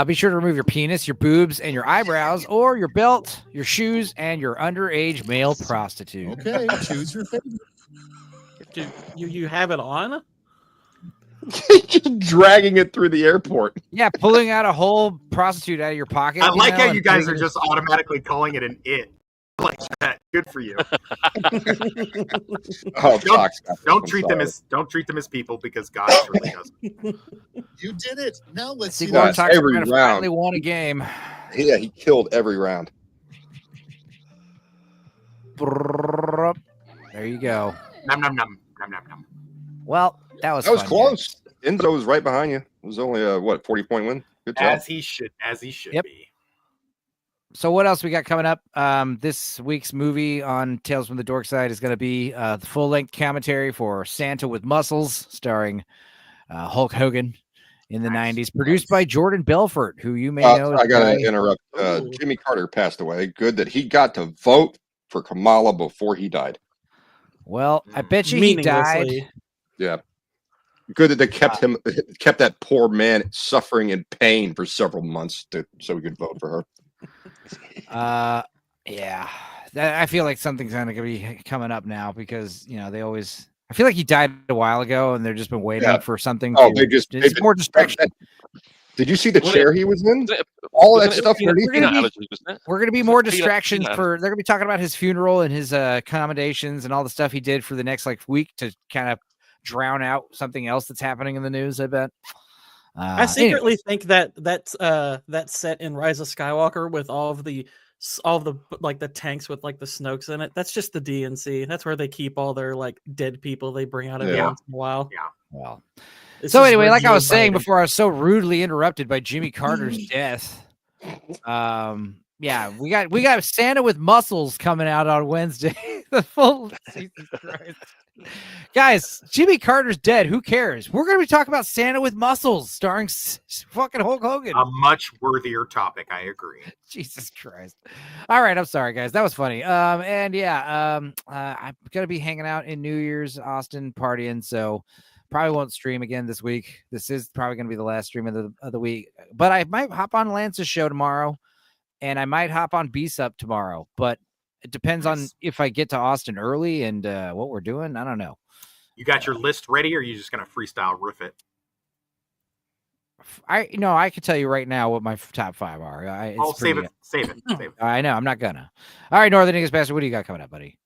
Be sure to remove your penis, your boobs, and your eyebrows, or your belt, your shoes, and your underage male prostitute. Okay, choose your favorite. Do you have it on? Just dragging it through the airport. Yeah, pulling out a whole prostitute out of your pocket. I like how and you guys are putting- just automatically calling it an it. Like that. Good for you. Oh, don't treat them as people because God really doesn't. You did it. Now let's See, see Gordon that. Talks every finally round. won a game. Yeah, he killed every round. There you go. Nom nom nom nom nom nom. Well, that was fun, close. Enzo was right behind you. It was only a 40-point win. Good job. As he should Yep. be. So what else we got coming up? This week's movie on Tales from the Dorkside is going to be the full-length commentary for Santa with Muscles, starring Hulk Hogan in the 90s, produced by Jordan Belfort, who you may know. I got to interrupt. Jimmy Carter passed away. Good that he got to vote for Kamala before he died. Well, I bet you he died. Yeah. Good that they kept that poor man suffering in pain for several months so we could vote for her. Yeah, I feel like something's going to be coming up now because they always. I feel like he died a while ago, and they've just been waiting for something. Oh, they just more distraction. Did you see the Wasn't chair it- he was in? wasn't it- All that wasn't it a stuff peanut- underneath peanut it? allergy, wasn't it? We're going to be Was it more peanut- distractions peanut for. allergy? They're going to be talking about his funeral and his accommodations and all the stuff he did for the next like week to kind of drown out something else that's happening in the news. I bet. I secretly Anyways. think that set in Rise of Skywalker with all of the like the tanks with like the Snokes in it. That's just the DNC. That's where they keep all their like dead people they bring out every Yeah. once in a while. Yeah. Well. This So is anyway, where like I Joe was saying Biden- before, I was so rudely interrupted by Jimmy Carter's death. Yeah, we got Santa with muscles coming out on Wednesday. The full Jesus Christ. Guys, Jimmy Carter's dead. Who cares? We're going to be talking about Santa with muscles starring fucking Hulk Hogan. A much worthier topic. I agree. Jesus Christ. All right. I'm sorry, guys. That was funny. And yeah, I'm going to be hanging out in New Year's, Austin, partying. So probably won't stream again this week. This is probably going to be the last stream of the week, but I might hop on Lance's show tomorrow and I might hop on B-Sup tomorrow, but it depends on if I get to Austin early and what we're doing. I don't know. You got your list ready, or are you just going to freestyle riff it? I can tell you right now what my top 5 are. Save it. Save it. I know. I'm not gonna. All right, Northern English Bastard, what do you got coming up, buddy?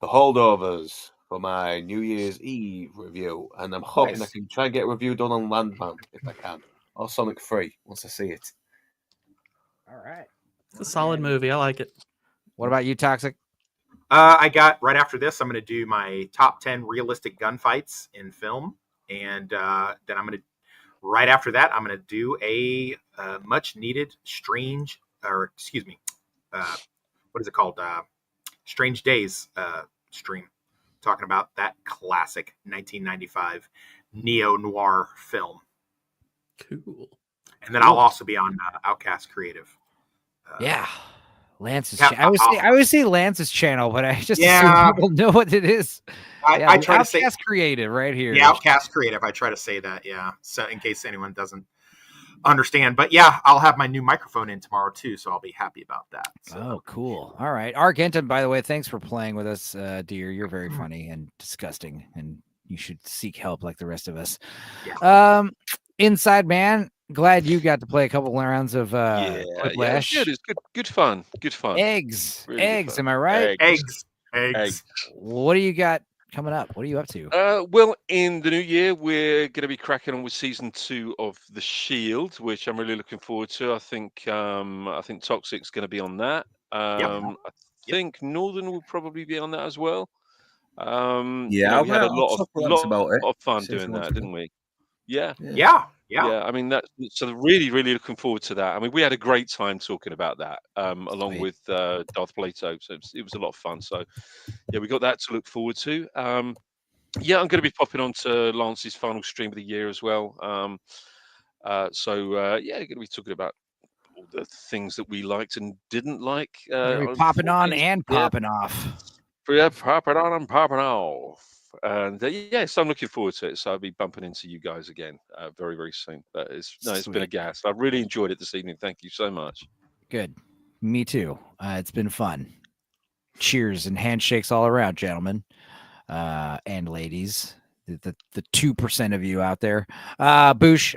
The Holdovers for my New Year's Eve review, and I'm hoping I can try and get a review done on Landman if I can, or Sonic 3 once I see it. All right. It's a solid movie. I like it. What about you, Toxic? I got right after this. I'm going to do my top 10 realistic gunfights in film, and then I'm going to. Right after that, I'm going to do a much needed what is it called? Strange Days stream, talking about that classic 1995 neo-noir film. Cool. And then I'll also be on Outcast Creative. Yeah. Lance's yeah, I always say Lance's channel, but I just assume people know what it is. I try to say Outcast Creative right here. Yeah, Outcast Creative. I try to say that, yeah. So in case anyone doesn't understand. But yeah, I'll have my new microphone in tomorrow too, so I'll be happy about that. So. Oh, cool. All right. Argentum, by the way, thanks for playing with us, dear. You're very funny and disgusting, and you should seek help like the rest of us. Yeah. Inside Man, glad you got to play a couple rounds of Whiplash. Yeah, it's good fun. Good fun. Eggs. Really Eggs, fun. am I right? Eggs. What do you got coming up? What are you up to? Well, in the new year, we're going to be cracking on with season 2 of The Shield, which I'm really looking forward to. I think Toxic's going to be on that. I think Northern will probably be on that as well. We had a lot of fun doing that, didn't we? Yeah. I mean, so really, really looking forward to that. I mean, we had a great time talking about that, along with Darth Plato. So it was a lot of fun. So yeah, we got that to look forward to. I'm going to be popping on to Lance's final stream of the year as well. Going to be talking about all the things that we liked and didn't like. You're popping on and popping off. Yeah, popping on and popping off. And so I'm looking forward to it. So I'll be bumping into you guys again very, very soon. But it's been a gas. I've really enjoyed it this evening. Thank you so much. Good. Me too. It's been fun. Cheers and handshakes all around, gentlemen and ladies. The 2% of you out there. Boosh,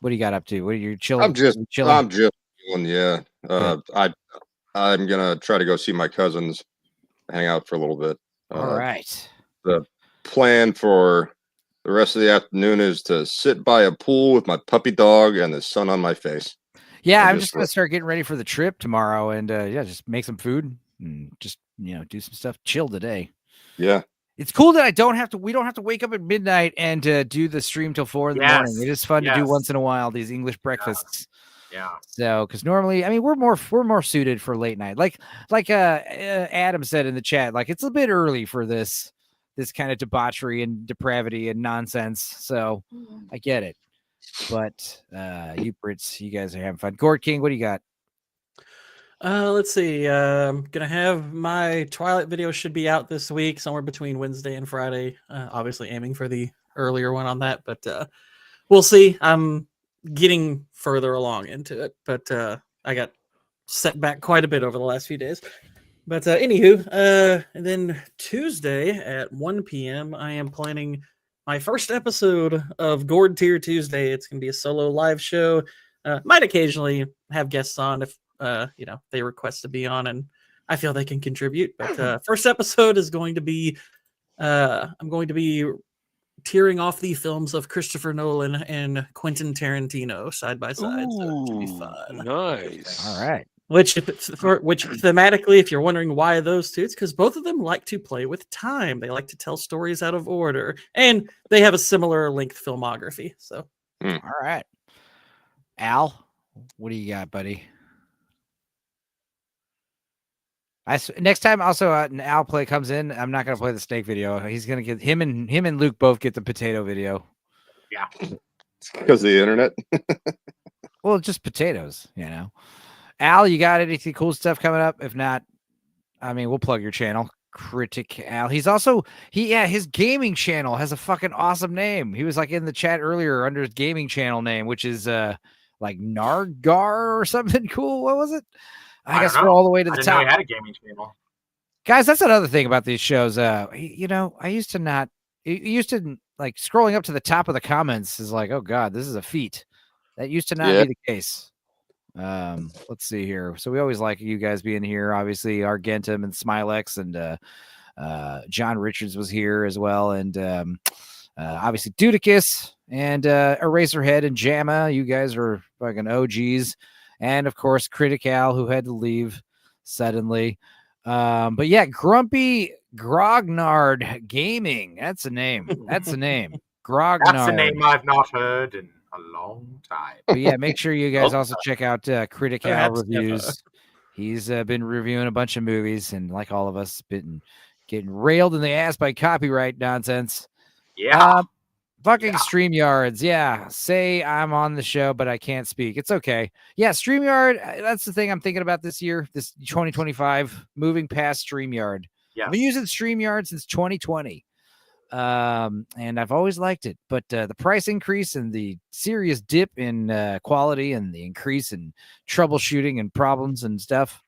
what do you got up to? What are you chilling? I'm just chilling. chilling. Yeah. I'm gonna try to go see my cousins, hang out for a little bit. All right. The plan for the rest of the afternoon is to sit by a pool with my puppy dog and the sun on my face. Yeah, I'm just gonna start getting ready for the trip tomorrow, and just make some food and just do some stuff. Chill today. Yeah, it's cool that we don't have to wake up at midnight and do the stream till 4 in the morning. It is fun to do once in a while, these English breakfasts. Yeah. So, because normally, I mean, we're more suited for late night. Like Adam said in the chat, like it's a bit early for this kind of debauchery and depravity and nonsense. So I get it. But you Brits, you guys are having fun. Gord King, what do you got? Let's see. I'm gonna have my Twilight video should be out this week, somewhere between Wednesday and Friday. Obviously aiming for the earlier one on that, but we'll see. I'm getting further along into it, but I got set back quite a bit over the last few days. But anywho, and then Tuesday at 1 p.m. I am planning my first episode of Gourd Tier Tuesday. It's going to be a solo live show. Might occasionally have guests on if they request to be on and I feel they can contribute. But first episode is going to be I'm going to be tearing off the films of Christopher Nolan and Quentin Tarantino side by side. So it should be fun. Nice. All right. Which thematically, if you're wondering why those two, it's because both of them like to play with time. They like to tell stories out of order, and they have a similar length filmography. So, all right, Al, what do you got, buddy? Next time, also an Al play comes in. I'm not going to play the snake video. He's going to get him and Luke both get the potato video. Yeah, because of the internet. Well, just potatoes, Al, you got anything cool stuff coming up? If not, I mean, we'll plug your channel, Critic Al. He's also his gaming channel has a fucking awesome name. He was like in the chat earlier under his gaming channel name, which is like Nargar or something cool. What was it? I guess we're all the way to the top. I didn't know he had a gaming channel. Guys, that's another thing about these shows. I used to like scrolling up to the top of the comments is like, oh God, this is a feat. That used to not be the case. Let's see here. So we always like you guys being here. Obviously, Argentum and Smilex and John Richards was here as well, and obviously Dudicus and Eraserhead and Jamma. You guys are fucking OGs, and of course Critical, who had to leave suddenly. But yeah, Grumpy Grognard Gaming. That's a name. That's a name. Grognard. That's a name I've not heard in a long time. But yeah, make sure you guys also check out Critical Reviews. He's been reviewing a bunch of movies, and like all of us, been getting railed in the ass by copyright nonsense. Yeah. Fucking StreamYards. Yeah. Say I'm on the show, but I can't speak. It's okay. Yeah, StreamYard. That's the thing I'm thinking about this year, this 2025, moving past StreamYard. Yeah. I've been using StreamYard since 2020. And I've always liked it, but the price increase and the serious dip in quality and the increase in troubleshooting and problems and stuff,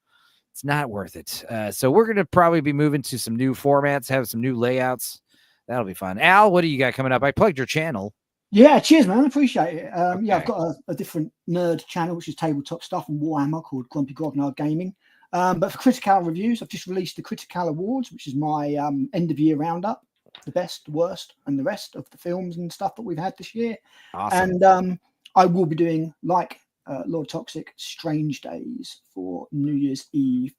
it's not worth it. So we're going to probably be moving to some new formats, have some new layouts. That'll be fun. Al, what do you got coming up? I plugged your channel. Yeah, cheers, man. I appreciate it. Yeah, I've got a different nerd channel, which is tabletop stuff and Warhammer, called Grumpy Grognard Gaming. But for Critical Reviews, I've just released the Critical Awards, which is my end of year roundup. The best, the worst, and the rest of the films and stuff that we've had this year. Awesome. And I will be doing, like Lord Toxic, Strange Days for New Year's Eve.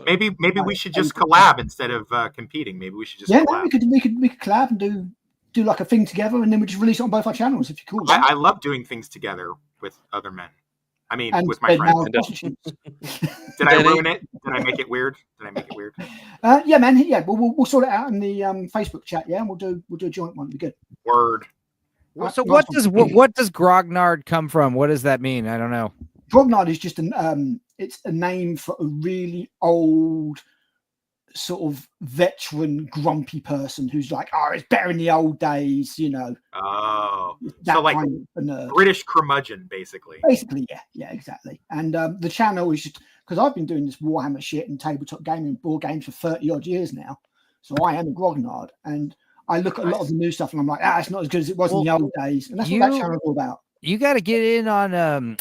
Maybe we should just collab instead of competing. Maybe we should just collab. No, we could collab and do like a thing together, and then we just release it on both our channels if you're cool. I love doing things together with other men. I mean, with my friends. Did I ruin it? Did I make it weird? Yeah, man. Yeah, we'll sort it out in the Facebook chat. Yeah, and we'll do a joint one. It'll be good. Word. So what does Grognard come from? What does that mean? I don't know. Grognard is just it's a name for a really old, sort of veteran, grumpy person who's like, oh, it's better in the old days, Oh, that so like kind of a nerd. British curmudgeon, basically. Basically, yeah, exactly. And the channel is just because I've been doing this Warhammer shit and tabletop gaming and board games for 30 odd years now. So I am a Grognard, and I look at a lot of the new stuff and I'm like, it's not as good as it was in the old days. And that's what that channel's all about. You got to get in on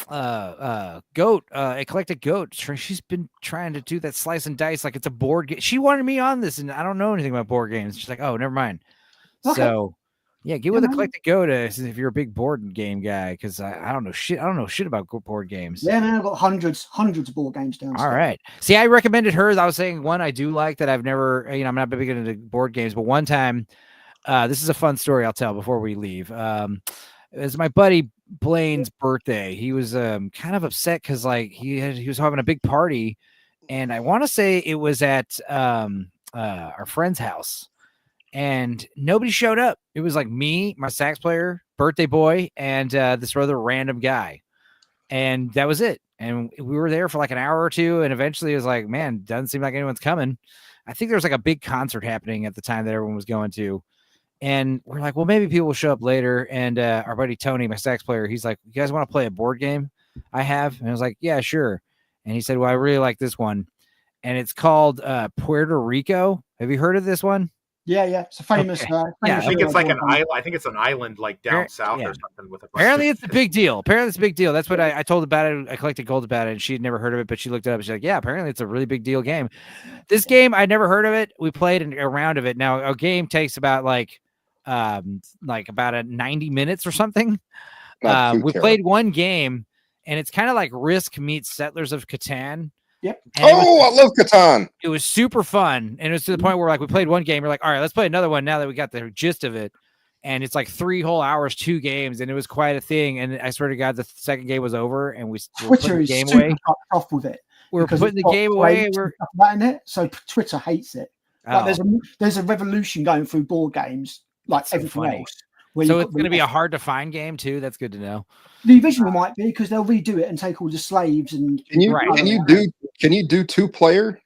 Goat, Eclectic Goat. She's been trying to do that slice and dice like it's a board game. She wanted me on this, and I don't know anything about board games. She's like, oh, never mind. Okay. So, yeah, get with Eclectic Goat if you're a big board game guy, because I don't know shit. I don't know shit about board games. Yeah, man, I've got hundreds of board games downstairs. All right. See, I recommended her. I was saying one I do like that I've never, I'm not big into board games, but one time, this is a fun story I'll tell before we leave. It was my buddy Blaine's birthday. He was kind of upset because like he was having a big party, and I want to say it was at our friend's house, and nobody showed up. It was like me, my sax player, birthday boy, and this other random guy, and that was it. And we were there for like an hour or two, and eventually it was like, man, doesn't seem like anyone's coming. I think there was like a big concert happening at the time that everyone was going to. And we're like, well, maybe people will show up later. And our buddy Tony, my sax player, he's like, you guys want to play a board game I have? And I was like, yeah, sure. And he said, well, I really like this one. And it's called Puerto Rico. Have you heard of this one? Yeah, it's a famous. Okay. Famous I think it's Euro like an board game. island. I think it's an island like down south or something with a bunch Apparently, of- it's a big deal. Apparently, it's a big deal. That's what I told about it. I collected gold about it, and she had never heard of it, but she looked it up. And she's like, "Yeah, apparently, it's a really big deal game." This game, I'd never heard of it. We played a round of it. Now, a game takes about like about 90 minutes or something. We played one game, and it's kind of like Risk meets Settlers of Catan. Yep. And I love Catan. It was super fun, and it was to the point where like we played one game, we're like, all right, let's play another one now that we got the gist of it. And it's like 3 whole hours, 2 games, and it was quite a thing. And I swear to God, the second game was over, and we Twitter is game super away. tough with it. We're because putting it's the got game away. plates We're and stuff like that in it, so Twitter hates it. Like Oh. there's a revolution going through board games, like so everything funny. else. where So you've it's got going to be the- a hard to find game too. That's good to know. The original might be because they'll redo it and take all the slaves and. Can you do 2-player?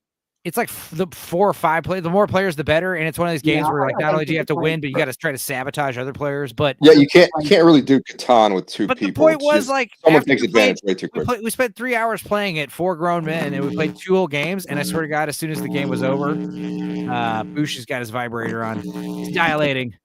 It's like the 4 or 5 players. The more players, the better. And it's one of these games Yeah, where like I not don't only do you think have to it's win, but you got to try to sabotage other players. But Yeah, you can't really do Catan with 2 But the people. point It's was just- like someone after takes we played- advantage way too quick. We spent 3 hours playing it, 4 grown men, and we played 2 whole games. And I swear to God, as soon as the game was over, Boosh has got his vibrator on. He's dilating.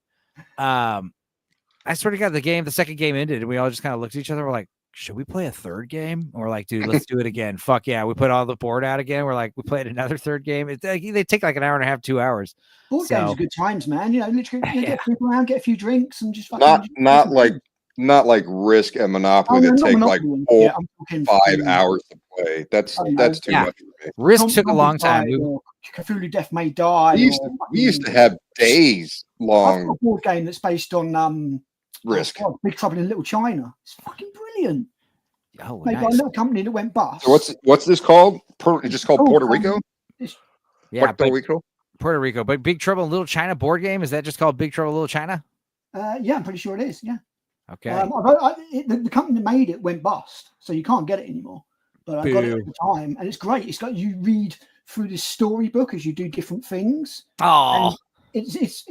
I swear to God, the second game ended, and we all just kind of looked at each other. We're like, should we play a third game? Or like, dude, let's do it again. Fuck yeah. We put all the board out again. We're like, we played another third game. They take like an hour and a half, 2 hours. Board games are good times, man. You know, literally get people around, get a few drinks, and just fucking. Not like Risk and Monopoly Oh, no, that not take like Monopoly. 4 Yeah, I'm talking 5 food. hours to play. That's too Yeah. much for me. Risk took a long time. Cthulhu Death May Die. We used to have days I've long got a board game that's based on Risk. Big Trouble in Little China. It's fucking brilliant. Oh, Made by a little company that went bust. So what's this called? It's just called Puerto Rico. Yeah, Puerto Rico. Puerto Rico. But Big Trouble in Little China board game, is that just called Big Trouble in Little China? Yeah, I'm pretty sure it is. Yeah. Okay. The company that made it went bust, so you can't get it anymore. But I got it at Boo. the time, and it's great. It's got you read through this storybook as you do different things. Oh, it's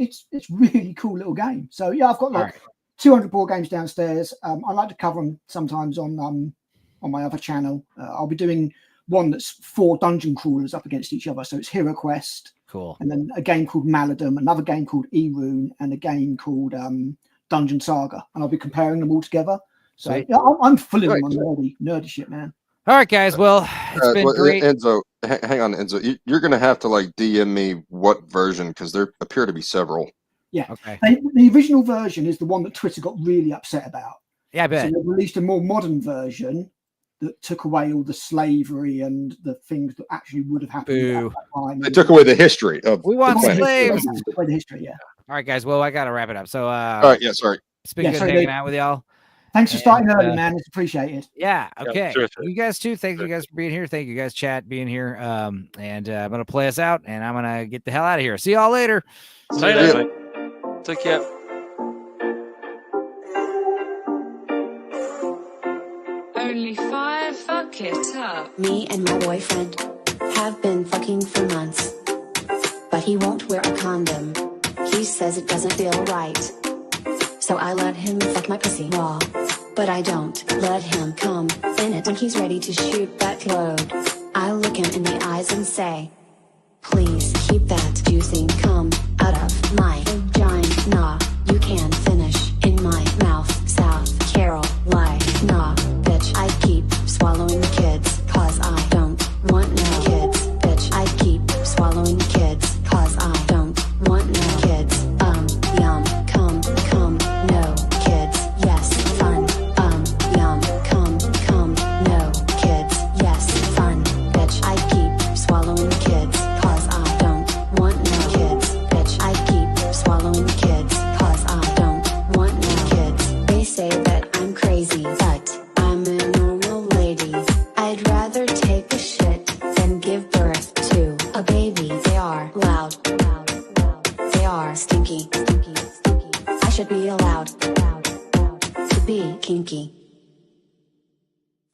really cool little game. So yeah, I've got like Alright. 200 board games downstairs. I like to cover them sometimes on my other channel. I'll be doing one that's 4 dungeon crawlers up against each other. So it's Hero Quest, cool. and then a game called Maladum, another game called E-Rune, and a game called Dungeon Saga. And I'll be comparing them all together. So Sweet. yeah, I'm full of them on nerdy shit, man. All right, guys. Well, it's been great. Enzo, hang on, Enzo. You're going to have to like DM me what version because there appear to be several. Yeah. Okay. The original version is the one that Twitter got really upset about. Yeah, I bet. So they released a more modern version that took away all the slavery and the things that actually would have happened at that time. They took away the history of We want the planet. slaves. They took away the history, yeah. All right, guys. Well, I got to wrap it up. So, All right, yeah, sorry. It's been Yeah, good sorry, hanging Dave. out with y'all. Thanks for starting And, early, man. It's appreciated. Yeah. Okay. terrific. You guys too. Thank you guys for being here. Thank you guys, chat, being here. And I'm gonna play us out, and I'm gonna get the hell out of here. See y'all later. See you later, mate. Take care. Only 5, fuck it up. Me and my boyfriend have been fucking for months, but he won't wear a condom. He says it doesn't feel right, so I let him fuck my pussy raw, but I don't let him come in it when he's ready to shoot that load. I look him in the eyes and say, please keep that juicy cum out of my vagina. You can finish in my mouth, South Carolina. Bitch, I keep swallowing the kids, cause I don't want no kids. Bitch, I keep swallowing the kids, cause I don't want no kids. Yum, cum, no kids, yes, fun. Yum, cum, no kids, yes, fun. Bitch, I keep swallowing the kids, cause I don't want no kids. Bitch, I keep swallowing the kids, cause I don't want no kids. They say that I'm crazy, but I'm a normal lady. I'd rather take a shit than give birth to a baby. They are loud. They are stinky. I should be allowed to be kinky.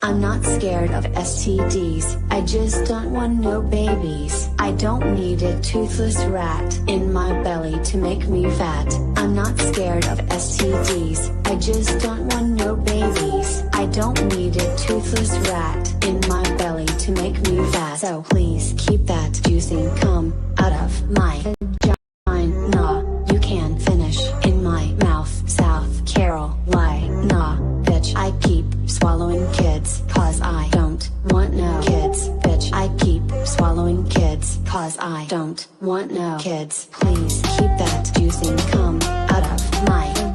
I'm not scared of STDs, I just don't want no babies. I don't need a toothless rat in my belly to make me fat. I'm not scared of STDs, I just don't want no babies. I don't need a toothless rat in my belly to make me fat. So please keep that juicy cum out of my vagina. swallowing kids, cause I don't want no kids. Bitch, I keep swallowing kids, cause I don't want no kids. Please keep that juicing cum out of my